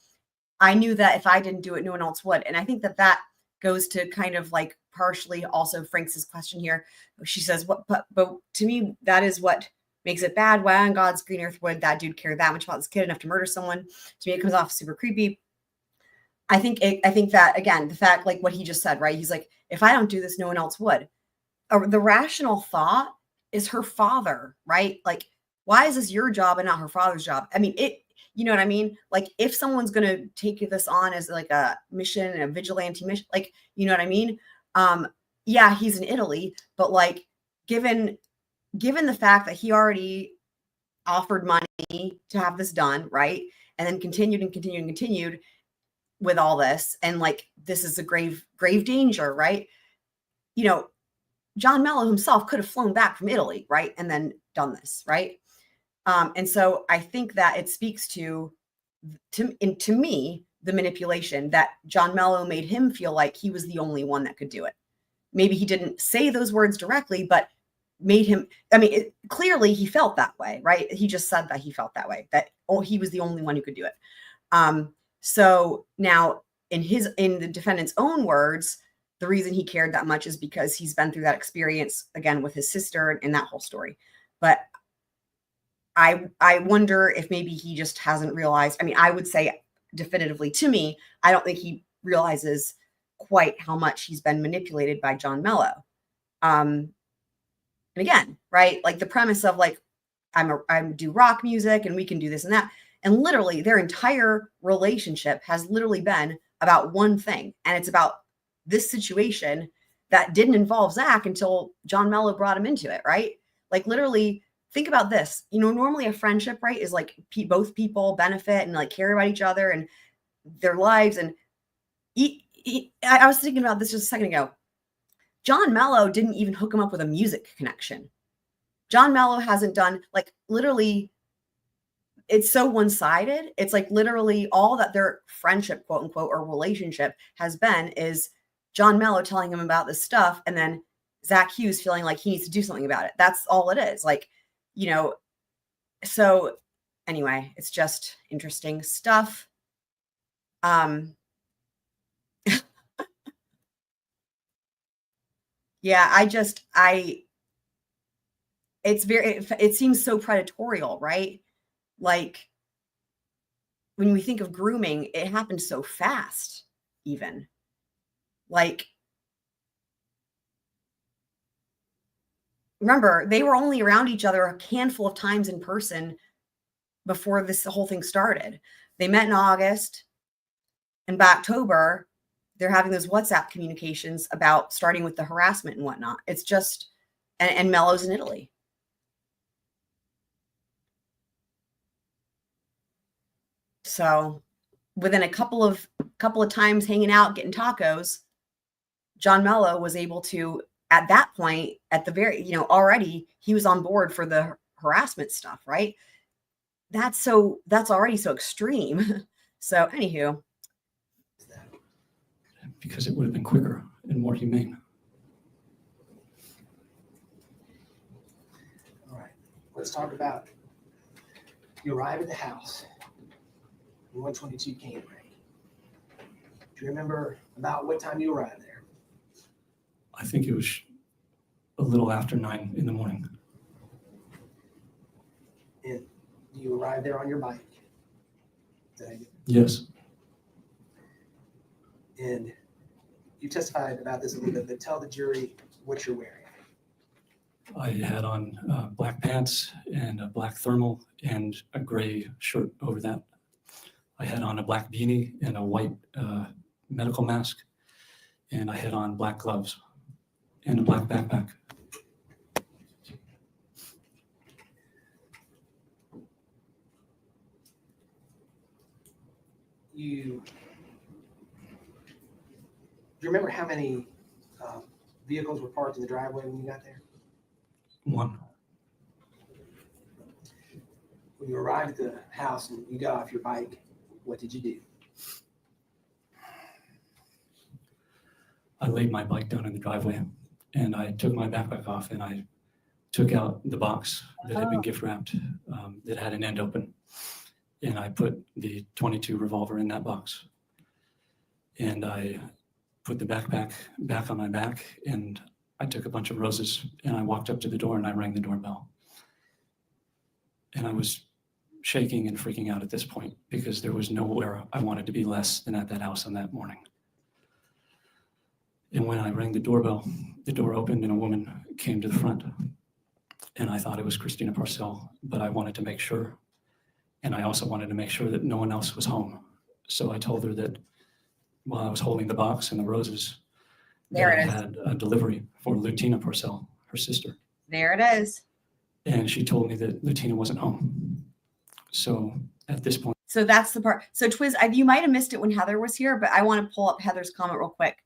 I knew that if I didn't do it, no one else would. And I think that that goes to kind of like partially also Frank's question here. She says, but to me, that is what makes it bad. Why on God's green earth would that dude care that much about this kid enough to murder someone? To me, it comes off super creepy. I think that, again, the fact, like what he just said, right? He's like, if I don't do this, no one else would. The rational thought is her father, right? Like, why is this your job and not her father's job? I mean, you know what I mean? Like, if someone's going to take this on as like a mission, a vigilante mission, like, you know what I mean? Yeah, he's in Italy, but like, given the fact that he already offered money to have this done, right? And then continued with all this. And like, this is a grave danger, right? You know, John Mello himself could have flown back from Italy, right? And then done this, right? And so I think that it speaks to me, the manipulation that John Mello made him feel like he was the only one that could do it. Maybe he didn't say those words directly, but made him, I mean, clearly he felt that way, right? He just said that he felt that way, that he was the only one who could do it. So now in the defendant's own words, the reason he cared that much is because he's been through that experience again with his sister and that whole story. But I wonder if maybe he just hasn't realized. I mean, I would say definitively to me, I don't think he realizes quite how much he's been manipulated by John Mello. And again, right? Like the premise of like, I do rock music and we can do this and that. And literally their entire relationship has literally been about one thing. And it's about this situation that didn't involve Zach until John Mello brought him into it, right? Like literally think about this. You know, normally a friendship, right, is like both people benefit and like care about each other and their lives. And I was thinking about this just a second ago. John Mello didn't even hook him up with a music connection. John Mello hasn't done, like, literally, it's so one-sided. It's like literally all that their friendship, quote unquote, or relationship has been is John Mello telling him about this stuff, and then Zach Hughes feeling like he needs to do something about it. That's all it is. Like, you know, so anyway, it's just interesting stuff. Yeah, it seems so predatorial, right? Like, when we think of grooming, it happens so fast, even. Like, remember, they were only around each other a handful of times in person before this whole thing started. They met in August, and by October, they're having those WhatsApp communications about starting with the harassment and whatnot. It's just, and Mello's in Italy. So within a couple of times hanging out, getting tacos, John Mello was able to, at that point, at the very, you know, already he was on board for the harassment stuff, right? That's already so extreme. So anywho. Because it would have been quicker and more humane. All right, let's talk about, you arrive at the house in 122 Canterbury. Do you remember about what time you arrived there? I think it was a little after 9 in the morning. And you arrived there on your bike? Yes. And you testified about this a little bit, but tell the jury what you're wearing. I had on black pants and a black thermal and a gray shirt over that. I had on a black beanie and a white medical mask, and I had on black gloves and a black backpack. Do you remember how many vehicles were parked in the driveway when you got there? One. When you arrived at the house and you got off your bike, what did you do? I laid my bike down in the driveway and I took my backpack off and I took out the box that had been gift wrapped that had an end open. And I put the .22 revolver in that box. And I put the backpack back on my back and I took a bunch of roses and I walked up to the door and I rang the doorbell. And I was shaking and freaking out at this point because there was nowhere I wanted to be less than at that house on that morning. And when I rang the doorbell, the door opened and a woman came to the front. And I thought it was Christina Parcell, but I wanted to make sure. And I also wanted to make sure that no one else was home. So I told her that while I was holding the box and the roses, There that I it is. had a delivery for Lutina Parcell, her sister. There it is. And she told me that Lutina wasn't home. So at this point. So that's the part. So Twiz, you might have missed it when Heather was here, but I want to pull up Heather's comment real quick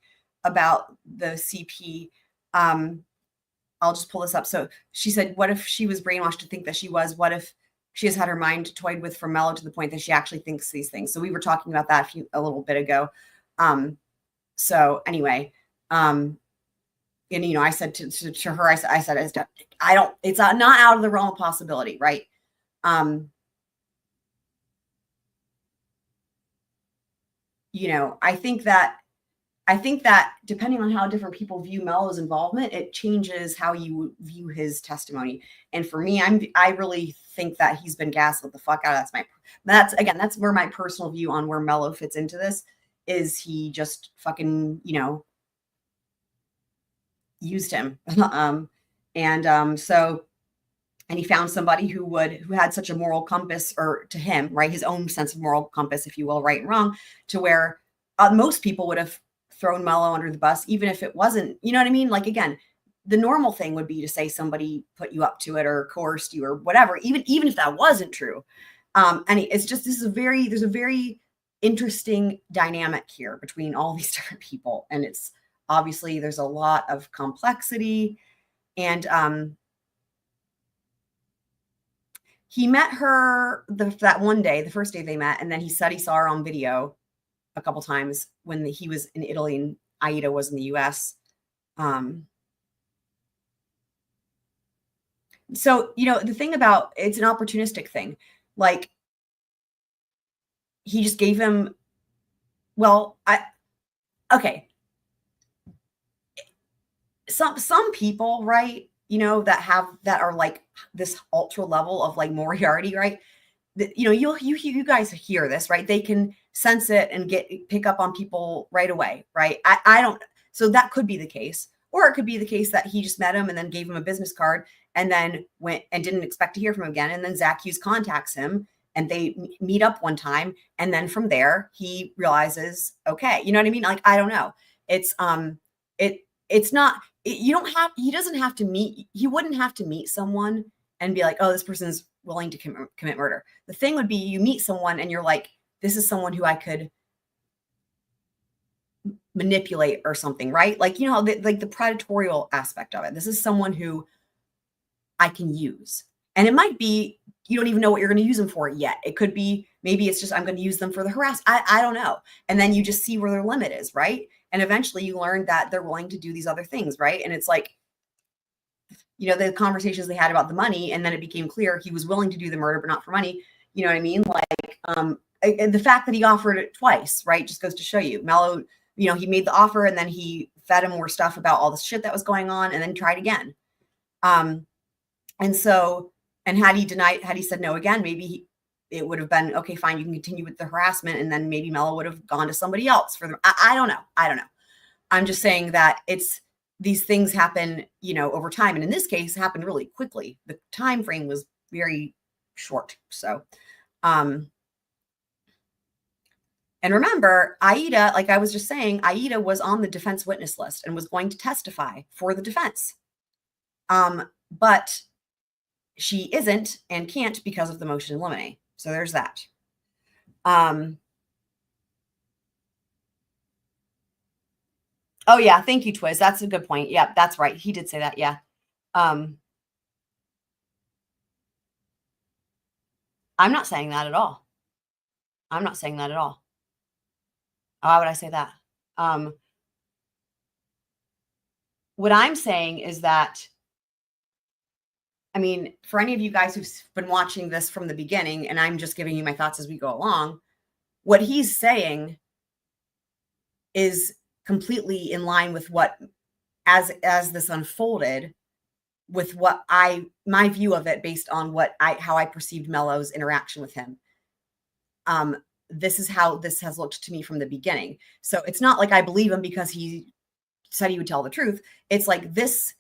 about the CP. I'll just pull this up. So she said, what if she was brainwashed to think that she was? What if she has had her mind toyed with from Mello to the point that she actually thinks these things? So we were talking about that a little bit ago. So anyway, and, you know, I said to her, I said, it's not out of the realm of possibility. Right. You know, I think that depending on how different people view Mello's involvement, it changes how you view his testimony. And for me, I really think that he's been gaslit the fuck out of. That's where my personal view on where Mello fits into this is. He just fucking, you know, used him. And he found somebody who had such a moral compass, or to him, right, his own sense of moral compass, if you will, right and wrong, to where most people would have thrown Mello under the bus, even if it wasn't, you know what I mean? Like, again, the normal thing would be to say somebody put you up to it or coerced you or whatever, even if that wasn't true. And it's just, there's a very interesting dynamic here between all these different people. And it's obviously there's a lot of complexity. And he met her that one day, the first day they met, and then he said he saw her on video a couple times when he was in Italy and Aida was in the US. So, you know, the thing about it's an opportunistic thing. Like, he just gave him, okay. Some people, right, you know, that are like this ultra level of like Moriarty, right? You know, you guys hear this, right? They can sense it and pick up on people right away, right? I don't, so that could be the case. Or it could be the case that he just met him and then gave him a business card and then went and didn't expect to hear from him again. And then Zach Hughes contacts him and they meet up one time. And then from there, he realizes, okay, you know what I mean? Like, I don't know. It's not, he doesn't have to meet, he wouldn't have to meet someone and be like, oh, this person's willing to commit murder. The thing would be you meet someone and you're like, this is someone who I could manipulate or something, right? Like, you know, like the predatorial aspect of it. This is someone who I can use. And it might be, you don't even know what you're going to use them for yet. It could be, maybe it's just, I'm going to use them for the harassment. I don't know. And then you just see where their limit is, right? And eventually you learn that they're willing to do these other things, right? And it's like, you know, the conversations they had about the money, and then it became clear he was willing to do the murder, but not for money. You know what I mean? Like, and the fact that he offered it twice, right, just goes to show you. Mello, you know, he made the offer and then he fed him more stuff about all the shit that was going on and then tried again. And so, and had he said no again, maybe it would have been, okay, fine, you can continue with the harassment. And then maybe Mello would have gone to somebody else for them. I don't know. I'm just saying that these things happen, you know, over time. And in this case, happened really quickly. The time frame was very short. So, and remember, Aida, like I was just saying, Aida was on the defense witness list and was going to testify for the defense. But she isn't and can't because of the motion in limine. So there's that. Oh yeah, thank you, Twiz. That's a good point. Yeah, that's right. He did say that. Yeah. I'm not saying that at all. I'm not saying that at all. Why would I say that? What I'm saying is that, I mean, for any of you guys who've been watching this from the beginning, and I'm just giving you my thoughts as we go along, what he's saying is completely in line with what, as this unfolded, with what my view of it based on how I perceived Mello's interaction with him. This is how this has looked to me from the beginning. So it's not like I believe him because he said he would tell the truth. It's like this.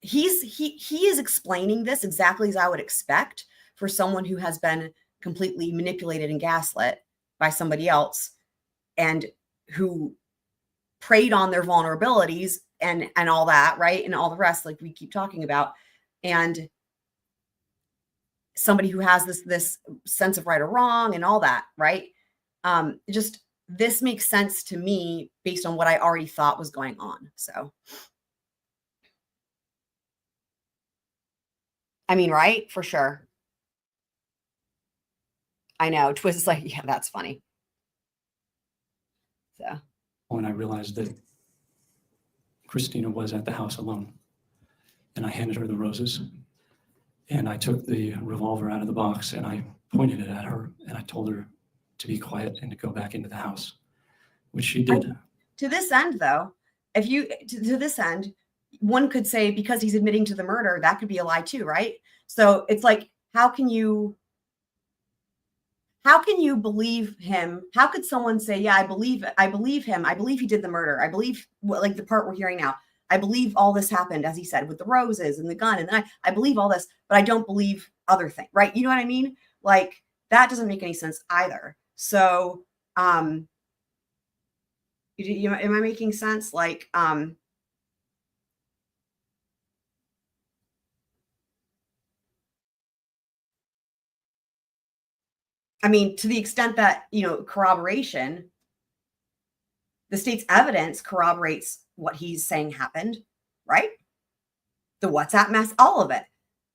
He is explaining this exactly as I would expect for someone who has been completely manipulated and gaslit by somebody else and who preyed on their vulnerabilities and all that, right? And all the rest, like we keep talking about. And somebody who has this sense of right or wrong and all that, right? Just this makes sense to me based on what I already thought was going on. So, I mean, right? For sure. I know. Twiz is like, yeah, that's funny. So. When I realized that Christina was at the house alone, and I handed her the roses, and I took the revolver out of the box and I pointed it at her and I told her to be quiet and to go back into the house, which she did. To this end, though, to this end, one could say because he's admitting to the murder, that could be a lie too, right? So it's like, how can you believe him? How could someone say, yeah, I believe him. I believe he did the murder. I believe, like the part we're hearing now, I believe all this happened, as he said, with the roses and the gun. And then I believe all this, but I don't believe other things, right? You know what I mean? Like, that doesn't make any sense either. So, Am I making sense? Like, I mean, to the extent that, corroboration, the state's evidence corroborates what he's saying happened, right? The WhatsApp mess, all of it.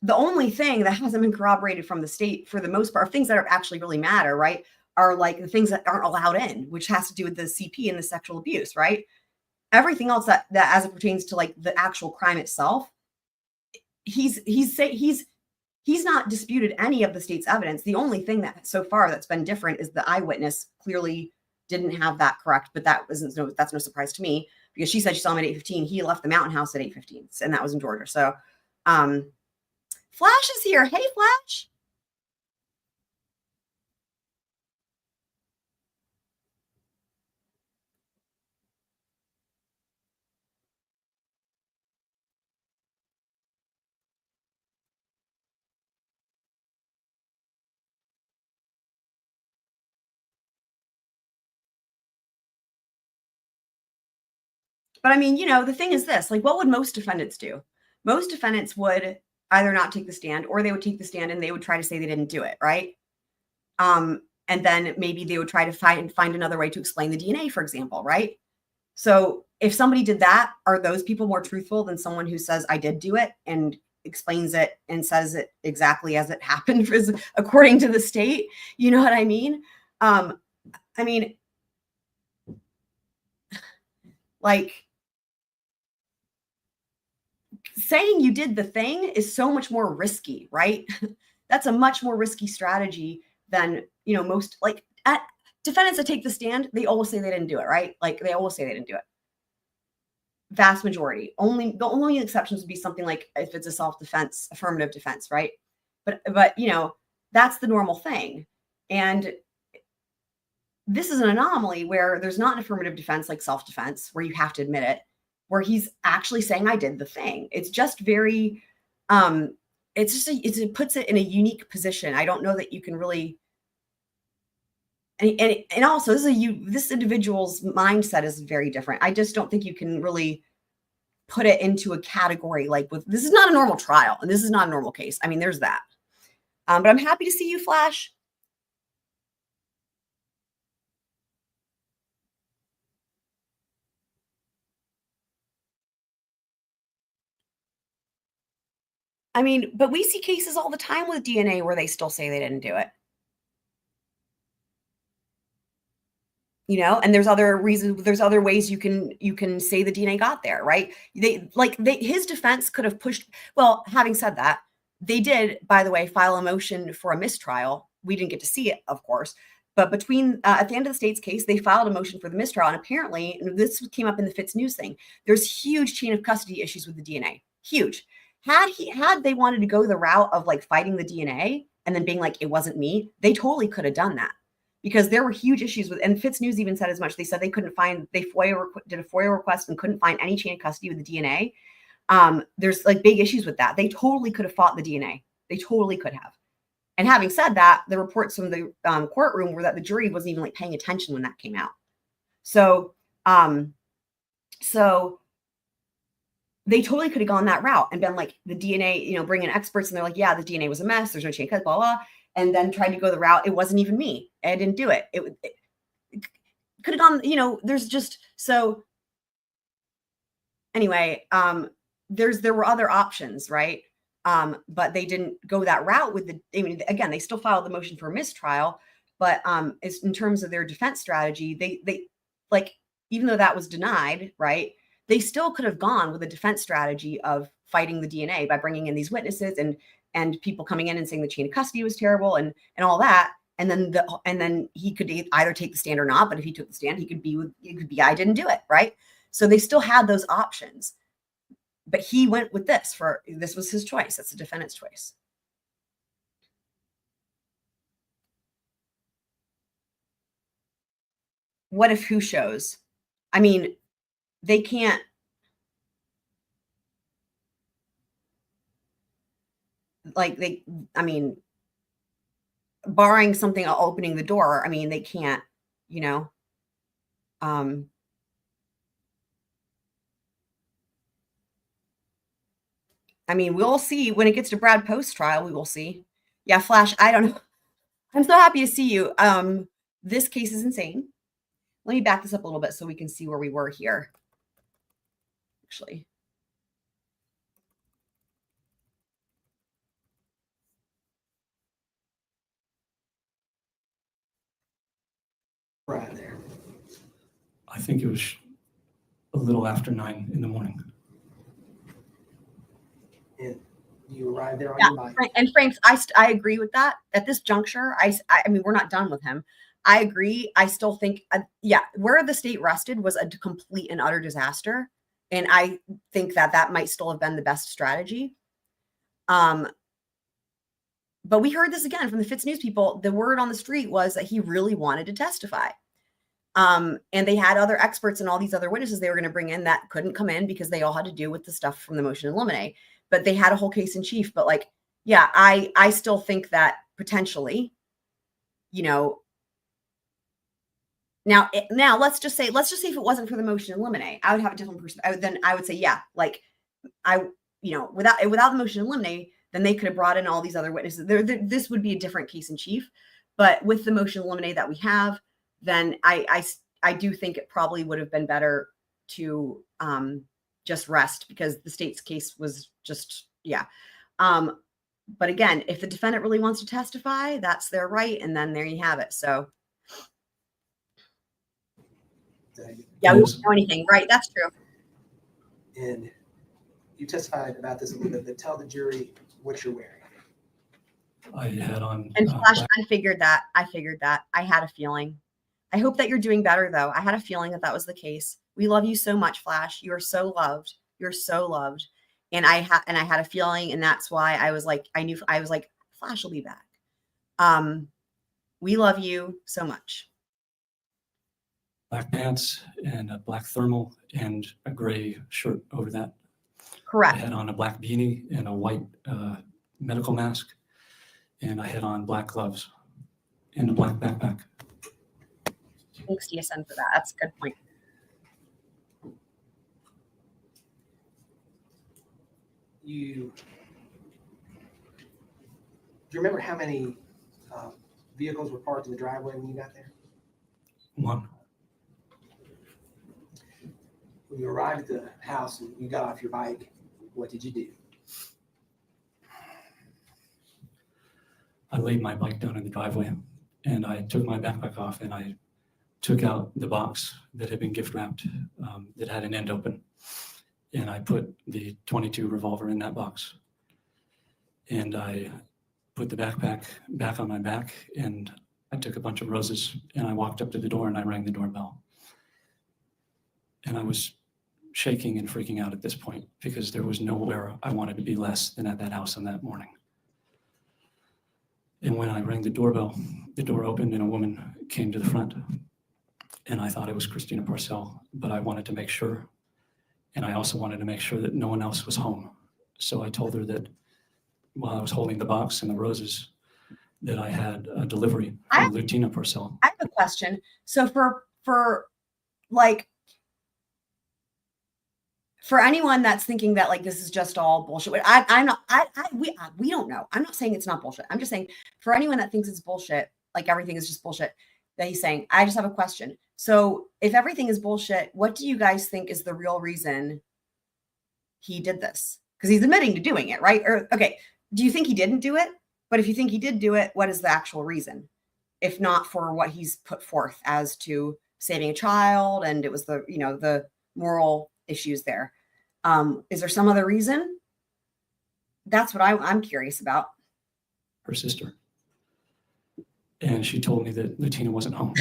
The only thing that hasn't been corroborated from the state, for the most part, things that are actually really matter, right, are like the things that aren't allowed in, which has to do with the CP and the sexual abuse, right? Everything else that as it pertains to like the actual crime itself, he's not disputed any of the state's evidence. The only thing that so far that's been different is the eyewitness clearly didn't have that correct, but that's no surprise to me, because she said she saw him at 8:15. He left the mountain house at 8:15, and that was in Georgia. So Flash is here. Hey, Flash. But I mean, the thing is this, like, what would most defendants do? Most defendants would either not take the stand, or they would take the stand and they would try to say they didn't do it, right? And then maybe they would try to find another way to explain the DNA, for example, right? So if somebody did that, are those people more truthful than someone who says, I did do it, and explains it and says it exactly as it happened according to the state? You know what I mean? I mean, like, saying you did the thing is so much more risky, right? That's a much more risky strategy than, most, like, defendants that take the stand, they always say they didn't do it, right? Like, they always say they didn't do it. Vast majority. The only exceptions would be something like if it's a self-defense, affirmative defense, right? But that's the normal thing. And this is an anomaly where there's not an affirmative defense like self-defense, where you have to admit it, where he's actually saying, I did the thing. It's just very, it puts it in a unique position. I don't know that you can really, and also this individual's mindset is very different. I just don't think you can really put it into a category like this is not a normal trial, and this is not a normal case. I mean, there's that. But I'm happy to see you, Flash. I mean, but we see cases all the time with DNA where they still say they didn't do it. And there's other reasons, there's other ways you can say the DNA got there, right? His defense could have pushed, well, having said that, they did, by the way, file a motion for a mistrial. We didn't get to see it, of course, but at the end of the state's case, they filed a motion for the mistrial. And apparently, and this came up in the Fitz News thing, there's huge chain of custody issues with the DNA, huge. Had they wanted to go the route of like fighting the DNA and then being like, it wasn't me, they totally could have done that, because there were huge issues with, and Fitz News even said as much. They said they couldn't find, did a FOIA request and couldn't find any chain of custody with the DNA. There's like big issues with that. They totally could have fought the DNA. They totally could have. And having said that, the reports from the courtroom were that the jury wasn't even like paying attention when that came out. So they totally could have gone that route and been like, the DNA, bring in experts, and they're like, yeah, the DNA was a mess. There's no chain of custody, blah, blah, and then tried to go the route. It wasn't even me. I didn't do it. It could have gone, there's just, so anyway, there were other options, right? But they didn't go that route with again, they still filed the motion for a mistrial, but in terms of their defense strategy, they like, even though that was denied, right, they still could have gone with a defense strategy of fighting the DNA by bringing in these witnesses and people coming in and saying the chain of custody was terrible and all that. And then he could either take the stand or not. But if he took the stand, he could be I didn't do it, right? So they still had those options. But he went with this was his choice. That's the defendant's choice. What if who shows? I mean, they can't. Barring something opening the door, I mean, they can't, I mean, we'll see when it gets to Brad Post's trial. We will see. Yeah, Flash. I don't know. I'm so happy to see you. This case is insane. Let me back this up a little bit so we can see where we were here. Actually. Right there. I think it was a little after 9 in the morning. And you arrived there on Yeah, your bike. and Franks, I agree with that. At this juncture, I mean, we're not done with him. I agree. I still think, yeah, where the state rested was a complete and utter disaster. And I think that might still have been the best strategy. But we heard this again from the Fitz News people. The word on the street was that he really wanted to testify. And they had other experts and all these other witnesses they were going to bring in that couldn't come in because they all had to do with the stuff from the motion in limine. But they had a whole case in chief. But like, yeah, I still think that potentially, you know, now let's just say if it wasn't for the motion in limine, I would have a different perspective. Then I would say, yeah, like without the motion in limine, then they could have brought in all these other witnesses. This would be a different case in chief. But with the motion in limine that we have, then I do think it probably would have been better to just rest because the state's case was just, yeah. But again, if the defendant really wants to testify, that's their right. And then there you have it. So yeah, we don't know anything. Right. That's true. And you testified about this a little bit, but tell the jury what you're wearing. I had on. And Flash, I figured that. I had a feeling. I hope that you're doing better, though. I had a feeling that was the case. We love you so much, Flash. You are so loved. You're so loved. And I had a feeling, and that's why I was like, Flash will be back. We love you so much. Black pants and a black thermal and a gray shirt over that. Correct. I had on a black beanie and a white medical mask, and I had on black gloves and a black backpack. Thanks, DSN, for that. That's a good point. Do you remember how many vehicles were parked in the driveway when you got there? One. When you arrived at the house and you got off your bike, what did you do? I laid my bike down in the driveway and I took my backpack off and I took out the box that had been gift wrapped that had an end open. And I put the .22 revolver in that box. And I put the backpack back on my back and I took a bunch of roses and I walked up to the door and I rang the doorbell. And I was shaking and freaking out at this point because there was nowhere I wanted to be less than at that house on that morning. And when I rang the doorbell, the door opened and a woman came to the front. And I thought it was Christina Parcell, but I wanted to make sure. And I also wanted to make sure that no one else was home. So I told her that while I was holding the box and the roses, that I had a delivery from Lieutenant Parcell. I have a question. So for anyone that's thinking that like this is just all bullshit, we don't know. I'm not saying it's not bullshit. I'm just saying for anyone that thinks it's bullshit, like everything is just bullshit, that he's saying, I just have a question. So if everything is bullshit, what do you guys think is the real reason he did this? Because he's admitting to doing it, right? Or okay, do you think he didn't do it? But if you think he did do it, what is the actual reason? If not for what he's put forth as to saving a child, and it was the moral issues there. Is there some other reason? That's what I'm curious about. Her sister. And she told me that Latina wasn't home.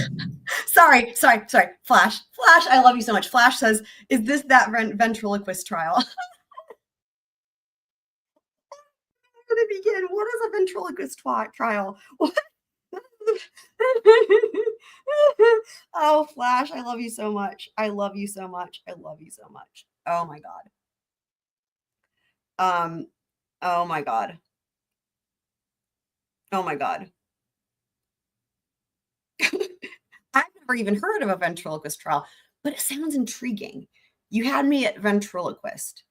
Sorry. Flash, I love you so much. Flash says, is this that ventriloquist trial? To begin, what is a ventriloquist trial? What? Oh, Flash, I love you so much. I love you so much. Oh my god. Oh my god. I've never even heard of a ventriloquist trial, but it sounds intriguing. You had me at ventriloquist.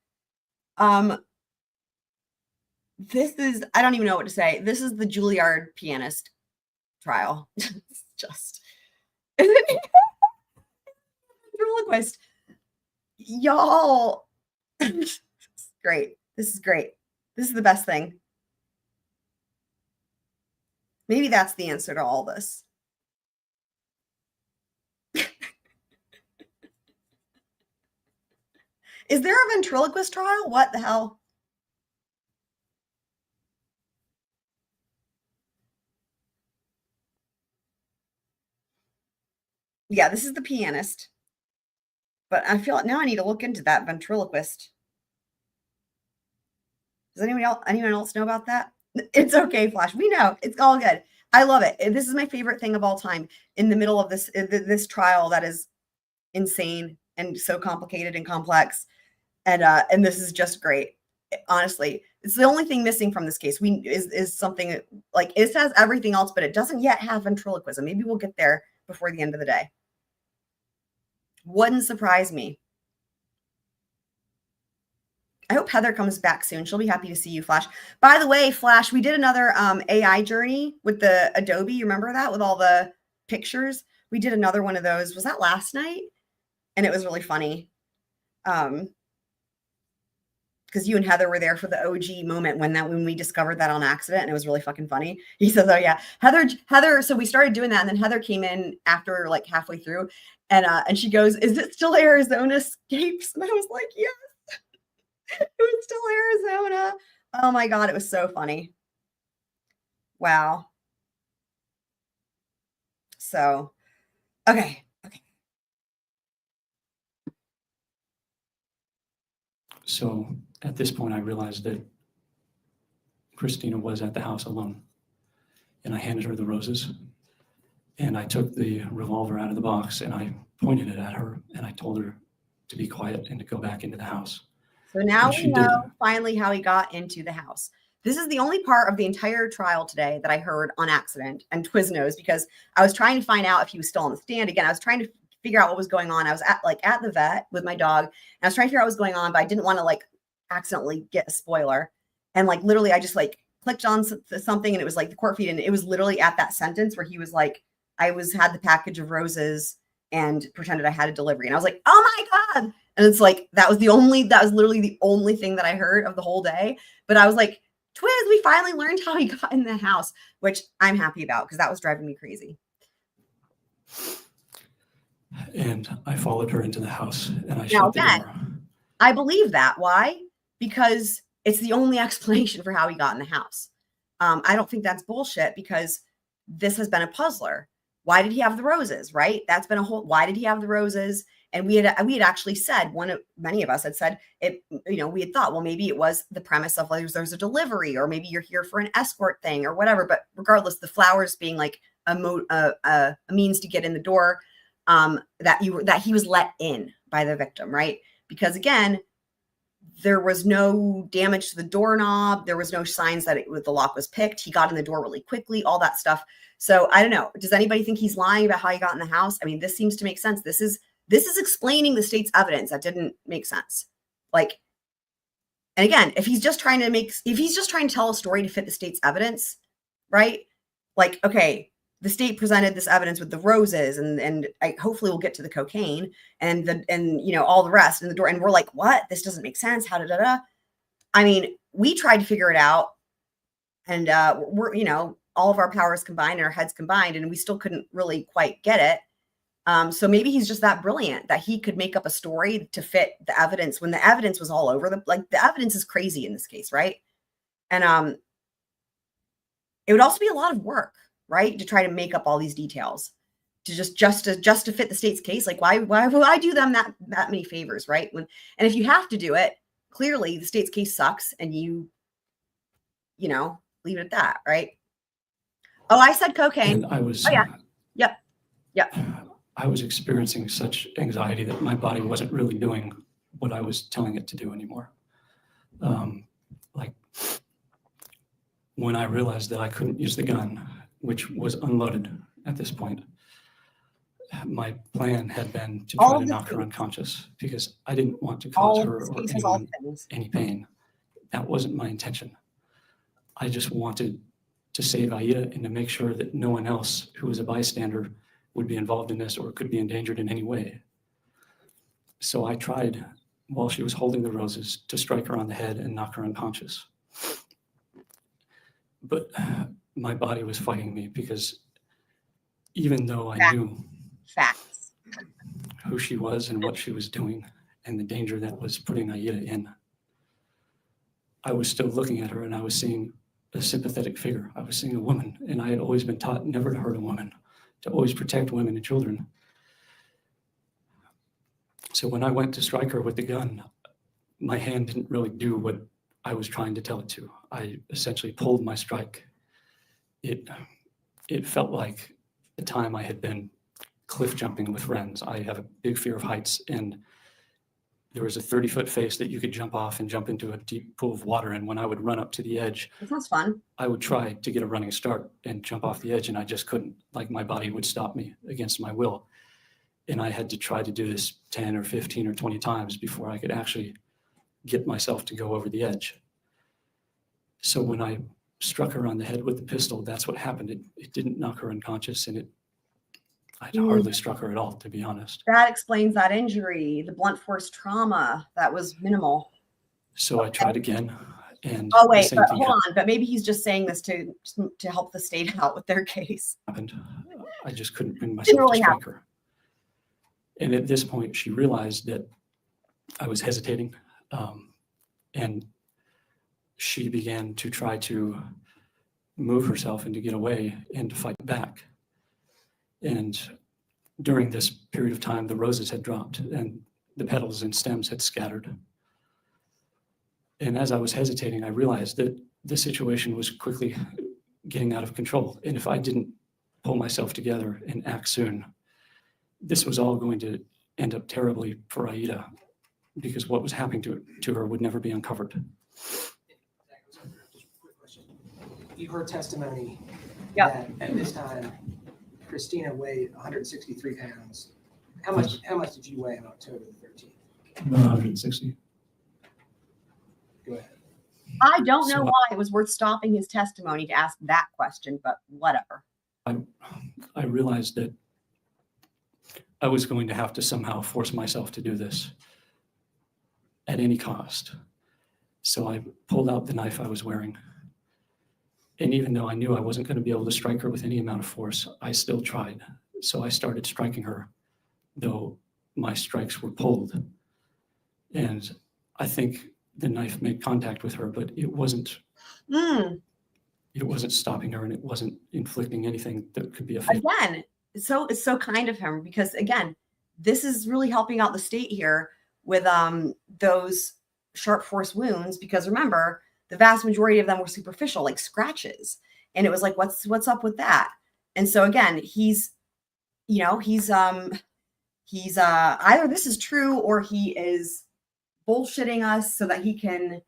This is, I don't even know what to say. This is the Juilliard pianist trial. It's just ventriloquist. Y'all. This is great. This is great. This is the best thing. Maybe that's the answer to all this. Is there a ventriloquist trial? What the hell? Yeah, this is the pianist. But I feel now I need to look into that ventriloquist. Does anyone else know about that? It's okay, Flash. We know. It's all good. I love it. This is my favorite thing of all time. In the middle of this trial that is insane and so complicated and complex. And this is just great. Honestly, it's the only thing missing from this case. Is something like it says everything else, but it doesn't yet have ventriloquism. Maybe we'll get there before the end of the day. Wouldn't surprise me. I hope Heather comes back soon. She'll be happy to see you, Flash. By the way, Flash, we did another AI journey with the Adobe. You remember that with all the pictures? We did another one of those. Was that last night? And it was really funny. Because you and Heather were there for the OG moment when we discovered that on accident, and it was really fucking funny. He says, "Oh yeah, Heather." So we started doing that, and then Heather came in after like halfway through, and she goes, "Is it still Arizona Escapes?" And I was like, "Yes, it was still Arizona." Oh my god, it was so funny. Wow. So, okay. So at this point, I realized that Christina was at the house alone, and I handed her the roses, and I took the revolver out of the box and I pointed it at her, and I told her to be quiet and to go back into the house. So now And we know finally how he got into the house. This is the only part of the entire trial today that I heard on accident and Twizznos, because I was trying to find out if he was still on the stand. Again, I was trying to figure out what was going on. I was at the vet with my dog, and I was trying to figure out what was going on, but I didn't want to like accidentally get a spoiler. And like literally I just like clicked on something, and it was like the court feed, and it was literally at that sentence where he was like, I had the package of roses and pretended I had a delivery. And I was like, oh my God. And it's like, that was literally the only thing that I heard of the whole day. But I was like, Twiz, we finally learned how he got in the house, which I'm happy about because that was driving me crazy. And I followed her into the house, and I Now, shut the again, door. I believe that. Why? Because it's the only explanation for how he got in the house. I don't think that's bullshit, because this has been a puzzler. Why did he have the roses, right? That's been a whole, why did he have the roses? And we had actually said, many of us had said it, we had thought, well, maybe it was the premise of like, there's a delivery, or maybe you're here for an escort thing or whatever. But regardless, the flowers being like a means to get in the door, that he was let in by the victim, right? Because again, there was no damage to the doorknob. There was no signs that the lock was picked. He got in the door really quickly, all that stuff. So I don't know. Does anybody think he's lying about how he got in the house? I mean, this seems to make sense. This is explaining the state's evidence that didn't make sense. Like, and again, if he's just trying to tell a story to fit the state's evidence, right? Like, okay, the state presented this evidence with the roses, and hopefully we'll get to the cocaine and all the rest in the door. And we're like, what? This doesn't make sense. How da. I mean, we tried to figure it out, and we're all of our powers combined and our heads combined, and we still couldn't really quite get it. So maybe he's just that brilliant that he could make up a story to fit the evidence when the evidence was all over the evidence is crazy in this case, right? And it would also be a lot of work, right, to try to make up all these details to just to fit the state's case. Like, why would I do them that many favors, right? And if you have to do it, clearly the state's case sucks, and you leave it at that, right? Oh, I said cocaine. And I was, oh yeah, yep. I was experiencing such anxiety that my body wasn't really doing what I was telling it to do anymore. Like when I realized that I couldn't use the gun, which was unloaded at this point, my plan had been to try to knock her unconscious, because I didn't want to cause her or anyone any pain. That wasn't my intention. I just wanted to save Aida and to make sure that no one else who was a bystander would be involved in this or could be endangered in any way. So I tried, while she was holding the roses, to strike her on the head and knock her unconscious. But my body was fighting me because even though I knew Facts. who she was and what she was doing and the danger that was putting Aida in, I was still looking at her and I was seeing a sympathetic figure. I was seeing a woman, and I had always been taught never to hurt a woman, to always protect women and children. So when I went to strike her with the gun, my hand didn't really do what I was trying to tell it to. I essentially pulled my strike. It felt like the time I had been cliff jumping with friends. I have a big fear of heights, and there was a 30-foot face that you could jump off and jump into a deep pool of water. And when I would run up to the edge, That sounds fun. I would try to get a running start and jump off the edge, and I just couldn't. Like, my body would stop me against my will. And I had to try to do this 10 or 15 or 20 times before I could actually get myself to go over the edge. So when I struck her on the head with the pistol, that's what happened. It didn't knock her unconscious, and I hardly struck her at all, to be honest. That explains that injury, the blunt force trauma. That was minimal. So I tried again. And Oh the wait, same but thing hold on. But maybe he's just saying this to help the state out with their case. happened. I just couldn't bring myself really to strike her. And at this point, she realized that I was hesitating, and she began to try to move herself and to get away and to fight back. And during this period of time, the roses had dropped and the petals and stems had scattered. And as I was hesitating, I realized that the situation was quickly getting out of control. And if I didn't pull myself together and act soon, this was all going to end up terribly for Aida, because what was happening to her would never be uncovered. Just a quick question. You heard testimony Yep. that at this time, Christina weighed 163 pounds. How much did you weigh on October the 13th? 160. Go ahead. I don't know So- why it was worth stopping his testimony to ask that question, but whatever. I realized that I was going to have to somehow force myself to do this at any cost. So I pulled out the knife I was wearing. And even though I knew I wasn't going to be able to strike her with any amount of force, I still tried. So I started striking her, though my strikes were pulled. And I think the knife made contact with her, but it wasn't stopping her, and it wasn't inflicting anything that could be a fatal. Again, it's so kind of him, because again, this is really helping out the state here with those sharp force wounds, because remember, the vast majority of them were superficial, like scratches. And it was like, what's up with that? And so again, he's either this is true or he is bullshitting us so that he can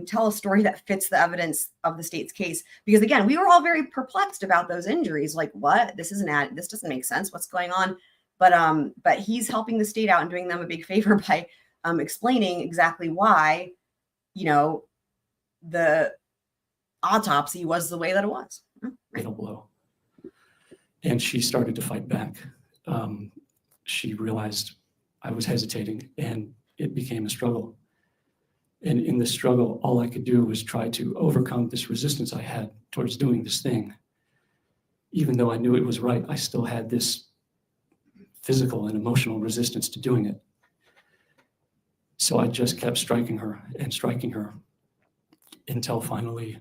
tell a story that fits the evidence of the state's case. Because again, we were all very perplexed about those injuries. Like, what? This doesn't make sense. What's going on? But he's helping the state out and doing them a big favor by explaining exactly why, the autopsy was the way that it was. Fatal blow. And she started to fight back. She realized I was hesitating, and it became a struggle. And in the struggle, all I could do was try to overcome this resistance I had towards doing this thing. Even though I knew it was right, I still had this physical and emotional resistance to doing it. So I just kept striking her until finally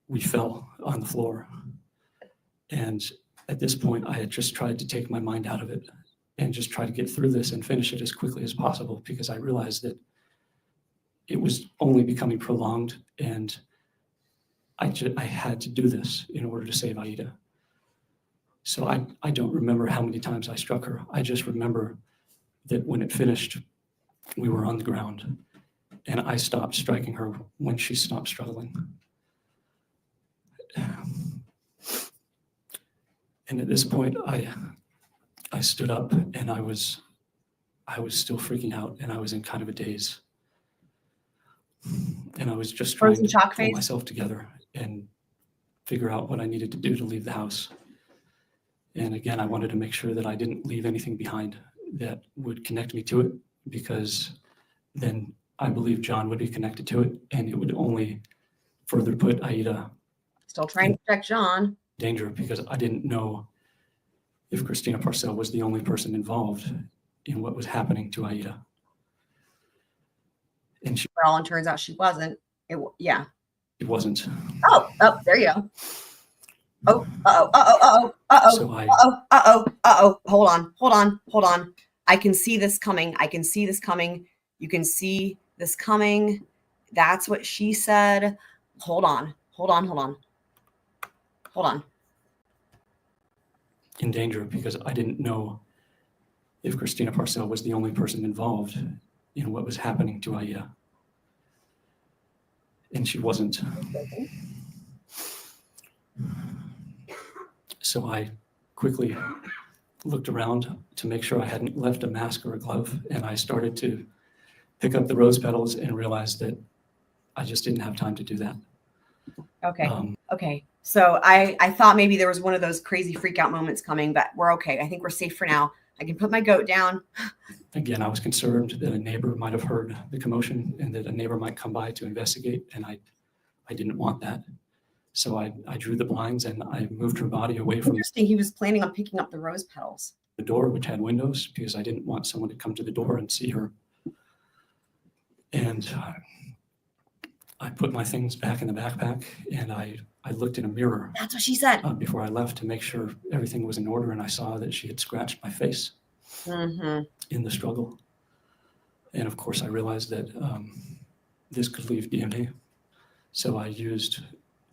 we fell on the floor. And at this point, I had just tried to take my mind out of it and just try to get through this and finish it as quickly as possible, because I realized that it was only becoming prolonged, and I had to do this in order to save Aida. So I don't remember how many times I struck her. I just remember that when it finished, we were on the ground, and I stopped striking her when she stopped struggling. And at this point, I stood up, and I was still freaking out, and I was in kind of a daze. And and I was just Frozen trying to chalk pull face? myself together and figure out what I needed to do to leave the house. And again, I wanted to make sure that I didn't leave anything behind that would connect me to it, because then I believe John would be connected to it, and it would only further put Aida Still trying to protect John. in danger, because I didn't know if Christina Parcell was the only person involved in what was happening to Aida. And she For all, and turns out she wasn't. Yeah. wasn't. Oh, there you go. Oh, uh-oh. So I Hold on. I can see this coming. You can see this coming. That's what she said. Hold on. in danger because I didn't know if Christina Parcell was the only person involved in what was happening to Aida. And she wasn't. So I quickly looked around to make sure I hadn't left a mask or a glove, and I started to pick up the rose petals and realized that I just didn't have time to do that. Okay. Okay. So I thought maybe there was one of those crazy freak out moments coming, but we're okay. I think we're safe for now. I can put my goat down. Again, I was concerned that a neighbor might have heard the commotion and that a neighbor might come by to investigate, and I didn't want that. So I drew the blinds and I moved her body away from Interesting. He was planning on picking up the rose petals. the door, which had windows, because I didn't want someone to come to the door and see her. And I put my things back in the backpack, and I looked in a mirror That's what she said. before I left to make sure everything was in order, and I saw that she had scratched my face in the struggle. And of course, I realized that this could leave DNA. So I used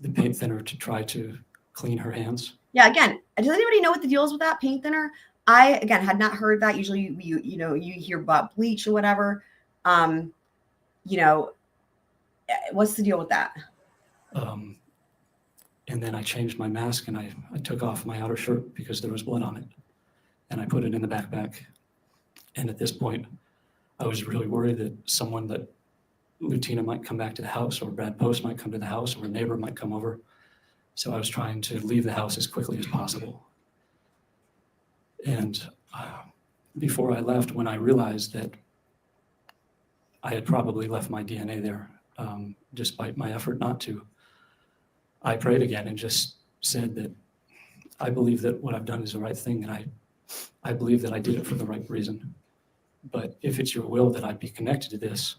the paint thinner to try to clean her hands. Yeah. Again, does anybody know what the deal is with that paint thinner? I, again, had not heard that. Usually you hear about bleach or whatever. What's the deal with that? And then I changed my mask and I took off my outer shirt because there was blood on it. And I put it in the backpack. And at this point, I was really worried that someone that Lutina might come back to the house, or Brad Post might come to the house, or a neighbor might come over. So I was trying to leave the house as quickly as possible. And before I left, when I realized that I had probably left my DNA there, despite my effort not to, I prayed again and just said that I believe that what I've done is the right thing, and I believe that I did it for the right reason. But if it's your will that I be connected to this,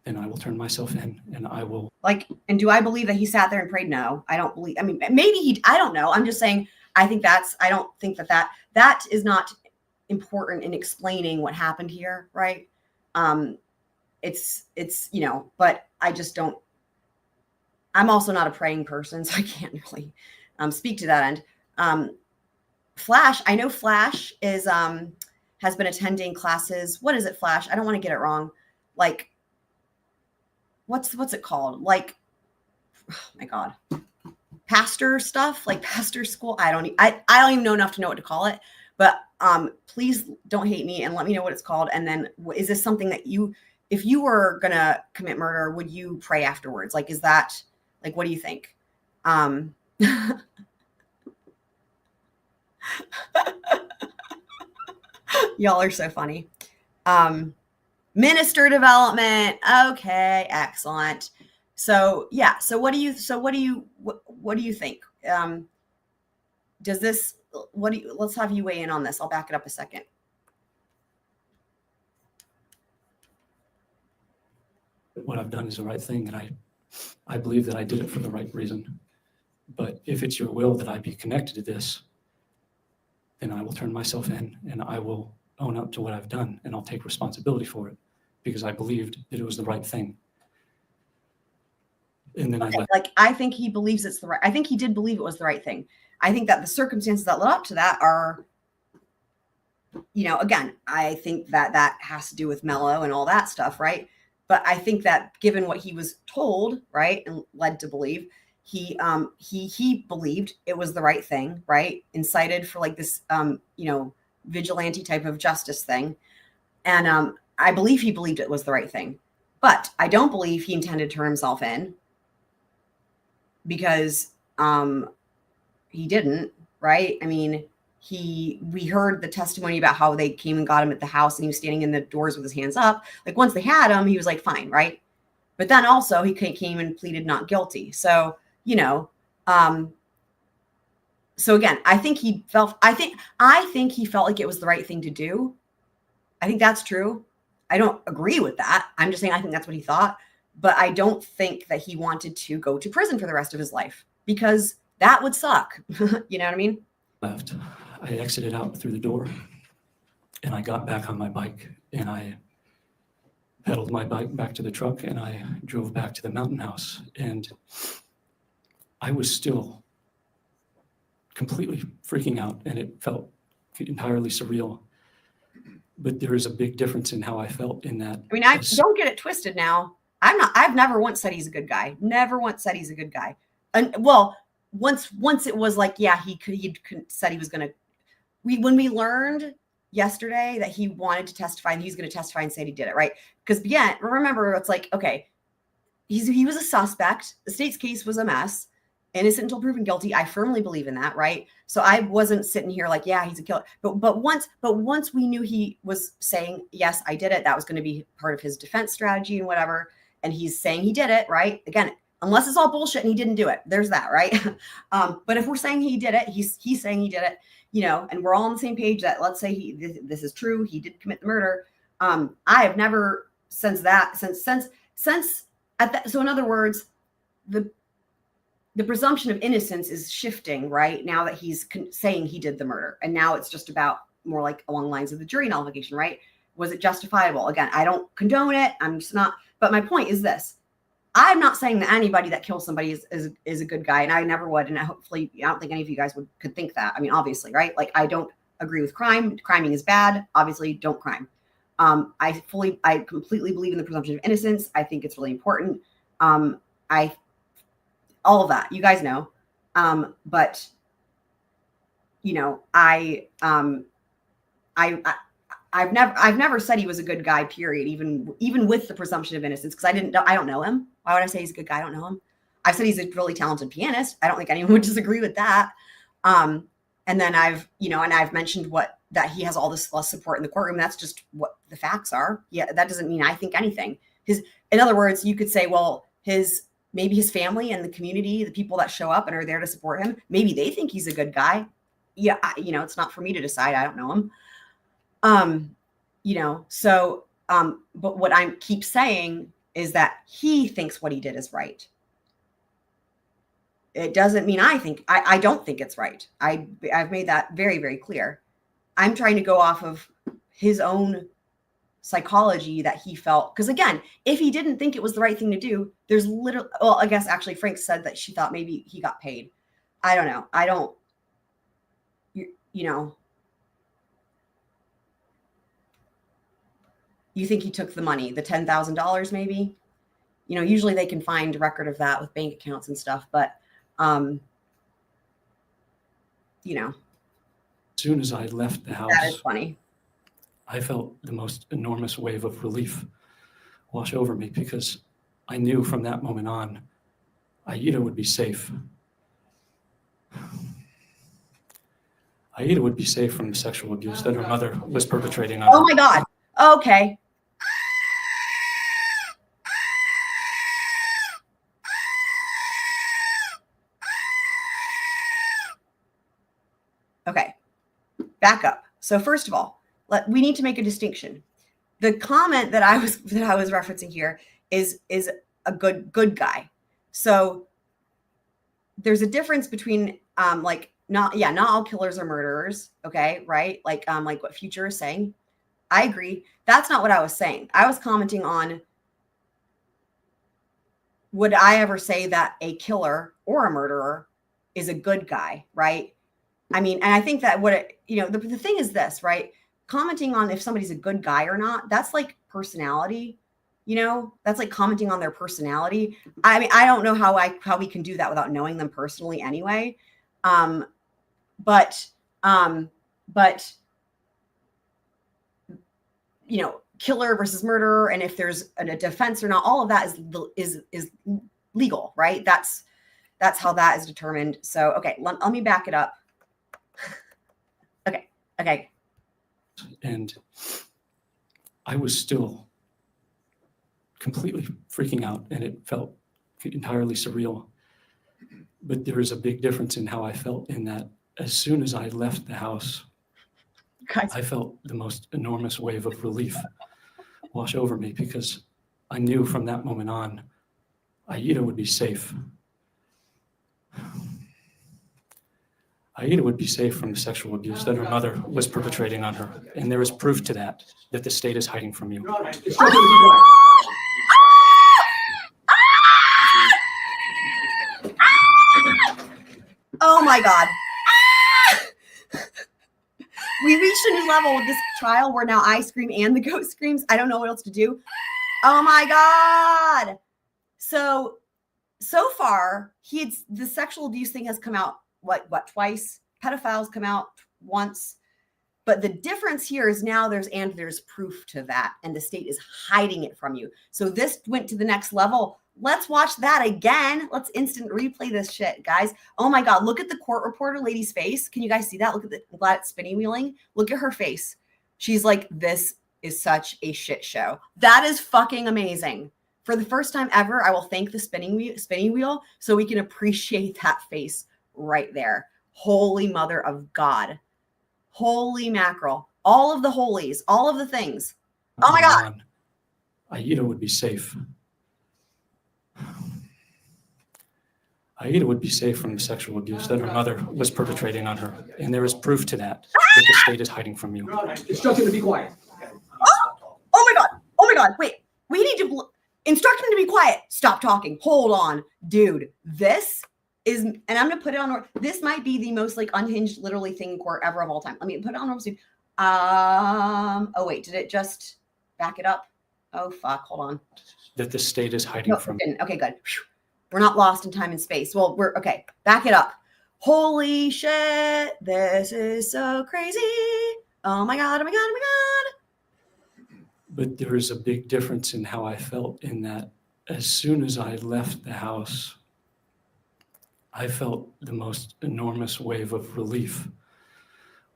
then I will turn myself in and I will. And do I believe that he sat there and prayed? No, I don't believe. I mean, maybe I don't know. I'm just saying, I don't think that is not important in explaining what happened here. Right. It's, but I just don't, I'm also not a praying person, so I can't really speak to that end. Flash, I know Flash is, has been attending classes. What is it, Flash? I don't want to get it wrong. Like, what's it called? Like, oh my God, pastor stuff, like pastor school. I don't even know enough to know what to call it, but please don't hate me and let me know what it's called. And then is this something that if you were going to commit murder, would you pray afterwards? Like, is that, like, what do you think? Y'all are so funny. Minister development. Okay, excellent. So yeah. So what do you think? Let's have you weigh in on this. I'll back it up a second. What I've done is the right thing, and I believe that I did it for the right reason. But if it's your will that I be connected to this, then I will turn myself in and I will own up to what I've done, and I'll take responsibility for it because I believed that it was the right thing. And then I think he believes it's the right. I think he did believe it was the right thing. I think that the circumstances that led up to that are, again, I think that has to do with Mello and all that stuff, right? But I think that given what he was told, right, and led to believe, he believed it was the right thing, right? Incited for like this, vigilante type of justice thing. And I believe he believed it was the right thing. But I don't believe he intended to turn himself in, because he didn't, right? I mean, we heard the testimony about how they came and got him at the house, and he was standing in the doors with his hands up. Like, once they had him, he was like, fine, right? But then also he came and pleaded not guilty. So, you know, so again, I think he felt like it was the right thing to do. I think that's true. I don't agree with that. I'm just saying I think that's what he thought. But I don't think that he wanted to go to prison for the rest of his life, because that would suck. You know what I mean? Left. I exited out through the door, and I got back on my bike, and I pedaled my bike back to the truck, and I drove back to the mountain house. And I was still completely freaking out, and it felt entirely surreal. But there is a big difference in how I felt in that. I mean, don't get it twisted now. I've never once said he's a good guy. Never once said he's a good guy. And well, once it was like, yeah, he said he was going to, when we learned yesterday that he wanted to testify and he's going to testify and say he did it, right? Because yeah, remember, it's like, okay, he was a suspect. The state's case was a mess. Innocent until proven guilty. I firmly believe in that, right? So I wasn't sitting here like, yeah, he's a killer. But once we knew he was saying, yes, I did it, that was going to be part of his defense strategy and whatever. And he's saying he did it, right? Again, unless it's all bullshit and he didn't do it. There's that, right? But if we're saying he did it, he's saying he did it, you know, and we're all on the same page that, let's say this is true, he did commit the murder. I have never so in other words, the presumption of innocence is shifting, right? Now that he's saying he did the murder. And now it's just about more like along the lines of the jury nullification, right? Was it justifiable? Again, I don't condone it. I'm just not. But my point is this. I'm not saying that anybody that kills somebody is a good guy, and I never would. And hopefully, I don't think any of you guys could think that. I mean, obviously, right? Like, I don't agree with crime. Criming is bad. Obviously, don't crime. I completely believe in the presumption of innocence. I think it's really important. All of that, you guys know. But you know, I've never said he was a good guy, period, even with the presumption of innocence, because I don't know him. Why would I say he's a good guy? I don't know him. I've said he's a really talented pianist. I don't think anyone would disagree with that. And then I've mentioned that he has all this less support in the courtroom. That's just what the facts are. Yeah, that doesn't mean I think anything. In other words, you could say, well, maybe his family and the community, the people that show up and are there to support him, maybe they think he's a good guy. Yeah, it's not for me to decide. I don't know him. But what I keep saying is that he thinks what he did is right. It doesn't mean I don't think it's right. I've made that very, very clear. I'm trying to go off of his own psychology that he felt. Because again, if he didn't think it was the right thing to do, there's literally, well, I guess actually Frank said that she thought maybe he got paid. I don't know. You think he took the money, the $10,000 maybe? Usually they can find a record of that with bank accounts and stuff, but as soon as I left the house, that is funny. I felt the most enormous wave of relief wash over me, because I knew from that moment on, Aida would be safe. Aida would be safe from the sexual abuse that her mother was perpetrating on her. Oh my God. Okay. Okay. Back up. So first of all, we need to make a distinction. The comment that I was referencing here is a good guy. So there's a difference between not all killers are murderers. Okay, right? Like what Future is saying. I agree. That's not what I was saying. I was commenting on, would I ever say that a killer or a murderer is a good guy, right? I mean, and I think that the thing is this, right? Commenting on if somebody's a good guy or not, that's like personality, that's like commenting on their personality. I mean, I don't know how we can do that without knowing them personally anyway. But killer versus murderer, and if there's a defense or not, all of that is legal, right? That's how that is determined. So, okay, let me back it up. Okay. And I was still completely freaking out, and it felt entirely surreal. But there is a big difference in how I felt in that as soon as I left the house, Guys, I felt the most enormous wave of relief wash over me, because I knew from that moment on, Aida would be safe. Aida would be safe from the sexual abuse that her mother was perpetrating on her. And there is proof to that the state is hiding from you. oh my God. We reached a new level with this trial where now I scream and the ghost screams. I don't know what else to do. Oh my God. So far, the sexual abuse thing has come out, what, twice? Pedophiles come out once. But the difference here is now there's proof to that, and the state is hiding it from you. So this went to the next level. Let's watch that again. Let's instant replay this shit, guys. Oh my God, look at the court reporter lady's face. Can you guys see that? Look at I'm glad it's spinning wheeling. Look at her face. She's like, this is such a shit show. That is fucking amazing. For the first time ever, I will thank the spinning wheel so we can appreciate that face right there. Holy mother of God. Holy mackerel. All of the holies, all of the things. Oh my God. Aida would be safe. Aida would be safe from the sexual abuse that her mother was perpetrating on her. And there is proof to that the state is hiding from you. Instruct him to be quiet. Oh my God. Wait, we need to instruct him to be quiet. Stop talking. Hold on. Dude, this is, and I'm going to put it on, this might be the most like unhinged literally thing in court ever of all time. Let me put it on normal speed. Oh wait, did it just back it up? Oh fuck, hold on. That the state is hiding from you. Okay, good. Whew. We're not lost in time and space. Well, okay. Back it up. Holy shit. This is so crazy. Oh my God. But there is a big difference in how I felt in that as soon as I left the house, I felt the most enormous wave of relief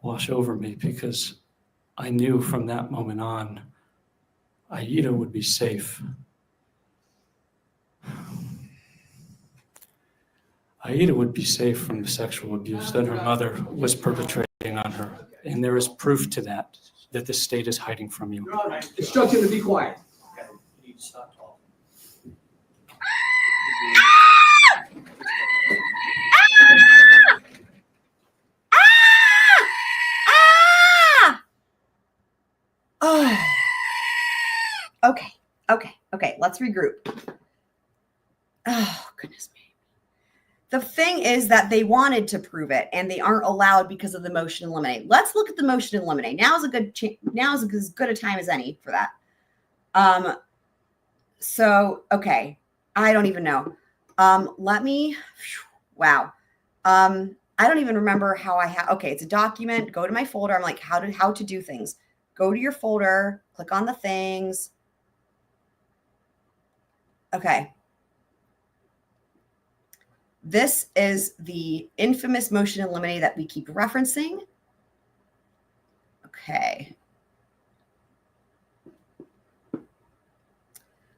wash over me, because I knew from that moment on, Aida would be safe. Aida would be safe from the sexual abuse that her mother was perpetrating on her. And there is proof to that the state is hiding from you. Instruct him to be quiet. You need to stop talking. Oh. Okay. Let's regroup. Oh, goodness me. The thing is that they wanted to prove it, and they aren't allowed because of the motion in limine. Let's look at the motion in limine. Now is as good a time as any for that. So, okay. I don't even know. Wow. I don't even remember how okay, it's a document. Go to my folder. I'm like, how to do things. Go to your folder, click on the things. Okay. This is the infamous motion in limine that we keep referencing. Okay.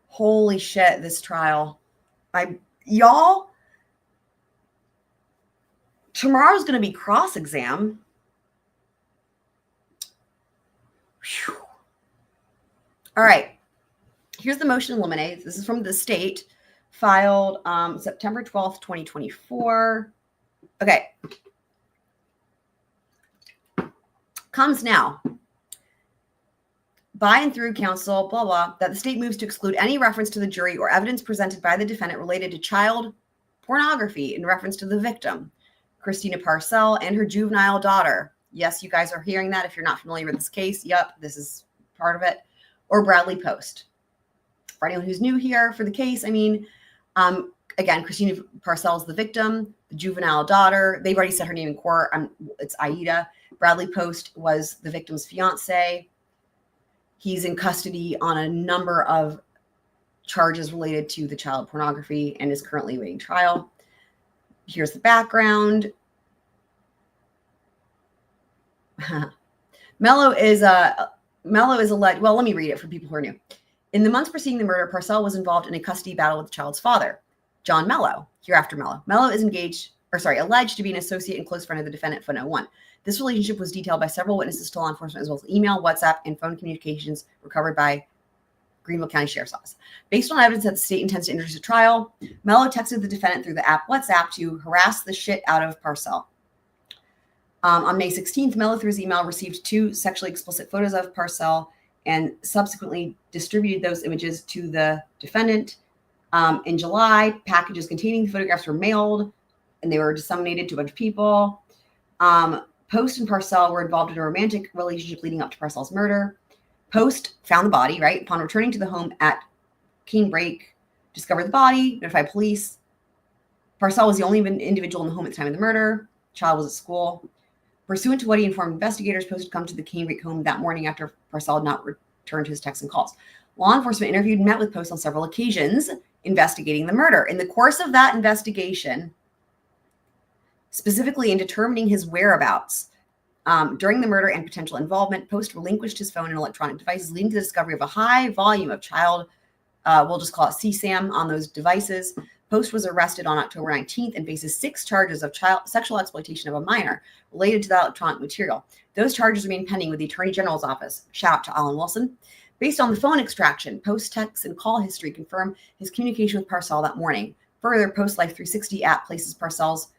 Holy shit, this trial. Y'all, tomorrow's going to be cross-exam. Whew. All right. Here's the motion in limine. This is from the state, filed September 12th, 2024. Okay. Comes now. By and through counsel, blah, blah, that the state moves to exclude any reference to the jury or evidence presented by the defendant related to child pornography in reference to the victim, Christina Parcell, and her juvenile daughter. Yes, you guys are hearing that. If you're not familiar with this case, yep, this is part of it. Or Bradley Post. For anyone who's new here for the case, I mean, again, Christina Parcell is the victim, the juvenile daughter. They've already said her name in court. It's Aida. Bradley Post was the victim's fiance. He's in custody on a number of charges related to the child pornography and is currently awaiting trial. Here's the background. Mello is alleged. Well, let me read it for people who are new. In the months preceding the murder, Parcell was involved in a custody battle with the child's father, John Mello. Hereafter Mello. Mello is alleged to be an associate and close friend of the defendant, footnote 1. This relationship was detailed by several witnesses to law enforcement, as well as email, WhatsApp, and phone communications recovered by Greenville County Sheriff's Office. Based on evidence that the state intends to introduce a trial, Mello texted the defendant through the app WhatsApp to harass the shit out of Parcell. On May 16th, Mello, through his email, received 2 sexually explicit photos of Parcell and subsequently distributed those images to the defendant. In July, packages containing the photographs were mailed and they were disseminated to a bunch of people. Post and Parcell were involved in a romantic relationship leading up to Parcell's murder. Post found the body, right? Upon returning to the home at Canebrake, discovered the body, notified police. Parcell was the only individual in the home at the time of the murder. Child was at school. Pursuant to what he informed investigators, Post had come to the Canebrake home that morning after Parcell had not returned his texts and calls. Law enforcement interviewed and met with Post on several occasions investigating the murder. In the course of that investigation, specifically in determining his whereabouts during the murder and potential involvement, Post relinquished his phone and electronic devices, leading to the discovery of a high volume of child, we'll just call it CSAM, on those devices. Post was arrested on October 19th and faces 6 charges of child sexual exploitation of a minor related to that electronic material. Those charges remain pending with the Attorney General's office. Shout out to Alan Wilson. Based on the phone extraction, Post text and call history confirm his communication with Parcell that morning. Further, Post Life 360 app places Parcell's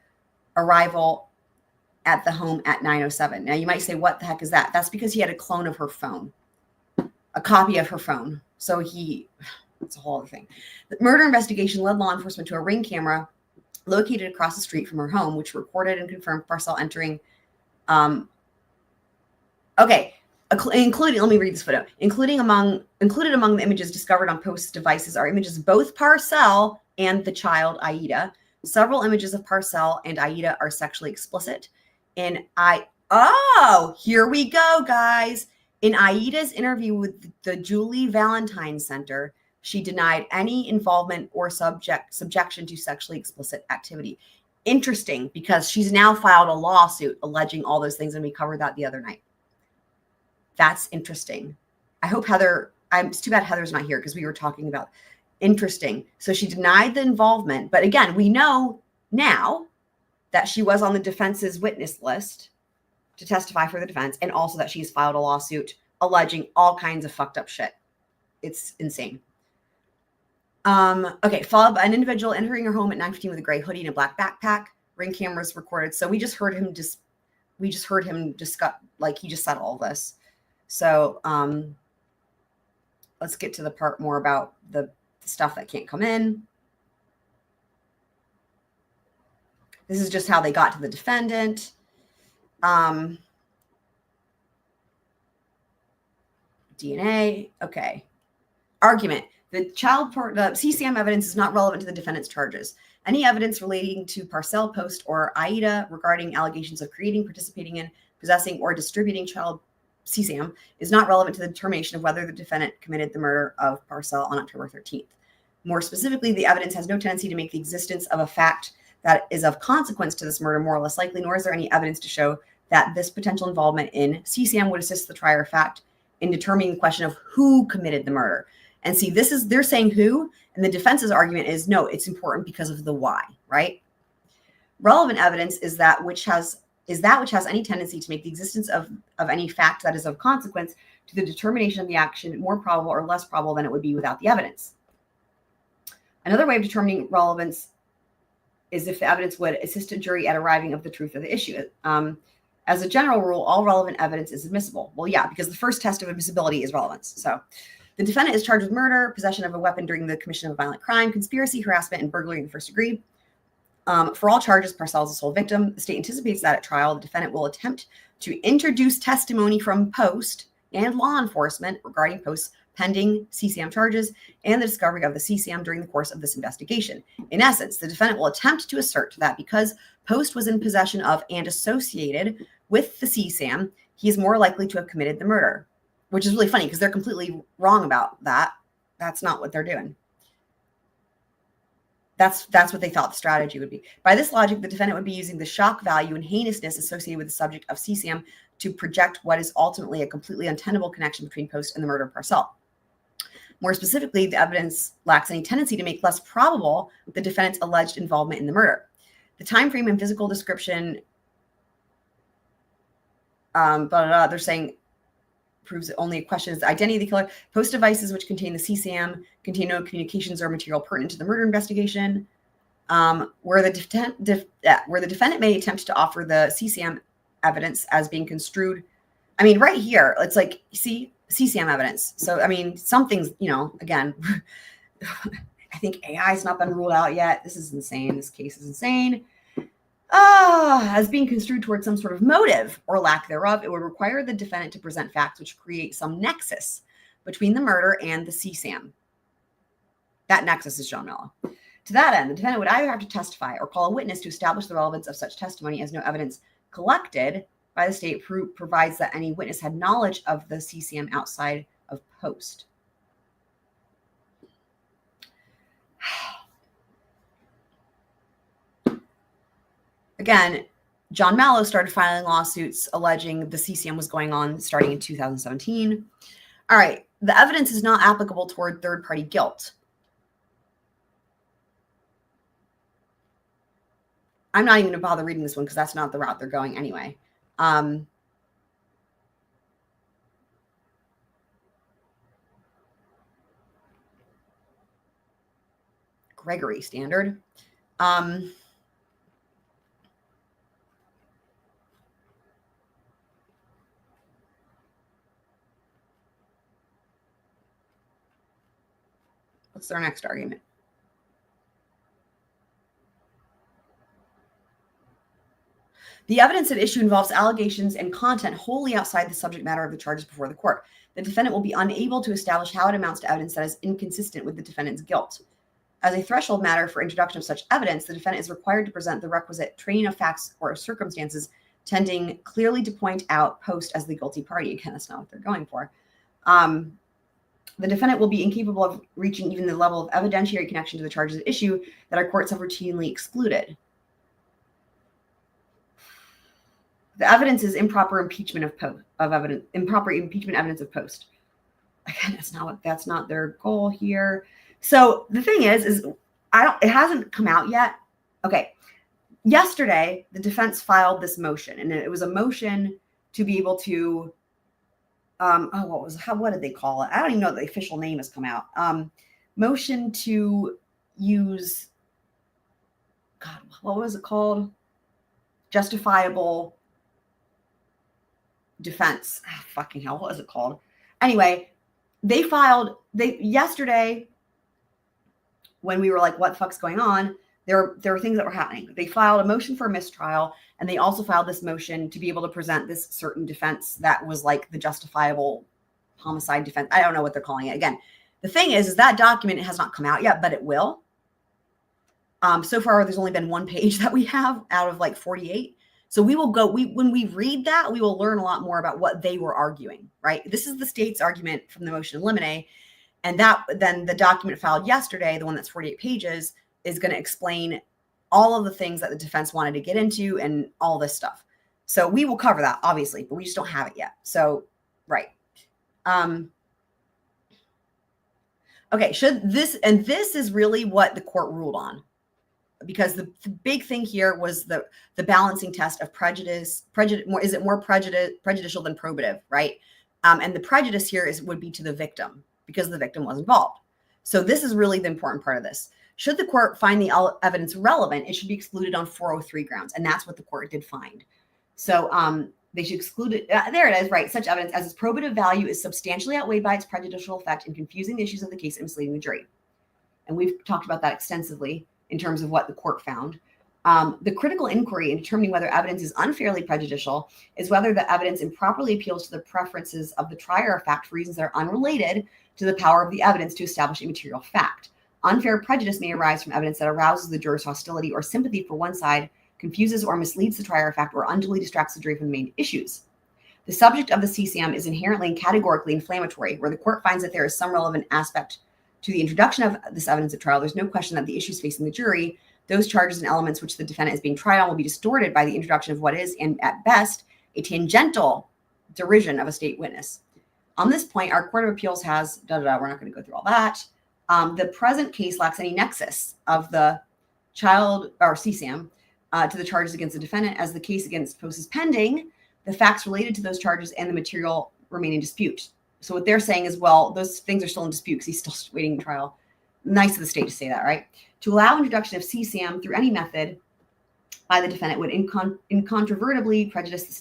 arrival at the home at 9:07. Now you might say, what the heck is that? That's because he had a clone of her phone, a copy of her phone. So it's a whole other thing. The murder investigation led law enforcement to a Ring camera located across the street from her home, which recorded and confirmed Parcell entering. Including, let me read this photo. Included among the images discovered on Post's devices are images of both Parcell and the child Aida. Several images of Parcell and Aida are sexually explicit. Here we go, guys. In Aida's interview with the Julie Valentine Center, she denied any involvement or subjection to sexually explicit activity. Interesting, because she's now filed a lawsuit alleging all those things, and we covered that the other night. That's interesting. I hope it's too bad Heather's not here because we were talking about interesting. So she denied the involvement, but again, we know now that she was on the defense's witness list to testify for the defense, and also that she's filed a lawsuit alleging all kinds of fucked up shit. It's insane. Followed by an individual entering her home at 9:15 with a gray hoodie and a black backpack. Ring cameras recorded. So we just heard him discuss, like, he just said all this. So let's get to the part more about the stuff that can't come in. This is just how they got to the defendant. DNA. Okay. Argument. The CSAM evidence is not relevant to the defendant's charges. Any evidence relating to Parcell, Post, or Aida regarding allegations of creating, participating in, possessing, or distributing child CSAM is not relevant to the determination of whether the defendant committed the murder of Parcell on October 13th. More specifically, the evidence has no tendency to make the existence of a fact that is of consequence to this murder more or less likely, nor is there any evidence to show that this potential involvement in CSAM would assist the trier of fact in determining the question of who committed the murder. And see, they're saying who, and the defense's argument is no, it's important because of the why, right? Relevant evidence is that which has any tendency to make the existence of any fact that is of consequence to the determination of the action more probable or less probable than it would be without the evidence. Another way of determining relevance is if the evidence would assist a jury at arriving of the truth of the issue. As a general rule, all relevant evidence is admissible. Well, yeah, because the first test of admissibility is relevance. So the defendant is charged with murder, possession of a weapon during the commission of a violent crime, conspiracy, harassment, and burglary in the first degree. For all charges, Parcell is the sole victim. The state anticipates that at trial, the defendant will attempt to introduce testimony from Post and law enforcement regarding Post's pending CSAM charges and the discovery of the CSAM during the course of this investigation. In essence, the defendant will attempt to assert that because Post was in possession of and associated with the CSAM, he is more likely to have committed the murder. which is really funny because they're completely wrong about that. That's not what they're doing. That's what they thought the strategy would be. By this logic, the defendant would be using the shock value and heinousness associated with the subject of CCM to project what is ultimately a completely untenable connection between Post and the murder of Parcell. More specifically, the evidence lacks any tendency to make less probable the defendant's alleged involvement in the murder. The time frame and physical description, they're saying, proves that only a question is the identity of the killer. Post devices which contain the CCM contain no communications or material pertinent to the murder investigation. Where the defendant may attempt to offer the CCM evidence as being construed. I mean, right here, it's like, see, CCM evidence. So, I mean, something's, again, I think AI has not been ruled out yet. This is insane. This case is insane. As being construed towards some sort of motive or lack thereof, it would require the defendant to present facts which create some nexus between the murder and the CCM. That nexus is John Mello. To that end, the defendant would either have to testify or call a witness to establish the relevance of such testimony, as no evidence collected by the state provides that any witness had knowledge of the CCM outside of Post. Again, John Mello started filing lawsuits alleging the CCM was going on starting in 2017. All right, the evidence is not applicable toward third-party guilt. I'm not even going to bother reading this one because that's not the route they're going anyway. Gregory standard. What's their next argument? The evidence at issue involves allegations and content wholly outside the subject matter of the charges before the court. The defendant will be unable to establish how it amounts to evidence that is inconsistent with the defendant's guilt. As a threshold matter for introduction of such evidence, the defendant is required to present the requisite train of facts or circumstances tending clearly to point out Post as the guilty party. Again, that's not what they're going for. The defendant will be incapable of reaching even the level of evidentiary connection to the charges at issue that our courts have routinely excluded. The evidence is improper impeachment improper impeachment evidence of Post. Again, that's not their goal here. So the thing is it hasn't come out yet. Okay. Yesterday, the defense filed this motion, and it was a motion to be able to what did they call it? I don't even know what the official name has come out. Motion to use, God, what was it called? Justifiable defense. Fucking hell, what was it called? Anyway, yesterday, when we were like, what the fuck's going on? There were things that were happening. They filed a motion for a mistrial, and they also filed this motion to be able to present this certain defense that was like the justifiable homicide defense. I don't know what they're calling it. Again, the thing is that document has not come out yet, but it will. So far, there's only been one page that we have out of like 48. So we will go, when we read that, we will learn a lot more about what they were arguing, right? This is the state's argument from the motion in limine. And then the document filed yesterday, the one that's 48 pages, is going to explain all of the things that the defense wanted to get into and all this stuff. So we will cover that, obviously, but we just don't have it yet. So, right. Okay, this is really what the court ruled on, because the big thing here was the balancing test of prejudice. Is it more prejudicial than probative, right? And the prejudice here would be to the victim because the victim was involved. So this is really the important part of this. Should the court find the evidence relevant, it should be excluded on 403 grounds, and that's what the court did find. So they should exclude it. There it is, right? Such evidence as its probative value is substantially outweighed by its prejudicial effect in confusing the issues of the case and misleading the jury. And we've talked about that extensively in terms of what the court found. The critical inquiry in determining whether evidence is unfairly prejudicial is whether the evidence improperly appeals to the preferences of the trier of fact for reasons that are unrelated to the power of the evidence to establish a material fact. Unfair prejudice may arise from evidence that arouses the juror's hostility or sympathy for one side, confuses or misleads the trier of fact, or unduly distracts the jury from the main issues. The subject of the CCM is inherently and categorically inflammatory, where the court finds that there is some relevant aspect to the introduction of this evidence at trial. There's no question that the issues facing the jury, those charges and elements which the defendant is being tried on, will be distorted by the introduction of what is, and at best, a tangential derision of a state witness. On this point, our Court of Appeals has, we're not going to go through all that. The present case lacks any nexus of the child or CSAM to the charges against the defendant, as the case against Post is pending. The facts related to those charges and the material remain in dispute. So what they're saying is, well, those things are still in dispute because he's still waiting trial. Nice of the state to say that, right? To allow introduction of CSAM through any method by the defendant would incontrovertibly prejudice the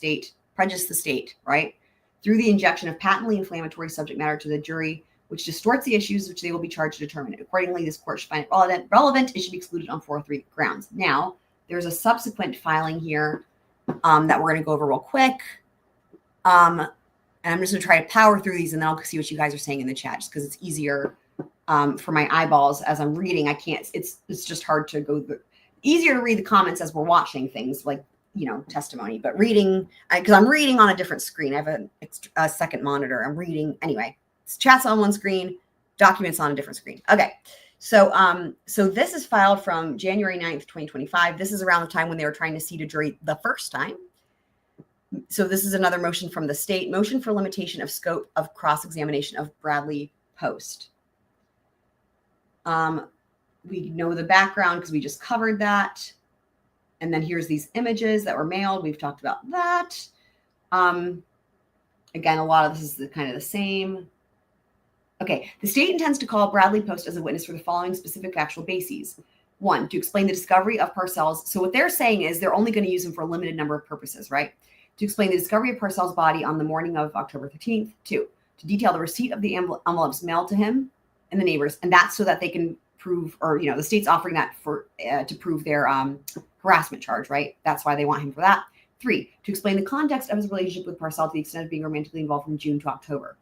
state, right? Through the injection of patently inflammatory subject matter to the jury, which distorts the issues which they will be charged to determine. Accordingly, this court should find it relevant. It should be excluded on 403 grounds. Now, there's a subsequent filing here that we're going to go over real quick. And I'm just going to try to power through these, and then I'll see what you guys are saying in the chat, just because it's easier for my eyeballs as I'm reading. I can't, it's just hard to go through. Easier to read the comments as we're watching things like, testimony, but reading, because I'm reading on a different screen. I have a second monitor. I'm reading anyway. It's chats on one screen, documents on a different screen. Okay. So this is filed from January 9th, 2025. This is around the time when they were trying to seat a jury the first time. So this is another motion from the state, motion for limitation of scope of cross-examination of Bradley Post. We know the background because we just covered that. And then here's these images that were mailed. We've talked about that. Again, a lot of this is kind of the same. Okay, the state intends to call Bradley Post as a witness for the following specific factual bases. 1, to explain the discovery of Parcells. So what they're saying is they're only going to use him for a limited number of purposes, right? To explain the discovery of Parcells' body on the morning of October 13th. 2, to detail the receipt of the envelopes mailed to him and the neighbors. And that's so that they can prove, or, the state's offering that for to prove their harassment charge, right? That's why they want him for that. 3, to explain the context of his relationship with Parcells to the extent of being romantically involved from June to October.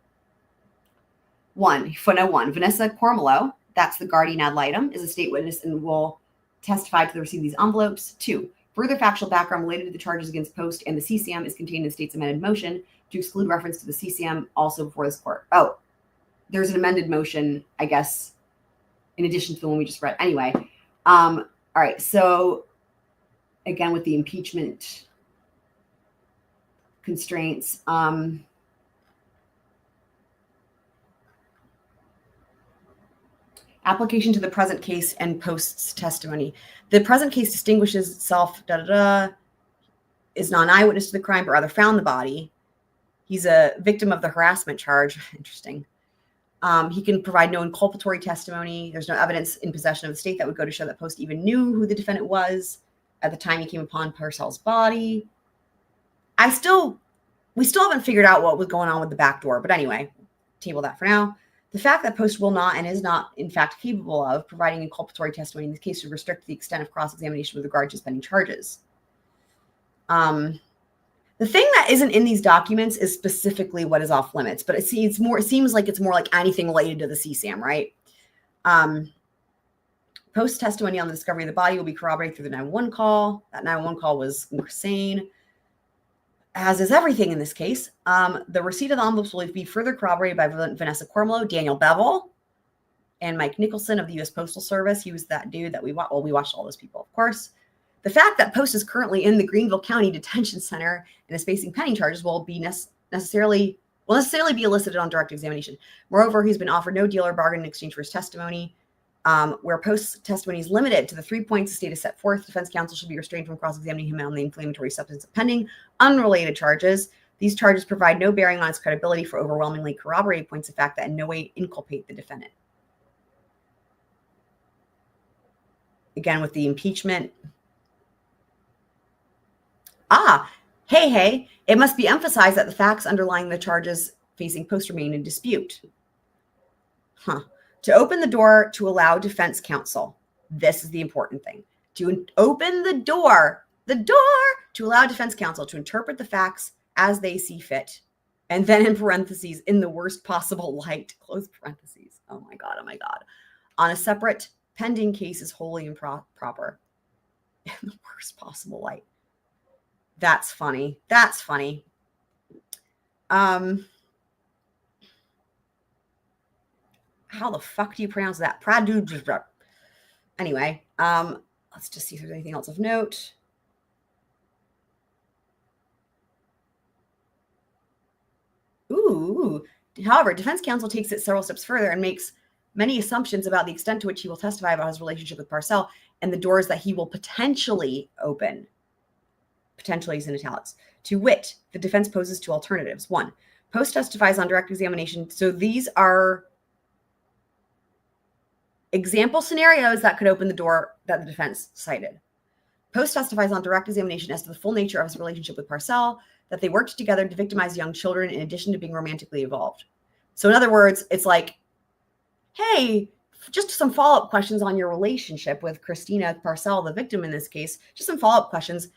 Footnote 1, Vanessa Cormelo, that's the guardian ad litem, is a state witness and will testify to the receipt of these envelopes. 2, further factual background related to the charges against Post and the CCM is contained in the state's amended motion to exclude reference to the CCM also before this court. Oh, there's an amended motion, I guess, in addition to the one we just read. Anyway, all right, so again, with the impeachment constraints, application to the present case and Post's testimony. The present case distinguishes itself, is not an eyewitness to the crime, but rather found the body. He's a victim of the harassment charge. Interesting. He can provide no inculpatory testimony. There's no evidence in possession of the state that would go to show that Post even knew who the defendant was at the time he came upon Parcells' body. We still haven't figured out what was going on with the back door, but anyway, table that for now. The fact that Post will not and is not, in fact, capable of providing inculpatory testimony in this case should restrict the extent of cross-examination with regard to pending charges. The thing that isn't in these documents is specifically what is off limits, but it seems like it's more like anything related to the CSAM, right? Post testimony on the discovery of the body will be corroborated through the 911 call. That 911 call was insane, as is everything in this case. The receipt of the envelopes will be further corroborated by Vanessa Cormelo, Daniel Bevel, and Mike Nicholson of the U.S. Postal Service. He was that dude that we watched all those people, of course. The fact that Post is currently in the Greenville County Detention Center and is facing pending charges will necessarily be elicited on direct examination. Moreover, he's been offered no deal or bargain in exchange for his testimony. Where Post's testimony is limited to the 3 points the state has set forth, defense counsel should be restrained from cross-examining him on the inflammatory substance of pending unrelated charges. These charges provide no bearing on his credibility for overwhelmingly corroborated points of fact that in no way inculpate the defendant. Again, with the impeachment. Hey, it must be emphasized that the facts underlying the charges facing Post remain in dispute. To open the door to allow defense counsel. This is the important thing. To open the door to allow defense counsel to interpret the facts as they see fit. And then in parentheses, in the worst possible light, close parentheses. Oh my God. On a separate pending case is wholly improper. In the worst possible light. That's funny. How the fuck do you pronounce that? Anyway, let's just see if there's anything else of note. Ooh. However, defense counsel takes it several steps further and makes many assumptions about the extent to which he will testify about his relationship with Parcell and the doors that he will potentially open. Potentially is in italics. To wit, the defense poses two alternatives. One, Post testifies on direct examination. So these are example scenarios that could open the door that the defense cited. Post testifies on direct examination as to the full nature of his relationship with Parcell, that they worked together to victimize young children in addition to being romantically involved. So in other words, it's like, hey, just some follow-up questions on your relationship with Christina Parcell, the victim in this case. Just some follow-up questions.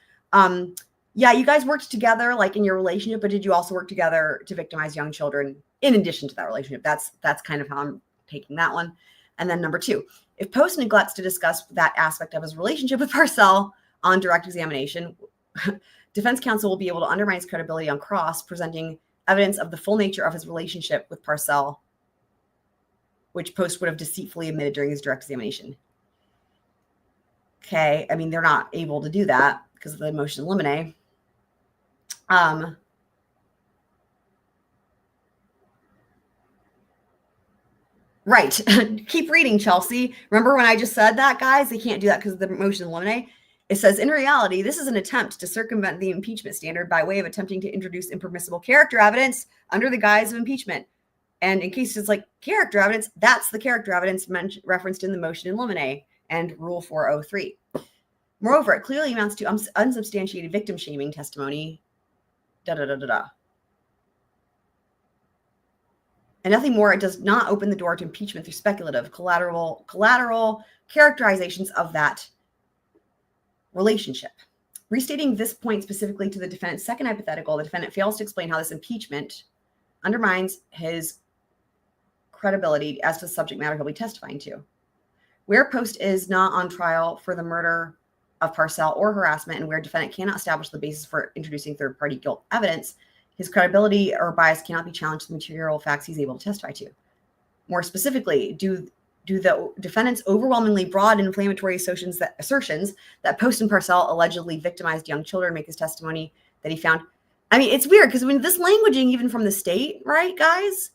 Yeah, you guys worked together like in your relationship, but did you also work together to victimize young children in addition to that relationship? That's kind of how I'm taking that one. And then number two, if Post neglects to discuss that aspect of his relationship with Parcell on direct examination, defense counsel will be able to undermine his credibility on cross, presenting evidence of the full nature of his relationship with Parcell, which Post would have deceitfully admitted during his direct examination. Okay, I mean, they're not able to do that because of the motion in limine. Right. Keep reading, Chelsea. Remember when I just said that, guys? They can't do that because of the motion in limine. It says, in reality, this is an attempt to circumvent the impeachment standard by way of attempting to introduce impermissible character evidence under the guise of impeachment. And in case it's like character evidence, that's the character evidence referenced in the motion in limine and Rule 403. Moreover, it clearly amounts to unsubstantiated victim shaming testimony. And nothing more. It does not open the door to impeachment through speculative collateral characterizations of that relationship. Restating this point specifically to the defendant's second hypothetical, the defendant fails to explain how this impeachment undermines his credibility as to the subject matter he'll be testifying to. Where Post is not on trial for the murder of Parcell or harassment, and where defendant cannot establish the basis for introducing third-party guilt evidence, his credibility or bias cannot be challenged to the material facts he's able to testify to. More specifically, do the defendant's overwhelmingly broad and inflammatory assertions that Post and Parcell allegedly victimized young children make his testimony that he found. I mean, it's weird because this languaging, even from the state, right, guys?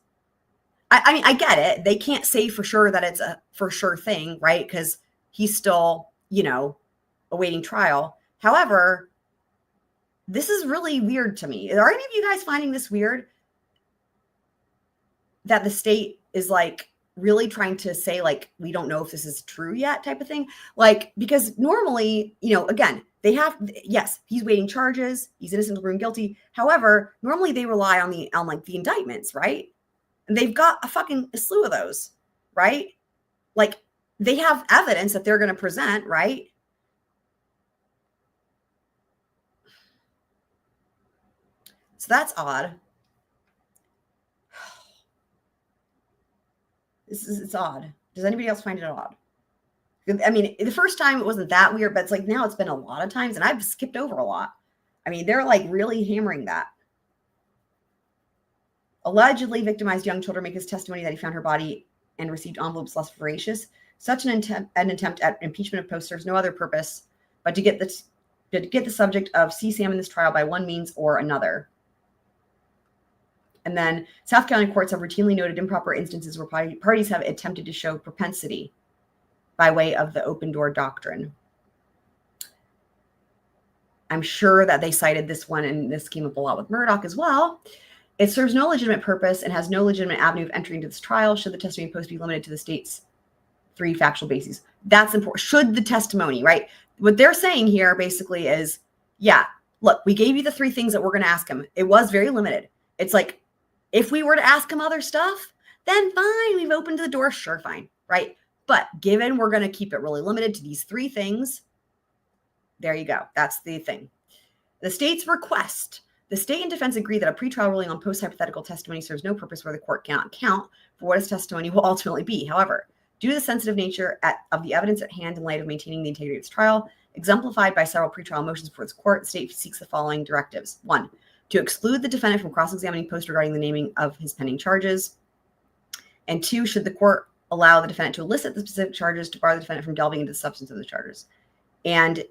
I mean, I get it. They can't say for sure that it's a for sure thing, right? Because he's still, awaiting trial. However, this is really weird to me. Are any of you guys finding this weird? That the state is like really trying to say like, we don't know if this is true yet type of thing. Like, because normally, again, they have, yes, he's waiting charges. He's innocent until proven guilty. However, normally they rely on the indictments, right? And they've got a slew of those, right? Like they have evidence that they're going to present, right? So that's odd. It's odd. Does anybody else find it odd? I mean, the first time it wasn't that weird, but it's like now it's been a lot of times and I've skipped over a lot. I mean, they're like really hammering that. Allegedly victimized young children make his testimony that he found her body and received envelopes less voracious. Such an attempt at impeachment of Post serves no other purpose but to get the subject of CSAM in this trial by one means or another. And then South Carolina courts have routinely noted improper instances where parties have attempted to show propensity by way of the open door doctrine. I'm sure that they cited this one, and this came up a lot with Murdoch as well. It serves no legitimate purpose and has no legitimate avenue of entry into this trial should the testimony Post be limited to the state's 3 factual bases. That's important. Should the testimony, right? What they're saying here basically is, yeah, look, we gave you the 3 things that we're going to ask him. It was very limited. It's like, if we were to ask him other stuff, then fine, we've opened the door, sure, fine, right? But given we're going to keep it really limited to these 3 things, there you go. That's the thing. The state's request. The state and defense agree that a pretrial ruling on post-hypothetical testimony serves no purpose where the court cannot account for what his testimony will ultimately be. However, due to the sensitive nature of the evidence at hand in light of maintaining the integrity of its trial, exemplified by several pretrial motions before its court, the state seeks the following directives. 1, to exclude the defendant from cross-examining post regarding the naming of his pending charges. And 2, should the court allow the defendant to elicit the specific charges to bar the defendant from delving into the substance of the charges. And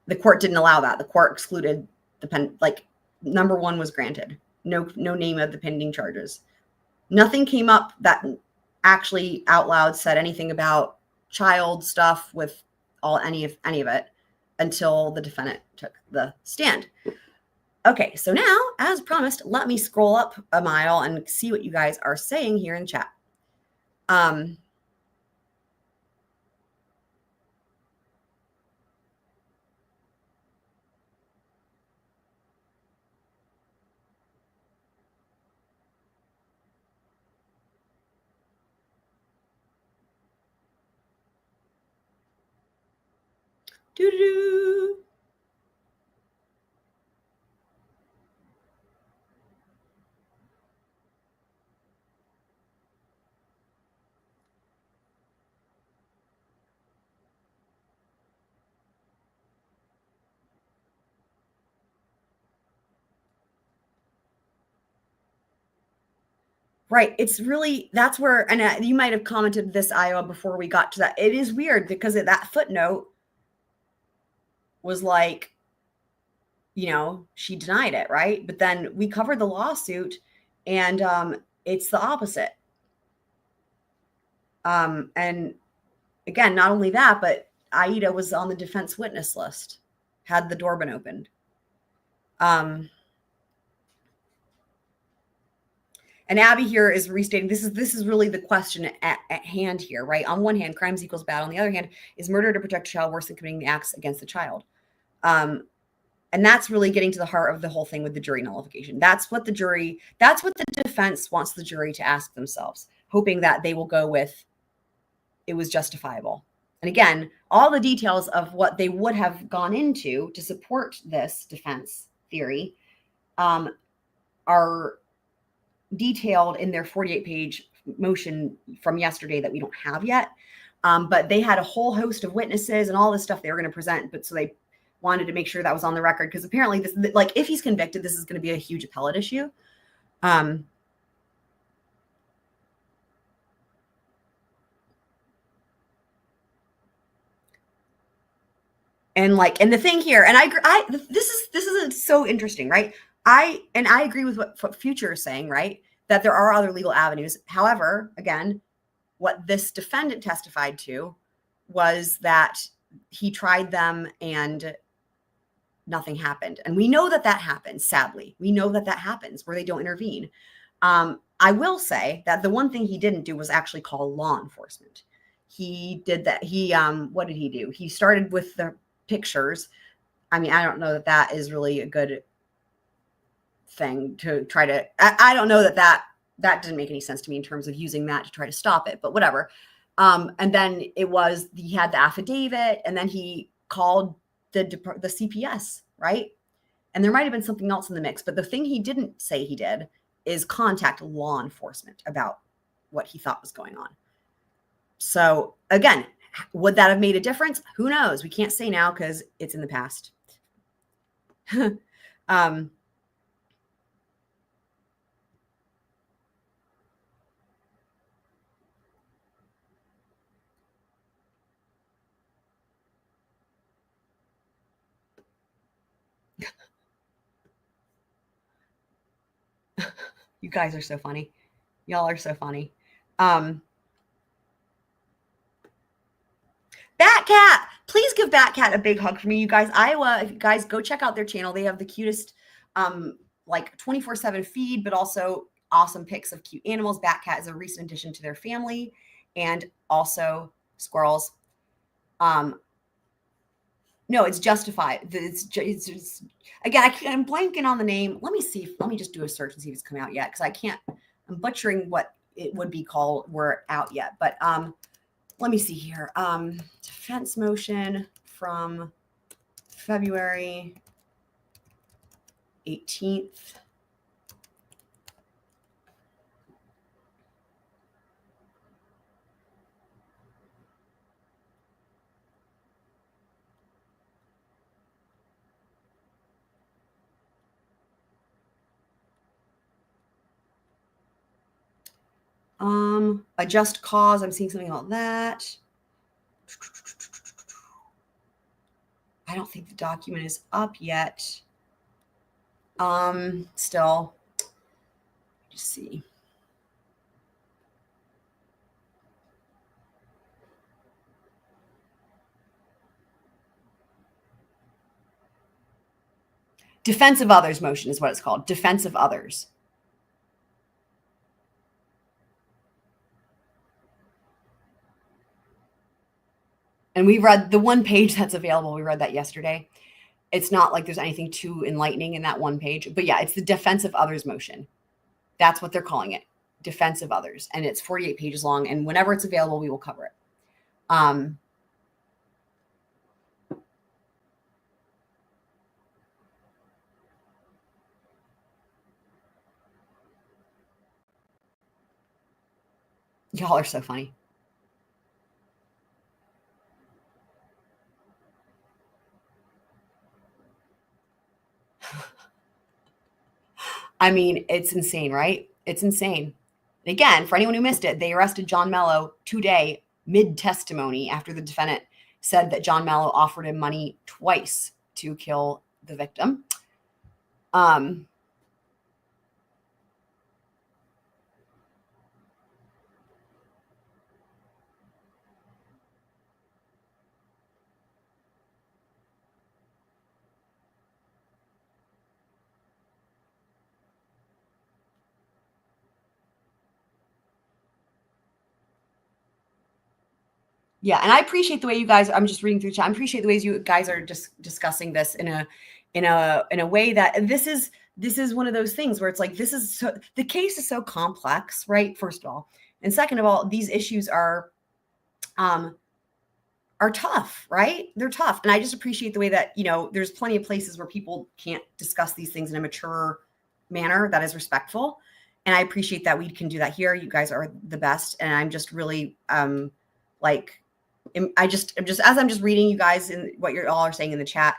the court didn't allow that. The court excluded the number 1 was granted. No name of the pending charges. Nothing came up that actually out loud said anything about child stuff with any of it until the defendant took the stand. Okay, so now, as promised, let me scroll up a mile and see what you guys are saying here in chat. Doo-doo-doo. Right. It's really, that's where, and you might have commented this, Iowa, before we got to that. It is weird because that footnote was like, she denied it, right? But then we covered the lawsuit and it's the opposite. And again, not only that, but Aida was on the defense witness list, had the door been opened. And Abby here is restating, this is really the question at hand here, right? On one hand, crimes equals bad. On the other hand, is murder to protect a child worse than committing the acts against the child? And that's really getting to the heart of the whole thing with the jury nullification. That's what the defense wants the jury to ask themselves, hoping that they will go with, it was justifiable. And again, all the details of what they would have gone into to support this defense theory are detailed in their 48-page motion from yesterday that we don't have yet. But they had a whole host of witnesses and all this stuff they were going to present. But so they wanted to make sure that was on the record because apparently this, like, if he's convicted, this is going to be a huge appellate issue. And the thing here, and this is so interesting, right? I agree with what Future is saying, right? That there are other legal avenues. However, again, what this defendant testified to was that he tried them and nothing happened. And we know that happens, sadly. We know that happens where they don't intervene. I will say that the one thing he didn't do was actually call law enforcement. He did that. What did he do? He started with the pictures. I mean, I don't know that is really a good thing to try to, I don't know that didn't make any sense to me in terms of using that to try to stop it, but whatever. And then he had the affidavit and then he called the CPS, right? And there might've been something else in the mix, but the thing he didn't say he did is contact law enforcement about what he thought was going on. So again, would that have made a difference? Who knows? We can't say now because it's in the past. You guys are so funny. Y'all are so funny. Batcat, please give Batcat a big hug for me, you guys. Iowa, if you guys go check out their channel, they have the cutest, like 24/7 feed, but also awesome pics of cute animals. Batcat is a recent addition to their family, and also squirrels. No, it's justified. It's again, I'm blanking on the name. Let me just do a search and see if it's come out yet, because I can't. I'm butchering what it would be called. We're out yet, but let me see here. Defense motion from February 18th. A just cause. I'm seeing something about that. I don't think the document is up yet. Still, just see. Defense of others motion is what it's called. Defense of others. And we read the one page that's available. We read that yesterday. It's not like there's anything too enlightening in that one page. But yeah, it's the defense of others motion. That's what they're calling it. Defense of others. And it's 48 pages long. And whenever it's available, we will cover it. Y'all are so funny. I mean, it's insane, right? It's insane. Again, for anyone who missed it, they arrested John Mello today, mid-testimony, after the defendant said that John Mello offered him money twice to kill the victim. Yeah, and I appreciate the way you guys. I'm just reading through the chat. I appreciate the ways you guys are just discussing this in a way that this is one of those things where it's like the case is so complex, right? First of all, and second of all, these issues are tough, right? They're tough, and I just appreciate the way that there's plenty of places where people can't discuss these things in a mature manner that is respectful, and I appreciate that we can do that here. You guys are the best, and I'm just really I'm just as I'm just reading you guys and what you're all are saying in the chat.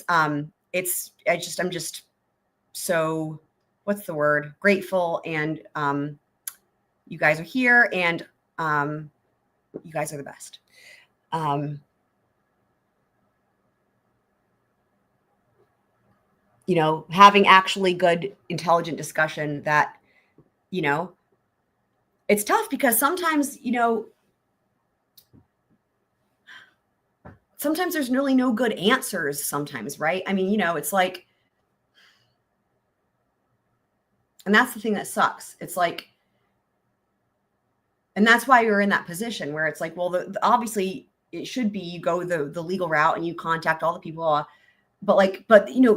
I'm just so, what's the word? Grateful. And you guys are here, and you guys are the best. Having actually good, intelligent discussion that, it's tough because sometimes, sometimes there's really no good answers sometimes, right? I mean, it's like, and that's the thing that sucks. It's like, and that's why you're in that position where it's like, well, obviously it should be, you go the legal route and you contact all the people, but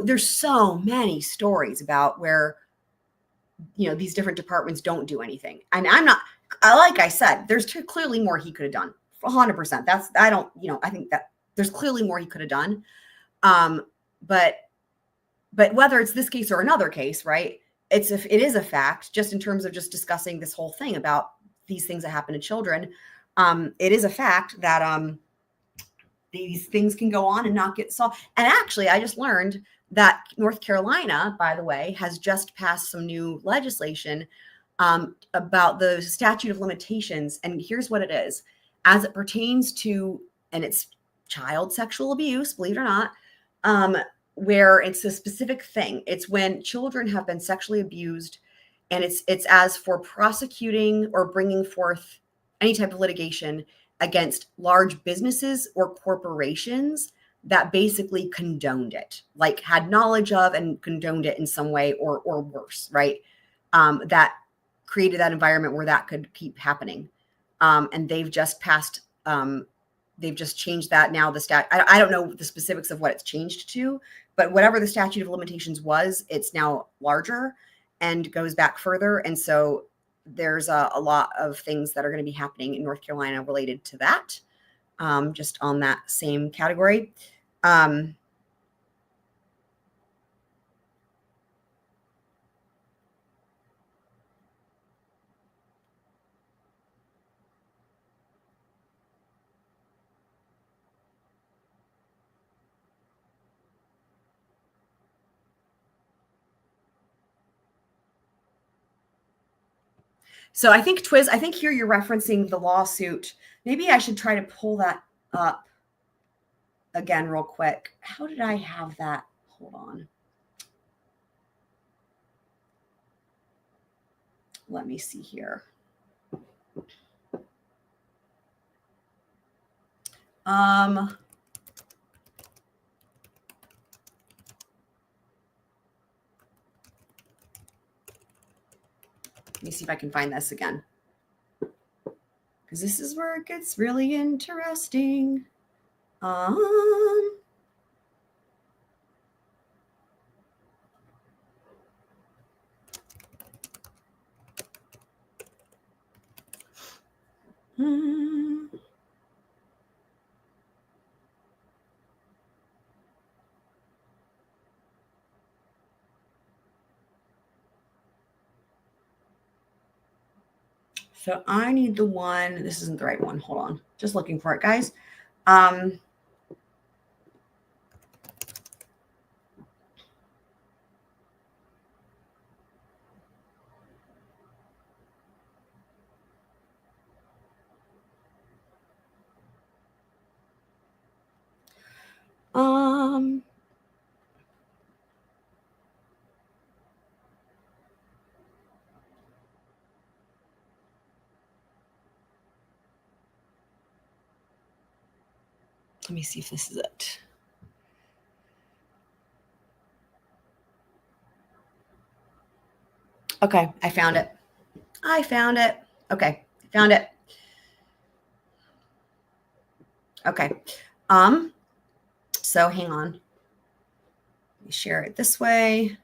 there's so many stories about where, these different departments don't do anything. And like I said, there's clearly more he could have done. 100%. I think that there's clearly more he could have done. But whether it's this case or another case, right? It is a fact, just in terms of just discussing this whole thing about these things that happen to children. It is a fact that these things can go on and not get solved. And actually, I just learned that North Carolina, by the way, has just passed some new legislation about the statute of limitations. And here's what it is. As it pertains to, and it's child sexual abuse, believe it or not, where it's a specific thing. It's when children have been sexually abused, and it's as for prosecuting or bringing forth any type of litigation against large businesses or corporations that basically condoned it, like had knowledge of and condoned it in some way or worse, right? That created that environment where that could keep happening. And they've just passed, they've just changed that now. I don't know the specifics of what it's changed to, but whatever the statute of limitations was, it's now larger and goes back further. And so there's a lot of things that are going to be happening in North Carolina related to that, just on that same category. So I think Twiz, I think here you're referencing the lawsuit. Maybe I should try to pull that up again real quick. How did I have that? Hold on. Let me see here. Let me see if I can find this again. Because this is where it gets really interesting. So I need the one, this isn't the right one. Hold on. Just looking for it, guys. Let me see if this is it. Okay, I found it. I found it. Okay, found it. Okay. So hang on. Let me share it this way.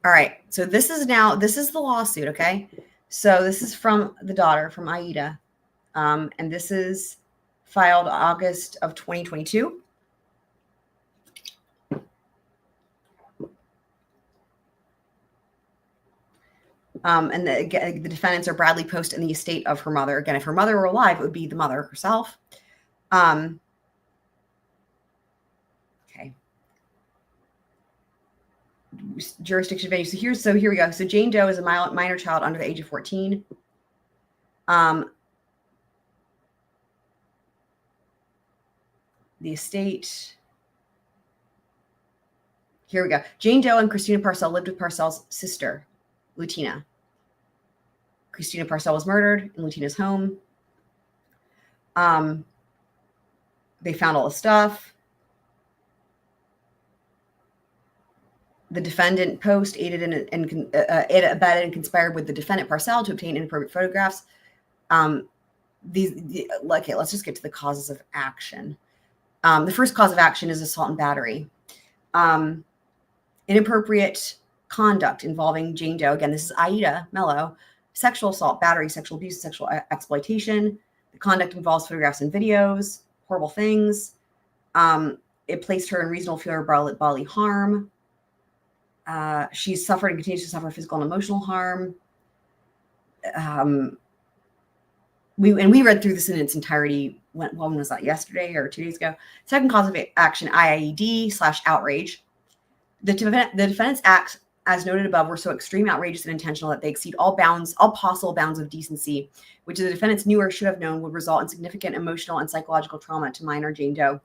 All right. So this is the lawsuit, okay? So this is from the daughter, from Aida. And this is filed August of 2022. And the defendants are Bradley Post and the estate of her mother. Again, if her mother were alive, it would be the mother herself. Okay. Jurisdiction venue. So here we go. So Jane Doe is a minor child under the age of 14. The estate. Here we go. Jane Doe and Christina Parcell lived with Parcell's sister, Lutina. Christina Parcell was murdered in Lutina's home. They found all the stuff. The defendant Post aided and abetted and conspired with the defendant Parcell to obtain inappropriate photographs. Okay, let's just get to the causes of action. The first cause of action is assault and battery. Inappropriate conduct involving Jane Doe. Again, this is Aida, Mello. Sexual assault, battery, sexual abuse, sexual exploitation. The conduct involves photographs and videos, horrible things. It placed her in reasonable fear of bodily harm. She's suffered and continues to suffer physical and emotional harm. We read through this in its entirety. When was that? Yesterday or 2 days ago? Second cause of action, IIED/outrage. The defendant's acts, as noted above, were so extreme, outrageous, and intentional that they exceed all possible bounds of decency, which the defendants knew or should have known would result in significant emotional and psychological trauma to minor Jane Doe,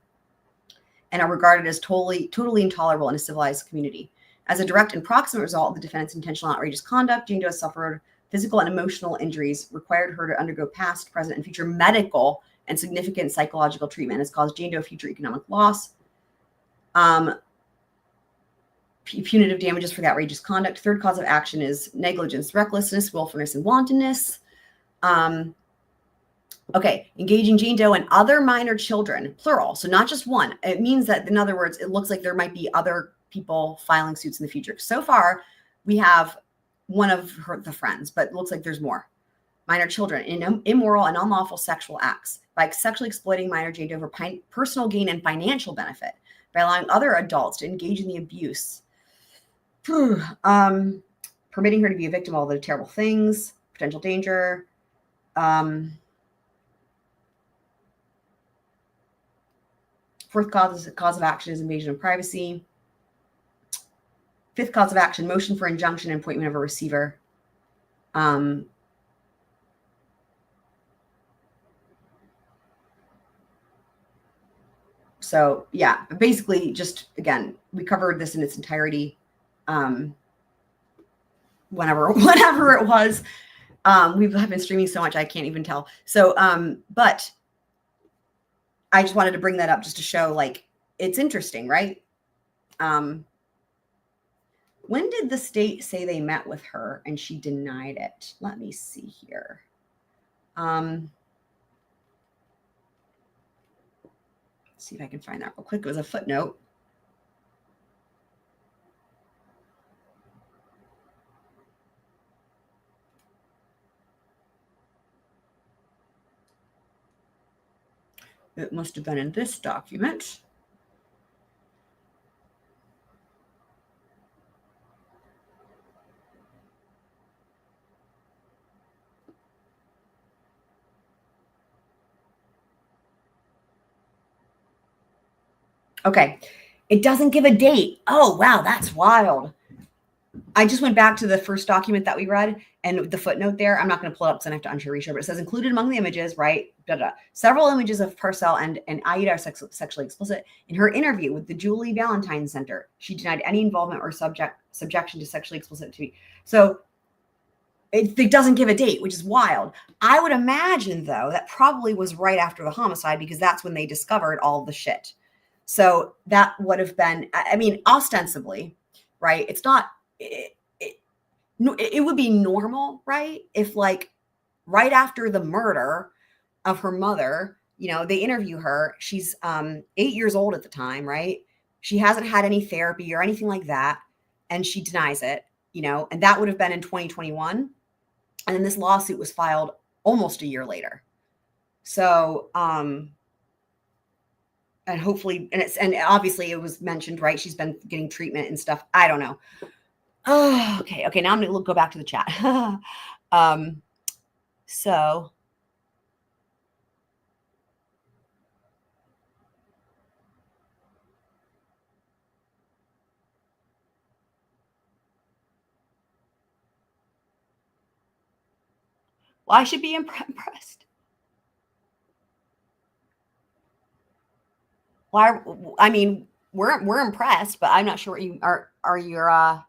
and are regarded as totally intolerable in a civilized community. As a direct and proximate result of the defendant's intentional outrageous conduct, Jane Doe suffered physical and emotional injuries, required her to undergo past, present, and future medical and significant psychological treatment, has caused Jane Doe future economic loss. Punitive damages for the outrageous conduct. Third cause of action is negligence, recklessness, willfulness, and wantonness. Okay, engaging Jane Doe and other minor children, plural, so not just one. It means that, in other words, it looks like there might be other people filing suits in the future. So far, we have one of the friends, but it looks like there's more. Minor children in immoral and unlawful sexual acts by sexually exploiting minor Jane Doe for personal gain and financial benefit, by allowing other adults to engage in the abuse. Permitting her to be a victim of all the terrible things, potential danger. Fourth cause of action is invasion of privacy. Fifth cause of action, motion for injunction and appointment of a receiver. So yeah, basically just, again, we covered this in its entirety. Whenever it was, we've been streaming so much, I can't even tell. So, but I just wanted to bring that up just to show, like, it's interesting, right? When did the state say they met with her and she denied it? Let me see here. Let's see if I can find that real quick. It was a footnote. It must have been in this document. Okay. It doesn't give a date. Oh, wow. That's wild. I just went back to the first document that we read and the footnote there. I'm not going to pull it up because I have to unshare reshare, but it says included among the images, right? Several images of Purcell and Aida are sexually explicit. In her interview with the Julie Valentine Center, she denied any involvement or subjection to sexually explicit TV. So it doesn't give a date, which is wild. I would imagine, though, that probably was right after the homicide because that's when they discovered all the shit. So that would have been, I mean, ostensibly, right? It's not, it would be normal, right? If, like, right after the murder of her mother, you know, they interview her. She's 8 years old at the time, right? She hasn't had any therapy or anything like that. And she denies it, you know, and that would have been in 2021. And then this lawsuit was filed almost a year later. So, and hopefully, and obviously it was mentioned, right? She's been getting treatment and stuff. I don't know. Oh, okay. Okay. Now I'm going to go back to the chat. So. Well, I should be impressed. Well, I mean, we're impressed, but I'm not sure what you are.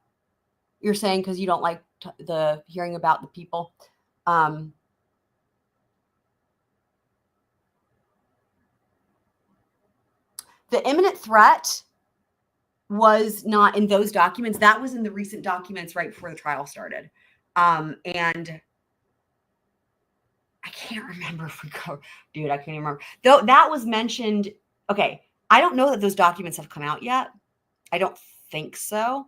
You're saying because you don't like the hearing about the people. The imminent threat was not in those documents. That was in the recent documents right before the trial started. And I can't remember if we go, dude, I can't even remember. Though that was mentioned. Okay. I don't know that those documents have come out yet. I don't think so.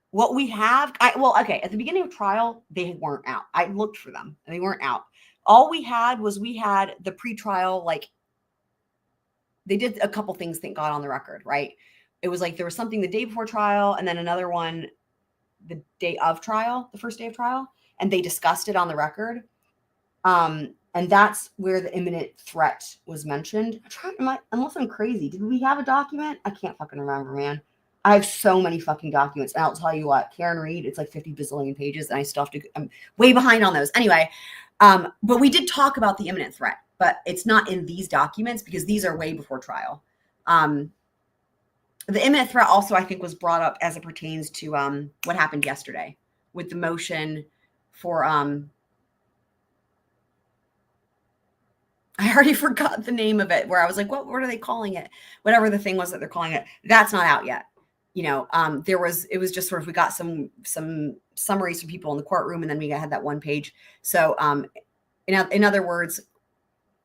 What we have, okay, at the beginning of trial, they weren't out. I looked for them and they weren't out. All we had was the pretrial, like, they did a couple things, thank God, on the record, right? It was like there was something the day before trial and then another one the day of trial, the first day of trial, and they discussed it on the record. And that's where the imminent threat was mentioned. Unless I'm crazy, did we have a document? I can't fucking remember, man. I have so many fucking documents. And I'll tell you what, Karen Reed, it's like 50 bazillion pages. And I still have to, I'm way behind on those. Anyway, but we did talk about the imminent threat, but it's not in these documents because these are way before trial. The imminent threat also, I think, was brought up as it pertains to what happened yesterday with the motion for, I already forgot the name of it, where I was like, what are they calling it? Whatever the thing was that they're calling it, that's not out yet. You know, it was just sort of, we got some summaries from people in the courtroom and then we had that one page. So in other words,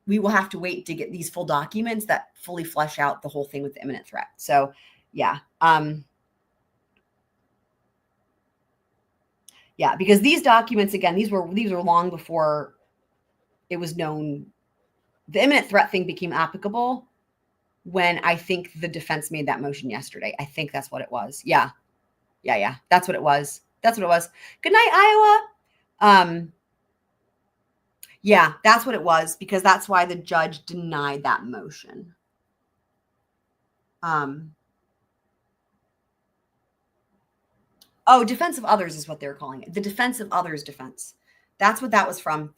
we will have to wait to get these full documents that fully flesh out the whole thing with the imminent threat. So yeah. Yeah, because these documents, again, these were long before it was known. The imminent threat thing became applicable when I think the defense made that motion yesterday. I think that's what it was. Yeah. That's what it was. Good night, Iowa. Yeah, that's what it was, because that's why the judge denied that motion. Defense of others is what they're calling it. The defense of others defense. That's what that was from.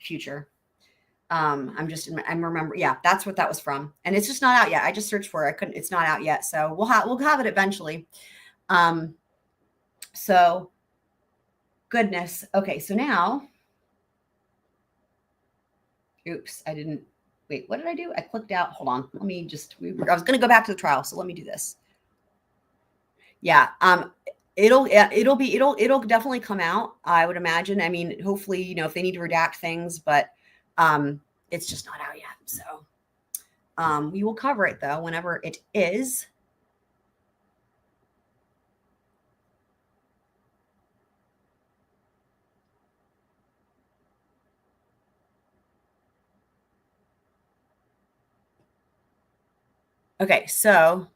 Future. I'm remember. Yeah, that's what that was from. And it's just not out yet. I just searched for it. It's not out yet. So we'll have it eventually. So goodness. Okay. So now, oops, I didn't wait. What did I do? I clicked out. Hold on. Let me just, I was going to go back to the trial. So let me do this. Yeah. It'll definitely come out. I would imagine. I mean, hopefully, if they need to redact things, but, it's just not out yet. So, we will cover it though, whenever it is. Okay. So,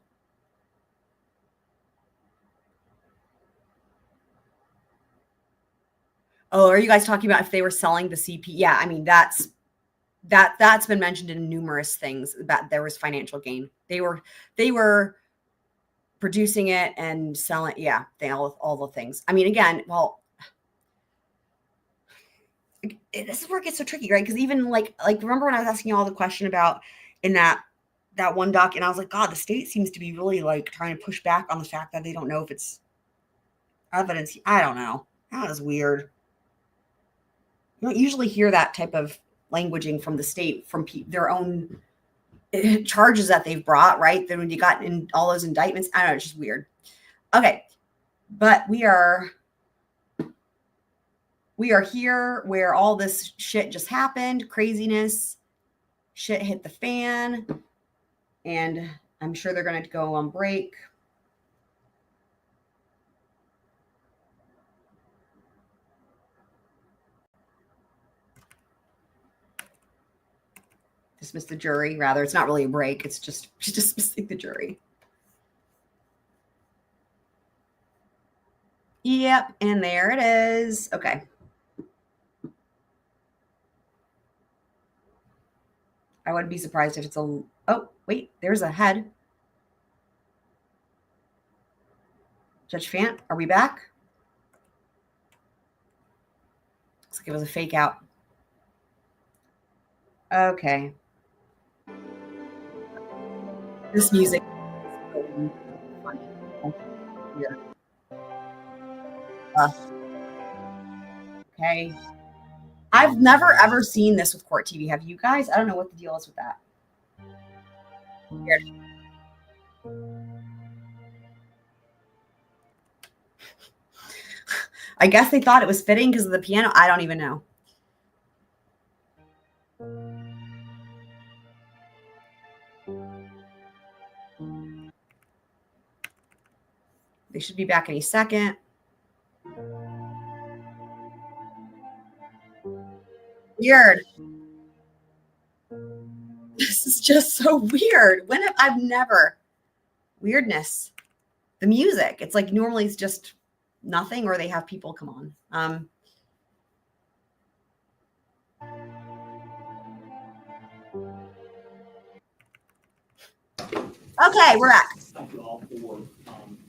oh, are you guys talking about if they were selling the CP? Yeah, I mean that's been mentioned in numerous things that there was financial gain. They were producing it and selling. Yeah, all the things. I mean, again, well, this is where it gets so tricky, right? Because even like remember when I was asking you all the question about in that one doc, and I was like, God, the state seems to be really like trying to push back on the fact that they don't know if it's evidence. I don't know. That is weird. You don't usually hear that type of languaging from the state, from their own charges that they've brought, right? Then when you got in all those indictments, I don't know, it's just weird. Okay. But we are here where all this shit just happened, craziness, shit hit the fan, and I'm sure they're going to go on break. Dismiss the jury. Rather, it's not really a break. It's just dismissing the jury. Yep. And there it is. Okay. I wouldn't be surprised if it's oh, wait, there's a head. Judge Fant, are we back? Looks like it was a fake out. Okay. This music is funny. Here. Okay. I've never ever seen this with court TV. Have you guys? I don't know what the deal is with that. Weird. I guess they thought it was fitting because of the piano. I don't even know. They should be back any second. Weird. This is just so weird. I've never. Weirdness. The music. It's like normally it's just nothing, or they have people come on. Okay, we're back. Thank you all for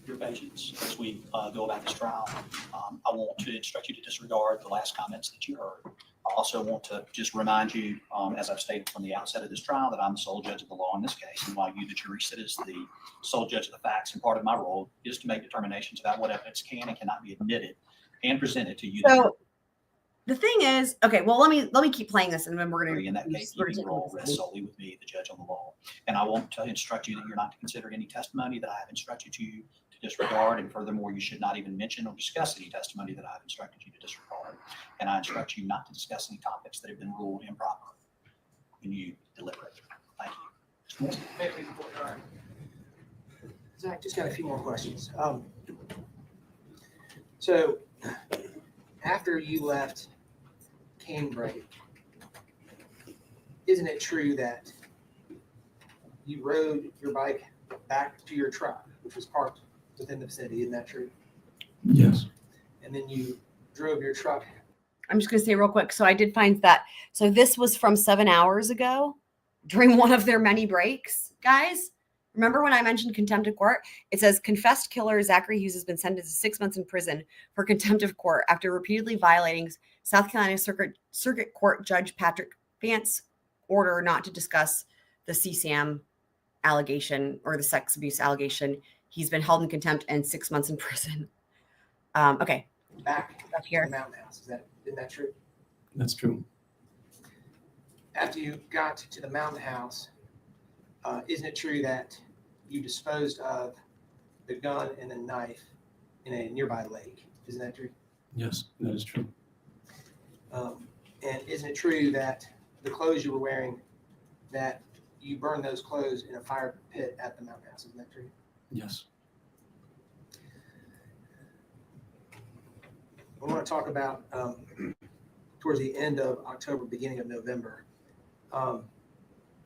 your patience as we go about this trial. I want to instruct you to disregard the last comments that you heard. I also want to just remind you, as I've stated from the outset of this trial, that I'm the sole judge of the law in this case, and while you, the jury, sit as the sole judge of the facts, and part of my role is to make determinations about what evidence can and cannot be admitted and presented to you. So the thing is, okay, well, let me keep playing this, and then we're going to. In that case, your role rests solely with me, the judge on the law, and I want to instruct you that you're not to consider any testimony that I have instructed you to disregard, and furthermore, you should not even mention or discuss any testimony that I've instructed you to disregard. And I instruct you not to discuss any topics that have been ruled improper when you deliberate. Thank you. Zach, just got a few more questions. So after you left Cambridge, isn't it true that you rode your bike back to your truck, which was parked within the vicinity? Isn't that true? Yes. And then you drove your truck. I'm just going to say real quick. So I did find that. So this was from 7 hours ago during one of their many breaks, guys. Remember when I mentioned contempt of court? It says confessed killer Zachary Hughes has been sentenced to 6 months in prison for contempt of court after repeatedly violating South Carolina Circuit Court Judge Patrick Vance's order not to discuss the CSAM allegation or the sex abuse allegation. He's been held in contempt and 6 months in prison. Okay. Back Up here. to the Mountain House. Isn't that true? That's true. After you got to the Mountain House, isn't it true that you disposed of the gun and the knife in a nearby lake? Isn't that true? Yes, that is true. And isn't it true that the clothes you were wearing, that you burned those clothes in a fire pit at the Mountain House? Isn't that true? Yes. I want to talk about towards the end of October, beginning of November.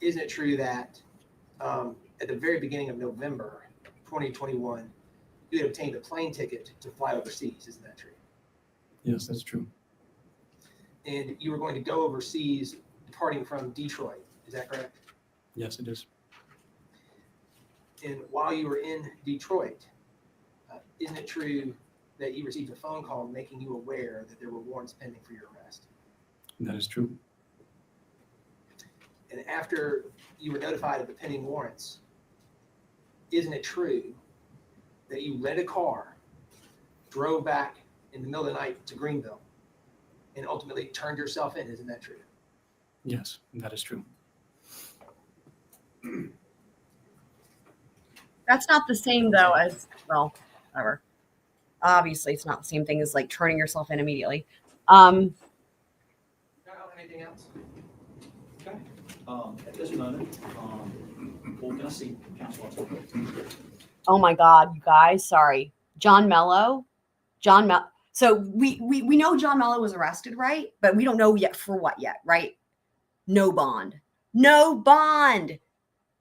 Isn't it true that at the very beginning of November 2021, you had obtained a plane ticket to fly overseas? Isn't that true? Yes, that's true. And you were going to go overseas departing from Detroit. Is that correct? Yes, it is. And while you were in Detroit, isn't it true that you received a phone call making you aware that there were warrants pending for your arrest? That is true. And after you were notified of the pending warrants, isn't it true that you rented a car, drove back in the middle of the night to Greenville, and ultimately turned yourself in? Isn't that true? Yes, that is true. That's not the same though as, well, whatever. Obviously, it's not the same thing as like turning yourself in immediately. Anything else? Okay. At this moment, well, can I see counsel? Oh my God, you guys, sorry. Mello. So we know John Mello was arrested, right? But we don't know yet for what yet, right? No bond. No bond.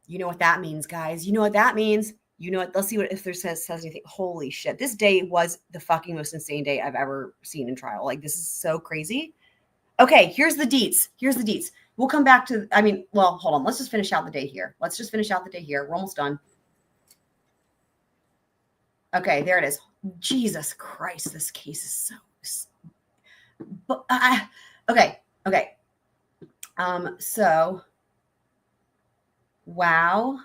You know what that means, guys. You know what that means. You know what? Let's see what if there says anything. Holy shit. This day was the fucking most insane day I've ever seen in trial. Like, this is so crazy. Okay, here's the deets. We'll come back to, well, hold on. Let's just finish out the day here. We're almost done. Okay, there it is. Jesus Christ, this case is so. But okay. So, wow.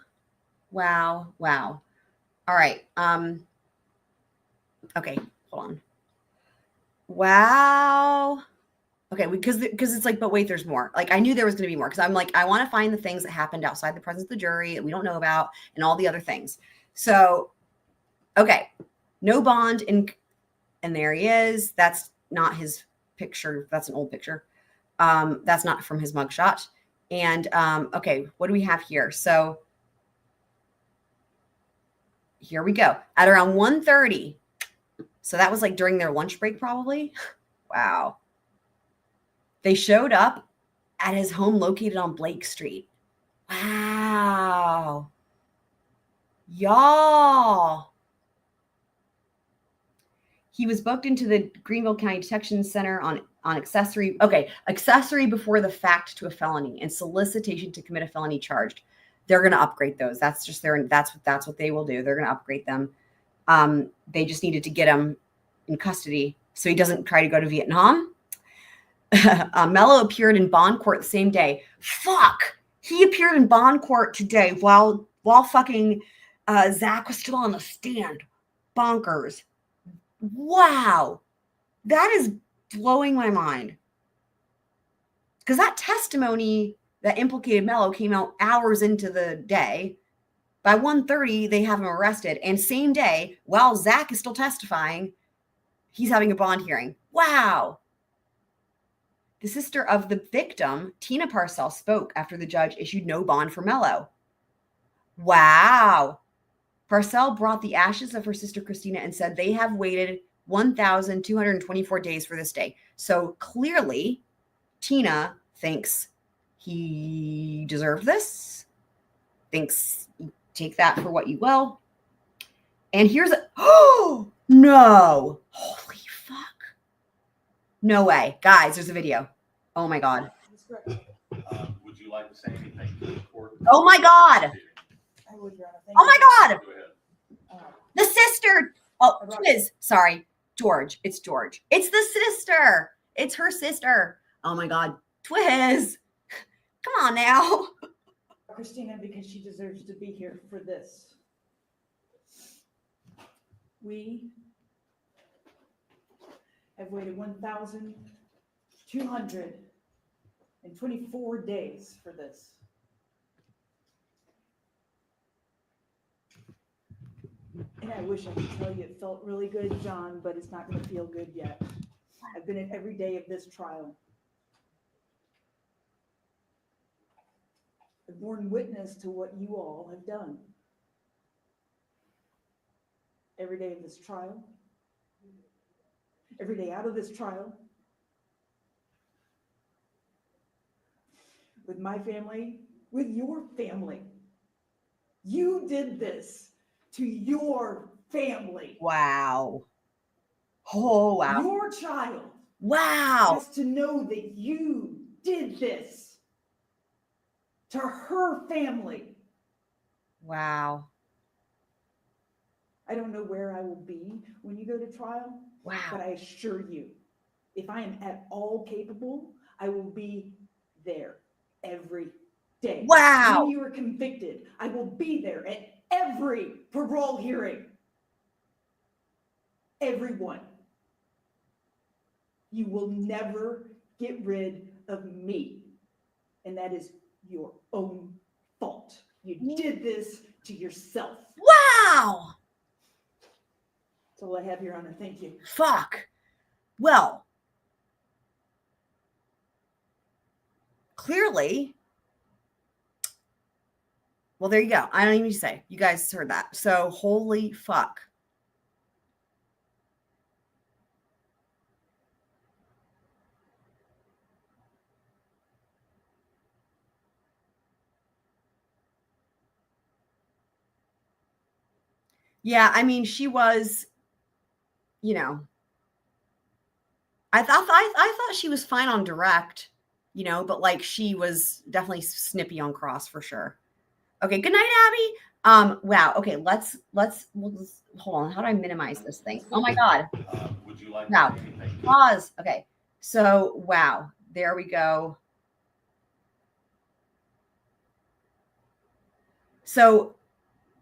All right. Okay, hold on. Wow. Okay, because it's like, but wait, there's more. Like, I knew there was going to be more because I'm like, I want to find the things that happened outside the presence of the jury that we don't know about and all the other things. So, okay, no bond, and there he is. That's not his picture. That's an old picture. That's not from his mugshot. And okay, what do we have here? So here we go. At around 1:30. So that was like during their lunch break, probably. Wow. They showed up at his home located on Blake Street. Wow. Y'all. He was booked into the Greenville County Detection Center on accessory before the fact to a felony and solicitation to commit a felony charged. They're going to upgrade those. That's just that's what they will do. They're going to upgrade them. They just needed to get him in custody so he doesn't try to go to Vietnam. Mello appeared in bond court the same day. Fuck. He appeared in bond court today while fucking Zach was still on the stand. Bonkers. Wow. That is blowing my mind. Because that testimony that implicated Mello came out hours into the day. By 1:30, they have him arrested. And same day, while Zach is still testifying, he's having a bond hearing. Wow. The sister of the victim, Tina Parcell, spoke after the judge issued no bond for Mello. Wow. Parcell brought the ashes of her sister Christina and said they have waited 1,224 days for this day. So clearly, Tina thinks he deserved this. Thinks take that for what you will. And here's oh no. Holy fuck. No way. Guys, there's a video. Oh my God. Would you like to say anything to the court? Oh my God. I would, Your Honor. Oh my God. The sister. Oh, Twiz. Sorry. George. It's George. It's the sister. It's her sister. Oh my God. Twiz. Come on now. Christina, because she deserves to be here for this. We have waited 1,224 days for this. And I wish I could tell you it felt really good, John, but it's not going to feel good yet. I've been at every day of this trial. I've borne witness to what you all have done. Every day of this trial, every day out of this trial, with my family, with your family. You did this to your family. Wow. Oh, wow. Your child Wow. has to know that you did this to her family. Wow. I don't know where I will be when you go to trial, but Wow. I assure you, if I am at all capable, I will be there every day. Wow. When you are convicted, I will be there at every parole hearing. Everyone. You will never get rid of me. And that is your own fault. You did this to yourself. Wow. That's all I have, Your Honor. Thank you. Fuck. Well, clearly, well, there you go. I don't even need to say. You guys heard that. So, holy fuck. Yeah, I mean, she was, you know, I thought she was fine on direct, you know, but like she was definitely snippy on cross for sure. Okay, good night, Abby. Wow. Okay, let's hold on. How do I minimize this thing? Oh my God. Would you like Wow. Pause. Okay. So wow. There we go. So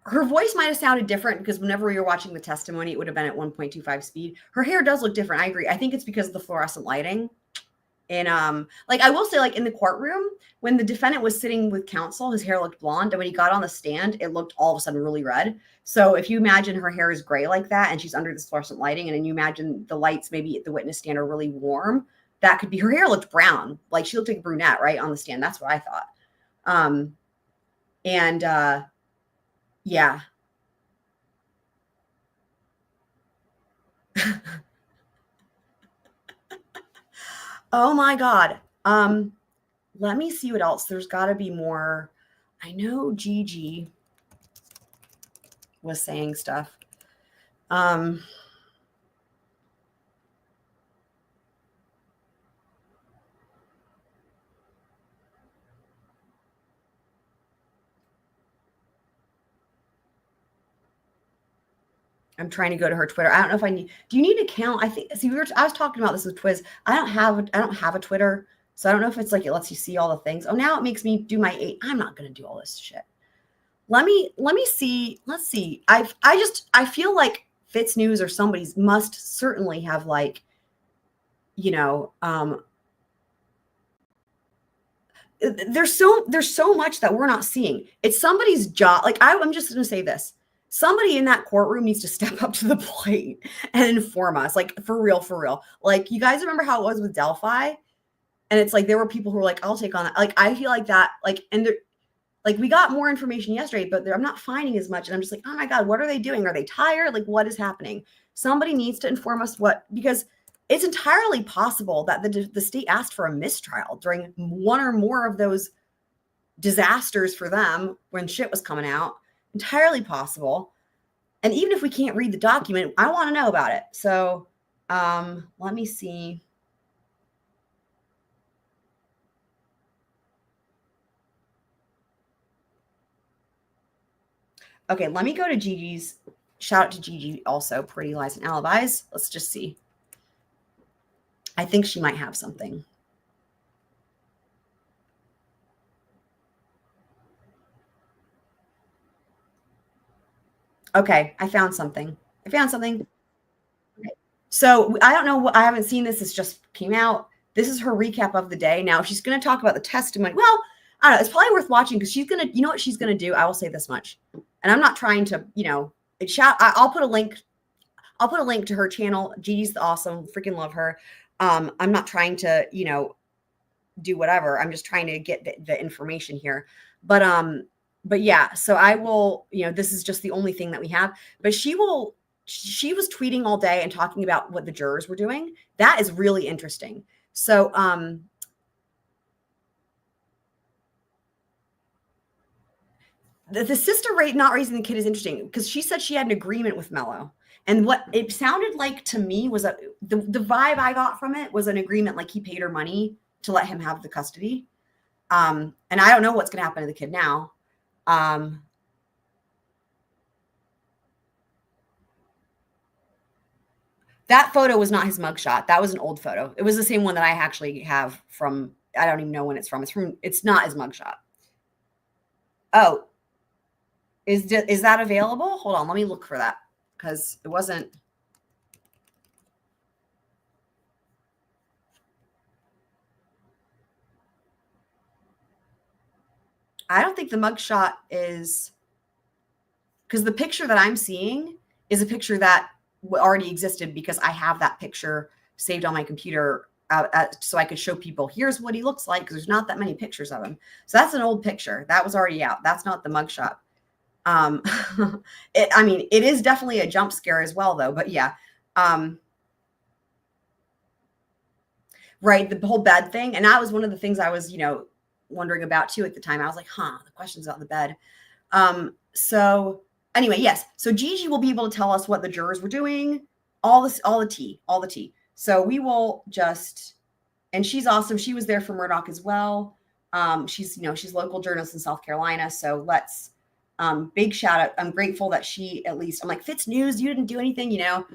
her voice might have sounded different because whenever we were watching the testimony, it would have been at 1.25 speed. Her hair does look different. I agree. I think it's because of the fluorescent lighting. And like I will say, like in the courtroom, when the defendant was sitting with counsel, his hair looked blonde. And when he got on the stand, it looked all of a sudden really red. So if you imagine her hair is gray like that and she's under this fluorescent lighting, and then you imagine the lights maybe at the witness stand are really warm, that could be her hair looked brown. Like she looked like a brunette, right? On the stand. That's what I thought. Yeah. Oh my God. Let me see what else. There's got to be more. I know Gigi was saying stuff. I'm trying to go to her Twitter. I don't know if I need. Do you need an account? I think. See, I was talking about this with Twiz. I don't have a Twitter, so I don't know if it's like it lets you see all the things. Oh, now it makes me do my 8. I'm not gonna do all this shit. Let me see. Let's see. I feel like Fitz News or somebody's must certainly have like, you know, there's so much that we're not seeing. It's somebody's job. Like I'm just gonna say this. Somebody in that courtroom needs to step up to the plate and inform us, like for real. Like you guys remember how it was with Delphi? And it's like there were people who were like, I'll take on that. Like I feel like that, like, and they're like, we got more information yesterday, but I'm not finding as much. And I'm just like, oh my God, what are they doing? Are they tired? Like what is happening? Somebody needs to inform us because it's entirely possible that the state asked for a mistrial during one or more of those disasters for them when shit was coming out. Entirely possible. And even if we can't read the document, I want to know about it. So let me see. Okay, let me go to Gigi's. Shout out to Gigi also, Pretty Lies and Alibis. Let's just see. I think she might have something. Okay, I found something. Okay. So I don't know what, I haven't seen this. This just came out. This is her recap of the day. Now she's going to talk about the testimony. Well, I don't know. It's probably worth watching because she's going to, you know what she's going to do? I will say this much. And I'm not trying to, you know, I'll put a link. I'll put a link to her channel. Gigi's awesome. Freaking love her. I'm not trying to, you know, do whatever. I'm just trying to get the information here. But yeah, so I will, you know, this is just the only thing that we have, but she was tweeting all day and talking about what the jurors were doing. That is really interesting. So, the sister not raising the kid is interesting because she said she had an agreement with Mello. And what it sounded like to me was the vibe I got from it was an agreement, like he paid her money to let him have the custody. And I don't know what's going to happen to the kid now. That photo was not his mugshot. That was an old photo. It was the same one that I actually have from, I don't even know when it's from. It's not his mugshot. Oh, is that available? Hold on. Let me look for that because it wasn't. I don't think the mugshot is, because the picture that I'm seeing is a picture that already existed because I have that picture saved on my computer so I could show people, here's what he looks like, because there's not that many pictures of him. So that's an old picture. That was already out. That's not the mugshot. I mean, it is definitely a jump scare as well, though. But yeah. Right. The whole bed thing. And that was one of the things I was, you know, wondering about too at the time. I was like, the question's about the bed. So anyway, yes. So Gigi will be able to tell us what the jurors were doing, all the tea. So we will just, and she's awesome. She was there for Murdoch as well. She's local journalist in South Carolina. So let's, big shout out. I'm grateful that she, at least, I'm like, Fitz News, you didn't do anything, you know,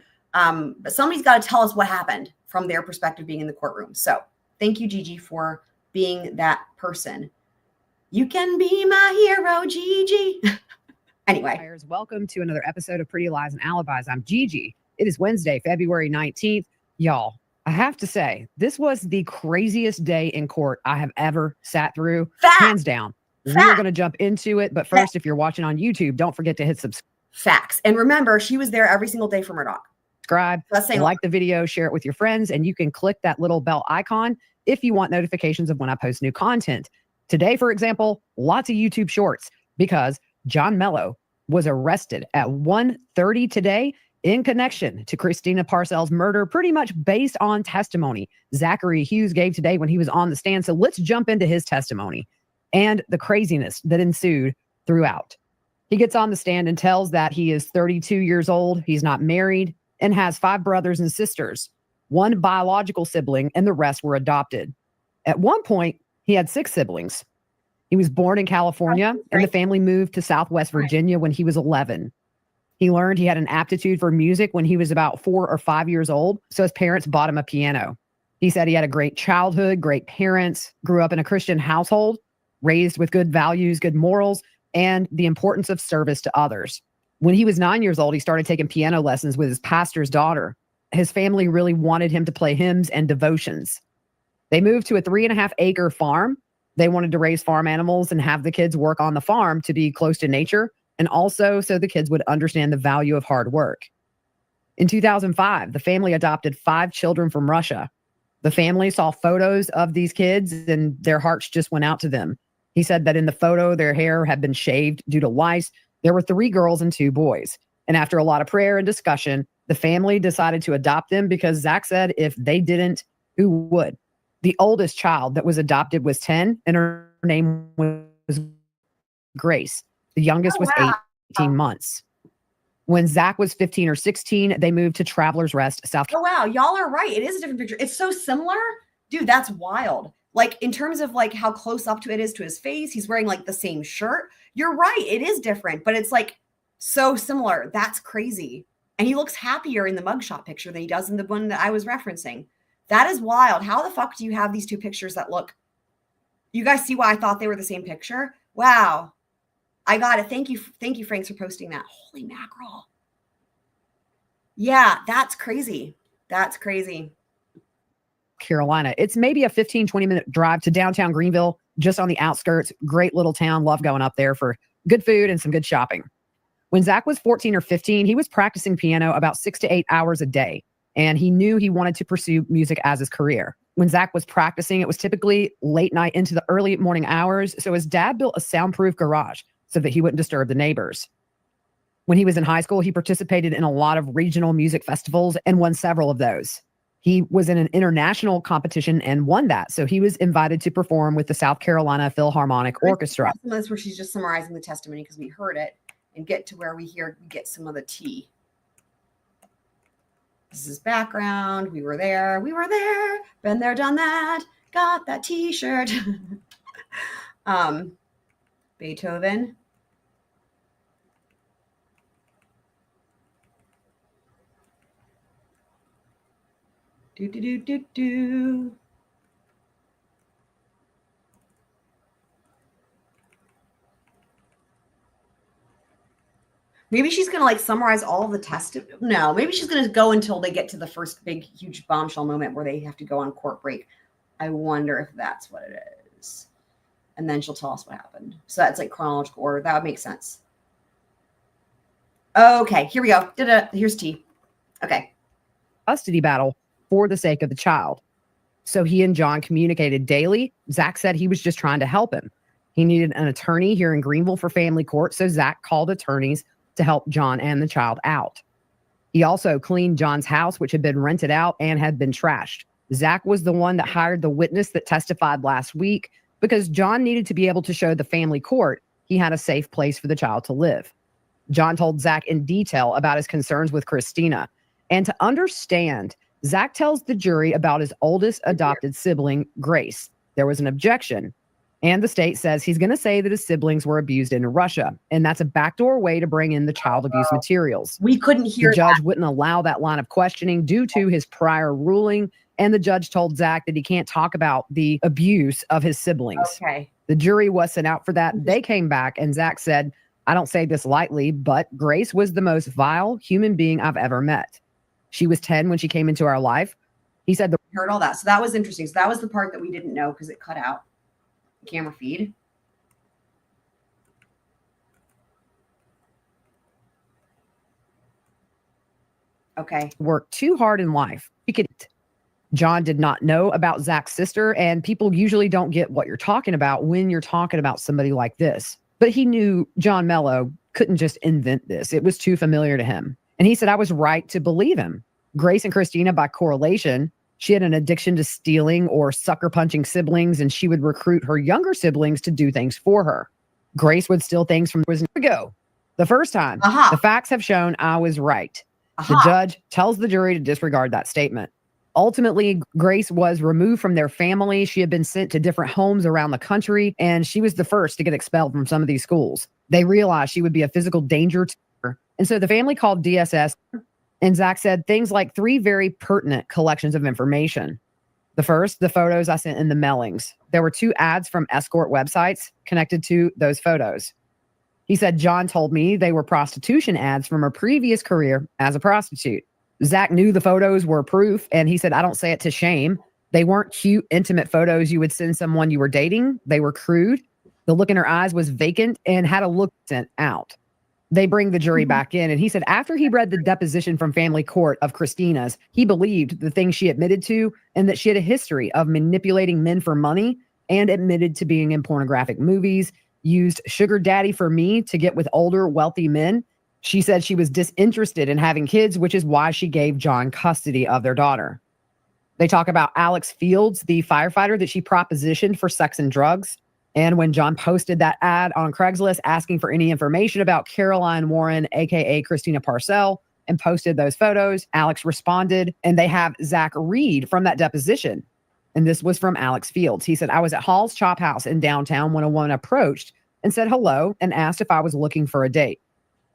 but somebody's got to tell us what happened from their perspective being in the courtroom. So thank you, Gigi, for being that person. You can be my hero, Gigi. Anyway. Welcome to another episode of Pretty Lies and Alibis. I'm Gigi. It is Wednesday, February 19th. Y'all, I have to say, this was the craziest day in court I have ever sat through. Hands down. We are going to jump into it. But first, if you're watching on YouTube, don't forget to hit subscribe. Facts. And remember, she was there every single day for Murdoch. Subscribe, like the video, share it with your friends, and you can click that little bell icon if you want notifications of when I post new content. Today, for example, lots of YouTube shorts because John Mello was arrested at 1:30 today in connection to Christina Parcells' murder, pretty much based on testimony Zachary Hughes gave today when he was on the stand. So let's jump into his testimony and the craziness that ensued throughout. He gets on the stand and tells that he is 32 years old, he's not married, and has 5 brothers and sisters, 1 biological sibling, and the rest were adopted. At one point, he had 6 siblings. He was born in California, and the family moved to Southwest Virginia when he was 11. He learned he had an aptitude for music when he was about 4 or 5 years old, so his parents bought him a piano. He said he had a great childhood, great parents, grew up in a Christian household, raised with good values, good morals, and the importance of service to others. When he was 9 years old, he started taking piano lessons with his pastor's daughter. His family really wanted him to play hymns and devotions. They moved to a 3.5-acre farm. They wanted to raise farm animals and have the kids work on the farm to be close to nature, and also so the kids would understand the value of hard work. In 2005, the family adopted 5 children from Russia. The family saw photos of these kids and their hearts just went out to them. He said that in the photo, their hair had been shaved due to lice. There were 3 girls and 2 boys. And after a lot of prayer and discussion, the family decided to adopt them because Zach said if they didn't, who would? The oldest child that was adopted was 10, and her name was Grace. The youngest was 18 months. When Zach was 15 or 16, they moved to Travelers Rest, South Carolina. Oh, wow. Y'all are right. It is a different picture. It's so similar. Dude, that's wild. Like, in terms of like how close up to it is to his face, he's wearing like the same shirt. You're right. It is different, but it's like So similar. That's crazy. And he looks happier in the mugshot picture than he does in the one that I was referencing. That is wild. How the fuck do you have these two pictures that look? You guys see why I thought they were the same picture? Wow. I got it. Thank you, Franks, for posting that. Holy mackerel. Yeah, that's crazy. That's crazy. Carolina. It's maybe a 15, 20-minute drive to downtown Greenville, just on the outskirts. Great little town. Love going up there for good food and some good shopping. When Zach was 14 or 15, he was practicing piano about 6 to 8 hours a day, and he knew he wanted to pursue music as his career. When Zach was practicing, it was typically late night into the early morning hours, so his dad built a soundproof garage so that he wouldn't disturb the neighbors. When he was in high school, he participated in a lot of regional music festivals and won several of those. He was in an international competition and won that, so he was invited to perform with the South Carolina Philharmonic Orchestra. That's where she's just summarizing the testimony because we heard it, and get to where we get some of the tea. This is background. We were there. Been there, done that. Got that t-shirt. Beethoven. Do. Maybe she's going to like summarize all of the testimony. No, maybe she's going to go until they get to the first big, huge bombshell moment where they have to go on court break. I wonder if that's what it is. And then she'll tell us what happened. So that's like chronological order. That would make sense. Okay, here we go. Here's T. Okay. Custody battle for the sake of the child. So he and John communicated daily. Zach said he was just trying to help him. He needed an attorney here in Greenville for family court, so Zach called attorneys to help John and the child out. He also cleaned John's house, which had been rented out and had been trashed. Zach was the one that hired the witness that testified last week because John needed to be able to show the family court he had a safe place for the child to live. John told Zach in detail about his concerns with Christina. And to understand, Zach tells the jury about his oldest adopted sibling, Grace. There was an objection. And the state says he's going to say that his siblings were abused in Russia. And that's a backdoor way to bring in the child abuse materials. We couldn't hear the judge wouldn't allow that line of questioning due to his prior ruling. And the judge told Zach that he can't talk about the abuse of his siblings. Okay. The jury was sent out for that. They came back and Zach said, I don't say this lightly, but Grace was the most vile human being I've ever met. She was 10 when she came into our life. He said, heard all that. So that was interesting. So that was the part that we didn't know because it cut out. Camera feed. Okay. Worked too hard in life. He could. John did not know about Zach's sister, and people usually don't get what you're talking about when you're talking about somebody like this. But he knew John Mello couldn't just invent this. It was too familiar to him. And he said, I was right to believe him. Grace and Christina, by correlation, she had an addiction to stealing or sucker punching siblings, and she would recruit her younger siblings to do things for her. Grace would steal things from ago. The first time, the facts have shown I was right. The judge tells the jury to disregard that statement. Ultimately, Grace was removed from their family. She had been sent to different homes around the country, and she was the first to get expelled from some of these schools. They realized she would be a physical danger to her. And so the family called DSS. And Zach said things like 3 very pertinent collections of information. The first, the photos I sent in the mailings. There were 2 ads from escort websites connected to those photos. He said, John told me they were prostitution ads from her previous career as a prostitute. Zach knew the photos were proof, and he said, I don't say it to shame. They weren't cute, intimate photos you would send someone you were dating. They were crude. The look in her eyes was vacant and had a look sent out. They bring the jury back in, and he said after he read the deposition from family court of Christina's, he believed the things she admitted to and that she had a history of manipulating men for money and admitted to being in pornographic movies, used sugar daddy for me to get with older, wealthy men. She said she was disinterested in having kids, which is why she gave John custody of their daughter. They talk about Alex Fields, the firefighter that she propositioned for sex and drugs. And when John posted that ad on Craigslist asking for any information about Caroline Warren, aka Christina Parcell, and posted those photos, Alex responded, and they have Zach read from that deposition. And this was from Alex Fields. He said, I was at Hall's Chop House in downtown when a woman approached and said hello and asked if I was looking for a date.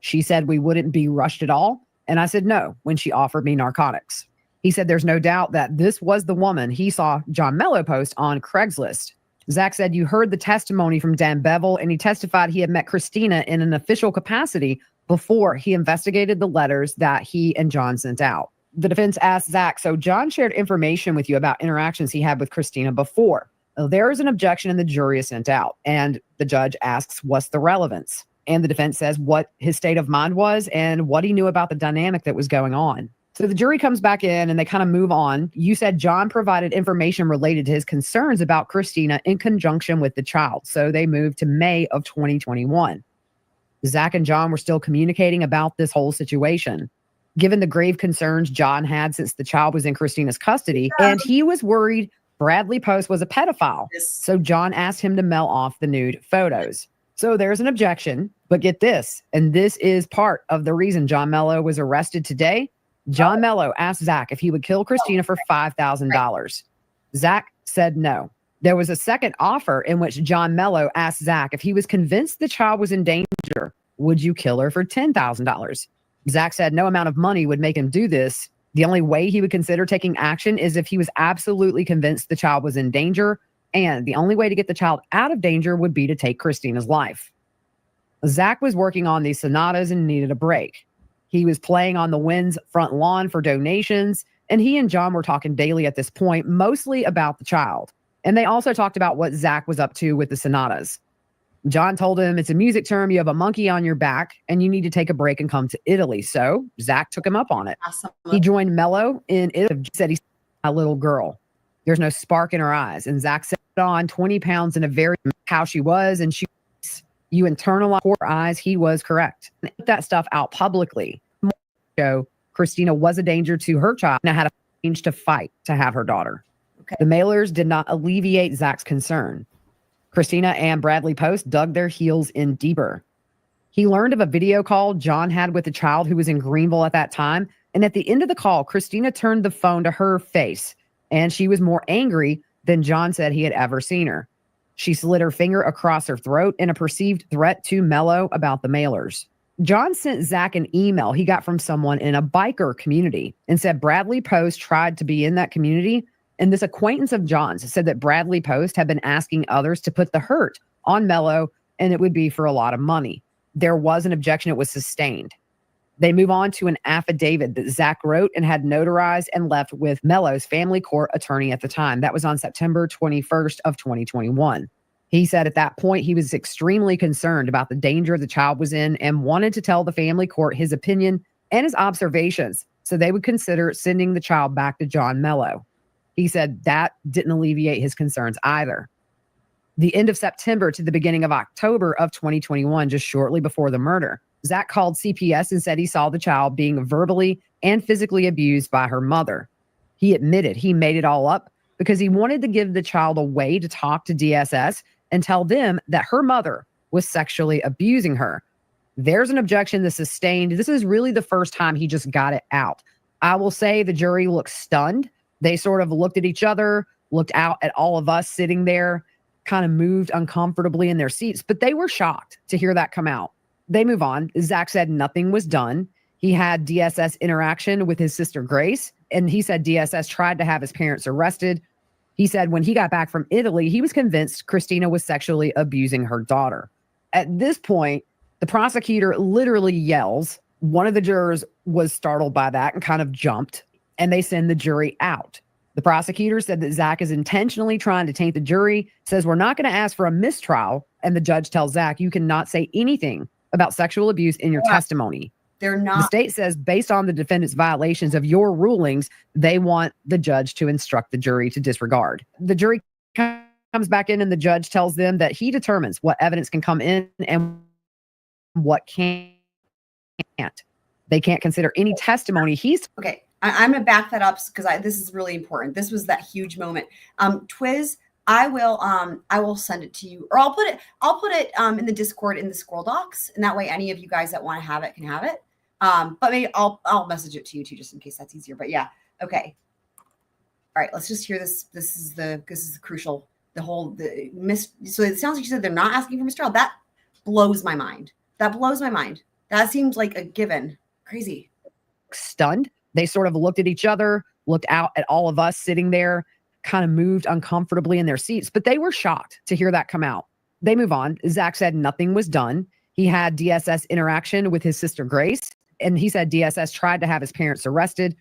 She said we wouldn't be rushed at all. And I said no when she offered me narcotics. He said there's no doubt that this was the woman he saw John Mello post on Craigslist. Zach said you heard the testimony from Dan Bevel, and he testified he had met Christina in an official capacity before he investigated the letters that he and John sent out. The defense asked Zach, so John shared information with you about interactions he had with Christina before. Well, there is an objection and the jury is sent out. And the judge asks, what's the relevance? And the defense says what his state of mind was and what he knew about the dynamic that was going on. So the jury comes back in and they kind of move on. You said John provided information related to his concerns about Christina in conjunction with the child. So they moved to May of 2021. Zach and John were still communicating about this whole situation. Given the grave concerns John had since the child was in Christina's custody, and he was worried Bradley Post was a pedophile. So John asked him to mail off the nude photos. So there's an objection, but get this, and this is part of the reason John Mello was arrested today. John Mello asked Zach if he would kill Christina for $5,000. Zach said no. There was a second offer in which John Mello asked Zach if he was convinced the child was in danger, would you kill her for $10,000? Zach said no amount of money would make him do this. The only way he would consider taking action is if he was absolutely convinced the child was in danger, and the only way to get the child out of danger would be to take Christina's life. Zach was working on these sonatas and needed a break. He was playing on the Wynn's front lawn for donations, and he and John were talking daily at this point, mostly about the child. And they also talked about what Zach was up to with the sonatas. John told him, it's a music term, you have a monkey on your back, and you need to take a break and come to Italy. So Zach took him up on it. Awesome. He joined Mello in Italy. He said he's a little girl. There's no spark in her eyes. And Zach said on 20 pounds in a very how she was, and you internalize her eyes. He was correct. And put that stuff out publicly. Show Christina was a danger to her child and had a change to fight to have her daughter. Okay. The mailers did not alleviate Zach's concern. Christina and Bradley Post dug their heels in deeper. He learned of a video call John had with a child who was in Greenville at that time. And at the end of the call, Christina turned the phone to her face, and she was more angry than John said he had ever seen her. She slid her finger across her throat in a perceived threat to Mello about the mailers. John sent Zach an email he got from someone in a biker community and said Bradley Post tried to be in that community. And this acquaintance of John's said that Bradley Post had been asking others to put the hurt on Mello, and it would be for a lot of money. There was an objection. It was sustained. They move on to an affidavit that Zach wrote and had notarized and left with Mello's family court attorney at the time. That was on September 21st of 2021. He said at that point, he was extremely concerned about the danger the child was in and wanted to tell the family court his opinion and his observations so they would consider sending the child back to John Mello. He said that didn't alleviate his concerns either. The end of September to the beginning of October of 2021, just shortly before the murder, Zach called CPS and said he saw the child being verbally and physically abused by her mother. He admitted he made it all up because he wanted to give the child a way to talk to DSS and tell them that her mother was sexually abusing her. There's an objection that's sustained. This is really the first time he just got it out. I will say the jury looked stunned. They sort of looked at each other, looked out at all of us sitting there, kind of moved uncomfortably in their seats, but they were shocked to hear that come out. They move on. Zach said nothing was done. He had DSS interaction with his sister Grace, and he said DSS tried to have his parents arrested. He said when he got back from Italy, he was convinced Christina was sexually abusing her daughter. At this point, the prosecutor literally yells. One of the jurors was startled by that and kind of jumped, and they send the jury out. The prosecutor said that Zach is intentionally trying to taint the jury, says we're not going to ask for a mistrial, and the judge tells Zach you cannot say anything about sexual abuse in your testimony. They're not. The state says based on the defendant's violations of your rulings, they want the judge to instruct the jury to disregard. The jury comes back in and the judge tells them that he determines what evidence can come in and what can't. They can't consider any testimony. Okay. I'm going to back that up because this is really important. This was that huge moment. Twiz, I will send it to you, or I'll put it in the Discord in the Scroll Docs, and that way any of you guys that want to have it can have it. But maybe I'll message it to you too, just in case that's easier. But yeah, okay. All right, let's just hear this. This is the crucial. So it sounds like you said they're not asking for mistrial. That blows my mind. That seems like a given. Crazy. Stunned. They sort of looked at each other, looked out at all of us sitting there, kind of moved uncomfortably in their seats, but they were shocked to hear that come out. They move on. Zach said nothing was done. He had DSS interaction with his sister Grace, and he said DSS tried to have his parents arrested.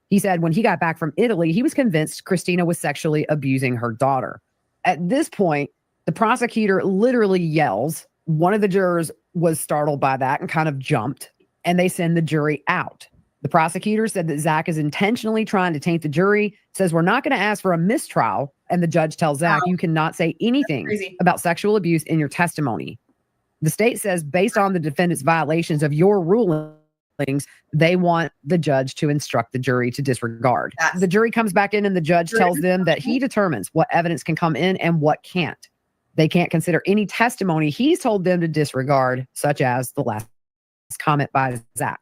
He said when he got back from Italy, he was convinced Christina was sexually abusing her daughter. At this point, the prosecutor literally yells. One of the jurors was startled by that and kind of jumped, and they send the jury out. The prosecutor said that Zach is intentionally trying to taint the jury, says we're not going to ask for a mistrial, and the judge tells Zach, you cannot say anything about sexual abuse in your testimony. The state says based on the defendant's violations of your rulings, they want the judge to instruct the jury to disregard. The jury comes back in and the judge tells them that he determines what evidence can come in and what can't. They can't consider any testimony he's told them to disregard, such as the last comment by Zach.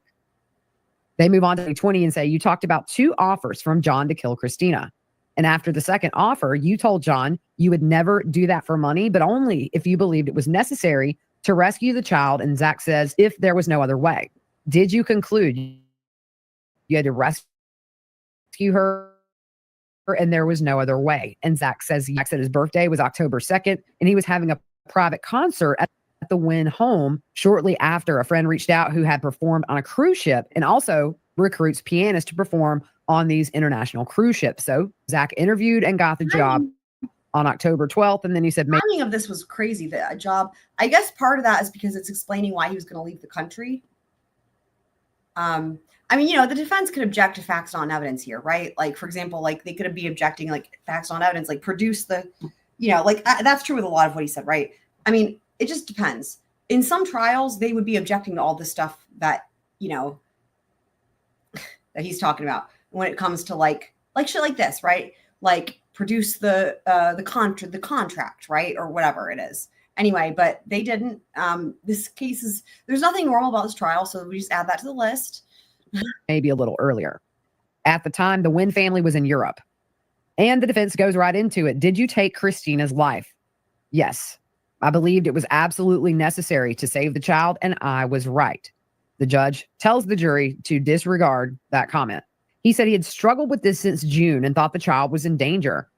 They move on to 20 and say, you talked about 2 offers from John to kill Christina. And after the second offer, you told John you would never do that for money, but only if you believed it was necessary to rescue the child. And Zach says, if there was no other way. Did you conclude you had to rescue her and there was no other way? And Zach says his birthday was October 2nd and he was having a private concert at the Wynn home shortly after a friend reached out who had performed on a cruise ship and also recruits pianists to perform on these international cruise ships. So Zach interviewed and got the job on October 12th. And then he said, timing of this was crazy. That a job, I guess part of that is because it's explaining why he was going to leave the country. I mean, the defense could object to facts on evidence here, right? Like, for example, like they could be objecting like facts on evidence, like produce the, that's true with a lot of what he said, right? I mean, it just depends. In some trials, they would be objecting to all the stuff that, that he's talking about when it comes to like shit like this, right? Like produce the contract, right? Or whatever it is. Anyway, but they didn't. This case is, there's nothing normal about this trial. So we just add that to the list. Maybe a little earlier. At the time, the Wynn family was in Europe. And the defense goes right into it. Did you take Christina's life? Yes. I believed it was absolutely necessary to save the child, and I was right. The judge tells the jury to disregard that comment. He said he had struggled with this since June and thought the child was in danger.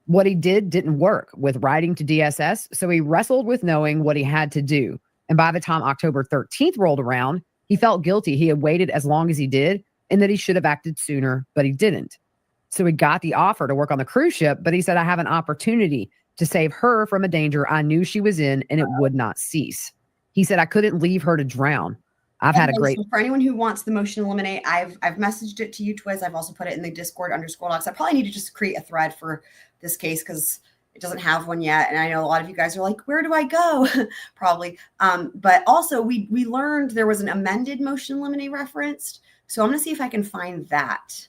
What he didn't work with writing to DSS, so he wrestled with knowing what he had to do. And by the time October 13th rolled around, he felt guilty he had waited as long as he did and that he should have acted sooner, but he didn't. So he got the offer to work on the cruise ship, but he said, I have an opportunity to save her from a danger I knew she was in and it would not cease. He said, I couldn't leave her to drown. I've had a great... So for anyone who wants the motion to eliminate, I've messaged it to you, Twiz. I've also put it in the Discord _docs. I probably need to just create a thread for this case because it doesn't have one yet. And I know a lot of you guys are like, where do I go? Probably. But also we learned there was an amended motion to eliminate referenced. So I'm going to see if I can find that.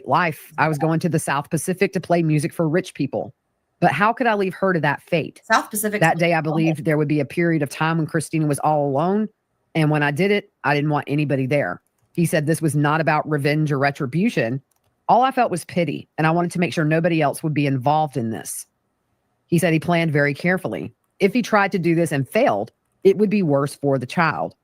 Life. I was going to the South Pacific to play music for rich people. But how could I leave her to that fate? South Pacific. That day, I believed there would be a period of time when Christina was all alone. And when I did it, I didn't want anybody there. He said this was not about revenge or retribution. All I felt was pity, and I wanted to make sure nobody else would be involved in this. He said he planned very carefully. If he tried to do this and failed, it would be worse for the child.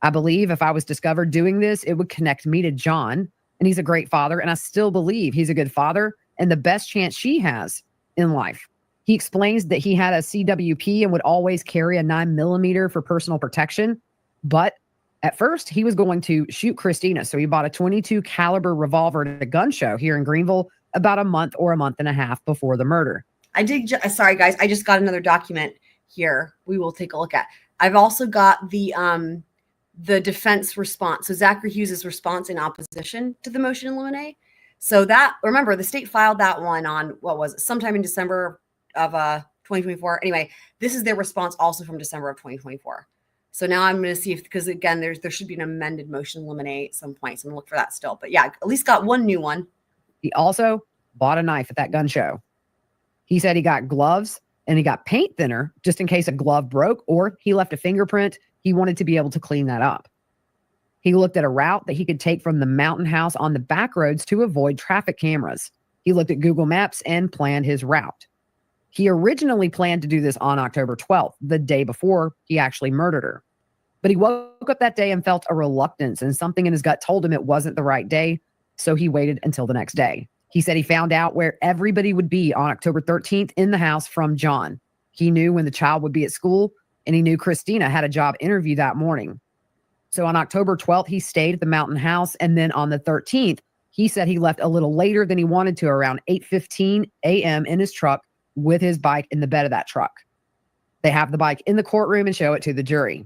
I believe if I was discovered doing this, it would connect me to John, and he's a great father, and I still believe he's a good father and the best chance she has in life. He explains that he had a CWP and would always carry a 9mm for personal protection. But at first, he was going to shoot Christina. So he bought a .22 caliber revolver at a gun show here in Greenville about a month or a month and a half before the murder. Sorry, guys. I just got another document here. We will take a look at. I've also got the defense response. So Zachary Hughes' response in opposition to the motion to eliminate. So that, remember, the state filed that one on, what was it, sometime in December of 2024. Anyway, this is their response also from December of 2024. So now I'm going to see if, because again, there should be an amended motion to eliminate at some point. So I'm going to look for that still. But yeah, at least got one new one. He also bought a knife at that gun show. He said he got gloves and he got paint thinner just in case a glove broke or he left a fingerprint. He wanted to be able to clean that up. He looked at a route that he could take from the mountain house on the back roads to avoid traffic cameras. He looked at Google Maps and planned his route. He originally planned to do this on October 12th, the day before he actually murdered her. But he woke up that day and felt a reluctance, and something in his gut told him it wasn't the right day. So he waited until the next day. He said he found out where everybody would be on October 13th in the house from John. He knew when the child would be at school, and he knew Christina had a job interview that morning. So on October 12th, he stayed at the Mountain House. And then on the 13th, he said he left a little later than he wanted to, around 8:15 a.m. in his truck with his bike in the bed of that truck. They have the bike in the courtroom and show it to the jury.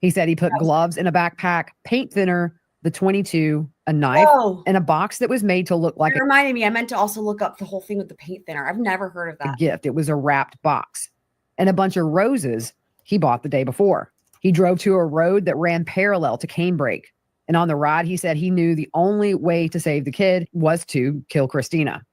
He said he put gloves in a backpack, paint thinner, the .22, a knife, and a box that was made to look like It reminded me, I meant to also look up the whole thing with the paint thinner. I've never heard of a that. gift. It was a wrapped box. And a bunch of roses he bought the day before. He drove to a road that ran parallel to Canebrake. And on the ride, he said he knew the only way to save the kid was to kill Christina.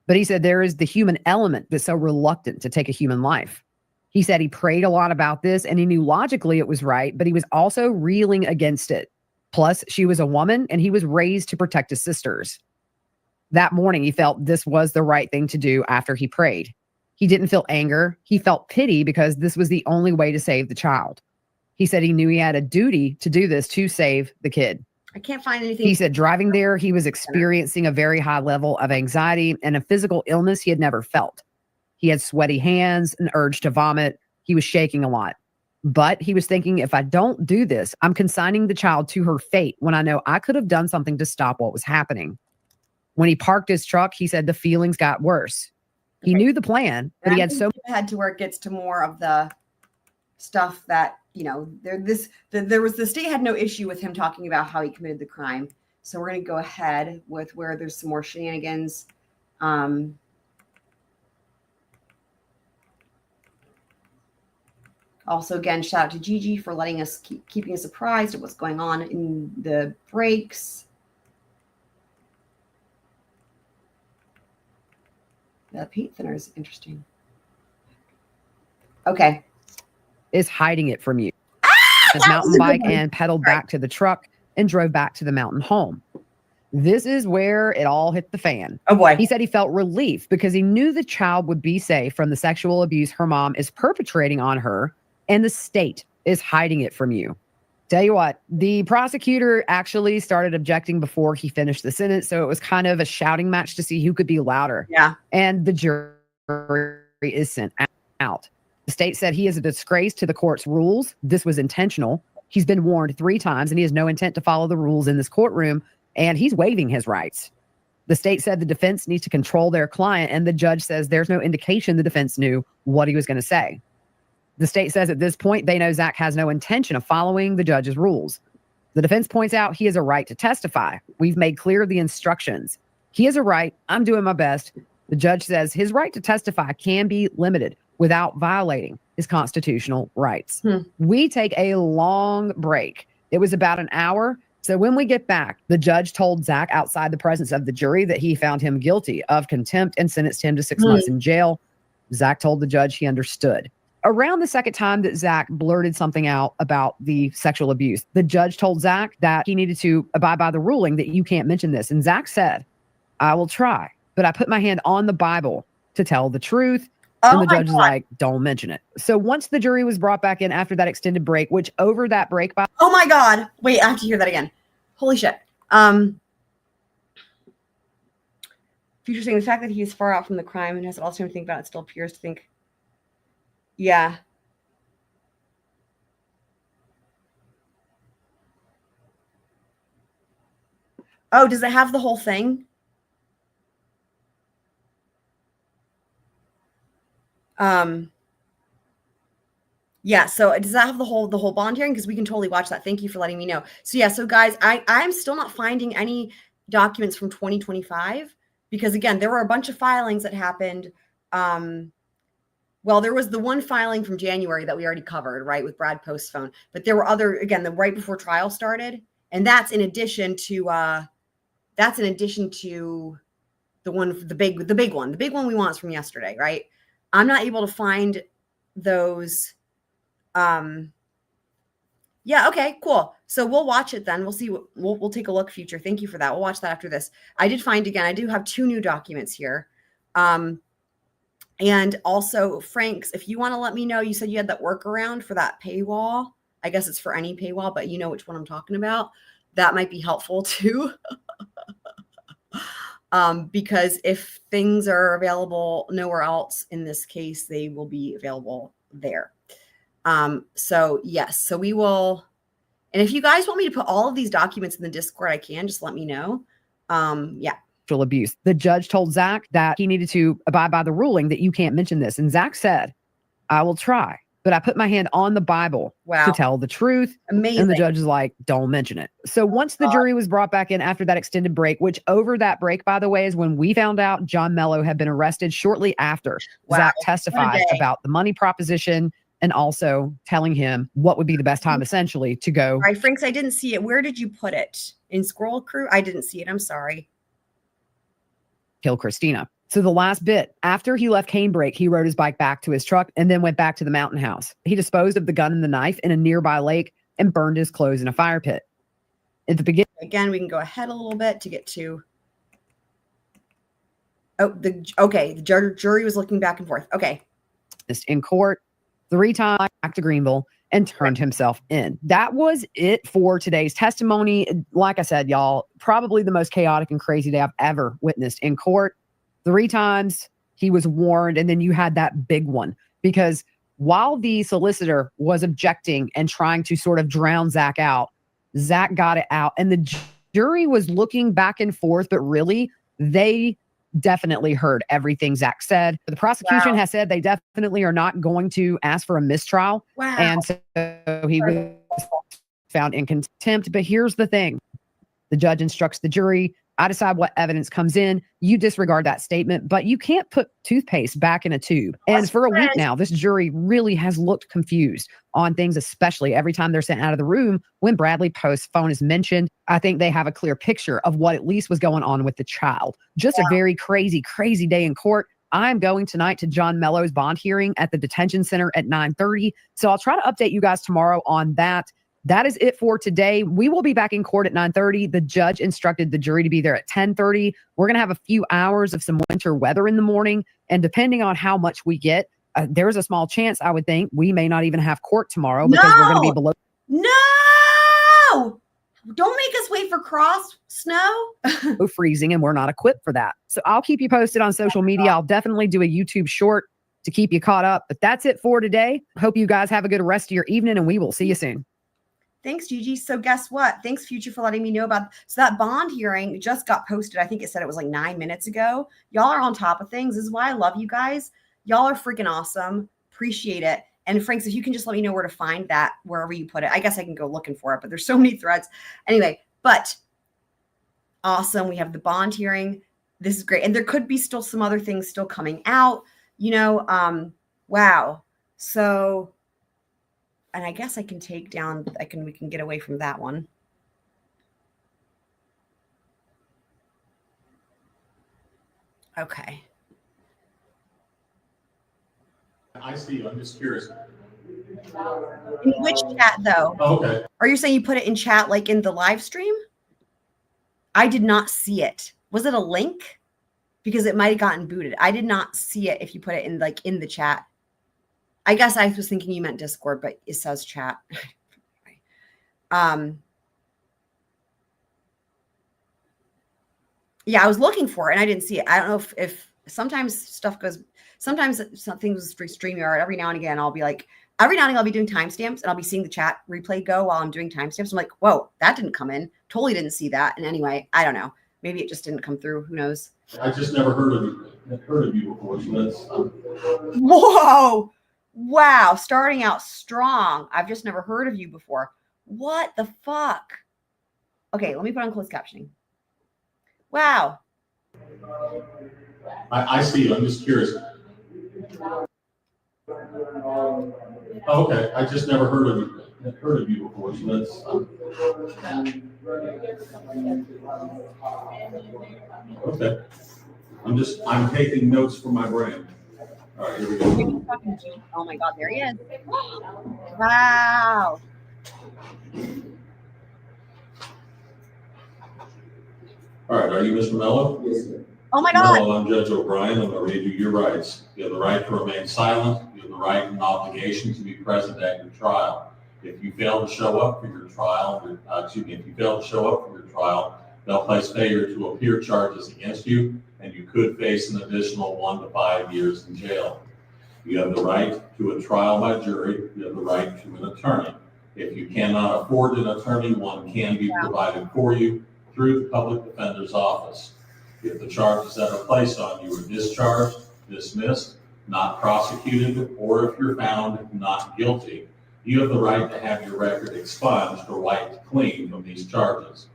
But he said there is the human element that's so reluctant to take a human life. He said he prayed a lot about this and he knew logically it was right, but he was also reeling against it. Plus, she was a woman and he was raised to protect his sisters. That morning, he felt this was the right thing to do after he prayed. He didn't feel anger. He felt pity because this was the only way to save the child. He said he knew he had a duty to do this to save the kid. I can't find anything. He said driving there, he was experiencing a very high level of anxiety and a physical illness he had never felt. He had sweaty hands, an urge to vomit. He was shaking a lot. But he was thinking, if I don't do this, I'm consigning the child to her fate when I know I could have done something to stop what was happening. When he parked his truck, he said the feelings got worse. He knew the plan, but he had so ahead to where it gets to more of the stuff that, you know, the state had no issue with him talking about how he committed the crime. So we're going to go ahead with where there's some more shenanigans. Also, again, shout out to Gigi for letting us keeping us surprised at what's going on in the breaks. The paint thinner is interesting. Okay. is hiding it from you. His mountain bike and pedaled back to the truck and drove back to the mountain home. This is where it all hit the fan. Oh boy. He said he felt relief because he knew the child would be safe from the sexual abuse her mom is perpetrating on her, and the state is hiding it from you. Tell you what, the prosecutor actually started objecting before he finished the sentence, so it was kind of a shouting match to see who could be louder. Yeah. And the jury is sent out. The state said he is a disgrace to the court's rules. This was intentional. He's been warned 3 times, and he has no intent to follow the rules in this courtroom, and he's waiving his rights. The state said the defense needs to control their client, and the judge says there's no indication the defense knew what he was going to say. The state says at this point, they know Zach has no intention of following the judge's rules. The defense points out he has a right to testify. We've made clear the instructions. He has a right. I'm doing my best. The judge says his right to testify can be limited without violating his constitutional rights. We take a long break. It was about an hour. So when we get back, the judge told Zach outside the presence of the jury that he found him guilty of contempt and sentenced him to 6 months in jail. Zach told the judge he understood. Around the second time that Zach blurted something out about the sexual abuse, the judge told Zach that he needed to abide by the ruling that you can't mention this. And Zach said, I will try, but I put my hand on the Bible to tell the truth. And the judge is like, don't mention it. So once the jury was brought back in after that extended break, which over that break by oh my God. Wait, I have to hear that again. Holy shit. Future saying the fact that he is far out from the crime and has also to think about it still appears to think. Yeah. Oh, does it have the whole thing? Yeah, so does that have the whole bond hearing? Because we can totally watch that. Thank you for letting me know. So yeah, so guys, I'm still not finding any documents from 2025 because again, there were a bunch of filings that happened. Well, there was the one filing from January that we already covered, right, with Brad Post's phone. But there were other, again, the right before trial started, and that's in addition to the one, the big one we want is from yesterday, right? I'm not able to find those. Yeah, okay, cool. So we'll watch it then. We'll see. We'll take a look. Future. Thank you for that. We'll watch that after this. I did find again. I do have 2 new documents here. And also, Franks, if you want to let me know, you said you had that workaround for that paywall. I guess it's for any paywall, but you know which one I'm talking about. That might be helpful too. Because if things are available nowhere else in this case, they will be available there. So yes, so we will, and if you guys want me to put all of these documents in the Discord, I can, just let me know. Yeah. Abuse. The judge told Zach that he needed to abide by the ruling that you can't mention this. And Zach said, I will try, but I put my hand on the Bible to tell the truth. Amazing. And the judge is like, don't mention it. So once the jury was brought back in after that extended break, which over that break, by the way, is when we found out John Mello had been arrested shortly after Zach testified about the money proposition and also telling him what would be the best time essentially to go. All right, Franks, I didn't see it. Where did you put it? In Scroll Crew? I didn't see it. I'm sorry. Kill Christina. So the last bit, after he left Canebrake, he rode his bike back to his truck and then went back to the mountain house. He disposed of the gun and the knife in a nearby lake and burned his clothes in a fire pit. At the beginning, again, we can go ahead a little bit to get to. Oh, the jury was looking back and forth. Okay. In court 3 times back to Greenville and turned himself in. That was it for today's testimony. Like I said, y'all, probably the most chaotic and crazy day I've ever witnessed in court. 3 times he was warned, and then you had that big one because while the solicitor was objecting and trying to sort of drown Zach out, Zach got it out, and the jury was looking back and forth, but really they definitely heard everything Zach said. The prosecution has said they definitely are not going to ask for a mistrial. And so he was found in contempt. But here's the thing. The judge instructs the jury. I decide what evidence comes in. You disregard that statement, but you can't put toothpaste back in a tube. And for a week now, this jury really has looked confused on things, especially every time they're sent out of the room when Bradley Post's phone is mentioned. I think they have a clear picture of what at least was going on with the child. Just a very crazy, crazy day in court. I'm going tonight to John Mello's bond hearing at the detention center at 9:30. So I'll try to update you guys tomorrow on that. That is it for today. We will be back in court at 9:30. The judge instructed the jury to be there at 10:30. We're going to have a few hours of some winter weather in the morning. And depending on how much we get, there's a small chance, I would think, we may not even have court tomorrow because we're going to be below. No! Don't make us wait for cross snow. Freezing, and we're not equipped for that. So I'll keep you posted on social media. I'll definitely do a YouTube short to keep you caught up. But that's it for today. Hope you guys have a good rest of your evening, and we will see you soon. Thanks, Gigi. So guess what? Thanks, Future, for letting me know about. So that bond hearing just got posted. I think it said it was like 9 minutes ago. Y'all are on top of things. This is why I love you guys. Y'all are freaking awesome. Appreciate it. And Franks, if you can just let me know where to find that, wherever you put it. I guess I can go looking for it, but there's so many threads. Anyway, but awesome. We have the bond hearing. This is great. And there could be still some other things still coming out, you know, wow. So, and I guess I can take down, we can get away from that one. Okay. I see you. I'm just curious. In which chat though? Oh, okay. Are you saying you put it in chat like in the live stream? I did not see it. Was it a link? Because it might have gotten booted. I did not see it if you put it in like in the chat. I guess I was thinking you meant Discord, but it says chat. Yeah, I was looking for it and I didn't see it. I don't know if sometimes stuff goes, sometimes something was StreamYard. Every now and again, I'll be like, every now and again, I'll be doing timestamps and I'll be seeing the chat replay go while I'm doing timestamps. I'm like, whoa, that didn't come in. Totally didn't see that. And anyway, I don't know. Maybe it just didn't come through. Who knows? I just never heard of you before. So that's, whoa. Wow. Starting out strong. I've just never heard of you before. What the fuck? Okay, let me put on closed captioning. Wow. I see you. I'm just curious. Okay, I just never heard of you before. So that's, okay. I'm taking notes for my brain. All right, here we go. Oh my God, there he is. Wow. All right, are you Mr. Mello? Yes, sir. Oh my God. Mello, I'm Judge O'Brien. I'm going to read you your rights. You have the right to remain silent. You have the right and obligation to be present at your trial. If you fail to show up for your trial, if you fail to show up for your trial, they'll place failure to appear charges against you, and you could face an additional 1 to 5 years in jail. You have the right to a trial by jury. You have the right to an attorney. If you cannot afford an attorney, one can be provided for you through the public defender's office. If the charges that are placed on you are discharged, dismissed, not prosecuted, or if you're found not guilty, you have the right to have your record expunged or wiped clean from these charges.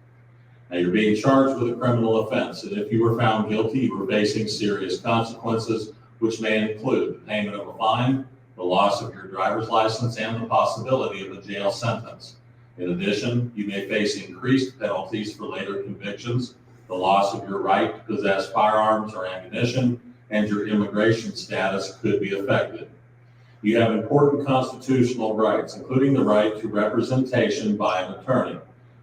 Now, you're being charged with a criminal offense, and if you were found guilty, you are facing serious consequences, which may include the payment of a fine, the loss of your driver's license, and the possibility of a jail sentence. In addition, you may face increased penalties for later convictions, the loss of your right to possess firearms or ammunition, and your immigration status could be affected. You have important constitutional rights, including the right to representation by an attorney,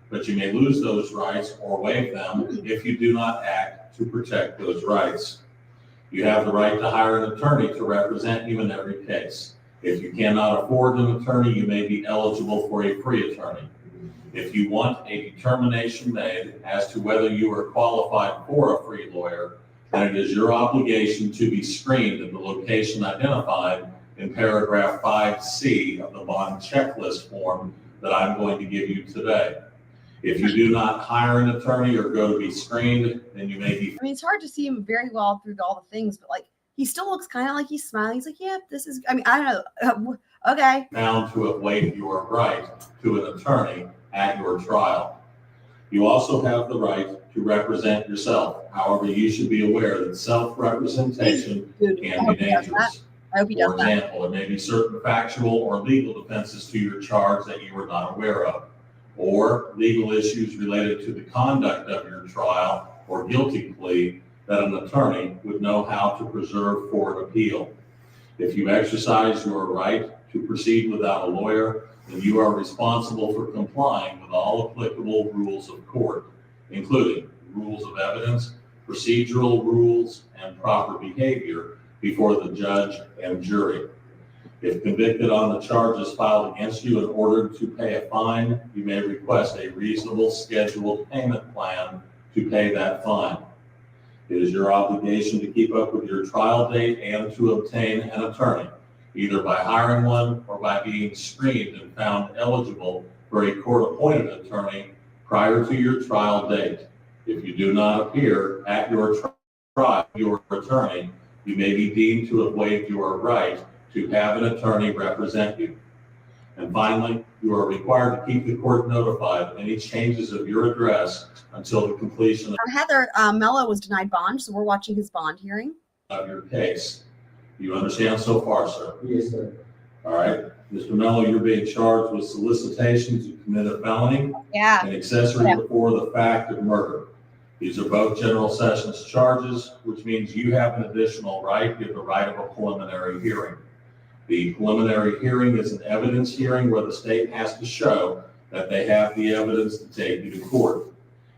but you may lose those rights or waive them if you do not act to protect those rights. You have the right to hire an attorney to represent you in every case. If you cannot afford an attorney, you may be eligible for a free attorney. If you want a determination made as to whether you are qualified for a free lawyer, then it is your obligation to be screened at the location identified in paragraph 5C of the bond checklist form that I'm going to give you today. If you do not hire an attorney or go to be screened, then you may be. I mean, it's hard to see him very well through all the things, but like he still looks kind of like he's smiling. He's like, yeah, this is, I mean, I don't know. Okay. Found to have waived your right to an attorney at your trial. You also have the right to represent yourself. However, you should be aware that self-representation can be dangerous. I hope he does For that. example, there may be certain factual or legal defenses to your charge that you were not aware of, or legal issues related to the conduct of your trial or guilty plea that an attorney would know how to preserve for an appeal. If you exercise your right to proceed without a lawyer, then you are responsible for complying with all applicable rules of court, including rules of evidence, procedural rules, and proper behavior before the judge and jury. If convicted on the charges filed against you and ordered to pay a fine, you may request a reasonable scheduled payment plan to pay that fine. It is your obligation to keep up with your trial date and to obtain an attorney, either by hiring one or by being screened and found eligible for a court-appointed attorney prior to your trial date. If you do not appear at your trial, your attorney, you may be deemed to have waived your right to have an attorney represent you. And finally, you are required to keep the court notified of any changes of your address until the completion Heather, Mello was denied bond, so we're watching his bond hearing. of your case. You understand so far, sir? Yes, sir. All right. Mr. Mello, you're being charged with solicitation to commit a felony Yeah. and accessory before the fact of murder. These are both general sessions charges, which means you have an additional right. You have the right of a preliminary hearing. The preliminary hearing is an evidence hearing where the state has to show that they have the evidence to take you to court.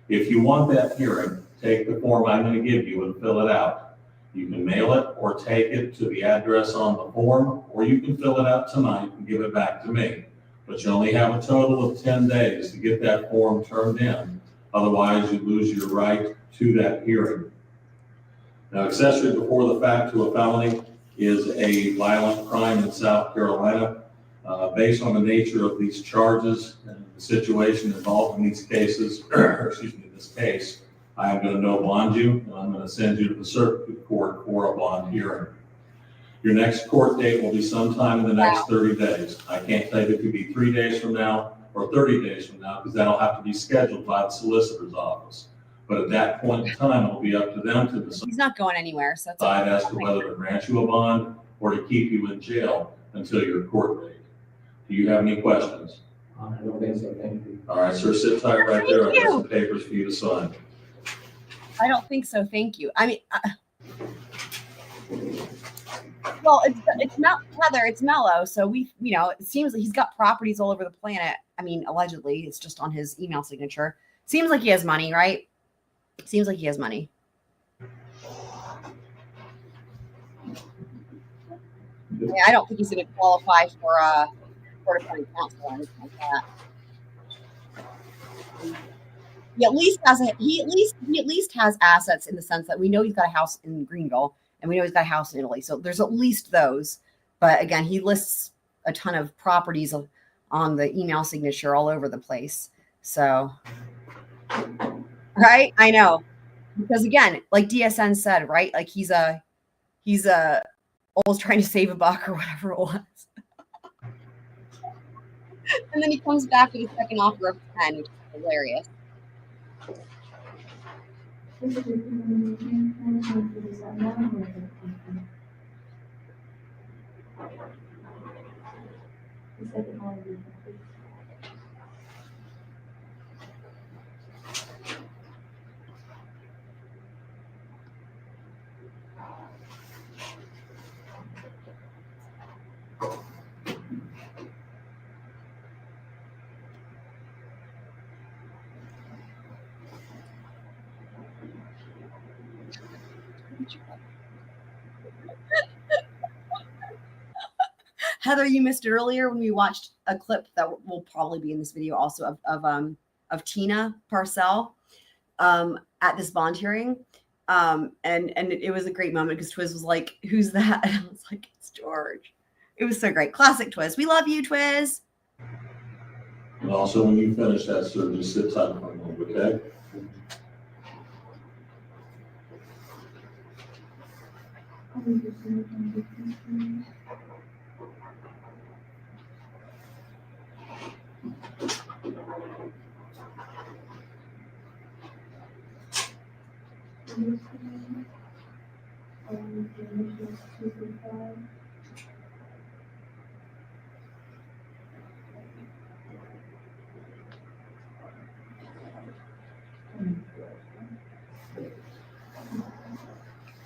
If you want that hearing, take the form I'm going to give you and fill it out. You can mail it or take it to the address on the form, or you can fill it out tonight and give it back to me. But you only have a total of 10 days to get that form turned in. Otherwise, you lose your right to that hearing. Now, accessory before the fact to a felony is a violent crime in South Carolina. Based on the nature of these charges and the situation involved in these cases, this case, I am going to no bond you, and I'm going to send you to the circuit court for a bond hearing. Your next court date will be sometime in the next 30 days. I can't tell you if it could be 3 days from now or 30 days from now, because that'll have to be scheduled by the solicitor's office. But at that point in time, it'll be up to them to decide. He's not going anywhere, so Decide as to whether to grant you a bond or to keep you in jail until your court date. Do you have any questions? I don't think so, thank you. All right, sir, sit tight right there. I've got some papers for you to sign. I don't think so. Thank you. I mean, well, it's not Heather. It's Mello. So it seems like he's got properties all over the planet. I mean, allegedly, it's just on his email signature. Seems like he has money, right? Seems like he has money. Yeah, I don't think he's going to qualify for court appointed counsel or anything like that. He at least has assets in the sense that we know he's got a house in Greenville and we know he's got a house in Italy. So there's at least those. But again, he lists a ton of properties on the email signature all over the place. So, right? I know. Because again, like DSN said, right? Like he's always trying to save a buck or whatever it was. And then he comes back with a second offer of 10, which is hilarious. Heather, you missed it earlier when we watched a clip that will probably be in this video also of Tina Parcell at this bond hearing. And it was a great moment because Twiz was like, "Who's that?" And I was like, "It's George." It was so great. Classic Twiz. We love you, Twiz. And also, when you finish that, sir, just sit tight for a moment, okay?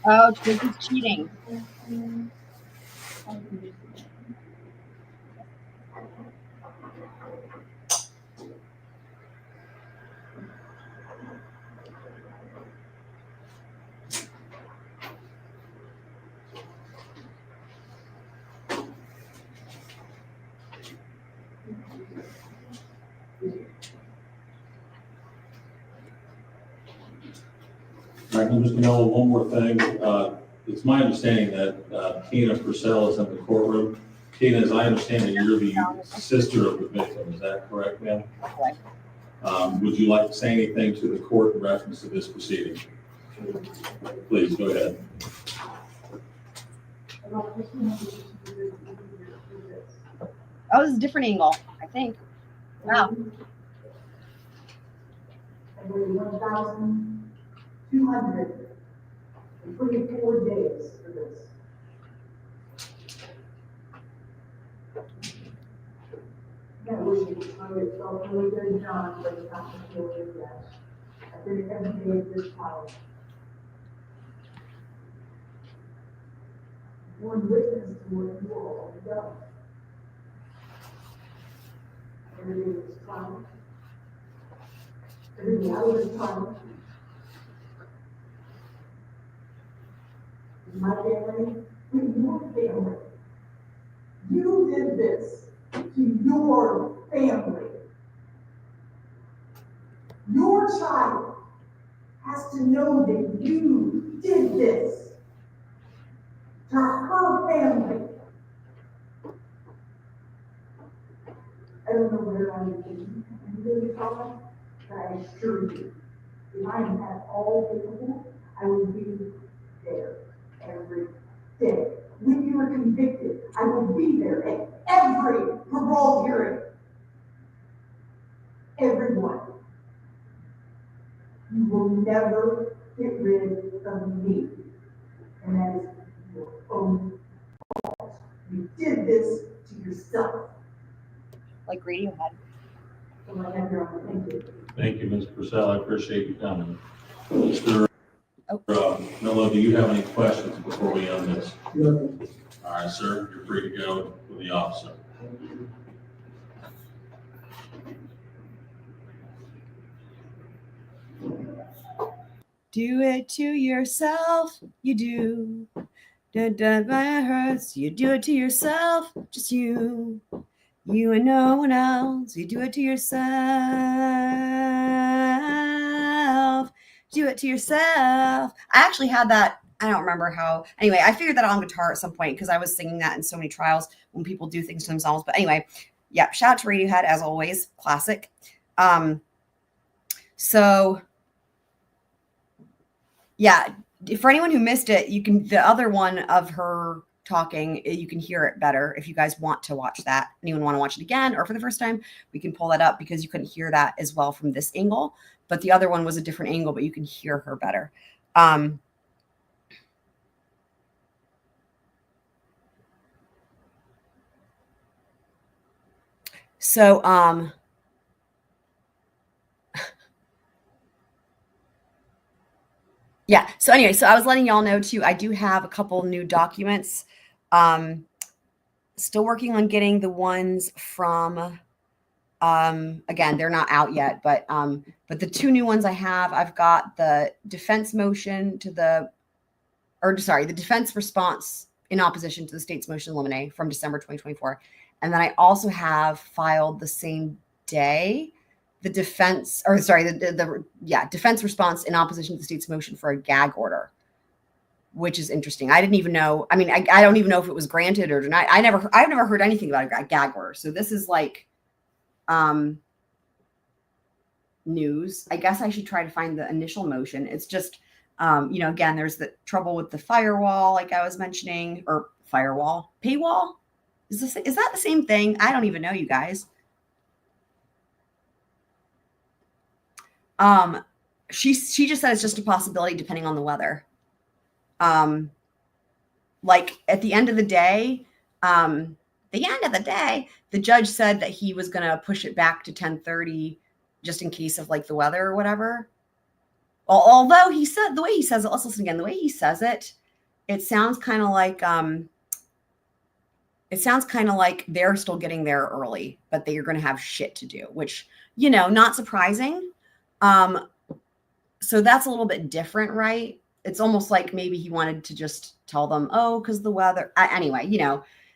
Oh, Twiz is cheating. All right, Mr. Mello, one more thing. It's my understanding that Tina Purcell is in the courtroom. Tina, as I understand it, you're the sister of the victim. Is that correct, ma'am? Correct. Would you like to say anything to the court in reference to this proceeding? Please, go ahead. Oh, this is a different angle, I think. Wow. 1,224 days for this. I wish it felt really good, John, but it's not going to feel good yet. I've been every day of this house. One witness to what you all have done. Everything was fine. Everything I was fine. My family, with your family. You did this to your family. Your child has to know that you did this to her family. I don't know where I'm going. I'm really sorry, but I assure you, if I had all capable, I would be there every day. When you are convicted, I will be there at every parole hearing. Everyone. You will never get rid of me. And that is your own fault. You did this to yourself. Like Radiohead. So I have your own. Thank you. Thank you, Ms. Purcell. I appreciate you coming. Mr. Mello, do you have any questions before we end this? No. All right, sir, you're free to go with the officer. Do it to yourself, you do. When it hurts, you do it to yourself, just you. You and no one else. You do it to yourself. Do it to yourself. I actually had that. I don't remember how. Anyway, I figured that out on guitar at some point because I was singing that in so many trials when people do things to themselves. But anyway, yeah, shout out to Radiohead as always. Classic. So yeah, for anyone who missed it, you can, the other one of her talking, you can hear it better if you guys want to watch that. Anyone want to watch it again or for the first time, we can pull that up because you couldn't hear that as well from this angle, but the other one was a different angle, but you can hear her better. Yeah. So anyway, so I was letting y'all know too, I do have a couple new documents. Still working on getting the ones from, again, they're not out yet, but the two new ones I have, I've got the defense motion to the defense response in opposition to the state's motion limine from December 2024. And then I also have filed the same day the defense response in opposition to the state's motion for a gag order, which is interesting. I didn't even know. I mean, I don't even know if it was granted or denied. I've never heard anything about a gag order. So this is like news. I guess I should try to find the initial motion. It's just, again, there's the trouble with the firewall, like I was mentioning, or firewall, paywall. Is that the same thing? I don't even know, you guys. She just said it's just a possibility depending on the weather. Like at the end of the day, the judge said that he was going to push it back to 10:30 just in case of like the weather or whatever. Although he said, the way he says it, let's listen again. The way he says it, it sounds kind of like they're still getting there early, but they are going to have shit to do, which, not surprising. So that's a little bit different, right? It's almost like maybe he wanted to just tell them, oh, because the weather. Anyway,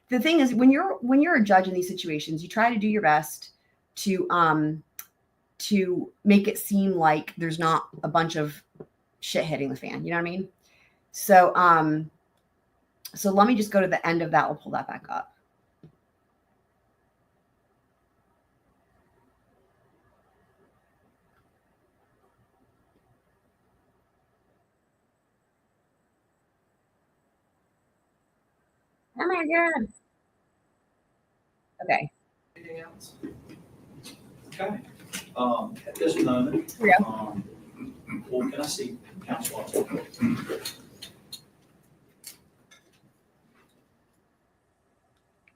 the thing is, when you're a judge in these situations, you try to do your best to make it seem like there's not a bunch of shit hitting the fan. You know what I mean? So, so let me just go to the end of that. We'll pull that back up. Oh my God. Okay. Anything else? Okay. At this moment, Yeah. well, can I see counsel?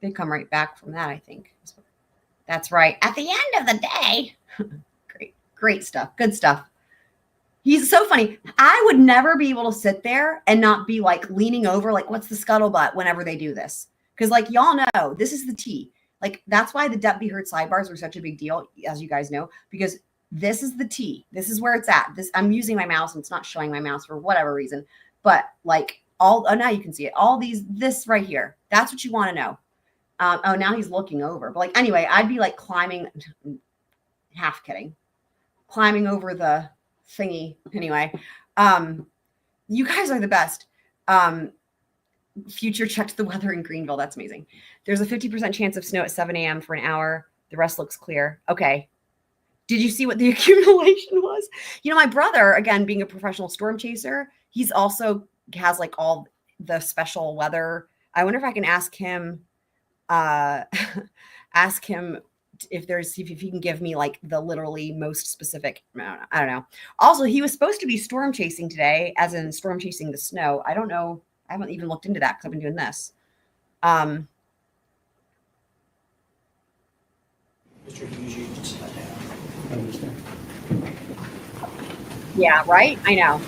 They come right back from that, I think. That's right. At the end of the day. Great stuff. Good stuff. He's so funny. I would never be able to sit there and not be like leaning over, like, what's the scuttlebutt whenever they do this? Because like y'all know, this is the tea. Like that's why the Deputy Heard sidebars were such a big deal, as you guys know, because this is the tea. This is where it's at. I'm using my mouse and it's not showing my mouse for whatever reason. But like now you can see it. This right here. That's what you want to know. Now he's looking over. But like anyway, I'd be like climbing, half kidding, climbing over the thingy. Anyway, you guys are the best. Future checked the weather in Greenville. That's amazing. There's a 50% chance of snow at 7 a.m. for an hour. The rest looks clear. Okay. Did you see what the accumulation was? My brother, again, being a professional storm chaser, he's also has like all the special weather. I wonder if I can ask him if he can give me like the literally most specific. I don't know. Also, he was supposed to be storm chasing today, as in storm chasing the snow. I don't know. I haven't even looked into that because I've been doing this. Mr. Hughes, you can sit down. I understand. Yeah, right? I know.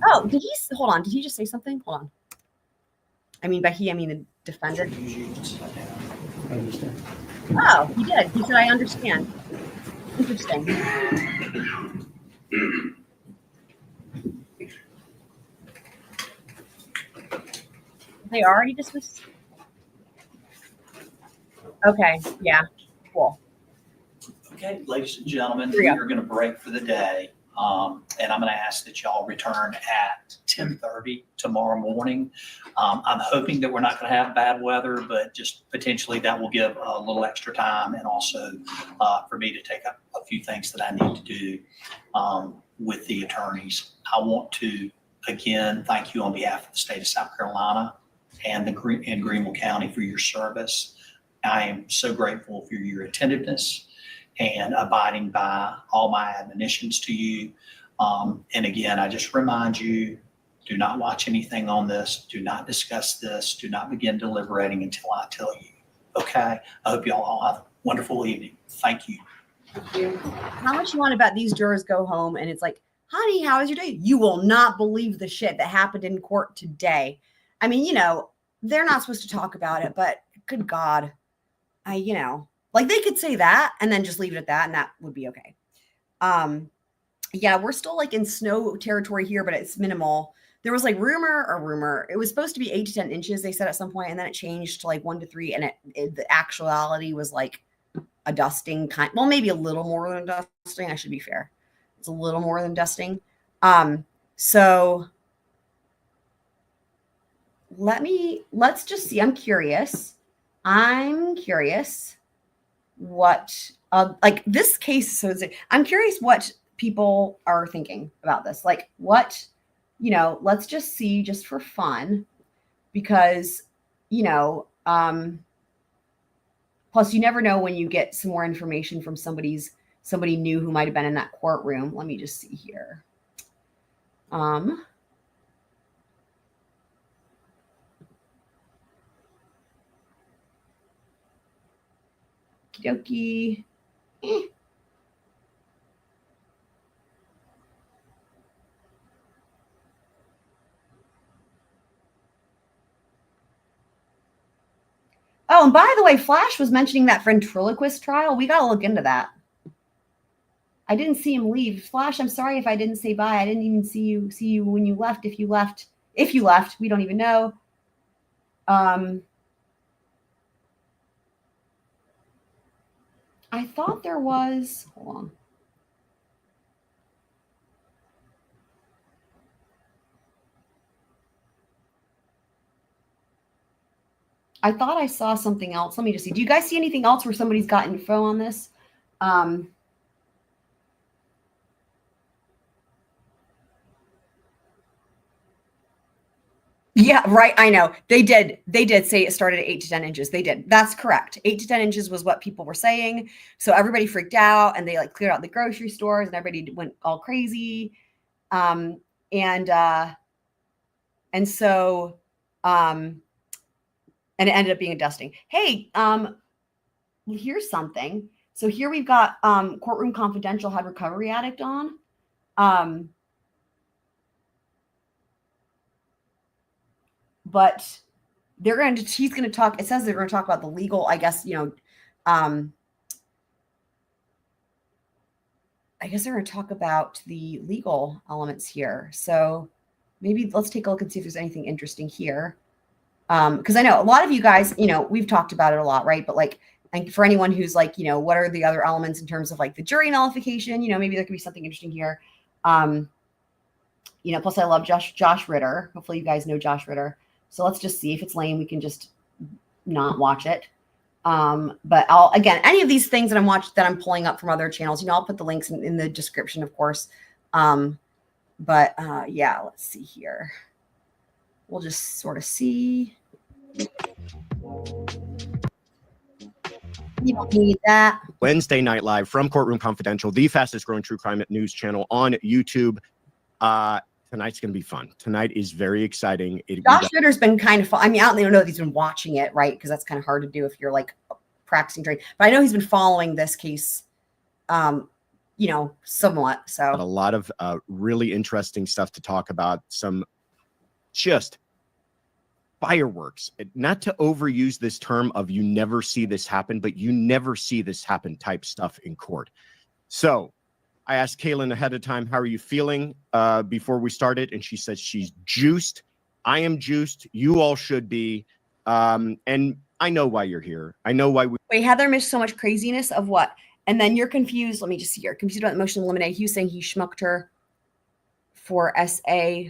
Oh, hold on. Did he just say something? Hold on. I mean, by he, I mean the defendant. Mr. Hughes, you can sit down. I understand. Oh, he did. He said, I understand. Interesting. They already dismissed. Okay. Yeah. Cool. Okay, ladies and gentlemen, Here we we go. are going to break for the day. And I'm going to ask that y'all return at 10:30 tomorrow morning. I'm hoping that we're not going to have bad weather, but just potentially that will give a little extra time and also for me to take up a few things that I need to do with the attorneys. I want to, again, thank you on behalf of the state of South Carolina and Greenville County for your service. I am so grateful for your attentiveness and abiding by all my admonitions to you. And again, I just remind you, do not watch anything on this. Do not discuss this. Do not begin deliberating until I tell you. Okay? I hope you all have a wonderful evening. Thank you. Thank you. How much you want about these jurors go home and it's like, honey, how was your day? You will not believe the shit that happened in court today. I mean, you know, they're not supposed to talk about it, but good God, like they could say that and then just leave it at that, and that would be okay. Yeah, we're still like in snow territory here, but it's minimal. There was like rumor. It was supposed to be 8 to 10 inches, they said at some point, and then it changed to like 1 to 3, and the actuality was like a dusting kind. Well, maybe a little more than dusting. I should be fair. It's a little more than dusting. So let's just see. I'm curious what like this case. So I'm curious what people are thinking about this. Like what, let's just see, just for fun, because, plus you never know when you get some more information from somebody new who might've been in that courtroom. Let me just see here. Okie dokie. Oh, and by the way, Flash was mentioning that Ventriloquist trial. We got to look into that. I didn't see him leave. Flash, I'm sorry if I didn't say bye. I didn't even see you when you left. If you left, we don't even know. I thought there was, hold on. I thought I saw something else. Let me just see. Do you guys see anything else where somebody's got info on this? Yeah, right. I know. They did say it started at 8 to 10 inches. They did. That's correct. 8 to 10 inches was what people were saying. So everybody freaked out and they like cleared out the grocery stores and everybody went all crazy. And it ended up being a dusting. Hey, here's something. So here we've got Courtroom Confidential had Recovery Addict on. But he's going to talk, it says they're going to talk about the legal, I guess, I guess they're going to talk about the legal elements here. So maybe let's take a look and see if there's anything interesting here. Because I know a lot of you guys, we've talked about it a lot, right? But like, and for anyone who's like, what are the other elements in terms of like the jury nullification, maybe there could be something interesting here. Plus I love Josh Ritter. Hopefully you guys know Josh Ritter. So let's just see if it's lame. We can just not watch it. But again, any of these things that I'm pulling up from other channels, I'll put the links in the description, of course. Yeah, let's see here. We'll just sort of see. You don't need that. Wednesday Night Live from Courtroom Confidential, the fastest growing true crime news channel on YouTube. Tonight's going to be fun. Tonight is very exciting. Josh Ritter's been kind of fun. I mean, I don't even know if he's been watching it, right? Because that's kind of hard to do if you're like practicing trade. But I know he's been following this case, somewhat. So a lot of really interesting stuff to talk about. Some just fireworks. Not to overuse this term of you never see this happen, but you never see this happen type stuff in court. So I asked Kaylin ahead of time, how are you feeling before we started? And she said she's juiced. I am juiced. You all should be. And I know why you're here. I know why we. Wait, Heather missed so much craziness of what? And then you're confused. Let me just see here. Confused about the motion to eliminate. He was saying he schmucked her for SA.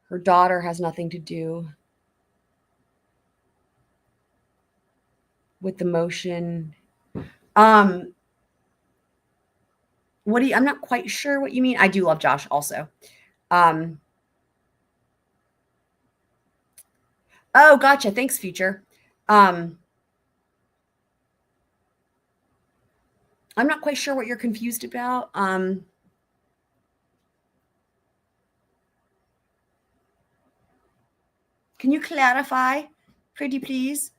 Her daughter has nothing to do with the motion. What do you, I'm not quite sure what you mean. I do love Josh also. Oh, gotcha. Thanks, Future. I'm not quite sure what you're confused about. Can you clarify, pretty please?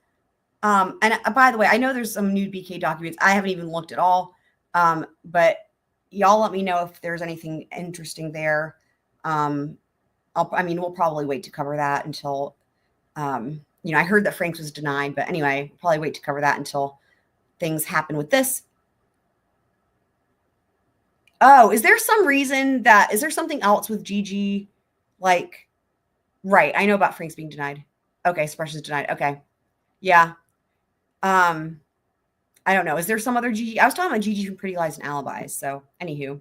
And by the way, I know there's some nude BK documents. I haven't even looked at all. But y'all let me know if there's anything interesting there. We'll probably wait to cover that until, I heard that Frank's was denied, but anyway, probably wait to cover that until things happen with this. Oh, is there something else with Gigi? Like, right. I know about Frank's being denied. Okay. Suppression's denied. Okay. Yeah. I don't know. Is there some other Gigi? I was talking about Gigi from Pretty Lies and Alibis. So anywho,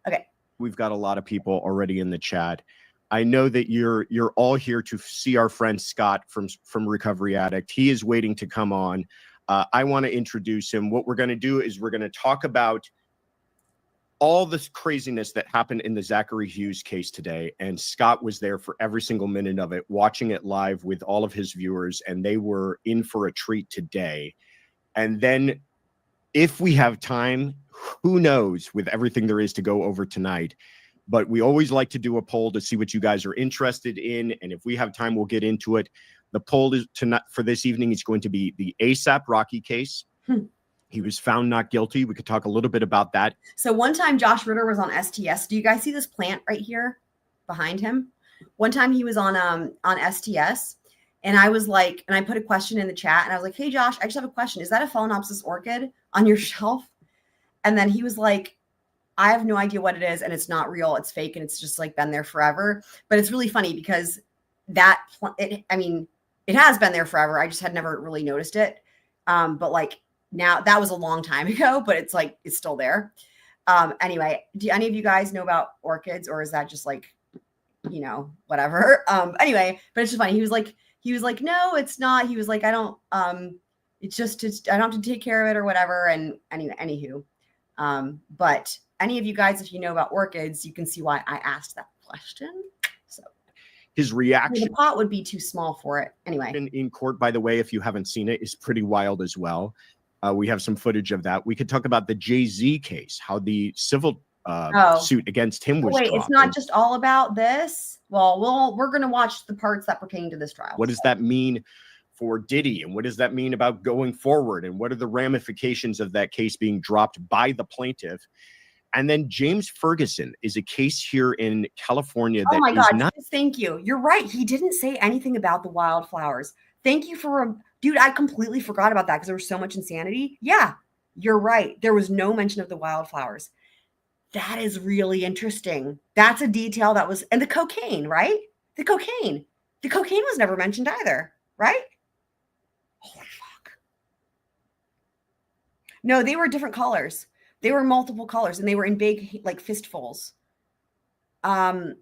okay. We've got a lot of people already in the chat. I know that you're all here to see our friend Scott from Recovery Addict. He is waiting to come on. I want to introduce him. What we're going to do is we're going to talk about all this craziness that happened in the Zachary Hughes case today. And Scott was there for every single minute of it, watching it live with all of his viewers, and they were in for a treat today. And then if we have time, who knows with everything there is to go over tonight, but we always like to do a poll to see what you guys are interested in. And if we have time, we'll get into it. The poll is tonight for this evening is going to be the ASAP Rocky case. He was found not guilty. We could talk a little bit about that. So one time Josh Ritter was on STS. Do you guys see this plant right here behind him? One time he was on STS, and I was like, and I put a question in the chat, and I was like, hey Josh, I just have a question. Is that a Phalaenopsis orchid on your shelf? And then he was like, I have no idea what it is, and it's not real. It's fake, and it's just like been there forever. But it's really funny because it has been there forever. I just had never really noticed it. But like, now that was a long time ago, but it's like, it's still there. Anyway, do any of you guys know about orchids, or is that just like, whatever? Anyway, but it's just funny. He was like, no, it's not. He was like, I don't have to take care of it or whatever. And anywho, but any of you guys, if you know about orchids, you can see why I asked that question. So his reaction, the pot would be too small for it. Anyway, in court, by the way, if you haven't seen it, is pretty wild as well. We have some footage of that. We could talk about the Jay-Z case, how the civil suit against him was dropped. It's not just all about this. Well, we're going to watch the parts that pertain to this trial. What does that mean for Diddy? And what does that mean about going forward? And what are the ramifications of that case being dropped by the plaintiff? And then James Ferguson is a case here in California that is not. Thank you. You're right. He didn't say anything about the wildflowers. Thank you for, dude, I completely forgot about that because there was so much insanity. Yeah, you're right. There was no mention of the wildflowers. That is really interesting. That's a detail that was, and the cocaine, right? The cocaine was never mentioned either, right? Holy fuck. No, they were different colors. They were multiple colors, and they were in big, like, fistfuls. Wow.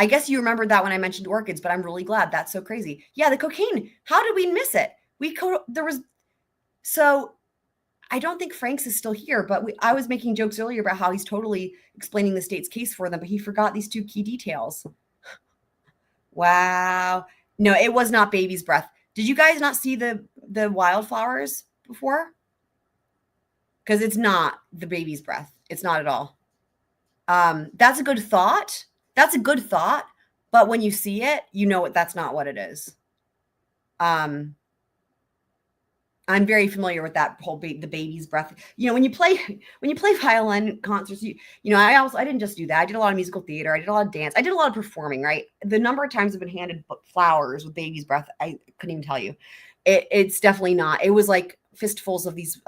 I guess you remembered that when I mentioned orchids, but I'm really glad. That's so crazy. Yeah, the cocaine. How did we miss it? So I don't think Frank's is still here, but I was making jokes earlier about how he's totally explaining the state's case for them, but he forgot these two key details. Wow. No, it was not baby's breath. Did you guys not see the wildflowers before? Because it's not the baby's breath. It's not at all. That's a good thought. That's a good thought. But when you see it, you know that's not what it is. I'm very familiar with that whole the baby's breath. When you play violin concerts, I didn't just do that. I did a lot of musical theater. I did a lot of dance. I did a lot of performing, right? The number of times I've been handed flowers with baby's breath, I couldn't even tell you. It's definitely not. It was like fistfuls of these.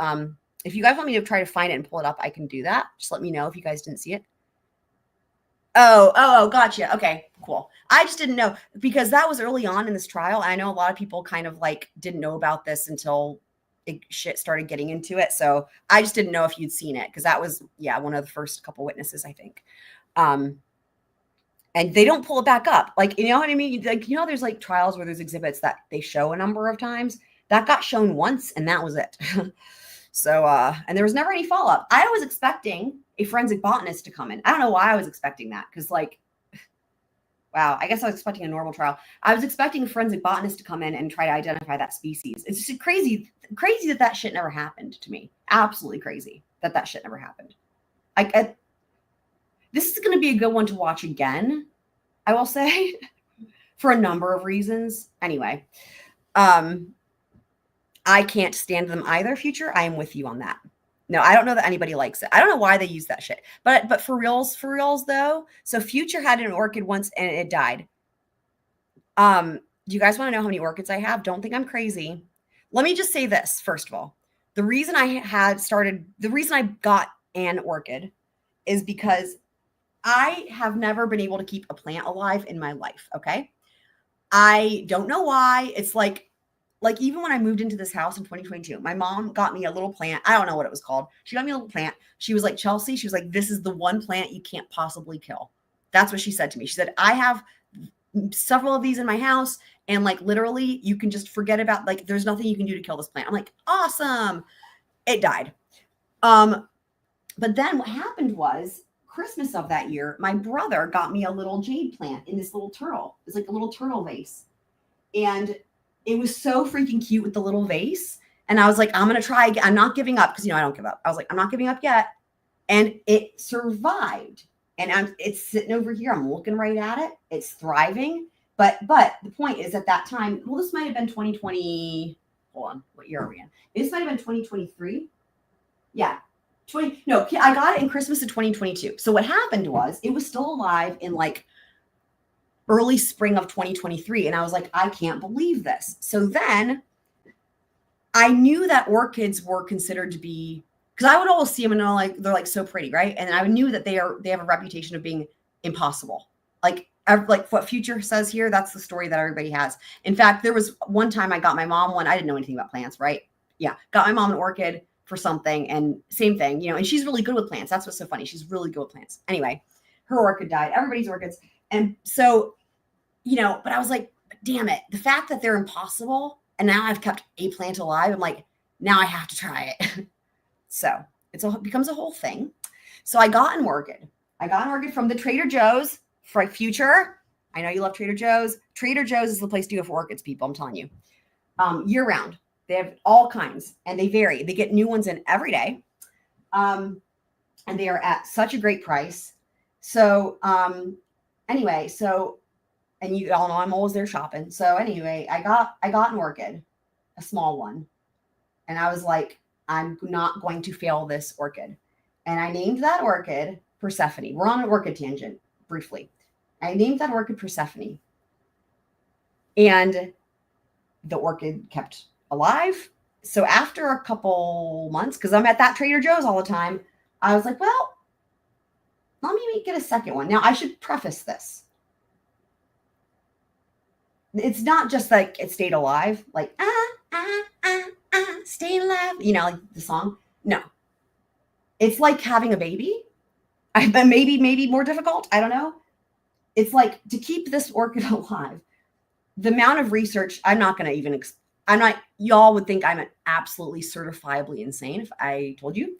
If you guys want me to try to find it and pull it up, I can do that. Just let me know if you guys didn't see it. Oh, gotcha. Okay, cool. I just didn't know because that was early on in this trial. I know a lot of people kind of like didn't know about this until shit started getting into it. So I just didn't know if you'd seen it because that was, one of the first couple witnesses, I think. And they don't pull it back up. Like, you know what I mean? Like, there's like trials where there's exhibits that they show a number of times. That got shown once and that was it. So, and there was never any follow-up. I was expecting a forensic botanist to come in. I don't know why I was expecting that. Cause like, wow, I guess I was expecting a normal trial. I was expecting a forensic botanist to come in and try to identify that species. It's just crazy that shit never happened to me. Absolutely crazy that shit never happened. This is going to be a good one to watch again, I will say, for a number of reasons. Anyway, I can't stand them either, Future. I am with you on that. No, I don't know that anybody likes it. I don't know why they use that shit. But for reals though. So Future had an orchid once and it died. Do you guys want to know how many orchids I have? Don't think I'm crazy. Let me just say this, first of all. The reason I got an orchid is because I have never been able to keep a plant alive in my life, okay? I don't know why. It's like even when I moved into this house in 2022, my mom got me a little plant. I don't know what it was called. She got me a little plant. She was like, Chelsea, she was like, this is the one plant you can't possibly kill. That's what she said to me. She said, I have several of these in my house and like literally you can just forget about, like, there's nothing you can do to kill this plant. I'm like, awesome. It died. But then what happened was Christmas of that year, my brother got me a little jade plant in this little turtle. It's like a little turtle vase. And it was so freaking cute with the little vase. And I was like, I'm going to try again. I'm not giving up because, I don't give up. I was like, I'm not giving up yet. And it survived. And it's sitting over here. I'm looking right at it. It's thriving. But the point is at that time, well, this might have been 2020. Hold on. What year are we in? This might have been 2023. Yeah. I got it in Christmas of 2022. So what happened was it was still alive in like early spring of 2023. And I was like, I can't believe this. So then I knew that orchids were considered to be, because I would always see them and they're like so pretty, right? And I knew that they have a reputation of being impossible. Like what Future says here, that's the story that everybody has. In fact, there was one time I got my mom one. I didn't know anything about plants, right? Yeah, got my mom an orchid for something and same thing, and she's really good with plants. That's what's so funny. She's really good with plants. Anyway, her orchid died. Everybody's orchids. And so, but I was like, damn it. The fact that they're impossible and now I've kept a plant alive, I'm like, now I have to try it. So it becomes a whole thing. So I got an orchid. From the Trader Joe's for Future. I know you love Trader Joe's. Trader Joe's is the place to go for orchids, people. I'm telling you. Year round. They have all kinds and they vary. They get new ones in every day. And they are at such a great price. So anyway, and you all know I'm always there shopping. So anyway, I got an orchid, a small one. And I was like, I'm not going to fail this orchid. And I named that orchid Persephone. We're on an orchid tangent briefly. I named that orchid Persephone. And the orchid kept alive. So after a couple months, because I'm at that Trader Joe's all the time, I was like, well, let me get a second one. Now I should preface this. It's not just like it stayed alive, like, stay alive, like the song. No, it's like having a baby. Maybe more difficult. I don't know. It's like to keep this orchid alive. The amount of research, y'all would think I'm absolutely certifiably insane if I told you.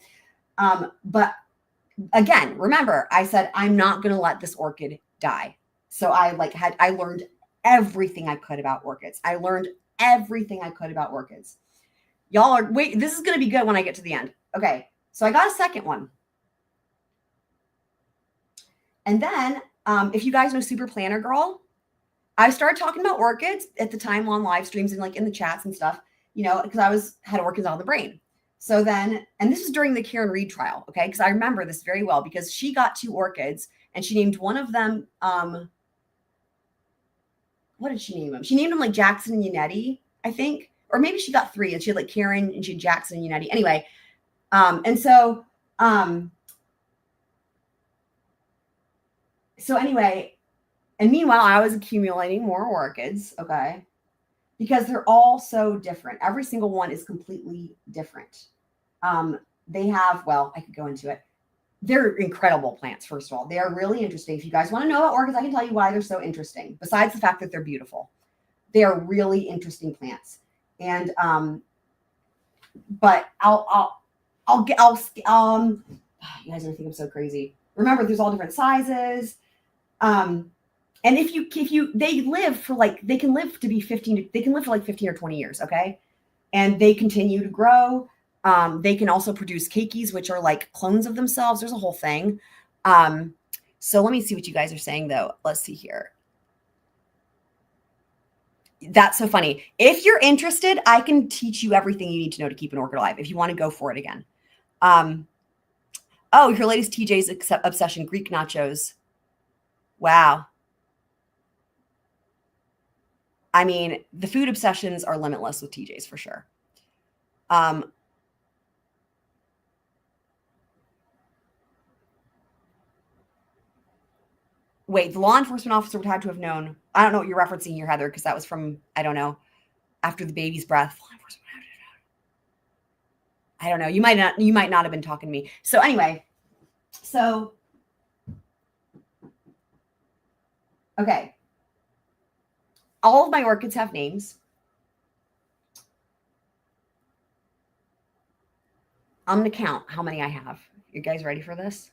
But again, remember, I said, I'm not going to let this orchid die. So I learned everything I could about orchids. This is going to be good when I get to the end. Okay. So I got a second one. And then, if you guys know Super Planner Girl, I started talking about orchids at the time on live streams and like in the chats and stuff, because had orchids on the brain. So then, and this is during the Karen Reed trial. Okay. Cause I remember this very well because she got 2 orchids and she named one of them, what did she name them? She named them like Jackson and Unetti, I think, or maybe she got 3 and she had like Karen and she had Jackson and Unetti. Anyway. So anyway, and meanwhile, I was accumulating more orchids, okay? Because they're all so different. Every single one is completely different. They have, well, I could go into it. They're incredible plants, first of all. They are really interesting. If you guys want to know about orchids, I can tell you why they're so interesting, besides the fact that they're beautiful. They are really interesting plants. And, but you guys are gonna think I'm so crazy. Remember, there's all different sizes. And they live for like, they can live for like 15 or 20 years. Okay. And they continue to grow. They can also produce keikis, which are like clones of themselves. There's a whole thing. So let me see what you guys are saying though. Let's see here. That's so funny. If you're interested, I can teach you everything you need to know to keep an orchid alive if you want to go for it again. Oh, your latest TJ's obsession, Greek nachos. Wow. I mean, the food obsessions are limitless with TJ's for sure. Wait, the law enforcement officer would have to have known. I don't know what you're referencing here, Heather, because that was from, I don't know, after the baby's breath. Law enforcement would have to have known. I don't know. You might not have been talking to me. So anyway, okay. All of my orchids have names. I'm going to count how many I have. You guys ready for this?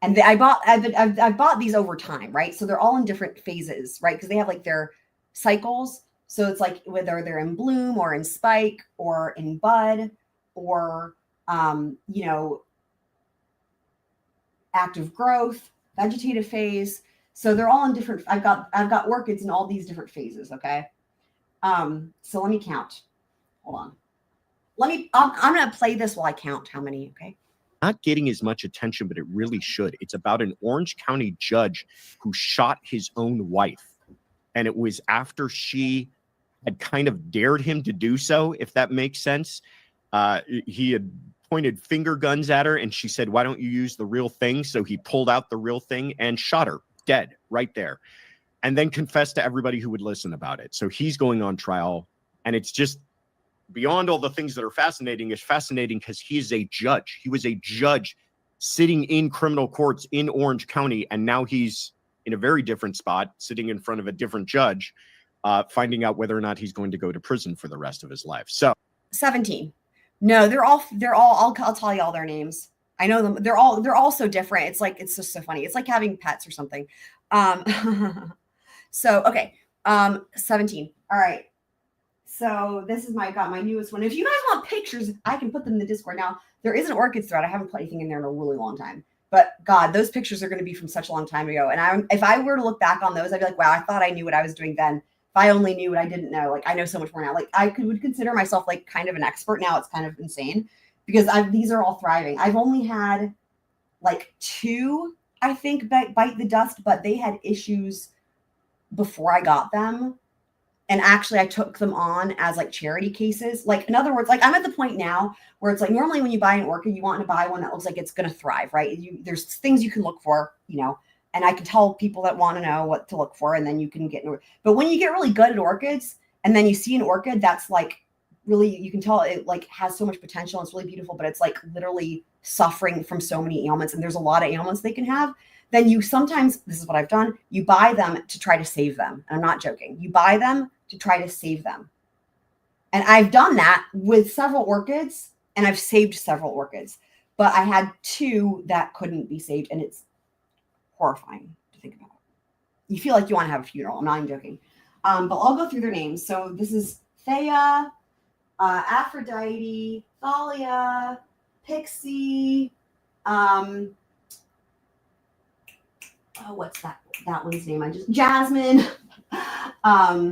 And I've bought these over time, right? So they're all in different phases, right? Because they have like their cycles. So it's like whether they're in bloom or in spike or in bud or, you know, active growth, vegetative phase. So they're all in different, I've got orchids in all these different phases. Okay. So let me count. Hold on. I'm going to play this while I count how many. Okay. Not getting as much attention, but it really should. It's about an Orange County judge who shot his own wife. And it was after she had kind of dared him to do so, if that makes sense. He had pointed finger guns at her and she said, "Why don't you use the real thing?" So he pulled out the real thing and shot her dead right there. And then confessed to everybody who would listen about it. So he's going on trial. And it's just beyond all the things that are fascinating, is fascinating because he is a judge. He was a judge sitting in criminal courts in Orange County. And now he's in a very different spot, sitting in front of a different judge, finding out whether or not he's going to go to prison for the rest of his life. So 17. No, they're all, I'll tell you all their names. I know them. They're all so different. It's like, it's just so funny. It's like having pets or something. So, okay. 17. All right. So this is got my newest one. If you guys want pictures, I can put them in the Discord. Now, there is an orchids thread. I haven't put anything in there in a really long time. But God, those pictures are going to be from such a long time ago. And if I were to look back on those, I'd be like, wow, I thought I knew what I was doing then. If I only knew what I didn't know, like I know so much more now. Like I would consider myself like kind of an expert now. It's kind of insane because these are all thriving. I've only had like 2, I think, bite the dust, but they had issues before I got them. And actually, I took them on as like charity cases. Like, in other words, like I'm at the point now where it's like normally when you buy an orchid, you want to buy one that looks like it's going to thrive, right? There's things you can look for, you know, and I can tell people that want to know what to look for, and then you can get. But when you get really good at orchids, and then you see an orchid that's like really, you can tell it like has so much potential. It's really beautiful, but it's like literally suffering from so many ailments, and there's a lot of ailments they can have. Then you sometimes, this is what I've done, you buy them to try to save them. And I'm not joking. You buy them to try to save them. And I've done that with several orchids, and I've saved several orchids. But I had 2 that couldn't be saved, and it's horrifying to think about. You feel like you want to have a funeral. I'm not even joking. But I'll go through their names. So this is Thea, Aphrodite, Thalia, Pixie, oh, what's that one's name? Jasmine. That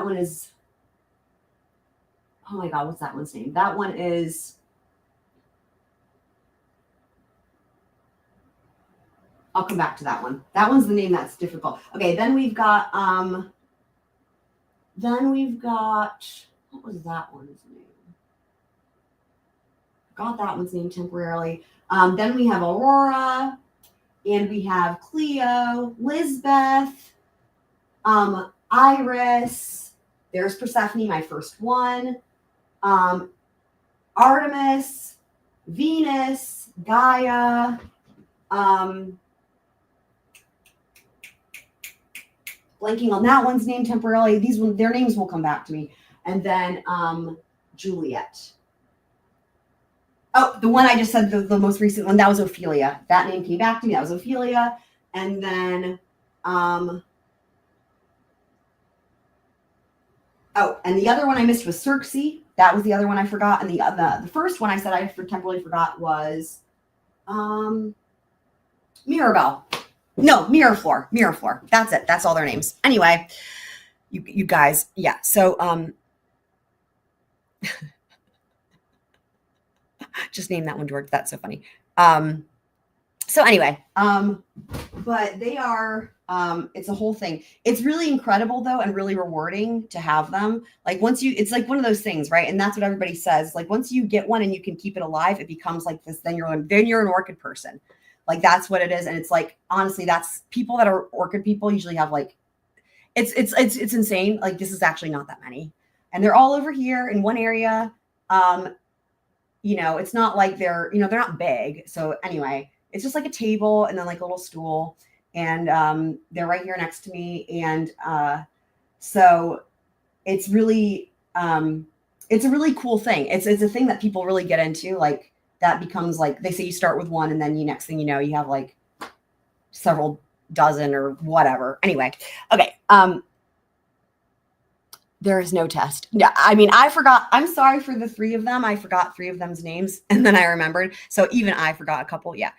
one is, oh my God, what's that one's name? That one is, I'll come back to that one. That one's the name that's difficult. Okay, then we've got, what was that one's name? forgot that one's named temporarily. Then we have Aurora, and we have Cleo, Lisbeth, Iris. There's Persephone, my first one. Artemis, Venus, Gaia. Blanking on that one's name temporarily. Their names will come back to me. And then Juliet. Oh, the one I just said, the most recent one, that was Ophelia. That name came back to me. That was Ophelia. And then, oh, and the other one I missed was Circe. That was the other one I forgot. And the first one I said I temporarily forgot was Mirabelle. No, Miraflor. That's it. That's all their names. Anyway, you guys, yeah. So just name that one, George. That's so funny. So anyway, but they are, it's a whole thing. It's really incredible though, and really rewarding to have them. Like it's like one of those things, right? And that's what everybody says. Like once you get one and you can keep it alive, it becomes like this, then you're an orchid person. Like that's what it is. And it's like, honestly, that's people that are orchid people usually have like, it's insane. Like this is actually not that many. And they're all over here in one area. It's not like they're not big. So anyway, it's just like a table and then like a little stool, and they're right here next to me. And so it's really, it's a really cool thing. It's a thing that people really get into. Like that becomes like, they say you start with one and then next thing you know, you have like several dozen or whatever. Anyway, okay. There is no test. Yeah, I mean, I forgot. I'm sorry for the three of them. I forgot three of them's names, and then I remembered. So even I forgot a couple. Yeah.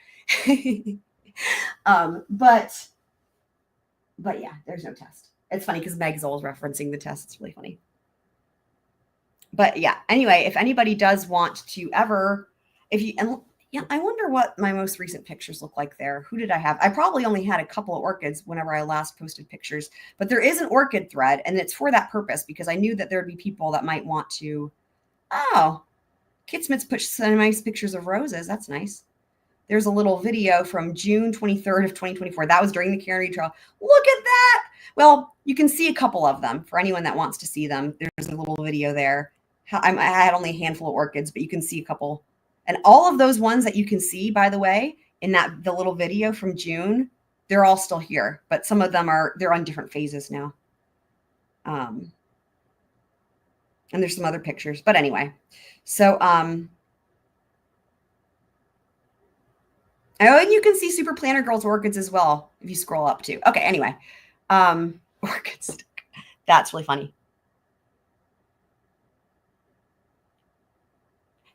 But yeah, there's no test. It's funny because Meg's always referencing the test. It's really funny. But yeah, anyway, if anybody does want to ever, I wonder what my most recent pictures look like there. Who did I have? I probably only had a couple of orchids whenever I last posted pictures, but there is an orchid thread, and it's for that purpose because I knew that there would be people that might want to. Oh, Kit Smith's put some nice pictures of roses. That's nice. There's a little video from June 23rd of 2024. That was during the Curative trial. Look at that. Well, you can see a couple of them for anyone that wants to see them. There's a little video there. I had only a handful of orchids, but you can see a couple. And all of those ones that you can see, by the way, in the little video from June, they're all still here, but some of them they're on different phases now. And there's some other pictures, but anyway. So, oh, and you can see Super Planner Girl's orchids as well, if you scroll up too. Okay, anyway. Orchids. That's really funny.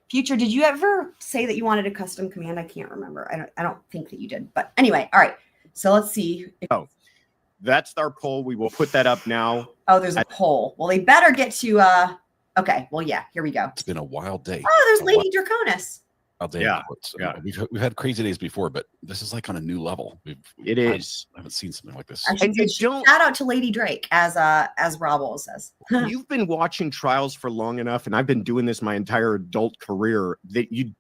Future, did you ever say that you wanted a custom command? I can't remember. I don't think that you did. But anyway, all right. So let's see. That's our poll. We will put that up now. Oh, there's a poll. Well, they better get to okay. Well, yeah, here we go. It's been a wild day. Oh, there's Lady Draconis. Yeah. We've had crazy days before, but this is like on a new level. I haven't seen something like this. Shout out to Lady Drake, as Rob always says. You've been watching trials for long enough, and I've been doing this my entire adult career, that you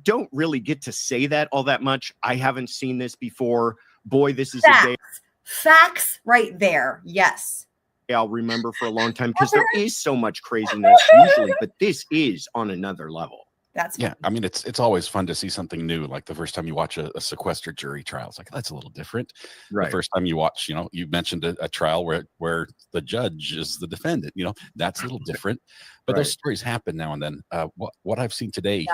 don't really get to say that all that much. I haven't seen this before. Boy, this is a day. Facts right there. Yes. I'll remember for a long time because there is so much craziness usually, but this is on another level. That's yeah. I mean, it's always fun to see something new. Like the first time you watch a sequestered jury trial, it's like, that's a little different. Right. The first time you watch, you mentioned a trial where the judge is the defendant, that's a little different, but those stories happen now and then. What I've seen today,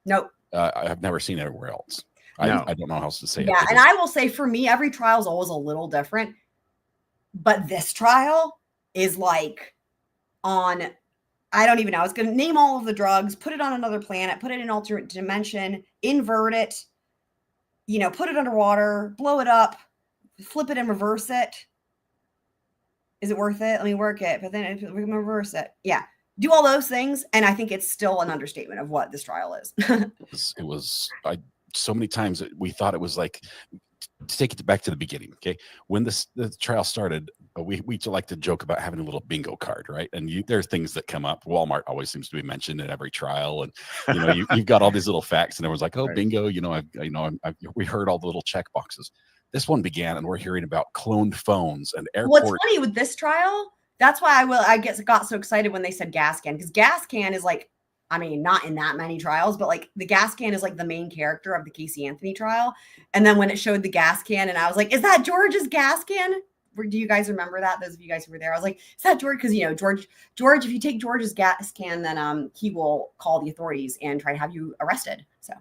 nope. I've never seen anywhere else. I don't know how else to say it. Yeah. And I will say for me, every trial is always a little different, but this trial is like I don't even know. I was going to name all of the drugs, put it on another planet, put it in alternate dimension, invert it, put it underwater, blow it up, flip it and reverse it. Is it worth it? Let me work it, but then we can reverse it. Yeah. Do all those things. And I think it's still an understatement of what this trial is. It was so many times we thought it was like, to take it back to the beginning. Okay. When the trial started, we like to joke about having a little bingo card, right? And there's things that come up. Walmart always seems to be mentioned in every trial, and you've got all these little facts, and everyone's like, "Oh, right. Bingo!" We heard all the little check boxes. This one began, and we're hearing about cloned phones and airport. What's funny with this trial? That's why I got so excited when they said gas can, because gas can is like, I mean, not in that many trials, but like the gas can is like the main character of the Casey Anthony trial. And then when it showed the gas can, and I was like, "Is that George's gas can?" Do you guys remember that? Those of you guys who were there, I was like, "Is that George?" Because George, if you take George's gas can, then he will call the authorities and try to have you arrested. So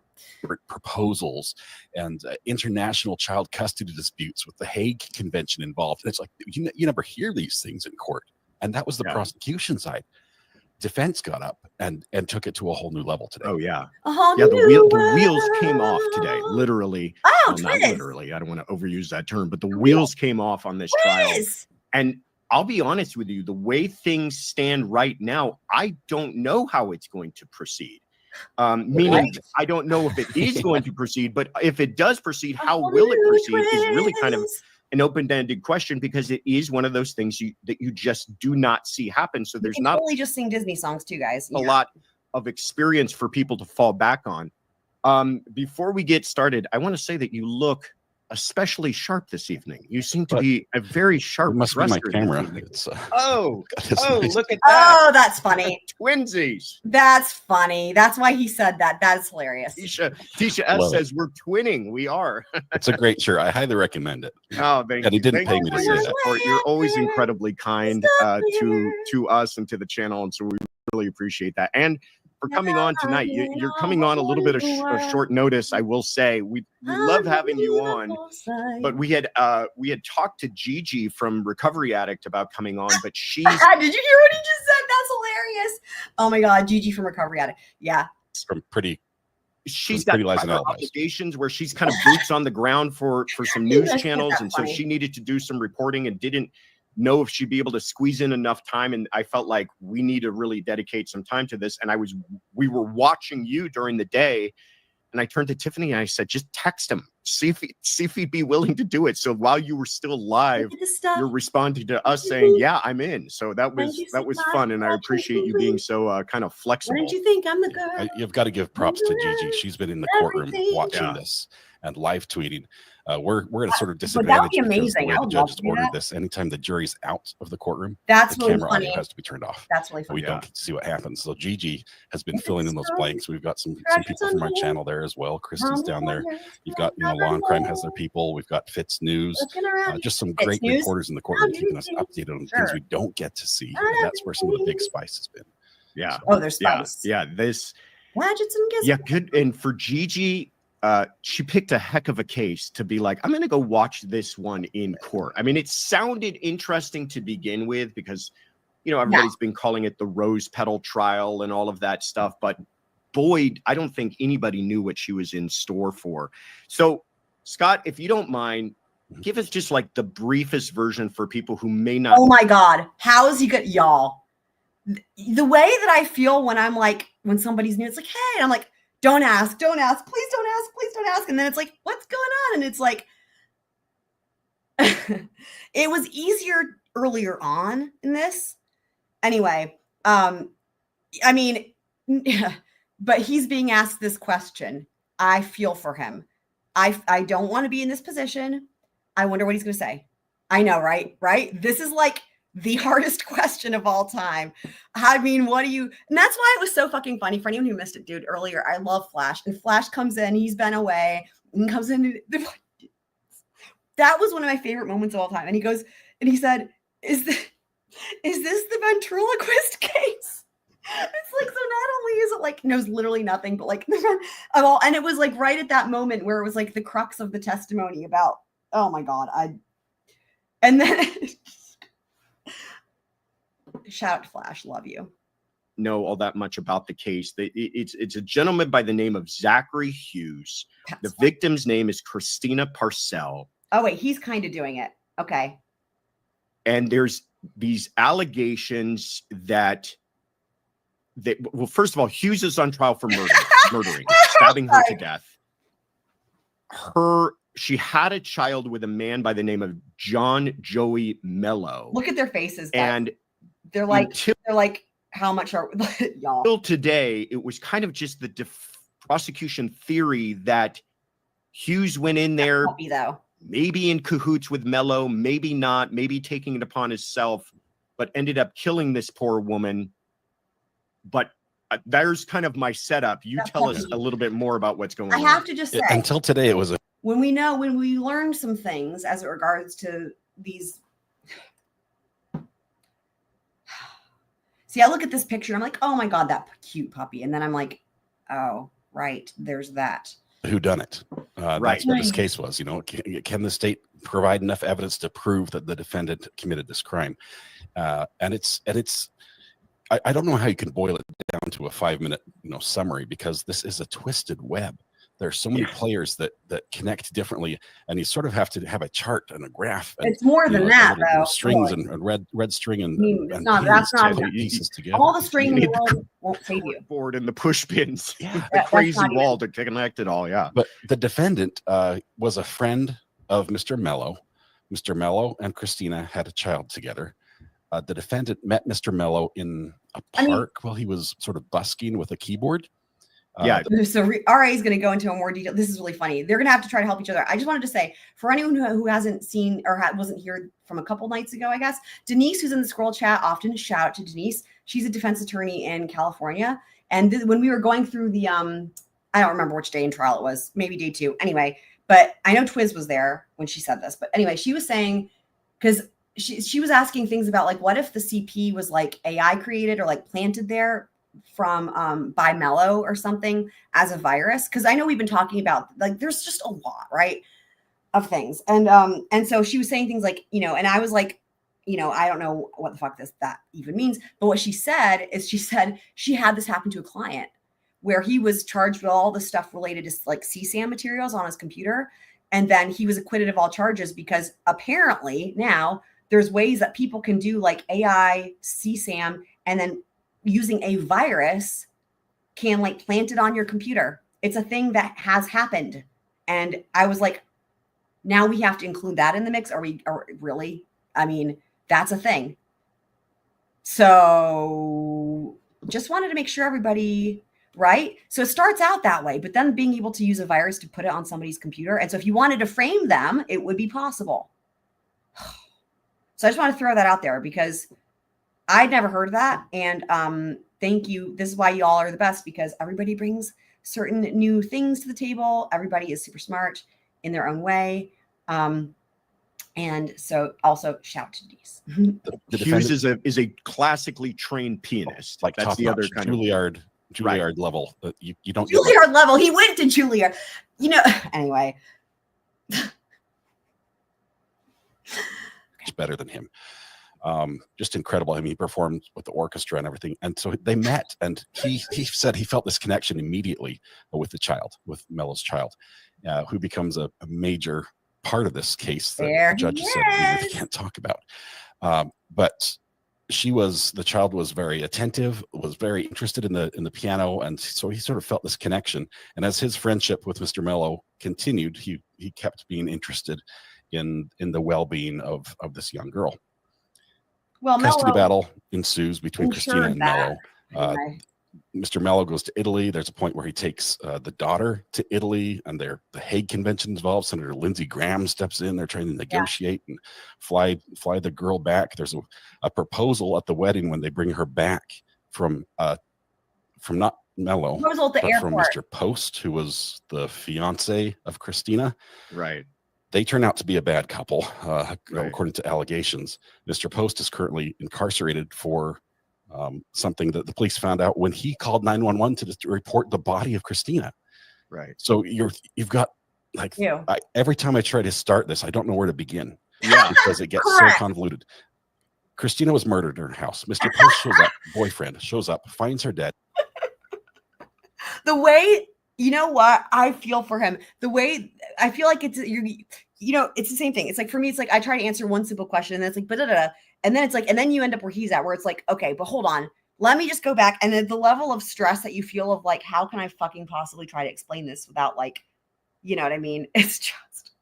proposals and international child custody disputes with the Hague Convention involved. And it's like you never hear these things in court, and that was the prosecution side. Defense got up and took it to a whole new level today. Oh yeah, the wheels came off today, literally. Oh, well, not literally. I don't want to overuse that term, but the wheels came off on this trial. And I'll be honest with you, the way things stand right now, I don't know how it's going to proceed. Meaning, I don't know if it is going to proceed, but if it does proceed, how will it proceed is really kind of an open-ended question, because it is one of those things that you just do not see happen. So there's not only just sing Disney songs too, guys. A lot of experience for people to fall back on. Before we get started, I want to say that you look especially sharp this evening. You seem to be a very sharp. It must be my camera. It's, nice. Look at that. Oh, that's funny. Twinsies. That's funny. That's why he said that. That's hilarious. Tisha S says we're twinning. We are. It's a great shirt. I highly recommend it. Oh, thank you. And he didn't pay me to say that. You're always incredibly kind to us and to the channel, and so we really appreciate that. And for coming on tonight, you're coming on a little bit of short notice. I will say we love having you on, but we had talked to Gigi from Recovery Addict about coming on, but she's did you hear what he just said? That's hilarious. Oh my God, Gigi from Recovery Addict. Yeah, it's from pretty. She's got obligations where she's kind of boots on the ground for some news channels, and so she needed to do some reporting and didn't know if she'd be able to squeeze in enough time. And I felt like we need to really dedicate some time to this. And we were watching you during the day, and I turned to Tiffany and I said, just text him, see if he'd be willing to do it. So while you were still live, you're responding to us saying, yeah, I'm in. So that was fun. And I appreciate you being so kind of flexible. When did you think I'm the girl? You've got to give props to Gigi. She's been in the courtroom watching this and live tweeting. We're at a sort of disadvantage because the way the judges ordered this. Anytime the jury's out of the courtroom, the camera audio has to be turned off. That's really funny. We don't get to see what happens. So Gigi has been filling in those blanks. We've got some people from our channel there as well. Christy's down there. You've got Law and Crime has their people. We've got Fitz News. Just some great reporters in the courtroom keeping us updated on things we don't get to see. And that's where some of the big spice has been. Yeah. Oh, there's spice. Yeah. This gadgets and gizmos. Yeah, good. And for Gigi, she picked a heck of a case to be like, I'm going to go watch this one in court. I mean, it sounded interesting to begin with because, everybody's been calling it the Rose Petal trial and all of that stuff. But boy, I don't think anybody knew what she was in store for. So, Scott, if you don't mind, give us just like the briefest version for people who may not. Oh my God. How is he good? Y'all, the way that I feel when somebody's new, it's like, hey, and I'm like, don't ask, please don't ask, please don't ask. And then it's like, what's going on? And it's like, it was easier earlier on in this. Anyway, I mean, but he's being asked this question. I feel for him. I don't want to be in this position. I wonder what he's going to say. I know, right? This is like the hardest question of all time. I mean, and that's why it was so fucking funny for anyone who missed it, dude, earlier. I love Flash, and Flash comes in, he's been away, and comes in. That was one of my favorite moments of all time. And he goes, and he said, is this the ventriloquist case? It's like, so not only is it like knows literally nothing, but like of all, and it was like right at that moment where it was like the crux of the testimony about, oh my God, and then shout out to Flash, love you. Know all that much about the case. It's a gentleman by the name of Zachary Hughes. The victim's name is Christina Parcell. Oh wait, he's kind of doing it. Okay. And there's these allegations that well, first of all, Hughes is on trial for murdering, stabbing her to death. she had a child with a man by the name of John Joey Mello. Look at their faces. Guys. And they're like, how much are y'all? Till today, it was kind of just the prosecution theory that Hughes went in there, maybe in cahoots with Mello, maybe not, maybe taking it upon himself, but ended up killing this poor woman. But there's kind of my setup. You tell us a little bit more about what's going on. I have to just say, until today, it was when we learned some things as it regards to these. See, I look at this picture and I'm like, oh my God, that cute puppy. And then I'm like, oh, right, there's that. Who done it? Right. That's what this case was. You know, can the state provide enough evidence to prove that the defendant committed this crime? And it's I don't know how you can boil it down to a 5-minute, summary, because this is a twisted web. There's so many players that connect differently, and you sort of have to have a chart and a graph. And, it's more than that, though. Strings and red string and, that's not pieces together. All the string in the world won't save you. Board and the push pins, the crazy wall to connect it all. Yeah. But the defendant was a friend of Mr. Mello. Mr. Mello and Christina had a child together. The defendant met Mr. Mello in a park while he was sort of busking with a keyboard. So RA is going to go into a more detail. This is really funny. They're going to have to try to help each other. I just wanted to say, for anyone who hasn't seen or wasn't here from a couple nights ago, I guess, Denise, who's in the scroll chat, often shout out to Denise. She's a defense attorney in California. And when we were going through the, I don't remember which day in trial it was, maybe day 2. Anyway, but I know Twiz was there when she said this. But anyway, she was saying, because she was asking things about like, what if the CP was like AI created or like planted there from by Mello or something as a virus? Because I know we've been talking about like there's just a lot, right, of things. And so she was saying things like, and I was like, I don't know what the fuck that even means. But what she said is she said she had this happen to a client where he was charged with all the stuff related to like CSAM materials on his computer. And then he was acquitted of all charges because apparently now there's ways that people can do like AI, CSAM, and then using a virus can like plant it on your computer. It's a thing that has happened. And I was like, now we have to include that in the mix. Are really? I mean, that's a thing. So just wanted to make sure everybody, right? So it starts out that way, but then being able to use a virus to put it on somebody's computer. And so if you wanted to frame them, it would be possible. So I just want to throw that out there because I'd never heard of that. And thank you. This is why y'all are the best, because everybody brings certain new things to the table. Everybody is super smart in their own way. And so also shout to Denise. Hughes is a classically trained pianist. Like that's the other kind Juilliard right. level. You don't Juilliard level. He went to Juilliard. Anyway. It's better than him. Just incredible. I mean, he performed with the orchestra and everything. And so they met, and he said he felt this connection immediately with the child, with Mello's child, who becomes a major part of this case that the judges said we really can't talk about. But the child was very attentive, was very interested in the piano, and so he sort of felt this connection. And as his friendship with Mr. Mello continued, he kept being interested in the well-being of this young girl. Well, custody Mello battle ensues between Christina and Mello. Mr. Mello goes to Italy. There's a point where he takes the daughter to Italy, and the Hague Convention involved. Senator Lindsey Graham steps in. They're trying to negotiate and fly the girl back. There's a proposal at the wedding when they bring her back from not Mello, but from Mr. Post, who was the fiance of Christina. Right. They turn out to be a bad couple, according to allegations. Mr. Post is currently incarcerated for something that the police found out when he called 911 to report the body of Christina. Right. So you've got like every time I try to start this, I don't know where to begin. Yeah, because it gets so convoluted. Christina was murdered in her house. Mr. Post shows up, boyfriend shows up, finds her dead. The way, you know what, I feel for him. The way I feel like it's the same thing. It's like, for me, it's like I try to answer one simple question and then it's like, and then it's like, and then you end up where he's at, where it's like, okay, but hold on, let me just go back. And then the level of stress that you feel of like, how can I fucking possibly try to explain this without like, you know what I mean? It's just,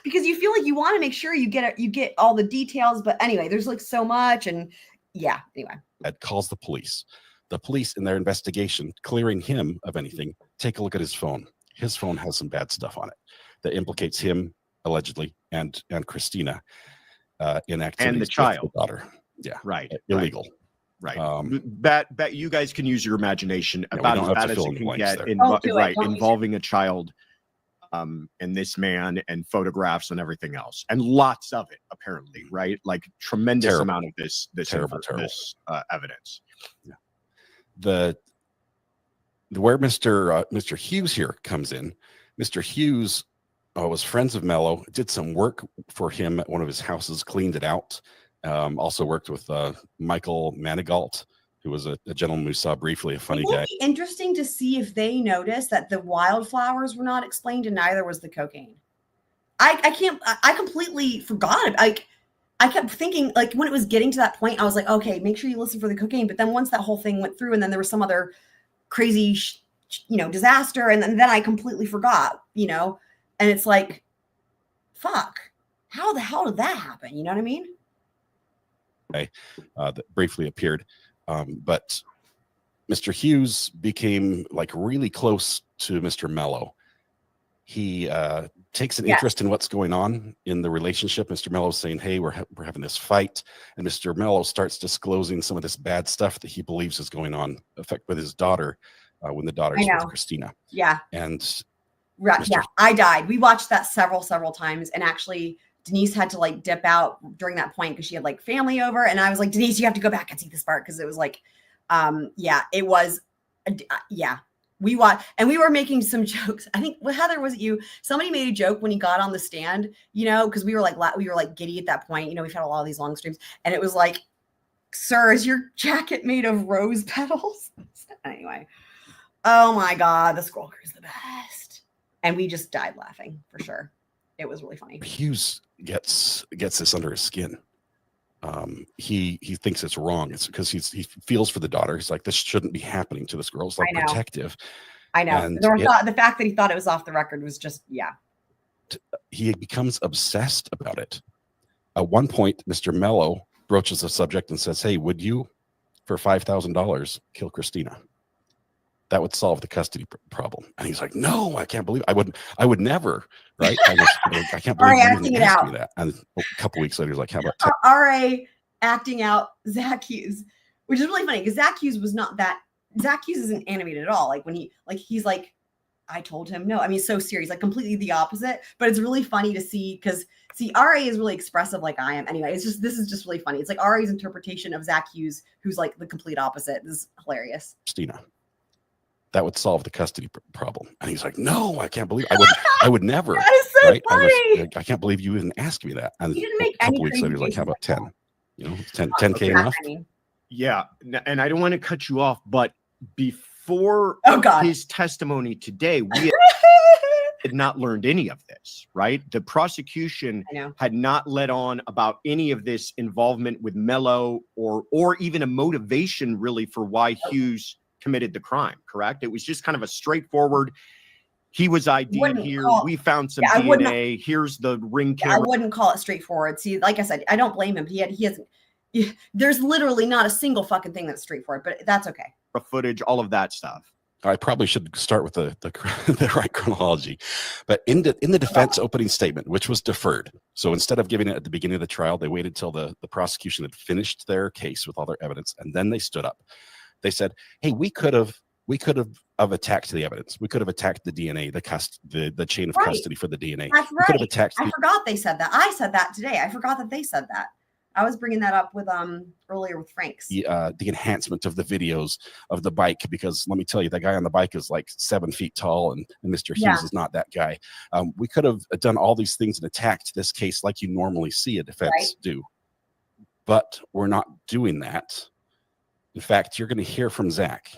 because you feel like you want to make sure you get all the details. But anyway, there's like so much, and yeah. Anyway, Ed calls the police. The police, in their investigation, clearing him of anything, take a look at his phone. His phone has some bad stuff on it that implicates him allegedly and Christina in activities and the child, with the daughter. Yeah, right. Illegal. Right. Bet you guys can use your imagination about as bad as it can get involving a child and this man and photographs and everything else. And lots of it, apparently, right? Like tremendous amount of this terrible. Evidence. Yeah. The where Mr. Hughes here comes in. Mr. Hughes was friends of Mello, did some work for him at one of his houses, cleaned it out. Also worked with Michael Manigault, who was a gentleman we saw briefly, a funny guy. It'd be interesting to see if they noticed that the wildflowers were not explained and neither was the cocaine. I completely forgot. I kept thinking, like, when it was getting to that point, I was like, okay, make sure you listen for the cocaine. But then once that whole thing went through and then there was some other crazy, disaster. And then I completely forgot, and it's like, fuck, how the hell did that happen? You know what I mean? That briefly appeared. But Mr. Hughes became like really close to Mr. Mello. He takes an interest in what's going on in the relationship. Mr. Mello saying, hey, we're having this fight. And Mr. Mello starts disclosing some of this bad stuff that he believes is going on with his daughter when the daughter's with Christina. Yeah. And yeah, I died. We watched that several times. And actually, Denise had to like dip out during that point because she had like family over. And I was like, Denise, you have to go back and see this part. Cause it was like, it was, we watched and we were making some jokes. I think Heather, was it you? Somebody made a joke when he got on the stand, cause we were like giddy at that point. We've had a lot of these long streams and it was like, sir, is your jacket made of rose petals? Anyway. Oh my God. The scroll crew is the best. And we just died laughing for sure. It was really funny. Hughes gets this under his skin. He thinks it's wrong. It's because he feels for the daughter. He's like, this shouldn't be happening to this girl. It's like protective. I know. And the fact that he thought it was off the record was just, he becomes obsessed about it. At one point, Mr. Mello broaches the subject and says, hey, would you, for $5,000, kill Christina? That would solve the custody problem. And he's like, no, I can't believe I would never, right? I can't believe you didn't ask me that. And a couple weeks later, he's like, how about R.A. acting out Zach Hughes, which is really funny because Zach Hughes isn't animated at all. Like when he's like, I told him no. I mean, so serious, like completely the opposite, but it's really funny to see because R.A. is really expressive like I am. Anyway, this is just really funny. It's like R.A.'s interpretation of Zach Hughes, who's like the complete opposite. This is hilarious. Christina. That would solve the custody problem. And he's like, no, I can't believe I would never. That is so funny. I can't believe you even asked me that. And he didn't make a couple weeks later, he's like, how about 10? 10K enough? Yeah. And I don't want to cut you off, but before his testimony today, we had not learned any of this, right? The prosecution had not let on about any of this involvement with Mello or even a motivation really for why Hughes committed the crime, correct? It was just kind of a straightforward, he was ID'd here, we found some DNA, here's the ring camera. I wouldn't call it straightforward. See, like I said, I don't blame him. He hasn't, there's literally not a single fucking thing that's straightforward, but that's okay. Footage, all of that stuff. I probably should start with the right chronology. But in the defense opening statement, which was deferred, so instead of giving it at the beginning of the trial, they waited till the prosecution had finished their case with all their evidence, and then they stood up. They said, hey, we could have attacked the evidence. We could have attacked the DNA, the chain of custody for the DNA. That's we could have attacked. I forgot they said that. I said that today. I forgot that they said that. I was bringing that up with earlier with Frank's. The enhancement of the videos of the bike, because let me tell you, that guy on the bike is like 7 feet tall, and Mr. Hughes is not that guy. We could have done all these things and attacked this case like you normally see a defense do, but we're not doing that. In fact, you're going to hear from Zach,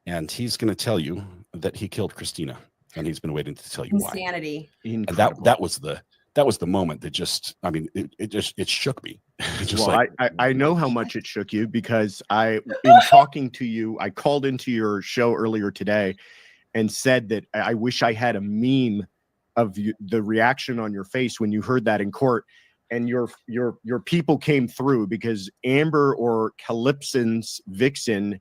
and he's going to tell you that he killed Christina, and he's been waiting to tell you why. Insanity. And that was the moment that just, I mean, it shook me. I know how much it shook you because in talking to you, I called into your show earlier today and said that I wish I had a meme of the reaction on your face when you heard that in court, and your people came through, because Amber or Calypson's Vixen,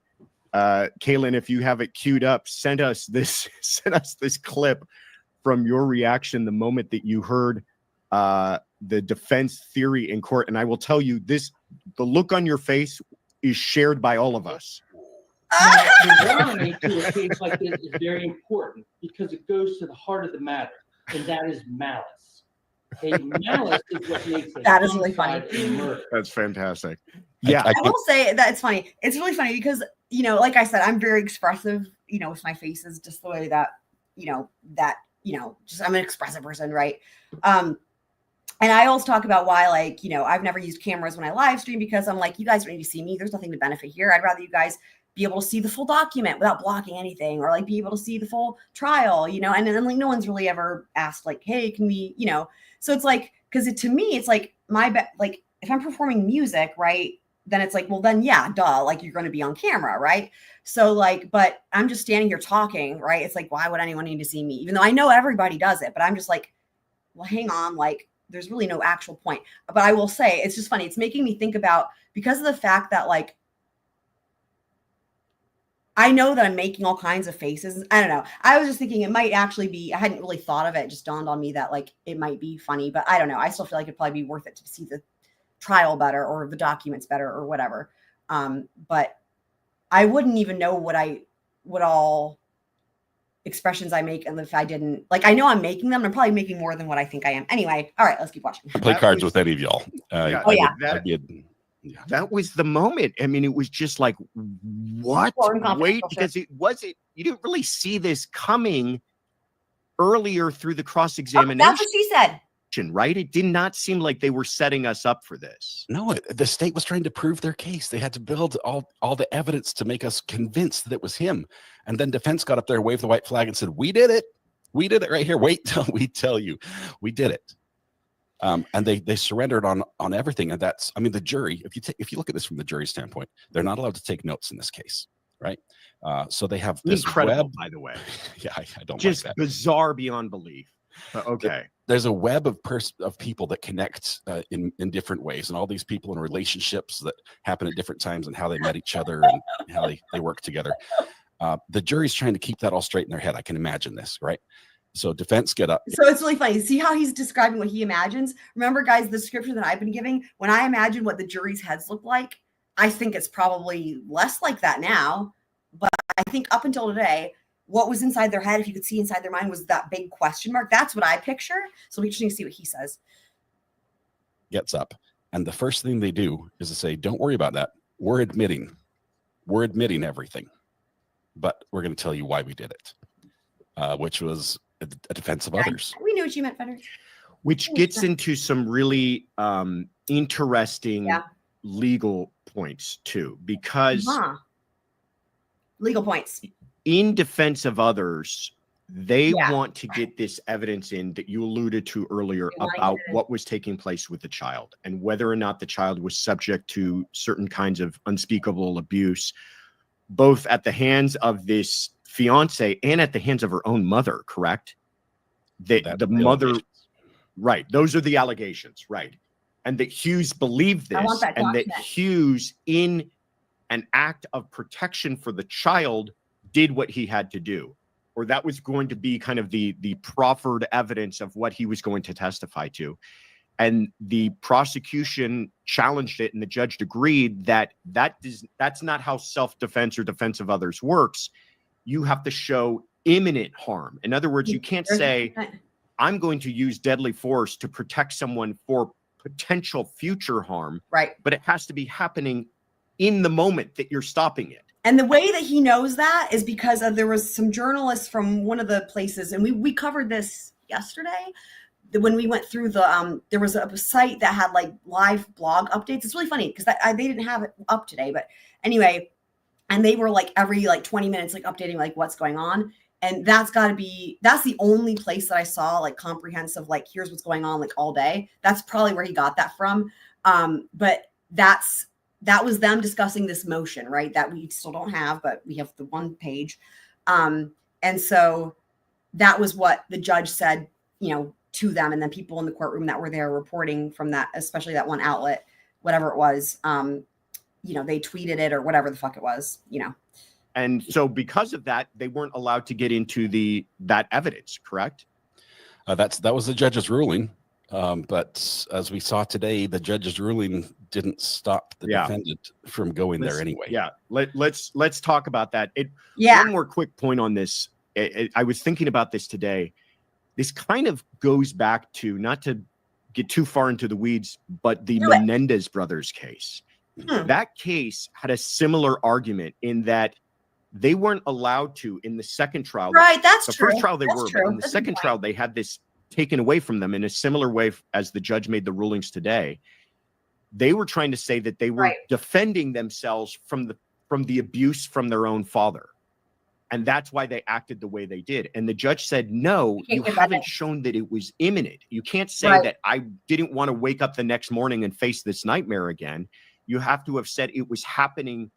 Kaylin, if you have it queued up, sent us this clip from your reaction the moment that you heard the defense theory in court. And I will tell you this, the look on your face is shared by all of us. The warning to a case like this is very important because it goes to the heart of the matter, and that is malice. Malice is what makes it. That is really funny. That's fantastic. Yeah, I will say that it's funny. It's really funny because, you know, like I said, I'm very expressive, you know, with my faces, just the way that, just I'm an expressive person, right? And I always talk about why, like, you know, I've never used cameras when I live stream, because I'm like, you guys don't need to see me. There's nothing to benefit here. I'd rather you guys be able to see the full document without blocking anything, or like be able to see the full trial, you know, and then like no one's really ever asked like, hey, can we, you know, so it's like, because to me, it's like like if I'm performing music, right, then it's like, well, then yeah, duh, like you're going to be on camera, right? So like, but I'm just standing here talking, right? It's like, why would anyone need to see me? Even though I know everybody does it, but I'm just like, well, hang on, like there's really no actual point. But I will say, it's just funny. It's making me think about, because of the fact that like, I know that I'm making all kinds of faces. I don't know. I was just thinking it might actually be, I hadn't really thought of it. It just dawned on me that like, it might be funny, but I don't know. I still feel like it'd probably be worth it to see the trial better or the documents better or whatever. But I wouldn't even know what all expressions I make. And if I didn't, like, I know I'm making them. I'm probably making more than what I think I am. Anyway. All right, let's keep watching. I play cards with any of y'all. That was the moment. I mean, it was just like, what? Wait, because it wasn't, you didn't really see this coming earlier through the cross-examination. That's what she said. Right? It did not seem like they were setting us up for this. No, the state was trying to prove their case. They had to build all the evidence to make us convinced that it was him. And then defense got up there, waved the white flag and said, we did it. We did it right here. Wait till we tell you. We did it. And they surrendered on everything. And that's, I mean, the jury, if you look at this from the jury's standpoint, they're not allowed to take notes in this case, right? So they have this incredible, web, by the way. Yeah, I don't just like that. Bizarre beyond belief. Okay. There's a web of people that connect in different ways, and all these people in relationships that happen at different times and how they met each other and how they work together. The jury's trying to keep that all straight in their head. I can imagine this, right? So defense get up. So it's really funny. See how he's describing what he imagines? Remember, guys, the description that I've been giving, when I imagine what the jury's heads look like, I think it's probably less like that now. But I think up until today, what was inside their head, if you could see inside their mind, was that big question mark. That's what I picture. So we just need to see what he says. Gets up. And the first thing they do is to say, don't worry about that. We're admitting everything. But we're going to tell you why we did it, which was a defense of others. We knew what you meant, Fender. Which gets into some really interesting legal points, too, because legal points. In defense of others, they want to get this evidence in that you alluded to earlier about what was taking place with the child and whether or not the child was subject to certain kinds of unspeakable abuse, both at the hands of this fiance and at the hands of her own mother, correct? The mother, right. Those are the allegations, right. And that Hughes believed this, and that Hughes, in an act of protection for the child, did what he had to do, or that was going to be kind of the proffered evidence of what he was going to testify to. And the prosecution challenged it, and the judge agreed that that's not how self-defense or defense of others works. You have to show imminent harm. In other words, you can't say, I'm going to use deadly force to protect someone for potential future harm. Right. But it has to be happening in the moment that you're stopping it. And the way that he knows that is because there was some journalists from one of the places, and we covered this yesterday when we went through there was a site that had like live blog updates. It's really funny because they didn't have it up today, but anyway, and they were like every 20 minutes like updating like what's going on. And that's the only place that I saw like comprehensive, like here's what's going on like all day. That's probably where he got that from. But that was them discussing this motion, right? That we still don't have, but we have the one page. And so that was what the judge said to them. And then people in the courtroom that were there reporting from that, especially that one outlet, whatever it was, they tweeted it or whatever the fuck it was, And so because of that, they weren't allowed to get into that evidence, correct? That was the judge's ruling. But as we saw today, the judge's ruling didn't stop the defendant from going there anyway. Yeah. Let's talk about that. One more quick point on this. I was thinking about this today. This kind of goes back to, not to get too far into the weeds, but the Menendez brothers case. That case had a similar argument in that they weren't allowed to in the second trial. Right, that's the true. first trial they That's were, true. but in the That's a second good trial they had this taken away from them in a similar way as the judge made the rulings today. They were trying to say that they were defending themselves from the abuse from their own father. And that's why they acted the way they did. And the judge said, no, you haven't shown that it was imminent. You can't say that I didn't want to wake up the next morning and face this nightmare again. You have to have said it was happening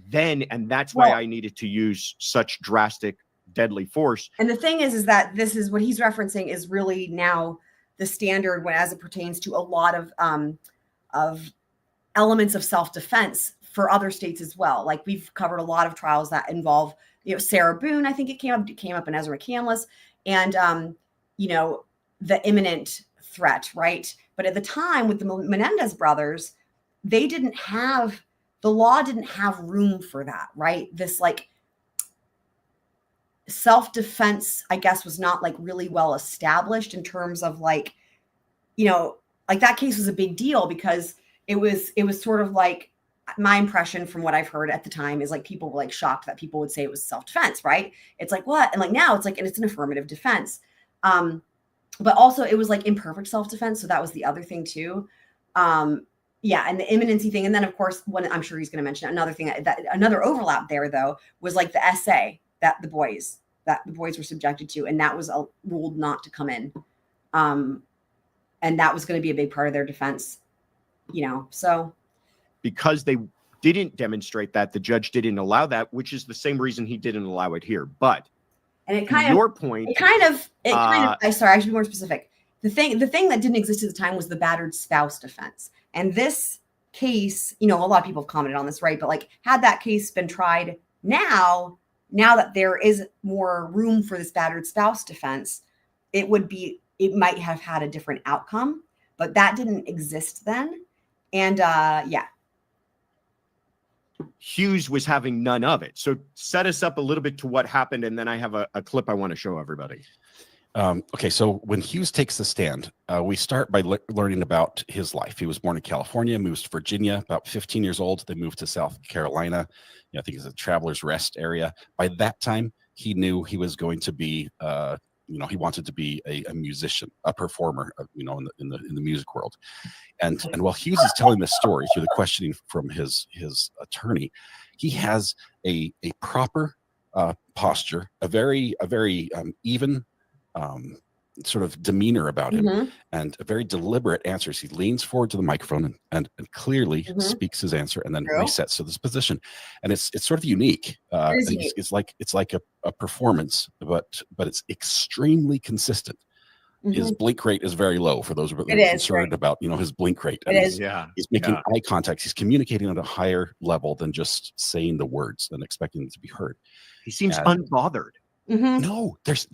then. And that's why I needed to use such drastic, deadly force. And the thing is that this is what he's referencing is really now the standard when, as it pertains to a lot of elements of self-defense for other states as well. Like we've covered a lot of trials that involve, Sarah Boone, I think it came up in Ezra McCandless, and the imminent threat, right? But at the time with the Menendez brothers, the law didn't have room for that, right? This like self-defense, I guess, was not like really well established in terms of like that case was a big deal because it was sort of like, my impression from what I've heard at the time is like people were like shocked that people would say it was self-defense, right? It's like, what? And like now it's like, and it's an affirmative defense. But also it was like imperfect self-defense. So that was the other thing too. And the imminency thing. And then of course, when I'm sure he's going to mention another thing another overlap there though, was like the essay that the boys were subjected to. And that was ruled not to come in. And that was going to be a big part of their defense, so. Because they didn't demonstrate that, the judge didn't allow that, which is the same reason he didn't allow it here. But and point, sorry, I should be more specific. The thing that didn't exist at the time was the battered spouse defense. And this case, a lot of people have commented on this, right? But like, had that case been tried now that there is more room for this battered spouse defense, it might have had a different outcome, but that didn't exist then. And Hughes was having none of it. So set us up a little bit to what happened, and then I have a clip I want to show everybody. Okay, so when Hughes takes the stand, we start by learning about his life. He was born in California, moves to Virginia, about 15 years old. They moved to South Carolina. I think it's a Travelers Rest area. By that time, he knew he was going to be, he wanted to be a musician, a performer, in the music world. And while Hughes is telling this story through the questioning from his attorney, he has a proper posture, a very even sort of demeanor about him, and a very deliberate answers. He leans forward to the microphone and clearly speaks his answer, and then resets to this position. And it's sort of unique. It's like a performance, but it's extremely consistent. His blink rate is very low for those who are concerned about his blink rate. He's making eye contact. He's communicating at a higher level than just saying the words and expecting them to be heard. He seems unbothered. No, there's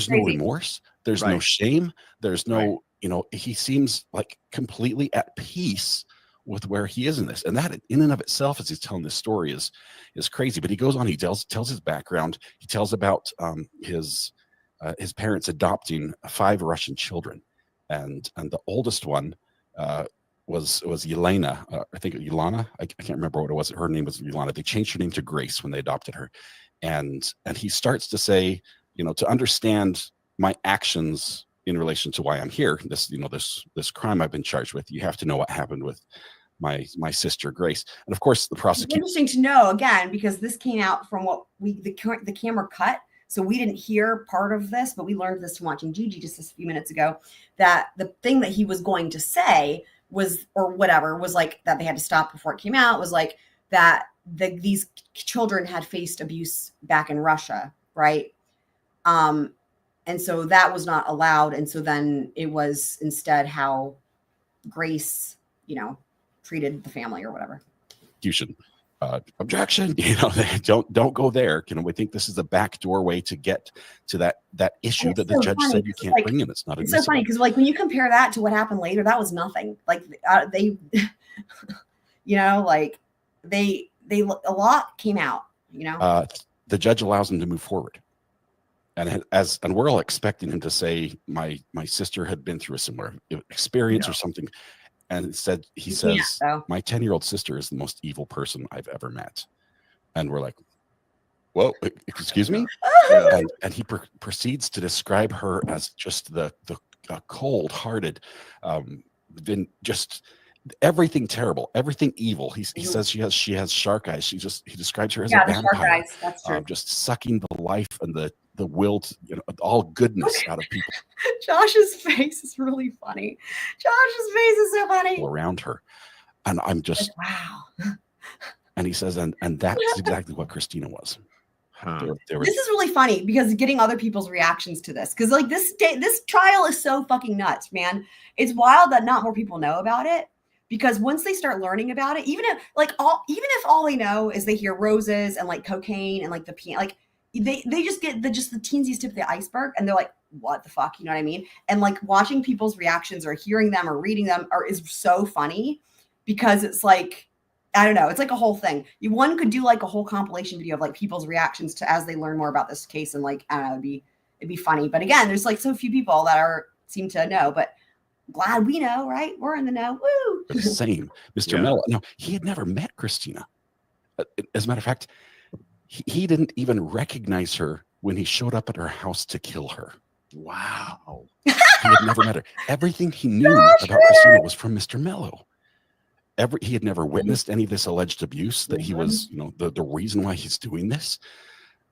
no remorse. There's no shame. There's no, he seems like completely at peace with where he is in this. And that in and of itself, as he's telling this story, is crazy. But he goes on, he tells his background. He tells about his parents adopting 5 Russian children. And the oldest one was Yelena. I think Yelena. I can't remember what it was. Her name was Yelena. They changed her name to Grace when they adopted her. And he starts to say, to understand my actions in relation to why I'm here, this crime I've been charged with, you have to know what happened with my sister Grace. And of course, the prosecutor. It's interesting to know again because this came out from what the camera cut, so we didn't hear part of this, but we learned this from watching Gigi just a few minutes ago. That the thing that he was going to say was like that they had to stop before it came out was like that these children had faced abuse back in Russia, right? And And so that was not allowed. And so then it was instead how Grace, treated the family or whatever. You should objection. Don't go there. We think this is a backdoor way to get to that issue that the judge said you can't bring in. It's not admissible. It's so funny because when you compare that to what happened later, that was nothing. Like they, a lot came out. The judge allows him to move forward. And we're all expecting him to say, my sister had been through a similar experience or something. And he says, my 10-year-old sister is the most evil person I've ever met. And we're like, whoa, excuse me? And he proceeds to describe her as just the cold-hearted, then just everything terrible, everything evil. He says she has shark eyes. He describes her as a vampire. Shark eyes. That's true. Just sucking the life and the will to, all goodness out of people. Josh's face is really funny. Josh's face is so funny. Around her. And I'm just, wow. And he says, and that's exactly what Christina was. This is really funny because getting other people's reactions to this, because this trial is so fucking nuts, man. It's wild that not more people know about it, because once they start learning about it, even if all they know is they hear roses and like cocaine and like the piano, like they just get the teensiest tip of the iceberg, and they're like, what the fuck, you know what I mean? And like watching people's reactions or hearing them or reading them is so funny, because it's like, I don't know, it's like a whole thing. One could do like a whole compilation video of like people's reactions to as they learn more about this case, and like, I don't know, it'd be funny. But again, there's like so few people that seem to know, but glad we know, right? We're in the know. Woo! The same. Mr. Mello. No, he had never met Christina. As a matter of fact, he didn't even recognize her when he showed up at her house to kill her. Wow. He had never met her. Everything he knew about Christina was from Mr. Mello. He had never witnessed any of this alleged abuse, that he was, the reason why he's doing this.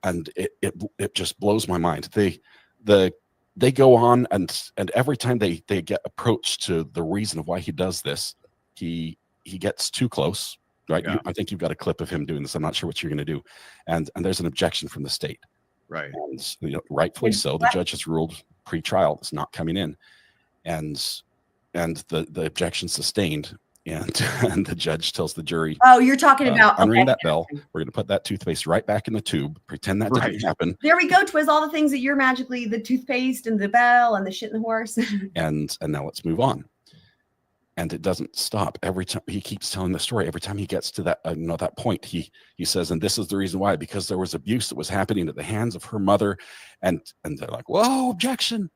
And it just blows my mind. They go on, and every time they get approached to the reason of why he does this, he gets too close, right? Yeah. I think you've got a clip of him doing this. I'm not sure what you're going to do. And there's an objection from the state. Right. And rightfully so. The judge has ruled pre-trial it's not coming in. And the objection sustained. And the judge tells the jury, oh, you're talking about unring that bell. We're going to put that toothpaste right back in the tube. Pretend that didn't happen. There we go, Twiz. All the things that you're magically, the toothpaste and the bell and the shit in the horse. and now let's move on. And it doesn't stop. Every time he keeps telling the story, every time he gets to that that point, he says, and this is the reason why, because there was abuse that was happening at the hands of her mother. And they're like, whoa, objection.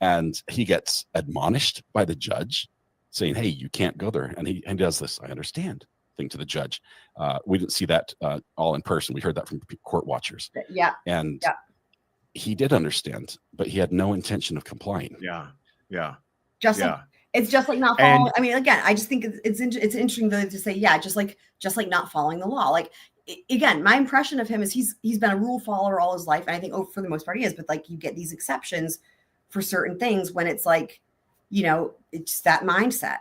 And he gets admonished by the judge, saying, hey, you can't go there. And he does this, I understand, thing to the judge. We didn't see that all in person. We heard that from court watchers. Yeah. And he did understand, but he had no intention of complying. Yeah. It's just like not following. I mean, again, I just think it's interesting to say, just like not following the law. Like, again, my impression of him is he's been a rule follower all his life. And I think, for the most part he is, but like you get these exceptions for certain things when it's like, it's that mindset.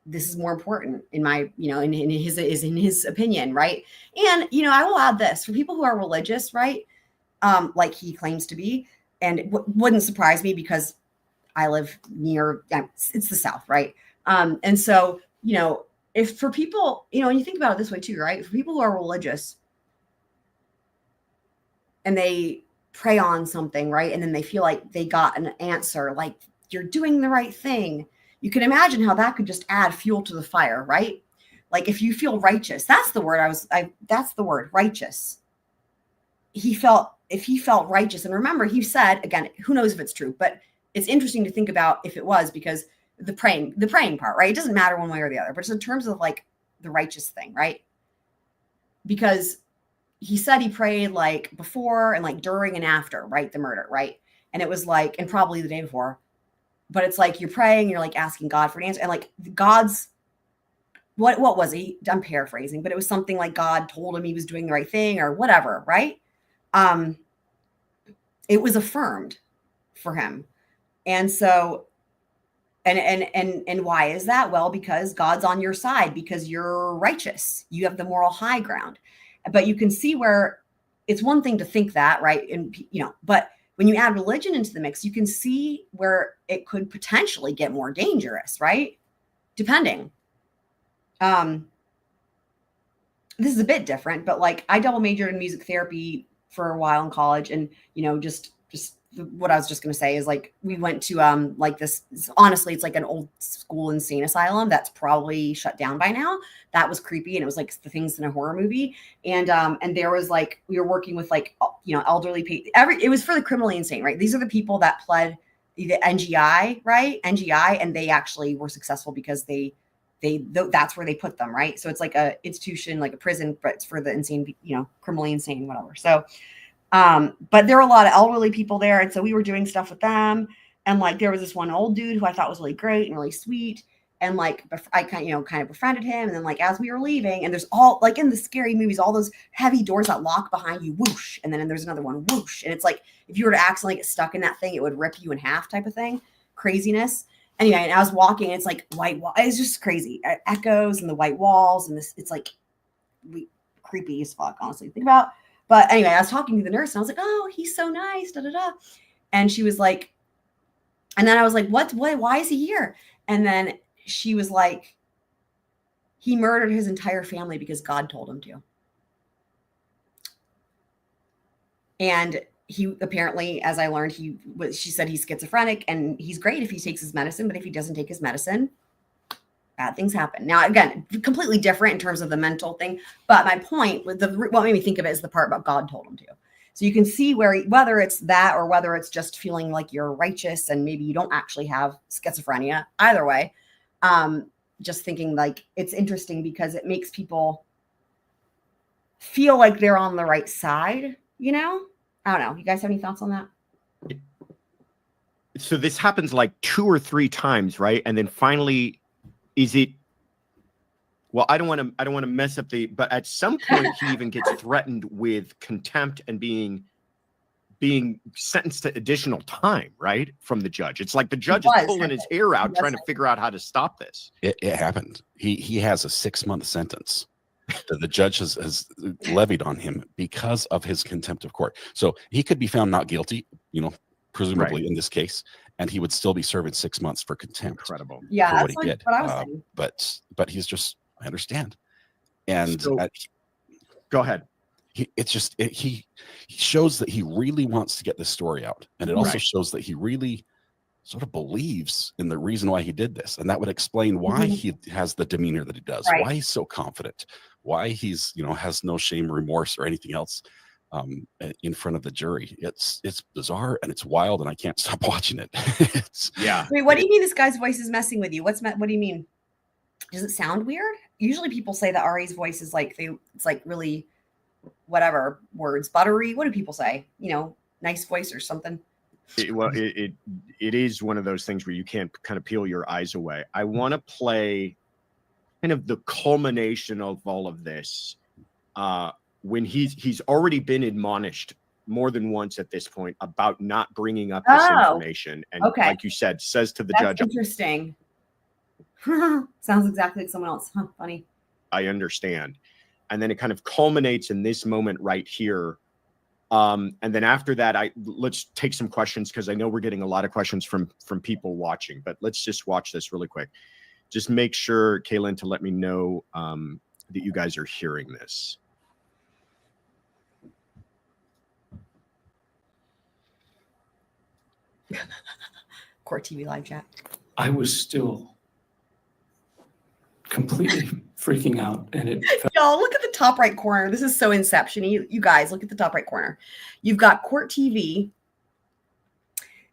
This is more important in my, in his opinion. Right. And, I will add this for people who are religious, right? Like he claims to be, and it wouldn't surprise me because I live near, it's the South. Right. And so, if for people, and you think about it this way too, right? For people who are religious and they pray on something, right? And then they feel like they got an answer, like, you're doing the right thing. You can imagine how that could just add fuel to the fire, right? Like if you feel righteous, that's the word that's the word, righteous. If he felt righteous, and remember he said, again, who knows if it's true, but it's interesting to think about if it was, because the praying part, right? It doesn't matter one way or the other, but it's in terms of like the righteous thing, right? Because he said he prayed like before and like during and after, right? The murder, right? And it was like, and probably the day before, but it's like you're praying, you're like asking God for an answer, and like God's what was he? I'm paraphrasing, but it was something like God told him he was doing the right thing or whatever, right? It was affirmed for him. And so, and why is that? Well, because God's on your side, because you're righteous. You have the moral high ground. But you can see where it's one thing to think that, right? And, but when you add religion into the mix, you can see where it could potentially get more dangerous, right? Depending. This is a bit different, but like I double majored in music therapy for a while in college, and you know, just what I was just going to say is like we went to like this, honestly it's like an old school insane asylum that's probably shut down by now. That was creepy, and it was like the things in a horror movie. And there was like, we were working with like, you know, elderly people. It was for the criminally insane, right? These are the people that pled the NGI, right? NGI, and they actually were successful because that's where they put them, right? So it's like a institution, like a prison, but it's for the insane, you know, criminally insane, whatever. So but there were a lot of elderly people there. And so we were doing stuff with them. And like, there was this one old dude who I thought was really great and really sweet. And like, I kind of befriended him. And then like, as we were leaving, and there's all like in the scary movies, all those heavy doors that lock behind you, whoosh. And then there's another one, whoosh. And it's like, if you were to accidentally get stuck in that thing, it would rip you in half type of thing. Craziness. Anyway, and I was walking, and it's like white wall. It's just crazy. Echoes and the white walls. And this, it's like creepy as fuck, honestly, think about. But anyway, I was talking to the nurse, and I was like, oh, he's so nice, da, da, da. And she was like, and then I was like, what, why is he here? And then she was like, he murdered his entire family because God told him to. And he apparently, as I learned, she said he's schizophrenic, and he's great if he takes his medicine, but if he doesn't take his medicine, bad things happen. Now, again, completely different in terms of the mental thing. But my point with what made me think of it is the part about God told him to. So you can see whether it's that or whether it's just feeling like you're righteous and maybe you don't actually have schizophrenia. Either way, just thinking like it's interesting because it makes people feel like they're on the right side, you know? I don't know. You guys have any thoughts on that? So this happens like 2 or 3 times, right? And then finally, is it, well, I don't want to mess up but at some point he even gets threatened with contempt and being sentenced to additional time, right? From the judge. It's like the judge is pulling his hair out, trying to figure out how to stop this. It happened. He has a 6-month sentence that the judge has levied on him because of his contempt of court. So he could be found not guilty, you know, presumably in this case, and he would still be serving 6 months for contempt. Incredible. Yeah, for that's what he did. what I was saying. But he's just, I understand. And So, go ahead. He shows that he really wants to get this story out. And it also shows that he really sort of believes in the reason why he did this. And that would explain why he has the demeanor that he does, why he's so confident, why he's, you know, has no shame, remorse, or anything else in front of the jury. It's bizarre and it's wild, and I can't stop watching it. Wait, what do you mean this guy's voice is messing with you? What do you mean? Does it sound weird? Usually people say that Ari's voice is like it's like really whatever words, buttery. What do people say? You know, nice voice or something. It is one of those things where you can't kind of peel your eyes away. I want to play kind of the culmination of all of this. When he's already been admonished more than once at this point about not bringing up this information. And like you said, says to the judge, interesting. Sounds exactly like someone else. Huh, funny. I understand. And then it kind of culminates in this moment right here. And then after that, let's take some questions, because I know we're getting a lot of questions from people watching, but let's just watch this really quick. Just make sure, Kaylin, to let me know that you guys are hearing this. Court TV live chat. I was still completely freaking out, and Y'all, look at the top right corner. This is so Inception. You guys, look at the top right corner. You've got Court TV,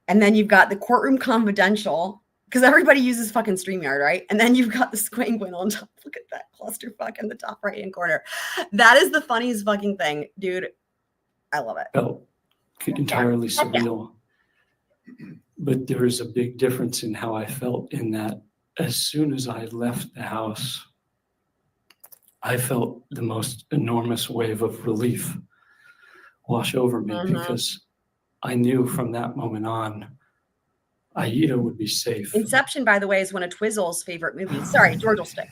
and then you've got the Courtroom Confidential, because everybody uses fucking StreamYard, right? And then you've got the Squanguin on top. Look at that clusterfuck in the top right-hand corner. That is the funniest fucking thing, dude. I love it. felt entirely surreal. But there is a big difference in how I felt, in that as soon as I left the house, I felt the most enormous wave of relief wash over me, because I knew from that moment on, Aida would be safe. Inception, by the way, is one of Twizzle's favorite movies. Sorry, George will stick.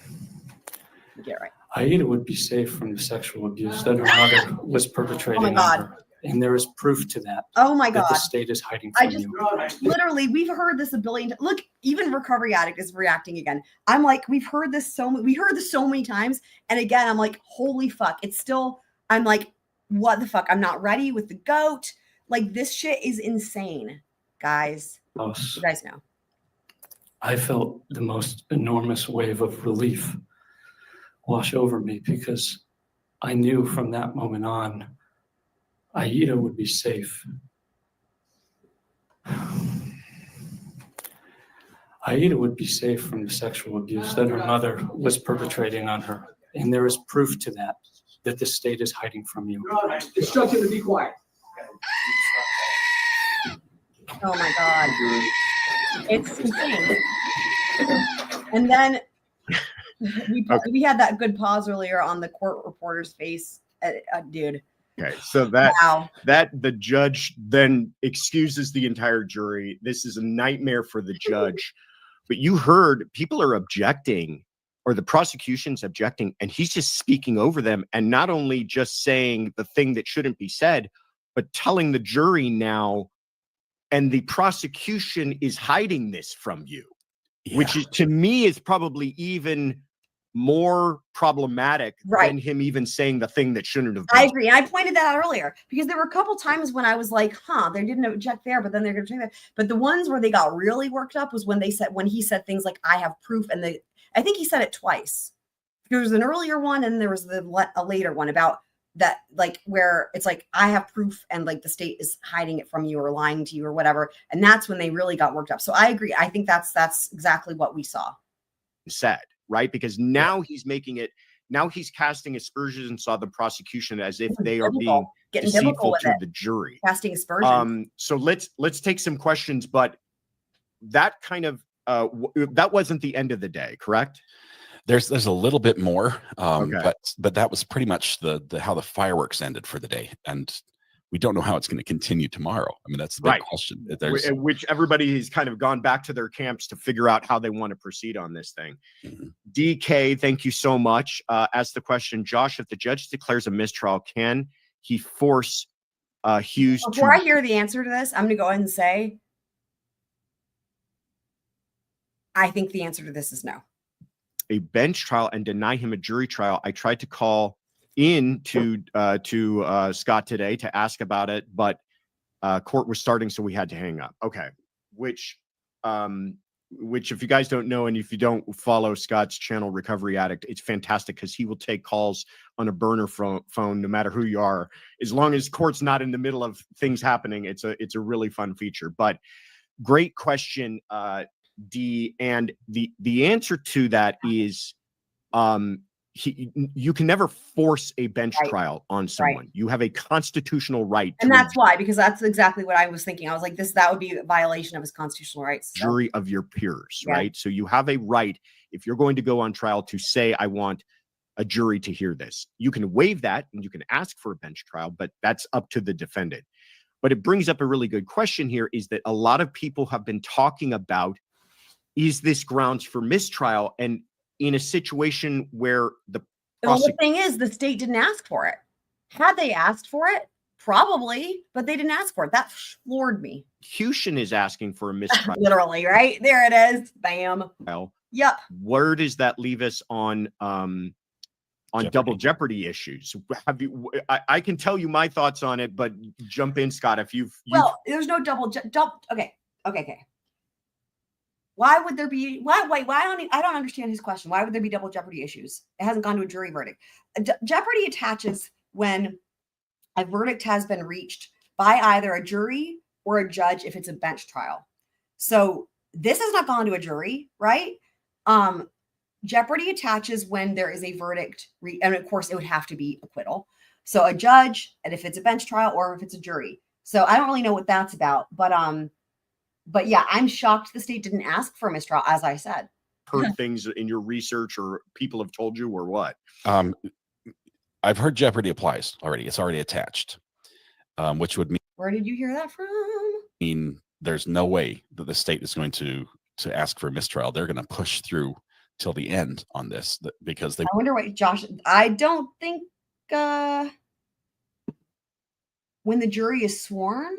You get it right. Aida would be safe from the sexual abuse that her mother was perpetrating. Oh my God. And there is proof to that. Oh my that God. the state is hiding I from just you. literally, we've heard this a billion. Look, even Recovery Addict is reacting again. I'm like, we heard this so many times. And again, I'm like, holy fuck. It's still, I'm like, what the fuck? I'm not ready with the goat. Like, this shit is insane, guys. You guys know. I felt the most enormous wave of relief wash over me because I knew from that moment on, Aida would be safe. Aida would be safe from the sexual abuse that her mother was perpetrating on her. And there is proof to that the state is hiding from you. Instruction to be quiet. Oh my God. It's insane. And then we had that good pause earlier on the court reporter's face. Dude. Okay, so that Wow. that the judge then excuses the entire jury. This is a nightmare for the judge. But you heard people are objecting, or the prosecution's objecting, and he's just speaking over them, and not only just saying the thing that shouldn't be said, but telling the jury now, and the prosecution is hiding this from you, which is, to me, is probably even more problematic than him even saying the thing that shouldn't have been. I agree. I pointed that out earlier because there were a couple times when I was like, they didn't object there, but then they're going to check that. But the ones where they got really worked up was when he said things like, I have proof. And I think he said it twice. There was an earlier one and there was a later one about that, like, where it's like, I have proof and like the state is hiding it from you or lying to you or whatever. And that's when they really got worked up. So I agree. I think that's exactly what we saw. Said. Right? Because now he's making it, now he's casting aspersions on the prosecution as if they are being deceitful to the jury. Casting aspersions. So let's take some questions, but that kind of, that wasn't the end of the day, correct? There's a little bit more, but that was pretty much the how the fireworks ended for the day. And we don't know how it's going to continue tomorrow. I mean, that's the big question. Which everybody has kind of gone back to their camps to figure out how they want to proceed on this thing. DK, thank you so much. Ask the question, Josh, if the judge declares a mistrial, can he force Hughes Before I hear the answer to this, I'm going to go ahead and say, I think the answer to this is no. A bench trial and deny him a jury trial? I tried to call in to Scott today to ask about it, but court was starting, so we had to hang up. Okay, which if you guys don't know, and if you don't follow Scott's channel, Recovery Addict, it's fantastic because he will take calls on a burner phone no matter who you are, as long as court's not in the middle of things happening. It's a really fun feature. But great question, D, and the answer to that is you can never force a bench trial on someone. You have a constitutional right to, and that's why, because that's exactly what I was thinking. I was like, that would be a violation of his constitutional rights. Jury of your peers, right? So you have a right, if you're going to go on trial, to say, I want a jury to hear this. You can waive that and you can ask for a bench trial, but that's up to the defendant. But it brings up a really good question here, is that a lot of people have been talking about, is this grounds for mistrial? And in a situation where the thing is, the state didn't ask for it. Had they asked for it, probably, but they didn't ask for it. That floored me. Fruition is asking for a mistrial. Literally, right? There it is. Bam. Yep. Where does that leave us on double jeopardy issues? Have you? I can tell you my thoughts on it, but jump in, Scott, if you've. Well, there's no double. Okay. Why would there be? Why? I don't understand his question. Why would there be double jeopardy issues? It hasn't gone to a jury verdict. Jeopardy attaches when a verdict has been reached by either a jury or a judge if it's a bench trial. So this has not gone to a jury, right? Jeopardy attaches when there is a verdict, and of course it would have to be acquittal. So a judge, and if it's a bench trial or if it's a jury. So I don't really know what that's about, but yeah, I'm shocked the state didn't ask for a mistrial, as I said. Heard things in your research, or people have told you, or what? I've heard Jeopardy applies already. It's already attached, which would mean. Where did you hear that from? Mean there's no way that the state is going to ask for a mistrial. They're going to push through till the end on this because they. I wonder what Josh. I don't think. when the jury is sworn.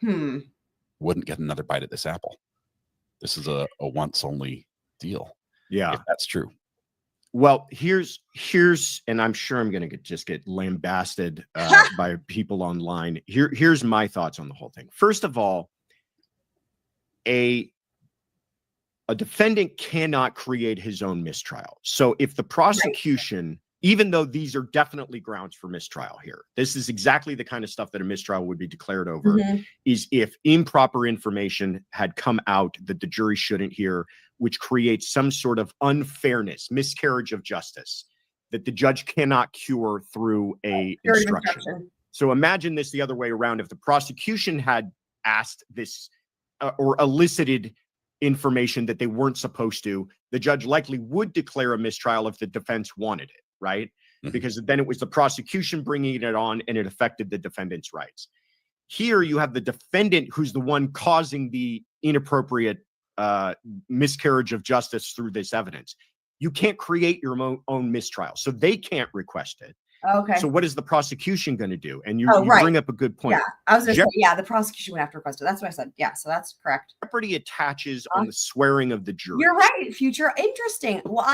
Wouldn't get another bite at this apple. This is a once only deal. Yeah, if that's true. Well, here's, and I'm sure I'm going to just get lambasted by people online. Here's my thoughts on the whole thing. First of all, a defendant cannot create his own mistrial. So if the prosecution, even though these are definitely grounds for mistrial here, this is exactly the kind of stuff that a mistrial would be declared over, is if improper information had come out that the jury shouldn't hear, which creates some sort of unfairness, miscarriage of justice that the judge cannot cure through a instruction. So imagine this the other way around. If the prosecution had asked this or elicited information that they weren't supposed to, the judge likely would declare a mistrial if the defense wanted it, right? Because then it was the prosecution bringing it on and it affected the defendant's rights. Here you have the defendant who's the one causing the inappropriate miscarriage of justice through this evidence. You can't create your own mistrial, so they can't request it. Okay. So what is the prosecution going to do? And you right. bring up a good point. Yeah, I was going to say, yeah, the prosecution would have to request it. That's what I said. Yeah, so that's correct. Jeopardy attaches on the swearing of the jury. You're right, Future. Interesting. Well,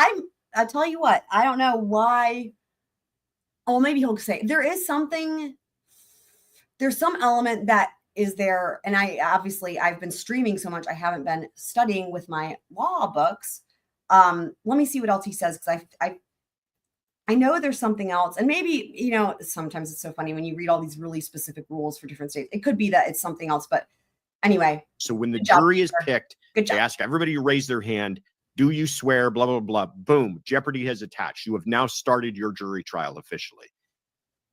I'll tell you what, I don't know why. Oh, maybe he'll say there is something. There's some element that is there. And I've been streaming so much. I haven't been studying with my law books. Let me see what else he says. Cause I know there's something else, and maybe, sometimes it's so funny when you read all these really specific rules for different states. It could be that it's something else, but anyway. So when the jury is picked, they ask everybody to raise their hand. Do you swear? Blah, blah, blah. Boom. Jeopardy has attached. You have now started your jury trial officially.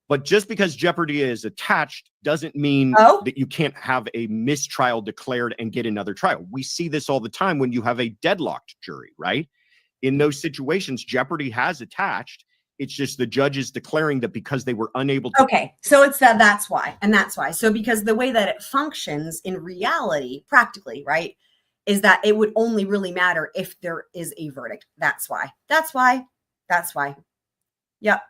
But just because Jeopardy is attached doesn't mean that you can't have a mistrial declared and get another trial. We see this all the time when you have a deadlocked jury, right? In those situations, Jeopardy has attached. It's just the judge is declaring that because they were unable to. Okay. So it's that's why. And that's why. So because the way that it functions in reality, practically, right, is that it would only really matter if there is a verdict. That's why. Yep.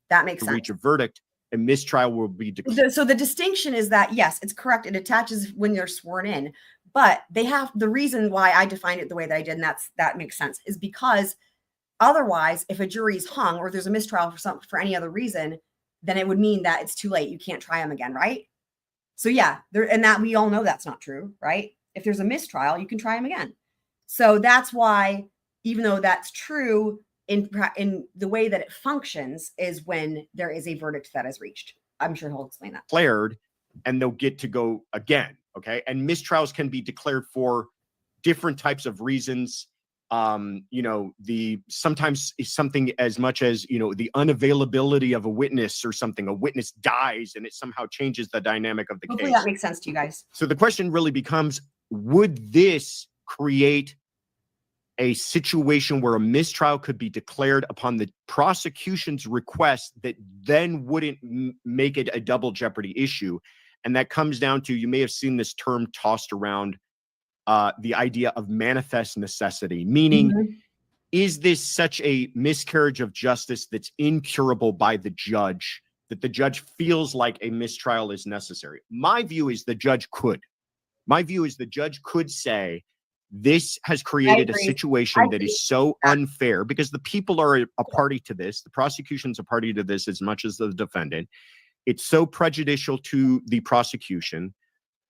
That makes sense. To reach a verdict, a mistrial will be declared. So the distinction is that, yes, it's correct. It attaches when you're sworn in, but the reason why I defined it the way that I did, and that makes sense, is because otherwise, if a jury's hung or there's a mistrial for any other reason, then it would mean that it's too late. You can't try them again, right? So yeah, and that we all know that's not true, right? If there's a mistrial, you can try them again. So that's why, even though that's true, in the way that it functions is when there is a verdict that is reached. I'm sure he'll explain that. Declared, and they'll get to go again. Okay. And mistrials can be declared for different types of reasons. Sometimes something as much as, the unavailability of a witness or something, a witness dies and it somehow changes the dynamic of the Hopefully case. That makes sense to you guys. So the question really becomes, would this create a situation where a mistrial could be declared upon the prosecution's request that then wouldn't make it a double jeopardy issue? And that comes down to, you may have seen this term tossed around, the idea of manifest necessity, meaning, is this such a miscarriage of justice that's incurable by the judge, that the judge feels like a mistrial is necessary? My view is the judge could. My view is the judge could say, this has created a situation that is so unfair because the people are a party to this. The prosecution's a party to this as much as the defendant. It's so prejudicial to the prosecution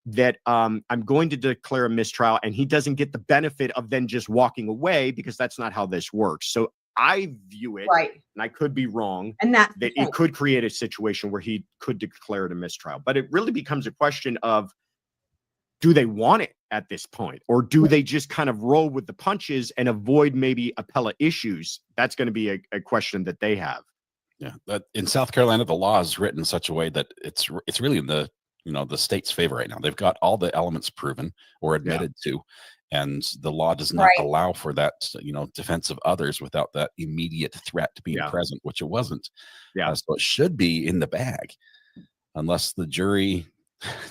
that I'm going to declare a mistrial, and he doesn't get the benefit of then just walking away, because that's not how this works. So I view it, and I could be wrong, and that it could create a situation where he could declare it a mistrial. But it really becomes a question of, do they want it at this point, or do they just kind of roll with the punches and avoid maybe appellate issues? That's going to be a question that they have. Yeah, but in South Carolina, the law is written in such a way that it's really in the state's favor right now. They've got all the elements proven or admitted to, and the law does not allow for that, defense of others without that immediate threat being present, which it wasn't. Yeah, so it should be in the bag, unless the jury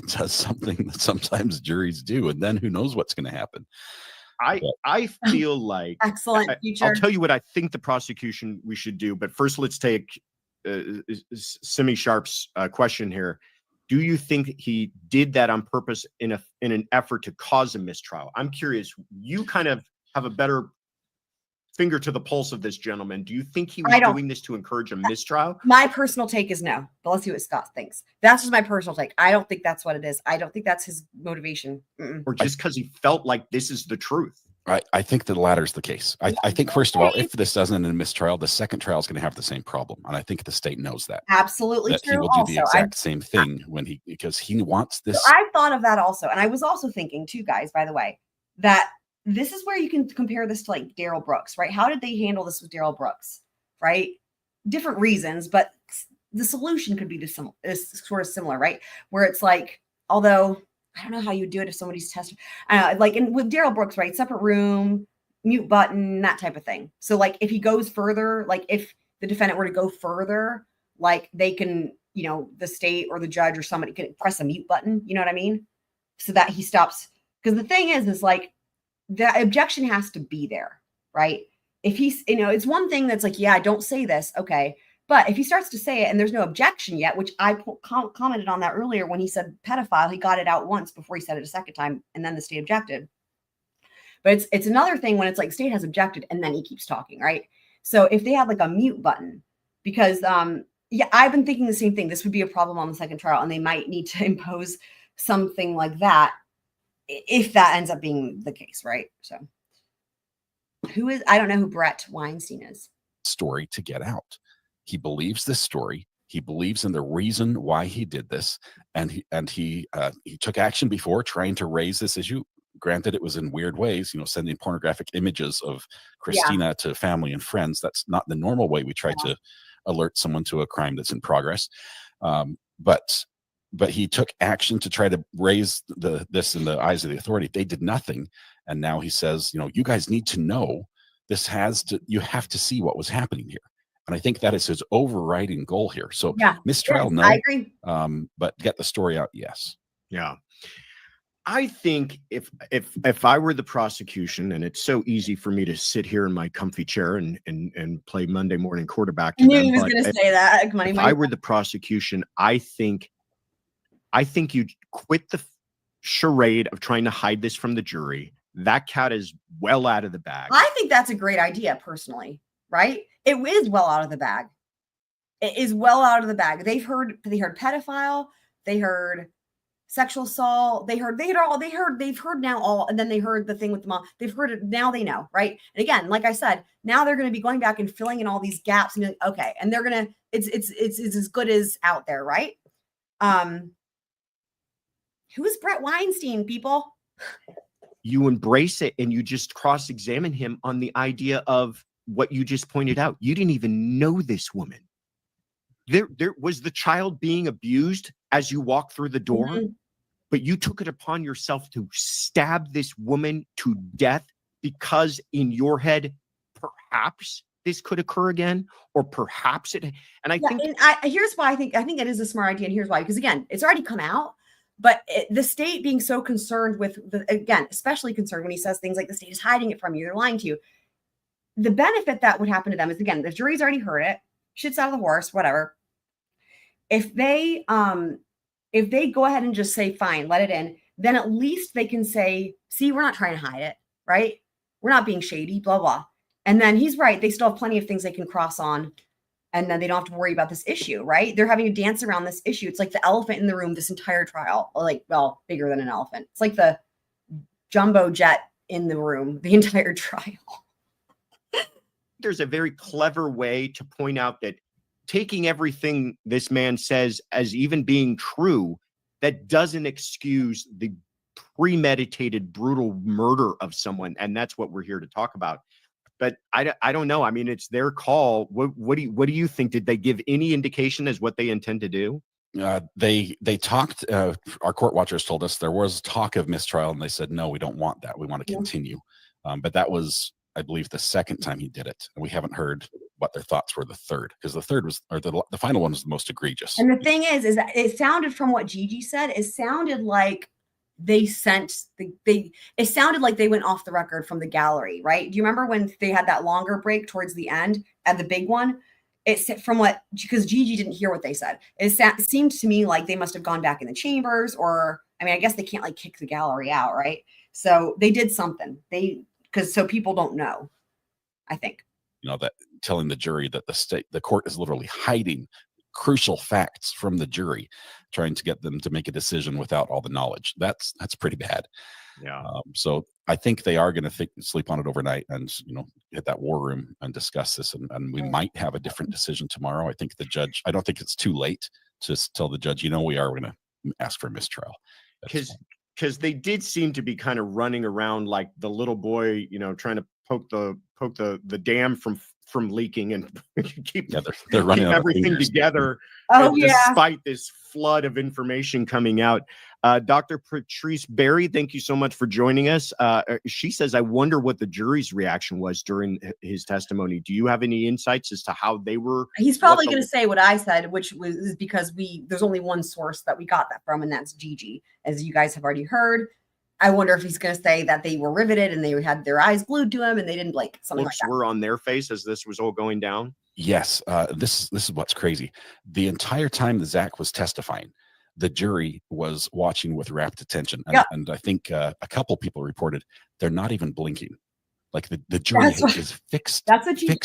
does something that sometimes juries do, and then who knows what's going to happen. I feel like excellent I'll tell you what I think the prosecution we should do, but first let's take Simi Sharp's question here. Do you think he did that on purpose in an effort to cause a mistrial? I'm curious. You kind of have a better finger to the pulse of this gentleman. Do you think he was doing this to encourage a mistrial? My personal take is no, but let's see what Scott thinks. That's just my personal take. I don't think that's what it is. I don't think that's his motivation. Or just because he felt like this is the truth. I think the latter is the case. I think, first of all, if this doesn't end in a mistrial, the second trial is going to have the same problem. And I think the state knows that. Absolutely that true. He will do the exact same thing because he wants this. So I thought of that also. And I was also thinking too, guys, by the way, that this is where you can compare this to like Daryl Brooks, right? How did they handle this with Daryl Brooks, right? Different reasons, but the solution could be sort of similar, right? Where it's like, although I don't know how you do it if somebody's tested, like with Daryl Brooks, right? Separate room, mute button, that type of thing. So like if he goes further, like if the defendant were to go further, like they can, you know, the state or the judge or somebody can press a mute button, you know what I mean? So that he stops. Because the thing is like, the objection has to be there, right? If he's, you know, it's one thing that's like, yeah, don't say this. Okay. But if he starts to say it and there's no objection yet, which I commented on that earlier when he said pedophile, he got it out once before he said it a second time and then the state objected. But it's another thing when it's like state has objected and then he keeps talking, right? So if they had like a mute button, because yeah, I've been thinking the same thing. This would be a problem on the second trial and they might need to impose something like that if that ends up being the case, right? So I don't know who Brett Weinstein is. Story to get out. He believes this story. He believes in the reason why he did this. And he took action before trying to raise this issue. Granted, it was in weird ways, you know, sending pornographic images of Christina to family and friends. That's not the normal way we try to alert someone to a crime that's in progress. But he took action to try to raise this in the eyes of the authority. They did nothing. And now he says, you know, you guys need to know you have to see what was happening here. And I think that is his overriding goal here. So mistrial, no. I agree. But get the story out, yes. Yeah. I think if I were the prosecution, and it's so easy for me to sit here in my comfy chair and play Monday morning quarterback. I knew he was going to say that. If I were the prosecution, I think you quit the charade of trying to hide this from the jury. That cat is well out of the bag. I think that's a great idea, personally, right? It is well out of the bag. It is well out of the bag. They've heard pedophile. They heard sexual assault. They've heard now all, and then they heard the thing with the mom. They've heard it. Now they know, right? And again, like I said, now they're going to be going back and filling in all these gaps and be like, okay. And they're going to, it's as good as out there, right? Who is Brett Weinstein, people? You embrace it and you just cross-examine him on the idea of what you just pointed out. You didn't even know this woman. There was the child being abused as you walk through the door, but you took it upon yourself to stab this woman to death because in your head, perhaps this could occur again, or perhaps it. And I think here's why I think it is a smart idea, and here's why. Because again, it's already come out. But the state being so concerned with, especially concerned when he says things like the state is hiding it from you, they're lying to you. The benefit that would happen to them is, again, the jury's already heard it, shit's out of the horse, whatever. If they go ahead and just say, fine, let it in, then at least they can say, see, we're not trying to hide it, right? We're not being shady, blah, blah. And then he's right. They still have plenty of things they can cross on. And then they don't have to worry about this issue, right? They're having to dance around this issue. It's like the elephant in the room this entire trial, well, bigger than an elephant. It's like the jumbo jet in the room the entire trial. There's a very clever way to point out that taking everything this man says as even being true, that doesn't excuse the premeditated, brutal murder of someone. And that's what we're here to talk about. But I don't know. I mean, it's their call. What do you think? Did they give any indication as what they intend to do? They talked. Our court watchers told us there was talk of mistrial, and they said, no, we don't want that. We want to continue. But that was, I believe, the second time he did it, and we haven't heard what their thoughts were the third, because the third was, or the final one was the most egregious. And the thing is that it sounded, from what Gigi said, it sounded like they sent it sounded like they went off the record from the gallery, right? Do you remember when they had that longer break towards the end at the big one? It's from what, because Gigi didn't hear what they said. It seemed to me like they must have gone back in the chambers, or, I mean, I guess they can't like kick the gallery out, right? So they did something. So people don't know, I think. You know, that telling the jury that the court is literally hiding crucial facts from the jury, trying to get them to make a decision without all the knowledge. That's pretty bad. Yeah. So I think they are going to sleep on it overnight and, hit that war room and discuss this. And we might have a different decision tomorrow. I think the judge, I don't think it's too late to tell the judge, we are going to ask for a mistrial. Because they did seem to be kind of running around like the little boy, trying to poke the dam from leaking and keep they're running keep everything together. Despite this flood of information coming out. Dr. Patrice Berry, thank you so much for joining us. She says, I wonder what the jury's reaction was during his testimony. Do you have any insights as to how they were? He's probably going to say what I said, which was because there's only one source that we got that from, and that's Gigi, as you guys have already heard. I wonder if he's going to say that they were riveted and they had their eyes glued to him and they didn't blink. Something Looks like that. were on their face as this was all going down. Yes. This is what's crazy. The entire time that Zach was testifying, the jury was watching with rapt attention. And I think a couple people reported they're not even blinking. Like the jury is fixed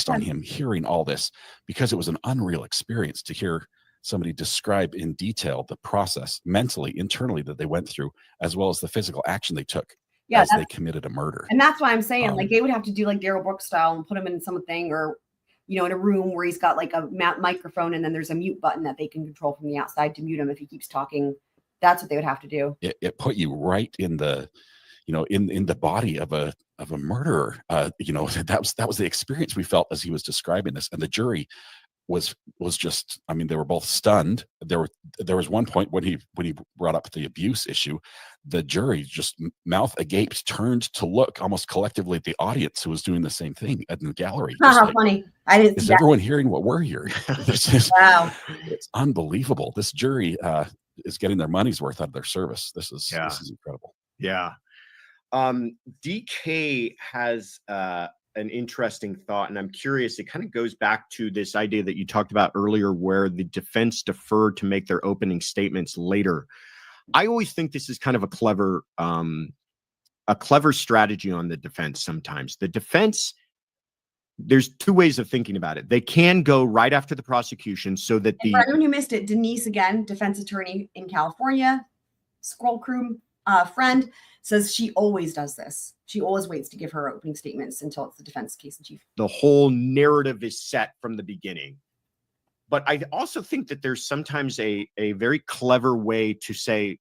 on him hearing all this, because it was an unreal experience to hear somebody describe in detail the process mentally, internally that they went through, as well as the physical action they took as they committed a murder. And that's why I'm saying, like, they would have to do like Daryl Brooks style and put him in something, or, in a room where he's got like a microphone and then there's a mute button that they can control from the outside to mute him if he keeps talking. That's what they would have to do. It put you right in the, in the body of a murderer. That was the experience we felt as he was describing this. And the jury was just, I mean, they were both stunned. There was one point when he brought up the abuse issue, the jury just mouth agape turned to look almost collectively at the audience who was doing the same thing in the gallery. How funny. I didn't see is that. Everyone hearing what we're hearing? Wow. It's unbelievable. This jury is getting their money's worth out of their service. This is incredible. Yeah. DK has an interesting thought, and I'm curious. It kind of goes back to this idea that you talked about earlier, where the defense deferred to make their opening statements later. I always think this is kind of a clever strategy on the defense. Sometimes the defense, there's two ways of thinking about it. They can go right after the prosecution so that for anyone who missed it, Denise, again, defense attorney in California, Scroll Crew friend, says she always does this. She always waits to give her opening statements until it's the defense case in chief. The whole narrative is set from the beginning. But I also think that there's sometimes a very clever way to say,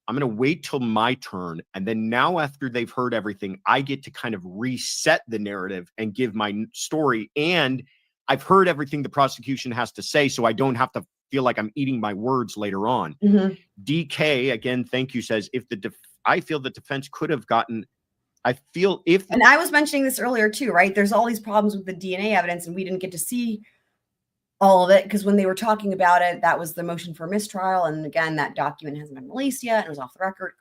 I'm going to wait till my turn. And then now, after they've heard everything, I get to kind of reset the narrative and give my story. And I've heard everything the prosecution has to say, so I don't have to feel like I'm eating my words later on. Mm-hmm. DK, again, thank you, says, I feel the defense could have gotten, and I was mentioning this earlier too, right? There's all these problems with the DNA evidence, and we didn't get to see all of it because when they were talking about it, that was the motion for mistrial. And again, that document hasn't been released yet. It was off the record.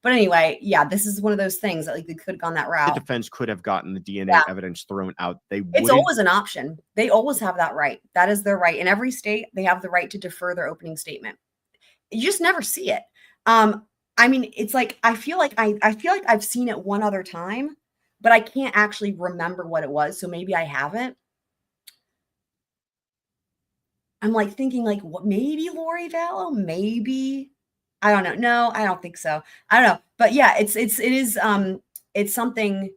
But anyway, yeah, this is one of those things that, like, they could have gone that route. The defense could have gotten the DNA evidence thrown out. It's always an option. They always have that right. That is their right. In every state, they have the right to defer their opening statement. You just never see it. I mean, it's like, I feel like I've seen it one other time, but I can't actually remember what it was. So maybe I haven't. I'm like thinking like, what, maybe Lori Vallow, maybe, I don't know. No, I don't think so. I don't know. But yeah, it is something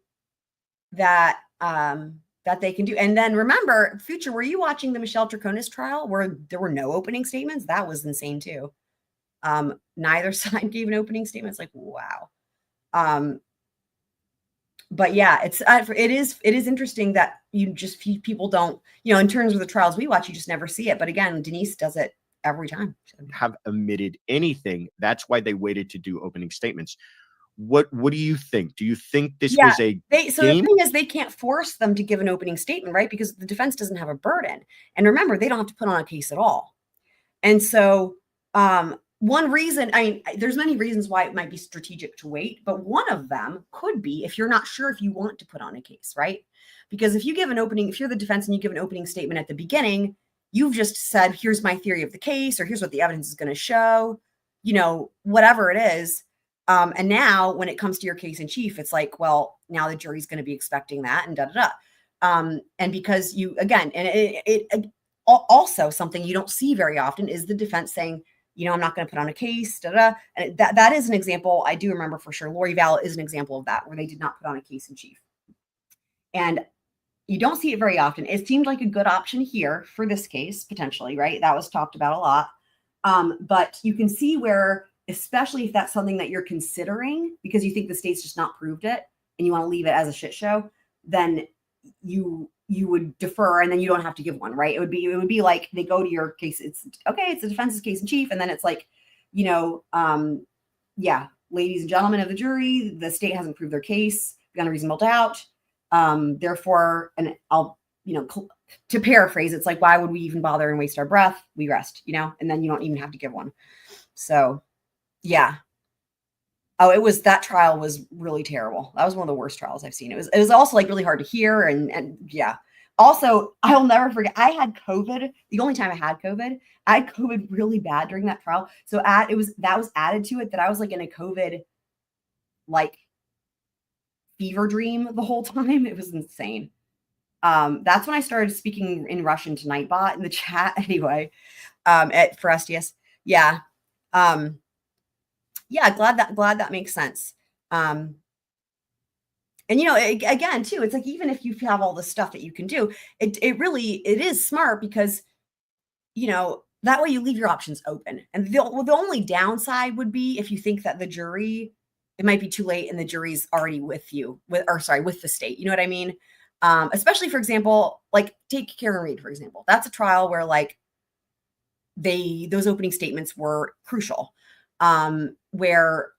that, that they can do. And then remember, Future, were you watching the Michelle Draconis trial where there were no opening statements? That was insane too. Neither side gave an opening statement. It's like, wow. But yeah, it is interesting that people don't, in terms of the trials we watch, you just never see it. But again, Denise does it every time. Have omitted anything. That's why they waited to do opening statements. What do you think? Do you think this was a game? So the thing is, they can't force them to give an opening statement, right? Because the defense doesn't have a burden. And remember, they don't have to put on a case at all. And so one reason, I mean, there's many reasons why it might be strategic to wait, but one of them could be if you're not sure if you want to put on a case, right? Because if you give an opening, if you're the defense and you give an opening statement at the beginning, you've just said, here's my theory of the case, or here's what the evidence is going to show, you know, whatever it is. And now when it comes to your case in chief, it's like, well, now the jury's going to be expecting that and da, da, da. And because you, again, and it also something you don't see very often is the defense saying, you know, I'm not going to put on a case, da, da. And that is an example. I do remember for sure. Lori Vallow is an example of that, where they did not put on a case in chief. And you don't see it very often. It seemed like a good option here for this case, potentially, right? That was talked about a lot. But you can see where, especially if that's something that you're considering because you think the state's just not proved it and you want to leave it as a shit show, then you would defer and then you don't have to give one, right? It would be like they go to your case. It's okay. It's the defense's case in chief. And then it's like, you know, yeah, ladies and gentlemen of the jury, the state hasn't proved their case beyond a reasonable doubt. Therefore, and I'll, you know, to paraphrase, it's like, why would we even bother and waste our breath? We rest, you know, and then you don't even have to give one. So yeah. Oh, that trial was really terrible. That was one of the worst trials I've seen. It was also like really hard to hear. And yeah. Also, I'll never forget, I had COVID. The only time I had COVID really bad during that trial. So that was added to it that I was like in a COVID, like, fever dream the whole time. It was insane. That's when I started speaking in Russian to Nightbot in the chat anyway, for STS. Yeah. Yeah, glad that makes sense. And you know, again too, it's like, even if you have all the stuff that you can do, it is smart because, you know, that way you leave your options open. And the only downside would be if you think that the jury, it might be too late and the jury's already with you, with the state. You know what I mean? Especially, for example, like take Karen Reed, for example. That's a trial where like those opening statements were crucial, where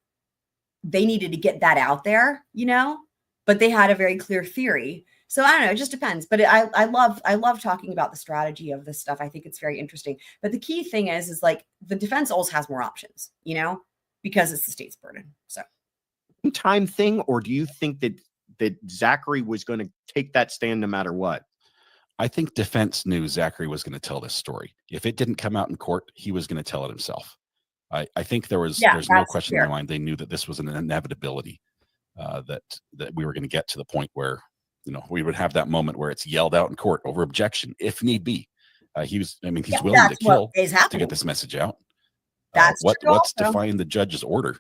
they needed to get that out there, you know, but they had a very clear theory. So I don't know, it just depends. But I love talking about the strategy of this stuff. I think it's very interesting. But the key thing is like the defense always has more options, you know, because it's the state's burden. So time thing, or do you think that Zachary was going to take that stand no matter what? I think defense knew Zachary was going to tell this story. If it didn't come out in court, he was going to tell it himself. I think there's no question in their mind. They knew that this was an inevitability, that we were going to get to the point where, you know, we would have that moment where it's yelled out in court over objection, if need be. He's willing to kill to get this message out. What's defying the judge's order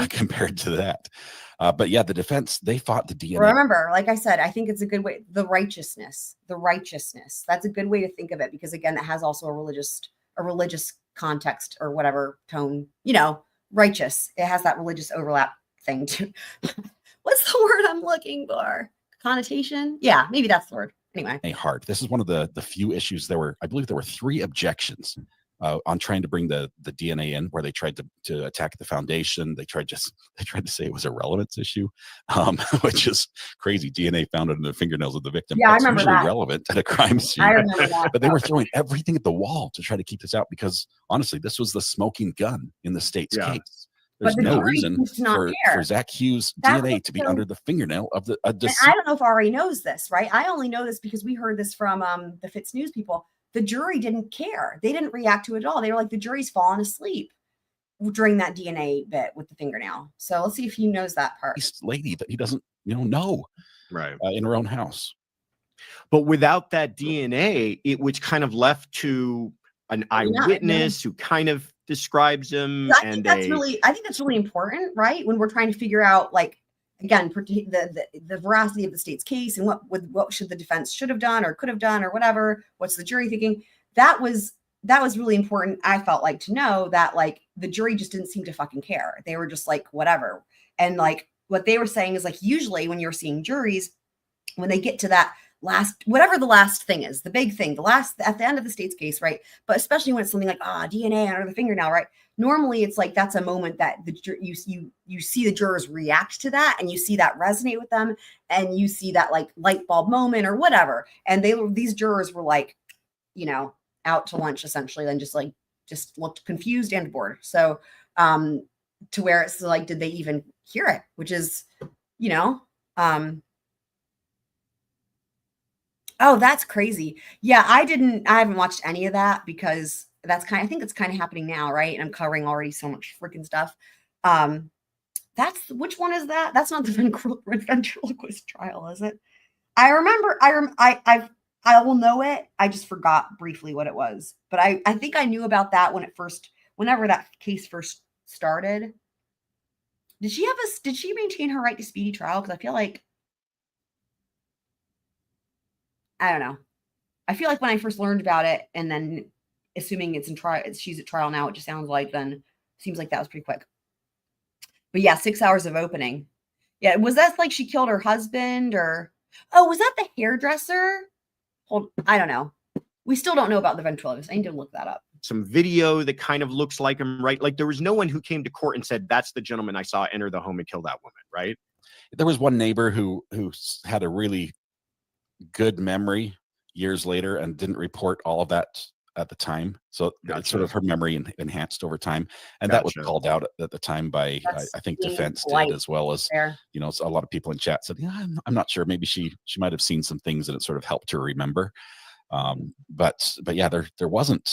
compared to that? But yeah, the defense, they fought the DNA. Remember, like I said, I think it's a good way, the righteousness, that's a good way to think of it, because again, it has also a religious context or whatever tone, you know, righteous. It has that religious overlap thing too. What's the word I'm looking for? Connotation? Yeah, maybe that's the word. Anyway. Hard. This is one of the few issues. I believe there were 3 objections on trying to bring the DNA in, where they tried to attack the foundation. They tried to say it was a relevance issue, which is crazy. DNA found in the fingernails of the victim. Yeah, That's I remember usually that. relevant at a crime scene. I remember that. But they were throwing everything at the wall to try to keep this out, because honestly, this was the smoking gun in the state's case. There's no reason for Zach Hughes' DNA to be under the fingernail of the. I don't know if Ari knows this, right? I only know this because we heard this from the Fitz News people. The jury didn't care. They didn't react to it at all. They were like, the jury's fallen asleep during that DNA bit with the fingernail. So let's see if he knows that part. Lady that he doesn't, know, right, in her own house. But without that DNA, it was kind of left to an eyewitness who kind of describes him. I think that's really important, right? When we're trying to figure out, like, again, the veracity of the state's case and what should the defense should have done or could have done or whatever. What's the jury thinking? That was really important. I felt like to know that, like, the jury just didn't seem to fucking care. They were just like, whatever. And like what they were saying is, like, usually when you're seeing juries, when they get to that whatever the last thing is, the big thing, at the end of the state's case, right? But especially when it's something like DNA under the fingernail, right? Normally it's like that's a moment that you see the jurors react to that, and you see that resonate with them, and you see that like light bulb moment or whatever. And these jurors were like, out to lunch essentially, then just just looked confused and bored. So, to where it's like, did they even hear it? Which is, you know, oh, that's crazy. Yeah, I haven't watched any of that because I think it's kind of happening now, right? And I'm covering already so much freaking stuff. Which one is that? That's not the ventriloquist trial, is it? I remember, I will know it. I just forgot briefly what it was, but I think I knew about that whenever that case first started. Did she maintain her right to speedy trial? Because I feel like, I don't know. I feel like when I first learned about it, and then assuming it's in trial, she's at trial now, it just sounds like seems like that was pretty quick. But yeah, 6 hours of opening. Yeah, was that like she killed her husband or, oh, was that the hairdresser? I don't know. We still don't know about the ventriloquist. I need to look that up. Some video that kind of looks like him, right? Like there was no one who came to court and said, that's the gentleman I saw enter the home and kill that woman, right? There was one neighbor who had a really good memory years later and didn't report all of that at the time. So it's sort of her memory enhanced over time. And that was called out at the time by, I think Defense did, as well as, you know, a lot of people in chat said, yeah, I'm not sure. Maybe she might've seen some things that it sort of helped her remember. But yeah, there wasn't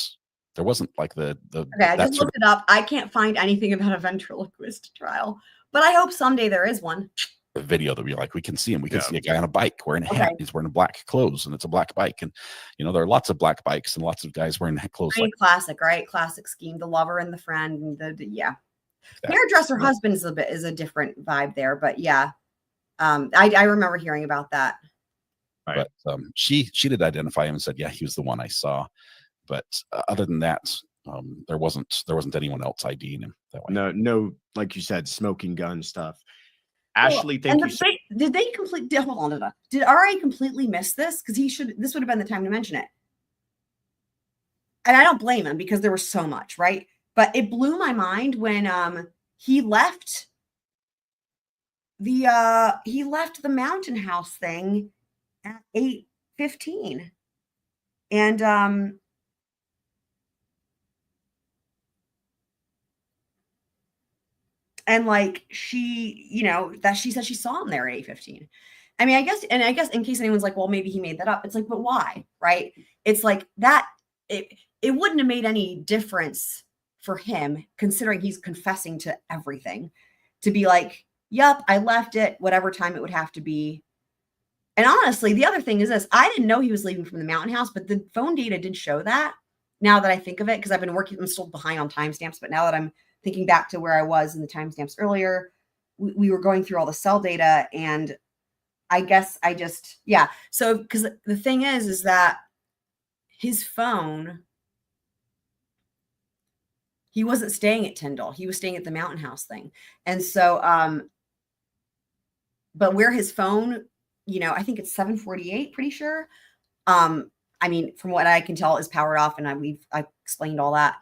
like the okay, I just looked it up. I can't find anything about a ventriloquist trial, but I hope someday there is one. The video that we can see him. We can see a guy on a bike wearing a hat. He's wearing black clothes, and it's a black bike. And you know, there are lots of black bikes and lots of guys wearing clothes. Classic, right? Classic scheme. The lover and the friend, and the hairdresser husband is a different vibe there. But yeah, I remember hearing about that. But she did identify him and said, yeah, he was the one I saw. But other than that, there wasn't anyone else IDing him that way. No, like you said, smoking gun stuff. Ashley, thank you. Did they completely hold on? Did RA completely miss this? Because this would have been the time to mention it. And I don't blame him because there was so much, right? But it blew my mind when he left the Mountain House thing at 8:15. And like she, you know, that she said she saw him there at 8:15. I mean, I guess in case anyone's like, well, maybe he made that up. It's like, but why? Right? It's like that. It wouldn't have made any difference for him, considering he's confessing to everything, to be like, yep, I left it, whatever time it would have to be. And honestly, the other thing is this: I didn't know he was leaving from the Mountain House, but the phone data did show that. Now that I think of it, because I'm still behind on timestamps, but now that I'm thinking back to where I was in the timestamps earlier, we were going through all the cell data, and I guess So, because the thing is that his phone, he wasn't staying at Tyndall. He was staying at the Mountain House thing. And so, but where his phone, you know, I think it's 748, pretty sure. I mean, from what I can tell, is powered off, and I explained all that.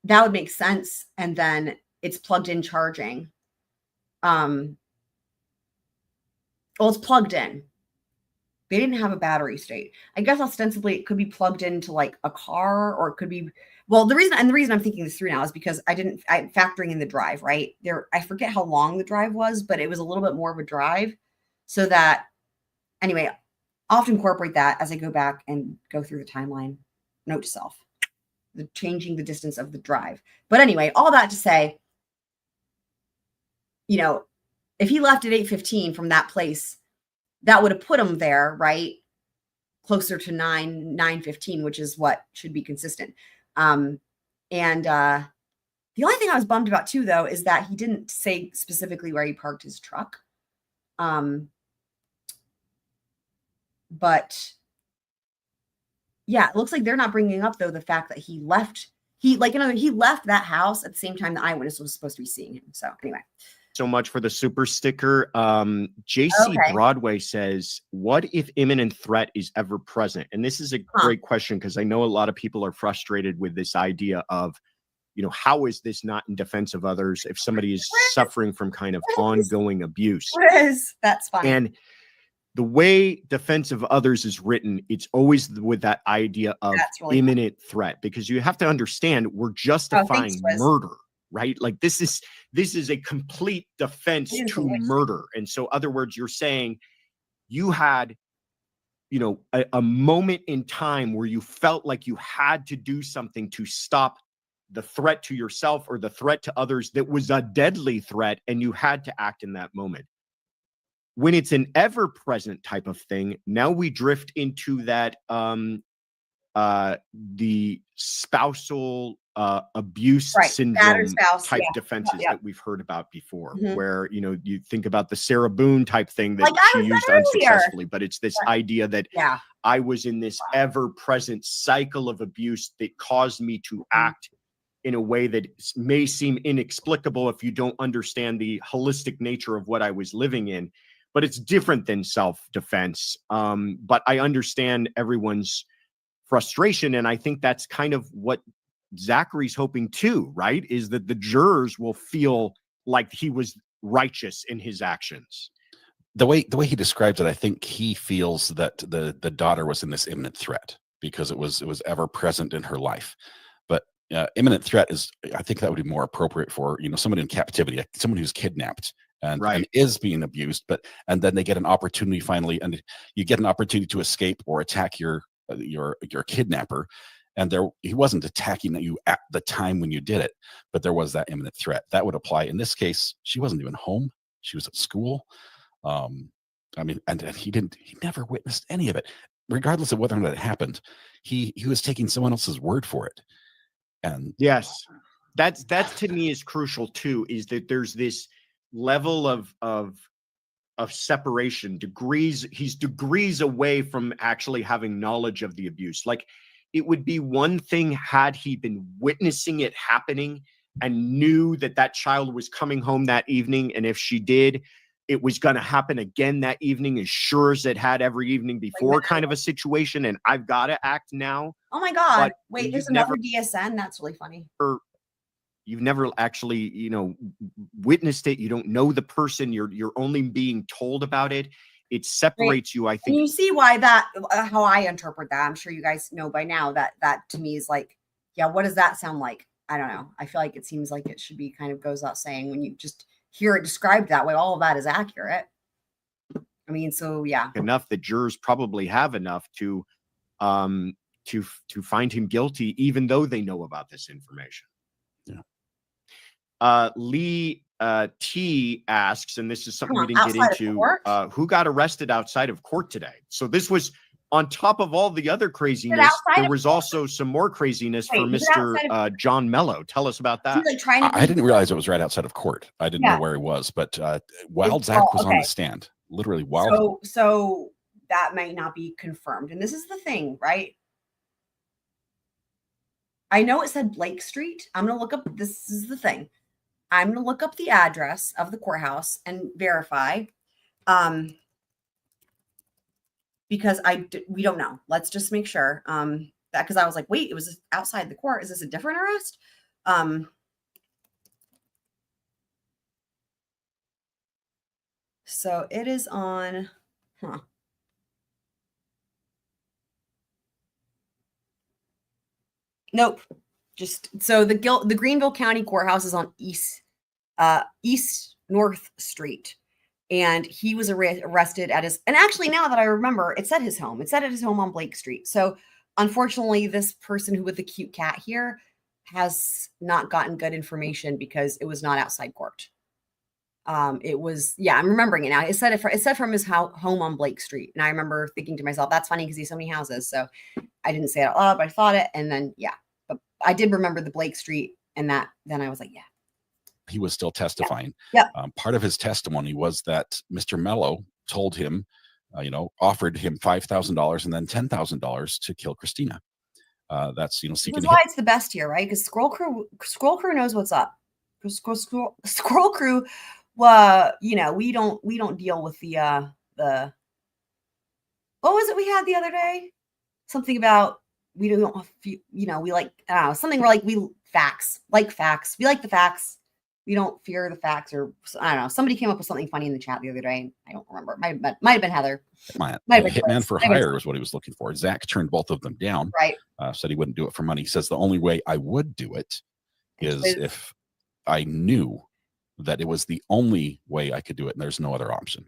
That would make sense. And then it's plugged in charging. Well, it's plugged in. They didn't have a battery state. I guess ostensibly it could be plugged into like a car, or it could be, well, the reason I'm thinking this through now is because I'm factoring in the drive, right? I forget how long the drive was, but it was a little bit more of a drive. So that, anyway, I'll have to incorporate that as I go back and go through the timeline. Note to self. Changing the distance of the drive. But anyway, all that to say, you know, if he left at 8:15 from that place, that would have put him there, right? Closer to 9:15, which is what should be consistent. The only thing I was bummed about too, though, is that he didn't say specifically where he parked his truck. But yeah, it looks like they're not bringing up, though, the fact that he left that house at the same time the eyewitness was supposed to be seeing him. So anyway. So much for the super sticker. JC Broadway says, what if imminent threat is ever present? And this is a great question, because I know a lot of people are frustrated with this idea of, you know, how is this not in defense of others if somebody is suffering from kind of ongoing abuse? That's fine. And the way defense of others is written, it's always with that idea of really imminent threat, because you have to understand we're justifying murder, right? Like this is a complete defense to murder. And so, other words, you're saying you had, you know, a moment in time where you felt like you had to do something to stop the threat to yourself or the threat to others that was a deadly threat, and you had to act in that moment. When it's an ever-present type of thing, now we drift into that the spousal abuse syndrome type defenses that we've heard about before, where, you know, you think about the Sarah Boone type thing that she used unsuccessfully, but it's this idea that I was in this ever-present cycle of abuse that caused me to act in a way that may seem inexplicable if you don't understand the holistic nature of what I was living in. But it's different than self-defense. But I understand everyone's frustration. And I think that's kind of what Zachary's hoping too, right? Is that the jurors will feel like he was righteous in his actions. The way he describes it, I think he feels that the daughter was in this imminent threat because it was ever present in her life. But imminent threat is, I think that would be more appropriate for, you know, somebody in captivity, someone who's kidnapped and is being abused, and then they get an opportunity finally, and you get an opportunity to escape or attack your kidnapper. And he wasn't attacking you at the time when you did it, but there was that imminent threat. That would apply in this case. She wasn't even home. She was at school. I mean, and he never witnessed any of it, regardless of whether or not it happened. He was taking someone else's word for it. And yes, that to me is crucial too, is that there's this level of separation, degrees. He's degrees away from actually having knowledge of the abuse. Like, it would be one thing had he been witnessing it happening and knew that child was coming home that evening, and if she did, it was going to happen again that evening, as sure as it had every evening before, kind of a situation, and I've got to act now. Oh my God. Wait, there's another DSN? That's really funny. You've never actually, you know, witnessed it. You don't know the person. You're only being told about it. It separates you, I think. And you see why how I interpret that. I'm sure you guys know by now that to me is like, yeah, what does that sound like? I don't know. I feel like it seems like it should be kind of goes out saying, when you just hear it described that way, all of that is accurate. I mean, so yeah. Enough that jurors probably have enough to find him guilty, even though they know about this information. Yeah. Lee T asks, and this is something we didn't get into, who got arrested outside of court today? So this was on top of all the other craziness. There was also some more craziness for Mr. John Mello. Tell us about that. I didn't realize it was right outside of court. I didn't know where he was, but Wild Zach was on the stand, literally wild. So that might not be confirmed. And this is the thing, right? I know it said Blake Street. I'm going to look up, this is the thing. I'm going to look up the address of the courthouse and verify, because we don't know. Let's just make sure that, because I was like, wait, it was outside the court. Is this a different arrest? So it is on, Nope. Just so the Greenville County Courthouse is on East North Street, and he was arrested at his. And actually, now that I remember, it said his home. It said at his home on Blake Street. So unfortunately, this person who with the cute cat here has not gotten good information because it was not outside court. It was, yeah, I'm remembering it now. It said from his home on Blake Street, and I remember thinking to myself, that's funny because he has so many houses. So I didn't say it out loud, but I thought it, and then yeah. I did remember the Blake Street, and that then I was like, yeah. He was still testifying. Yeah. Part of his testimony was that Mr. Mello told him, offered him $5,000 and then $10,000 to kill Christina. That's, seeking. That's why it's the best here, right? Because Scroll Crew knows what's up. Scroll Crew, we don't deal with the what was it we had the other day? Something about. We don't, we like, something we're like, we like facts. We like the facts. We don't fear the facts, or I don't know. Somebody came up with something funny in the chat the other day. I don't remember. Might have been Heather. My Might have been hitman Chris. for Might have been hire is what he was looking for. Zach turned both of them down. Right. Said he wouldn't do it for money. He says the only way I would do it is if I knew that it was the only way I could do it and there's no other option.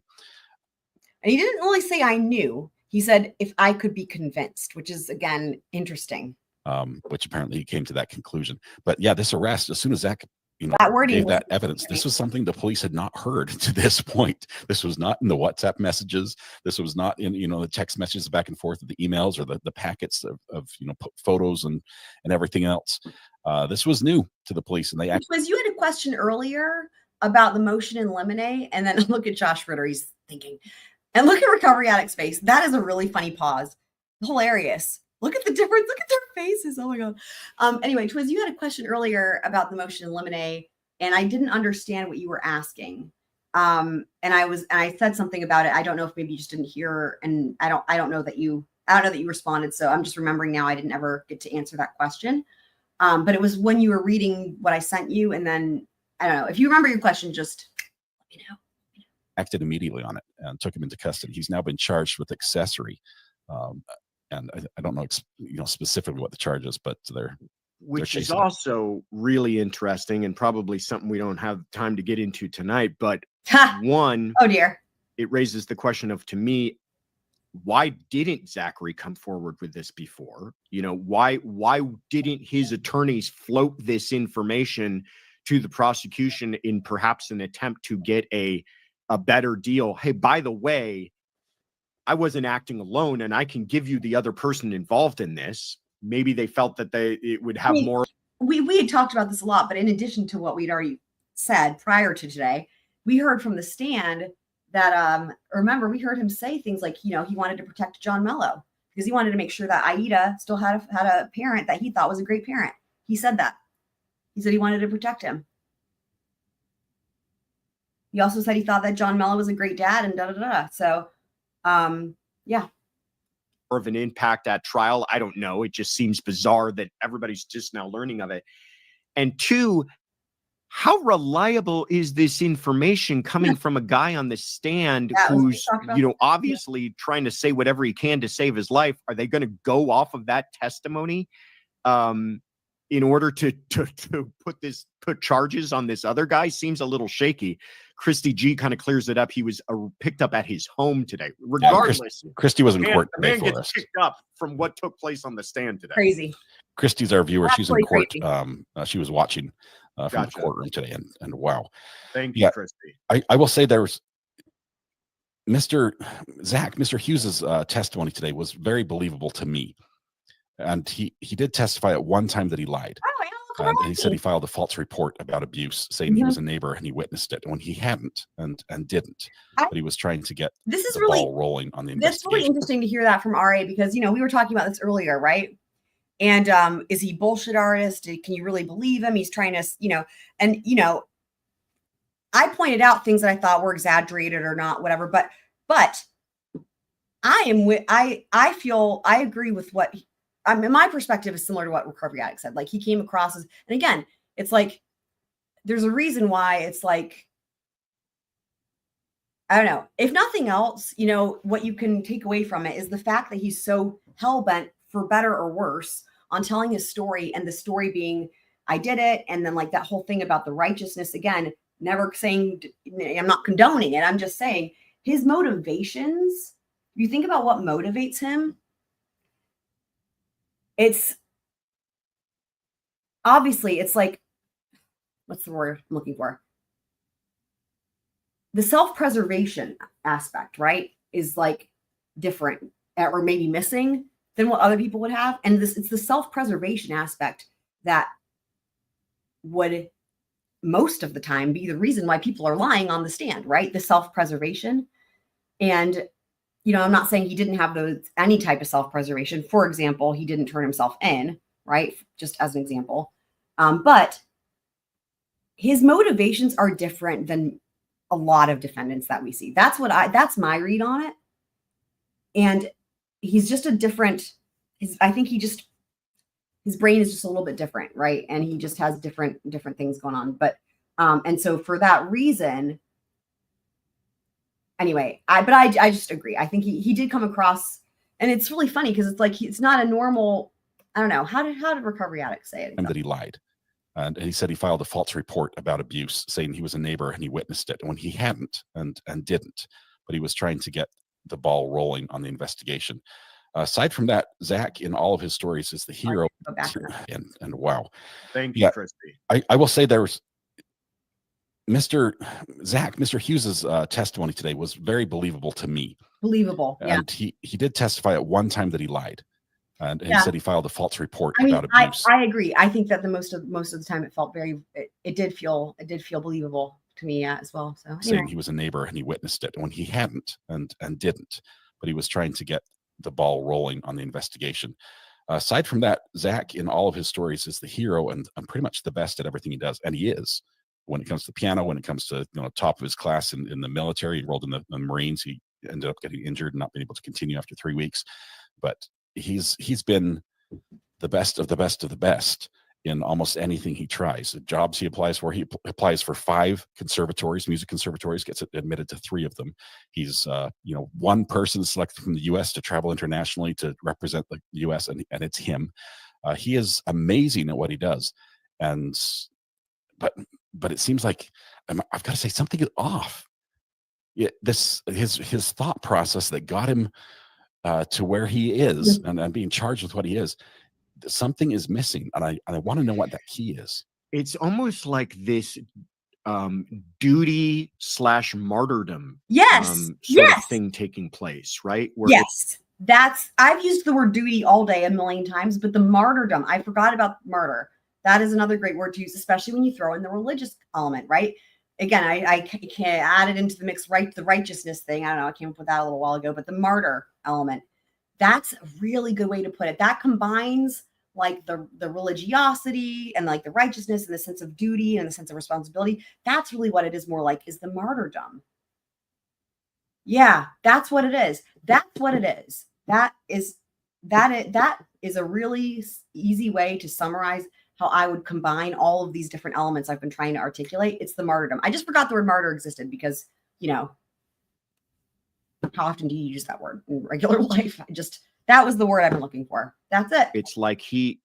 And he didn't only say I knew. He said if I could be convinced, which is again interesting. Which apparently he came to that conclusion. But yeah, this arrest, as soon as Zach that wording gave that evidence, this was something the police had not heard to this point. This was not in the WhatsApp messages. This was not in the text messages back and forth of the emails or the packets of photos and everything else. This was new to the police, and they actually. You had a question earlier about the motion in Limine, and then look at Josh Ritter. He's thinking, and look at Recovery Addict's face. That is a really funny pause. Hilarious. Look at the difference. Look at their faces. Oh my God. Anyway, Twiz, you had a question earlier about the motion in Limine, and I didn't understand what you were asking. And I said something about it. I don't know if maybe you just didn't hear, and I don't know that you responded. So I'm just remembering now. I didn't ever get to answer that question. But it was when you were reading what I sent you, and then I don't know if you remember your question. Just let me know. Acted immediately on it and took him into custody. He's now been charged with accessory. And I don't know, specifically what the charge is, but which is also really interesting and probably something we don't have time to get into tonight. But one, oh dear, it raises the question of, to me, why didn't Zachary come forward with this before? Why didn't his attorneys float this information to the prosecution in perhaps an attempt to get a better deal? Hey, by the way, I wasn't acting alone, and I can give you the other person involved in this. Maybe they felt that it would have more. We had talked about this a lot, but in addition to what we'd already said prior to today, we heard from the stand that remember, we heard him say things like, he wanted to protect John Mello because he wanted to make sure that Aida still had a parent that he thought was a great parent. He said that. He said he wanted to protect him. He also said he thought that John Mello was a great dad and da-da-da-da. So, yeah. More of an impact at trial. I don't know. It just seems bizarre that everybody's just now learning of it. And two, how reliable is this information coming from a guy on the stand who's, obviously trying to say whatever he can to save his life? Are they going to go off of that testimony in order to put charges on this other guy? Seems a little shaky. Christy G kind of clears it up. He was picked up at his home today. Regardless, Christy was in court today man for gets us. picked up from what took place on the stand today. Crazy. Christy's our viewer. Absolutely she's in court. She was watching from the courtroom today, and wow. Thank you, Christy. I will say there was Mr. Hughes's testimony today was very believable to me. And he did testify at one time that he lied. And he said he filed a false report about abuse, saying he was a neighbor and he witnessed it when he hadn't and didn't. But he was trying to get the ball rolling on the investigation. That's really interesting to hear that from RA because, we were talking about this earlier, right? And is he bullshit artist? Can you really believe him? He's trying to, I pointed out things that I thought were exaggerated or not, whatever. But I agree with what my perspective is similar to what Recovery Addict said. Like he came across as, and again, it's like, there's a reason why it's like, I don't know. If nothing else, what you can take away from it is the fact that he's so hell-bent, for better or worse, on telling his story, and the story being, I did it. And then like that whole thing about the righteousness, again, never saying, I'm not condoning it. I'm just saying his motivations, if you think about what motivates him, it's obviously, it's like, what's the word I'm looking for? The self-preservation aspect, right, is like different or maybe missing than what other people would have. And it's the self-preservation aspect that would most of the time be the reason why people are lying on the stand, right? The self-preservation. And I'm not saying he didn't have any type of self-preservation. For example, he didn't turn himself in, right? Just as an example. But his motivations are different than a lot of defendants that we see. That's my read on it. And he's just a different, I think his brain is just a little bit different, right? And he just has different things going on. But And so for that reason, anyway, I just agree. I think he did come across, and it's really funny because it's like, it's not a normal, I don't know. How did recovery addicts say it? And that he lied. And he said he filed a false report about abuse, saying he was a neighbor and he witnessed it when he hadn't and didn't. But he was trying to get the ball rolling on the investigation. Aside from that, Zach, in all of his stories, is the hero. And wow. Thank you, Christy. I will say there was Mr. Hughes's testimony today was very believable to me. Believable. Yeah. And he did testify at one time that he lied. And he said he filed a false report about abuse. I agree. I think that the most of the time it felt it did feel believable to me as well. So saying he was a neighbor and he witnessed it when he hadn't and didn't, but he was trying to get the ball rolling on the investigation. Aside from that, Zach, in all of his stories, is the hero and pretty much the best at everything he does. And he is, when it comes to piano, when it comes to, top of his class in the military. He enrolled in the Marines. He ended up getting injured and not being able to continue after 3 weeks. But he's been the best of the best of the best in almost anything he tries. The jobs he applies for, he applies for 5 conservatories, music conservatories, gets admitted to 3 of them. He's one person selected from the U.S. to travel internationally to represent the U.S. and it's him. He is amazing at what he does, but it seems like I've got to say something is off. His thought process that got him to where he is and being charged with what he is, something is missing, and I want to know what that key is. It's almost like this duty / martyrdom sort of thing taking place, right? Where I've used the word duty all day a million times, but the martyrdom, I forgot about murder. That is another great word to use, especially when you throw in the religious element, right? Again, I can't add it into the mix, right? The righteousness thing. I don't know. I came up with that a little while ago, but the martyr element, that's a really good way to put it. That combines like the religiosity and like the righteousness and the sense of duty and the sense of responsibility. That's really what it is more like, is the martyrdom. Yeah, that's what it is. That's what it is. That is a really easy way to summarize how I would combine all of these different elements I've been trying to articulate. It's the martyrdom. I just forgot the word martyr existed because, how often do you use that word in regular life? That was the word I've been looking for. That's it. It's like he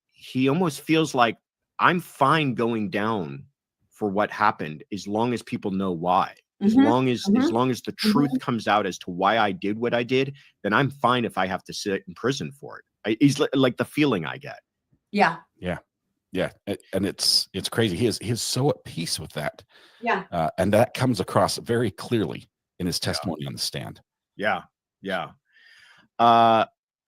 almost feels like I'm fine going down for what happened as long as people know why. As long as the truth comes out as to why I did what I did, then I'm fine if I have to sit in prison for it. He's like the feeling I get. Yeah. Yeah, and it's crazy. He is so at peace with that. Yeah. And that comes across very clearly in his testimony on the stand. Yeah.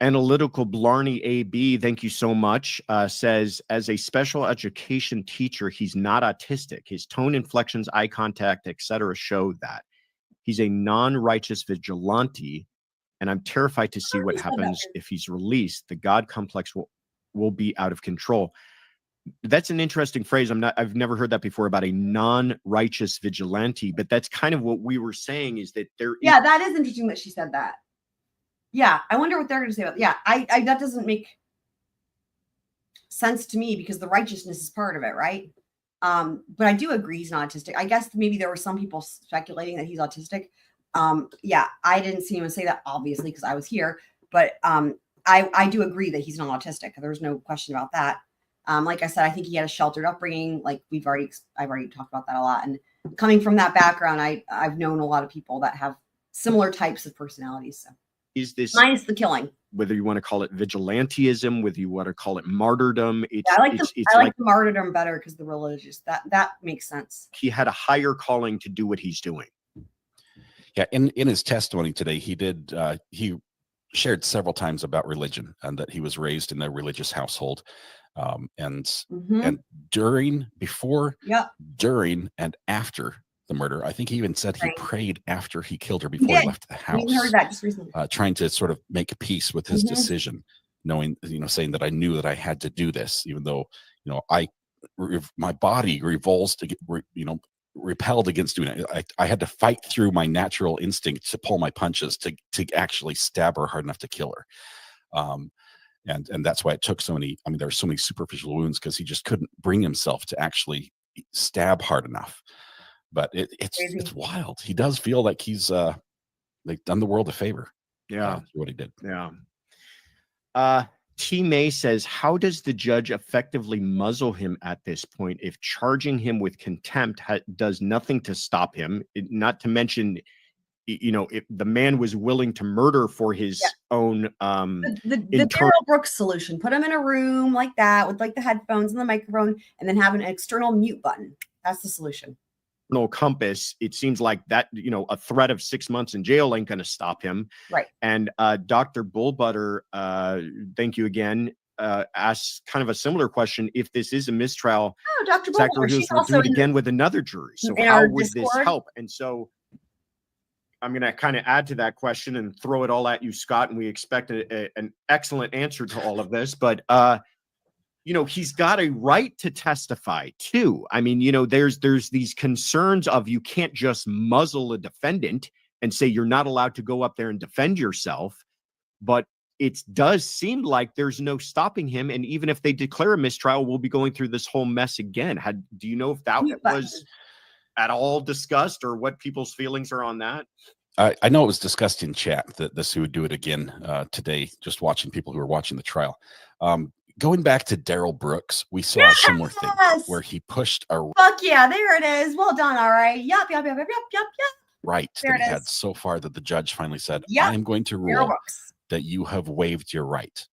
Analytical Blarney AB, thank you so much, says, as a special education teacher, he's not autistic. His tone, inflections, eye contact, etc. show that. He's a non-righteous vigilante, and I'm terrified to see what happens if he's released. The God complex will be out of control. That's an interesting phrase. I've never heard that before about a non-righteous vigilante, but that's kind of what we were saying, is that that is interesting that she said that. Yeah, I wonder what they're going to say about. Yeah, I that doesn't make sense to me because the righteousness is part of it, right? But I do agree he's not autistic. I guess maybe there were some people speculating that he's autistic. Yeah, I didn't see anyone say that, obviously, because I was here. But I do agree that he's not autistic. There's no question about that. Like I said, I think he had a sheltered upbringing. Like I've already talked about that a lot. And coming from that background, I've known a lot of people that have similar types of personalities. So is this minus the killing? Whether you want to call it vigilantism, whether you want to call it martyrdom, I like the martyrdom better because the religious that makes sense. He had a higher calling to do what he's doing. Yeah, in his testimony today, he shared several times about religion and that he was raised in a religious household. And during, and after the murder, I think he even said he prayed after he killed her before he left the house. We heard that just recently. Trying to sort of make peace with his decision, knowing, saying that I knew that I had to do this, even though, my body repelled against doing it. I had to fight through my natural instinct to pull my punches to actually stab her hard enough to kill her. And that's why it took so many, there were so many superficial wounds, because he just couldn't bring himself to actually stab hard enough. But it's wild. He does feel like he's like done the world a favor. Yeah, for what he did. Yeah. T. May says, how does the judge effectively muzzle him at this point if charging him with contempt does nothing to stop him? Not to mention, you know, if the man was willing to murder for his own the Daryl Brooks solution, put him in a room like that with like the headphones and the microphone, and then have an external mute button. That's the solution. Compass, it seems like that, you know, a threat of 6 months in jail ain't going to stop him. Right. And Dr. Bullbutter, thank you again, asks kind of a similar question. If this is a mistrial, Dr. Zachary Hughes will do it again with another jury. So how would this help? And so I'm going to kind of add to that question and throw it all at you, Scott, and we expect an excellent answer to all of this. But you know, he's got a right to testify too. I mean, you know, there's these concerns of you can't just muzzle a defendant and say you're not allowed to go up there and defend yourself. But it does seem like there's no stopping him. And even if they declare a mistrial, we'll be going through this whole mess again. Do you know if that was at all discussed or what people's feelings are on that? I know it was discussed in chat that this would do it again today, just watching people who are watching the trial. Going back to Daryl Brooks, we saw a similar thing where he pushed a Fuck yeah, there it is. Well done. All right. Yup. right there that it he had is. so far that the judge finally said, Yep. I am going to Daryl rule Brooks. that you have waived your right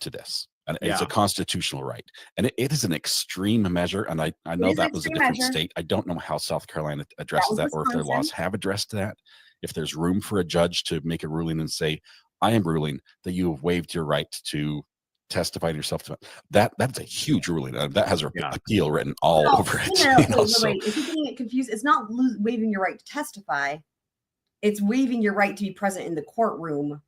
to this. And it's a constitutional right. And it is an extreme measure. And I know that was a different state. I don't know how South Carolina addresses that or if their laws have addressed that. If there's room for a judge to make a ruling and say, I am ruling that you have waived your right to testify yourself to that's a huge ruling. That has an appeal written all over it. Wait, is he getting it confused? It's not waiving your right to testify. It's waiving your right to be present in the courtroom,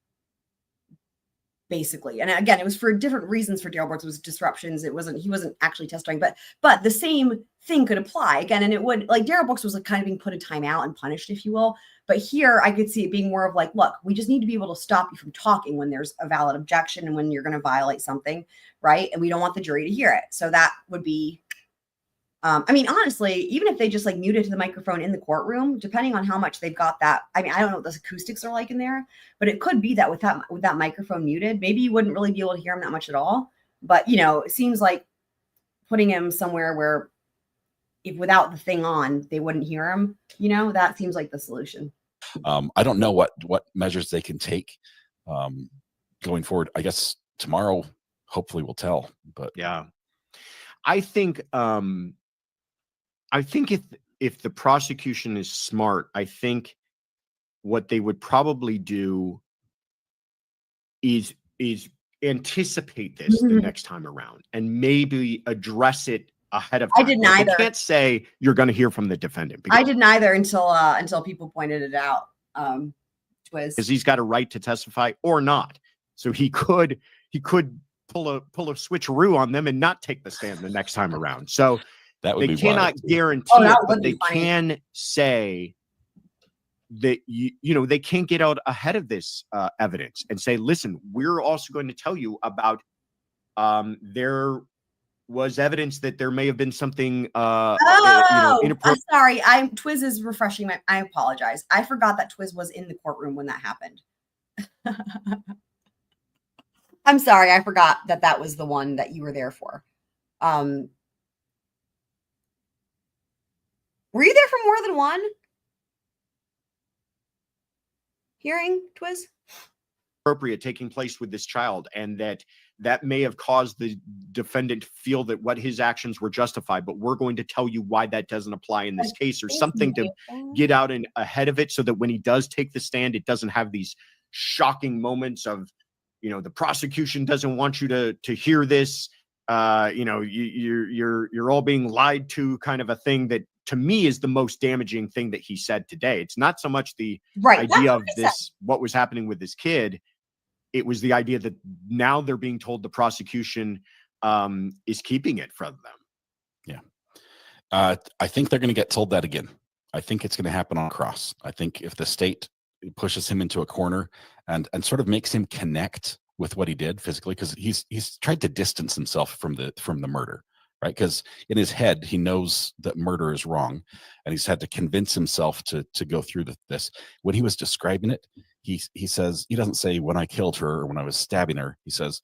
basically. And again, it was for different reasons for Daryl Brooks. It was disruptions. He wasn't actually testifying, but the same thing could apply again. And it would, like, Daryl Brooks was like kind of being put in timeout and punished, if you will. But here I could see it being more of like, look, we just need to be able to stop you from talking when there's a valid objection and when you're going to violate something, right? And we don't want the jury to hear it. So that would be, I mean, honestly, even if they just like muted the microphone in the courtroom, depending on how much they've got that, I mean, I don't know what those acoustics are like in there, but it could be that with that microphone muted, maybe you wouldn't really be able to hear him that much at all. But, you know, it seems like putting him somewhere where if without the thing on, they wouldn't hear him, you know, that seems like the solution. I don't know what measures they can take going forward. I guess tomorrow, hopefully we'll tell, but yeah, I think if the prosecution is smart, I think what they would probably do is anticipate this the next time around and maybe address it ahead of time. I didn't either. They can't say you're going to hear from the defendant. I didn't either until people pointed it out. Because he's got a right to testify or not. So he could pull a switcheroo on them and not take the stand the next time around. So that would they be cannot wild. guarantee it, but they can say that you know they can't get out ahead of this evidence and say, listen, we're also going to tell you about there was evidence that there may have been something inappropriate. I'm sorry. Twiz is refreshing I apologize. I forgot that Twiz was in the courtroom when that happened. I'm sorry. I forgot that was the one that you were there for. Were you there for more than one hearing, Twiz? Appropriate taking place with this child, and that may have caused the defendant to feel that what his actions were justified, but we're going to tell you why that doesn't apply in this case, or something to get out and ahead of it so that when he does take the stand, it doesn't have these shocking moments of, you know, the prosecution doesn't want you to hear this, you know, you're all being lied to, kind of a thing that to me is the most damaging thing that he said today. It's not so much the idea of this, what was happening with this kid. It was the idea that now they're being told the prosecution is keeping it from them. Yeah. I think they're going to get told that again. I think it's going to happen on cross. I think if the state pushes him into a corner and sort of makes him connect with what he did physically, because he's tried to distance himself from the murder, right? Because in his head, he knows that murder is wrong, and he's had to convince himself to go through this. When he was describing it, he says, he doesn't say when I killed her or when I was stabbing her. He says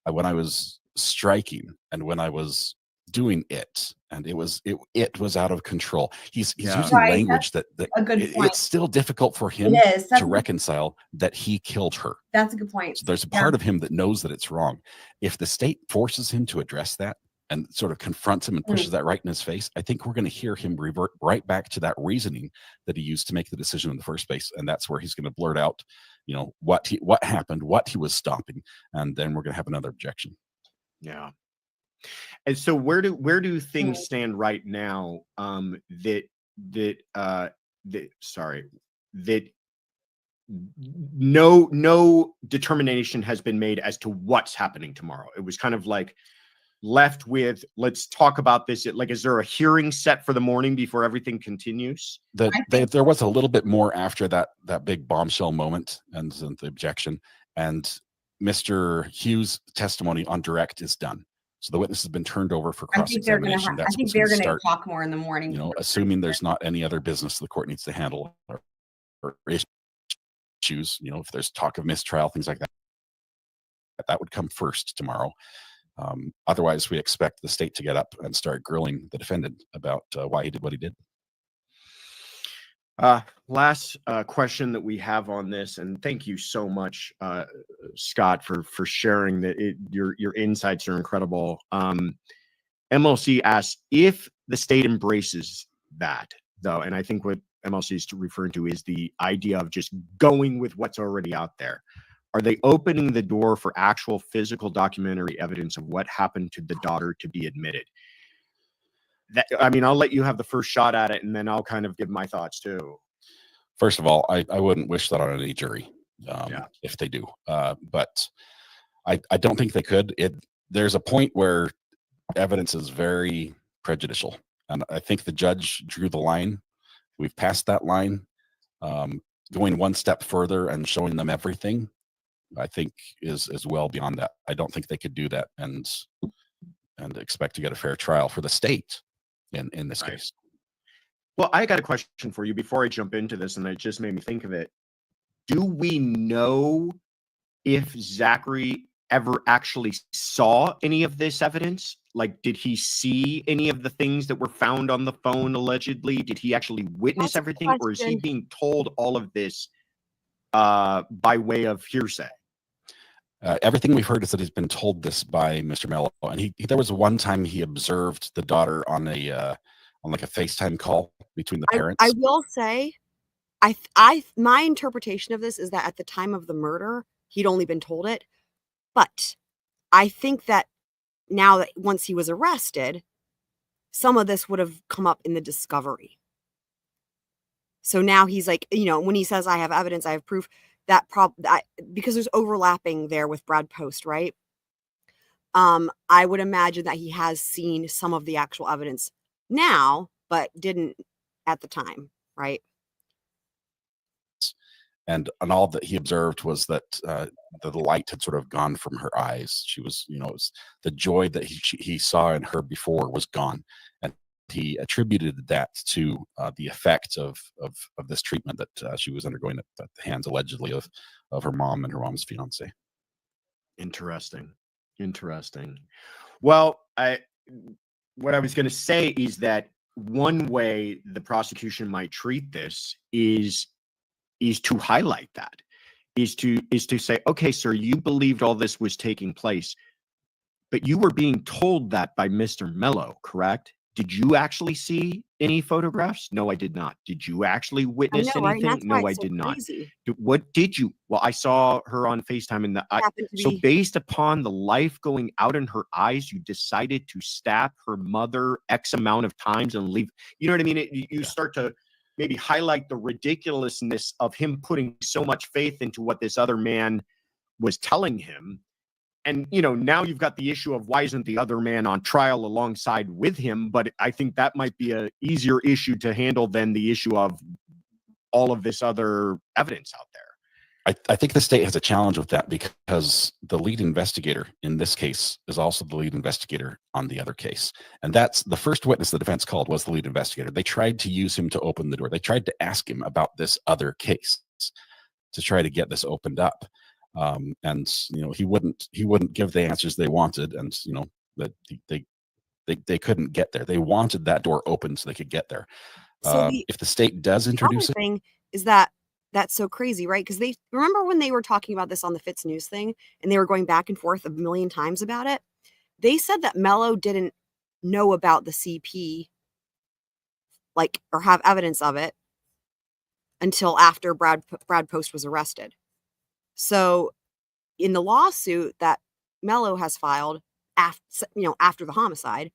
when I was striking and when I was doing it, and it was out of control. He's using language that a good point. It's still difficult for him to reconcile that he killed her. That's a good point. So there's a part of him that knows that it's wrong. If the state forces him to address that and sort of confronts him and pushes that right in his face, I think we're going to hear him revert right back to that reasoning that he used to make the decision in the first place. And that's where he's going to blurt out, you know, what happened, what he was stopping, and then we're going to have another objection. Yeah. And so where do things stand right now? That no determination has been made as to what's happening tomorrow. It was kind of like left with, let's talk about this. Like, is there a hearing set for the morning before everything continues? There was a little bit more after that big bombshell moment and the objection, and Mr. Hughes' testimony on direct is done. So the witness has been turned over for cross-examination. I think they're going to talk more in the morning. You know, assuming there's not any other business the court needs to handle or issues, you know, if there's talk of mistrial, things like that, that would come first tomorrow. Otherwise, we expect the state to get up and start grilling the defendant about why he did what he did. Last question that we have on this, and thank you so much, Scott, for sharing that. Your insights are incredible. MLC asks if the state embraces that, though, and I think what MLC is referring to is the idea of just going with what's already out there. Are they opening the door for actual physical documentary evidence of what happened to the daughter to be admitted? I mean, I'll let you have the first shot at it, and then I'll kind of give my thoughts too. First of all, I wouldn't wish that on any jury if they do. But I don't think they could. There's a point where evidence is very prejudicial, and I think the judge drew the line. We've passed that line. Going one step further and showing them everything, I think is well beyond that. I don't think they could do that and expect to get a fair trial for the state in this case. Well, I got a question for you before I jump into this, and it just made me think of it. Do we know if Zachary ever actually saw any of this evidence? Like, did he see any of the things that were found on the phone allegedly? Did he actually witness everything, or is he being told all of this by way of hearsay? Everything we've heard is that he's been told this by Mr. Mello, and there was one time he observed the daughter on like a FaceTime call between the parents. I will say, my interpretation of this is that at the time of the murder, he'd only been told it, but I think that now that once he was arrested, some of this would have come up in the discovery. So now he's like, you know, when he says, I have evidence, I have proof, because there's overlapping there with Brad Post, right? I would imagine that he has seen some of the actual evidence now, but didn't at the time, right? And all that he observed was that the light had sort of gone from her eyes. She was, you know, it was the joy that he saw in her before was gone. And he attributed that to the effect of this treatment that she was undergoing at the hands allegedly of her mom and her mom's fiance. Interesting. Well, what I was going to say is that one way the prosecution might treat this is to highlight that, is to say, okay, sir, you believed all this was taking place, but you were being told that by Mr. Mello, correct? Did you actually see any photographs? No, I did not. Did you actually witness anything? Right? No, I did not. What did you? Well, I saw her on FaceTime so based upon the life going out in her eyes, you decided to stab her mother X amount of times and leave. You know what I mean? You start to maybe highlight the ridiculousness of him putting so much faith into what this other man was telling him. And, you know, now you've got the issue of why isn't the other man on trial alongside with him? But I think that might be an easier issue to handle than the issue of all of this other evidence out there. I think the state has a challenge with that because the lead investigator in this case is also the lead investigator on the other case. And that's the first witness the defense called was the lead investigator. They tried to use him to open the door. They tried to ask him about this other case to try to get this opened up. And, you know, he wouldn't give the answers they wanted. And, you know, that they couldn't get there. They wanted that door open so they could get there. So if the state does introduce it, thing is that's so crazy, right? Because they remember when they were talking about this on the Fitz News thing, and they were going back and forth a million times about it. They said that Mello didn't know about the CP, like, or have evidence of it until after Brad Post was arrested. So, in the lawsuit that Mello has filed after the homicide,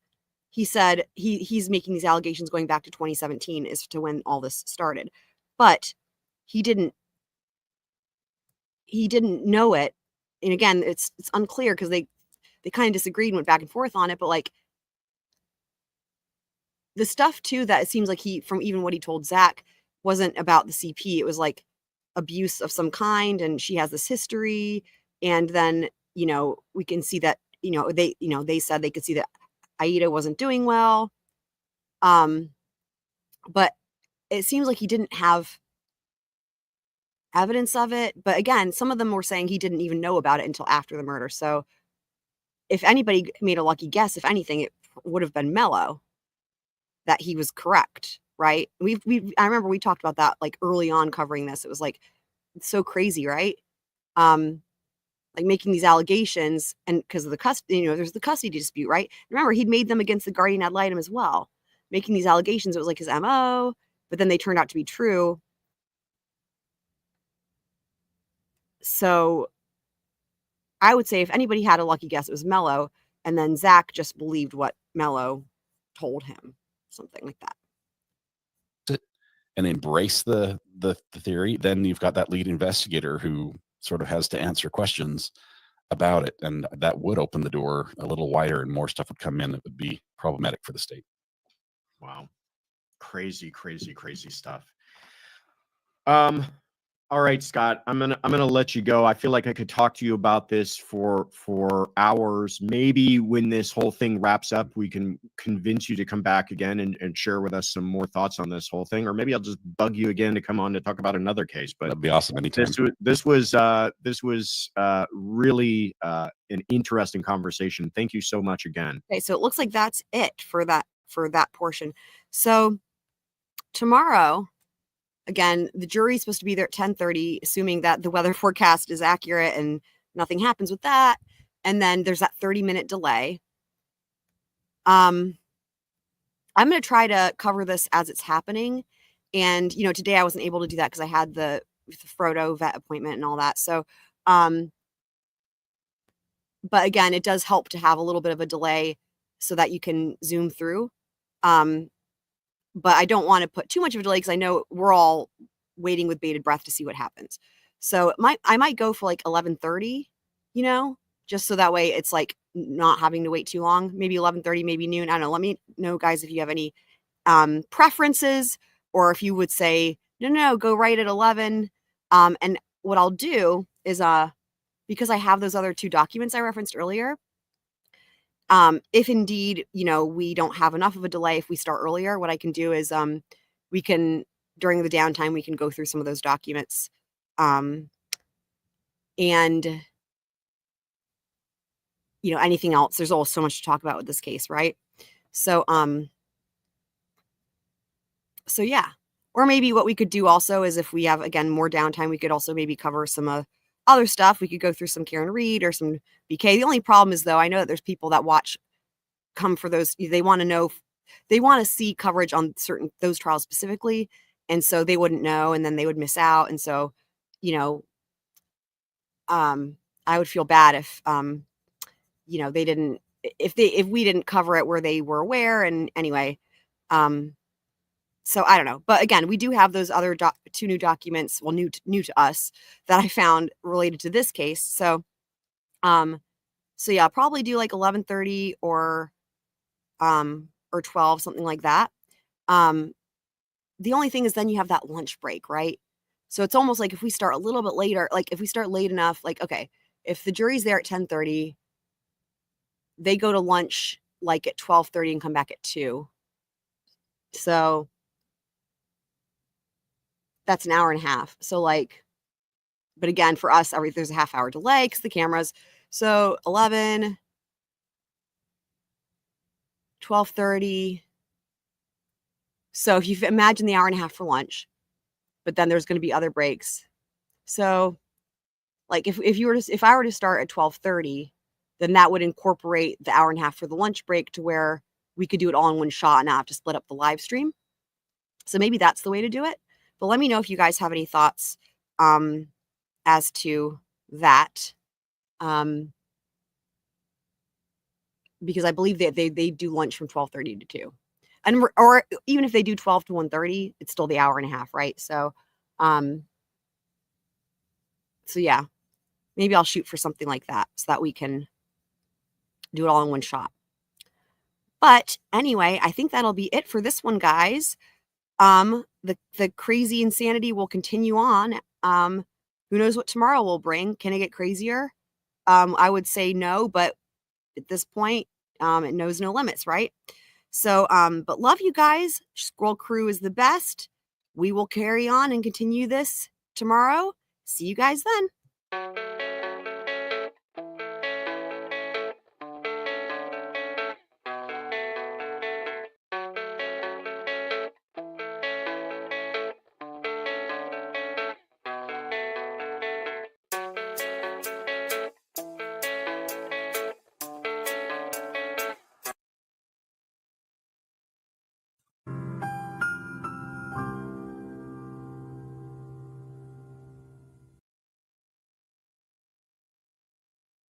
he said he's making these allegations going back to 2017 as to when all this started, but he didn't know it. And again, it's unclear because they kind of disagreed and went back and forth on it. But like the stuff too, that it seems like from even what he told Zach wasn't about the CP. It was like abuse of some kind, and she has this history. And then, you know, we can see that, they said they could see that Aida wasn't doing well. But it seems like he didn't have evidence of it. But again, some of them were saying he didn't even know about it until after the murder. So if anybody made a lucky guess, if anything, it would have been Mello, that he was correct, right? I remember we talked about that like early on covering this. It was like, it's so crazy, right? Like making these allegations, and because of the custody, there's the custody dispute, right? Remember, he'd made them against the guardian ad litem as well, making these allegations. It was like his MO, but then they turned out to be true. So I would say if anybody had a lucky guess, it was Mello, and then Zach just believed what Mello told him, something like that. And embrace the theory, then you've got that lead investigator who sort of has to answer questions about it, and that would open the door a little wider and more stuff would come in that would be problematic for the state. Wow. Crazy stuff. All right, Scott, I'm gonna let you go. I feel like I could talk to you about this for hours. Maybe when this whole thing wraps up, we can convince you to come back again and share with us some more thoughts on this whole thing, or maybe I'll just bug you again to come on to talk about another case. But that'd be awesome anytime. This was really an interesting conversation. Thank you so much again. Okay, so it looks like that's it for that portion. So tomorrow, again, the jury's supposed to be there at 10:30, assuming that the weather forecast is accurate and nothing happens with that. And then there's that 30-minute delay. I'm going to try to cover this as it's happening. And, today I wasn't able to do that because I had the Frodo vet appointment and all that. So, but again, it does help to have a little bit of a delay so that you can zoom through. But I don't want to put too much of a delay because I know we're all waiting with bated breath to see what happens. So I might go for like 11:30, just so that way it's like not having to wait too long. Maybe 11:30, maybe noon. I don't know. Let me know, guys, if you have any preferences, or if you would say, no, go right at 11. And what I'll do is because I have those other two documents I referenced earlier, if indeed, we don't have enough of a delay, if we start earlier, what I can do is we can, during the downtime, we can go through some of those documents. And, anything else. There's always so much to talk about with this case, right? So, yeah. Or maybe what we could do also is if we have, again, more downtime, we could also maybe cover some other stuff. We could go through some Karen Reed or some BK. The only problem is, though, I know that there's people that come for those. They want to see coverage on those trials specifically. And so they wouldn't know, and then they would miss out. And so, I would feel bad if, they didn't, if we didn't cover it where they were aware. And anyway, so I don't know. But again, we do have those other two new documents, well, new to us, that I found related to this case. So yeah, I'll probably do like 11:30 or 12, something like that. The only thing is then you have that lunch break, right? So it's almost like if we start a little bit later, like if we start late enough, like, okay, if the jury's there at 10:30, they go to lunch like at 12:30 and come back at 2. So that's an hour and a half. So like, but again, for us, there's a half hour delay because the cameras. So 11, 12:30. So if you imagine the hour and a half for lunch, but then there's going to be other breaks. So like if I were to start at 12:30, then that would incorporate the hour and a half for the lunch break to where we could do it all in one shot and not have to split up the live stream. So maybe that's the way to do it. But let me know if you guys have any thoughts as to that. Because I believe that they do lunch from 12:30 to 2. And or even if they do 12 to 1:30, it's still the hour and a half, right? So so yeah, maybe I'll shoot for something like that so that we can do it all in one shot. But anyway, I think that'll be it for this one, guys. The crazy insanity will continue on. Who knows what tomorrow will bring? Can it get crazier? I would say no, but at this point, it knows no limits, right? So, but love you guys. Squirrel Crew is the best. We will carry on and continue this tomorrow. See you guys then.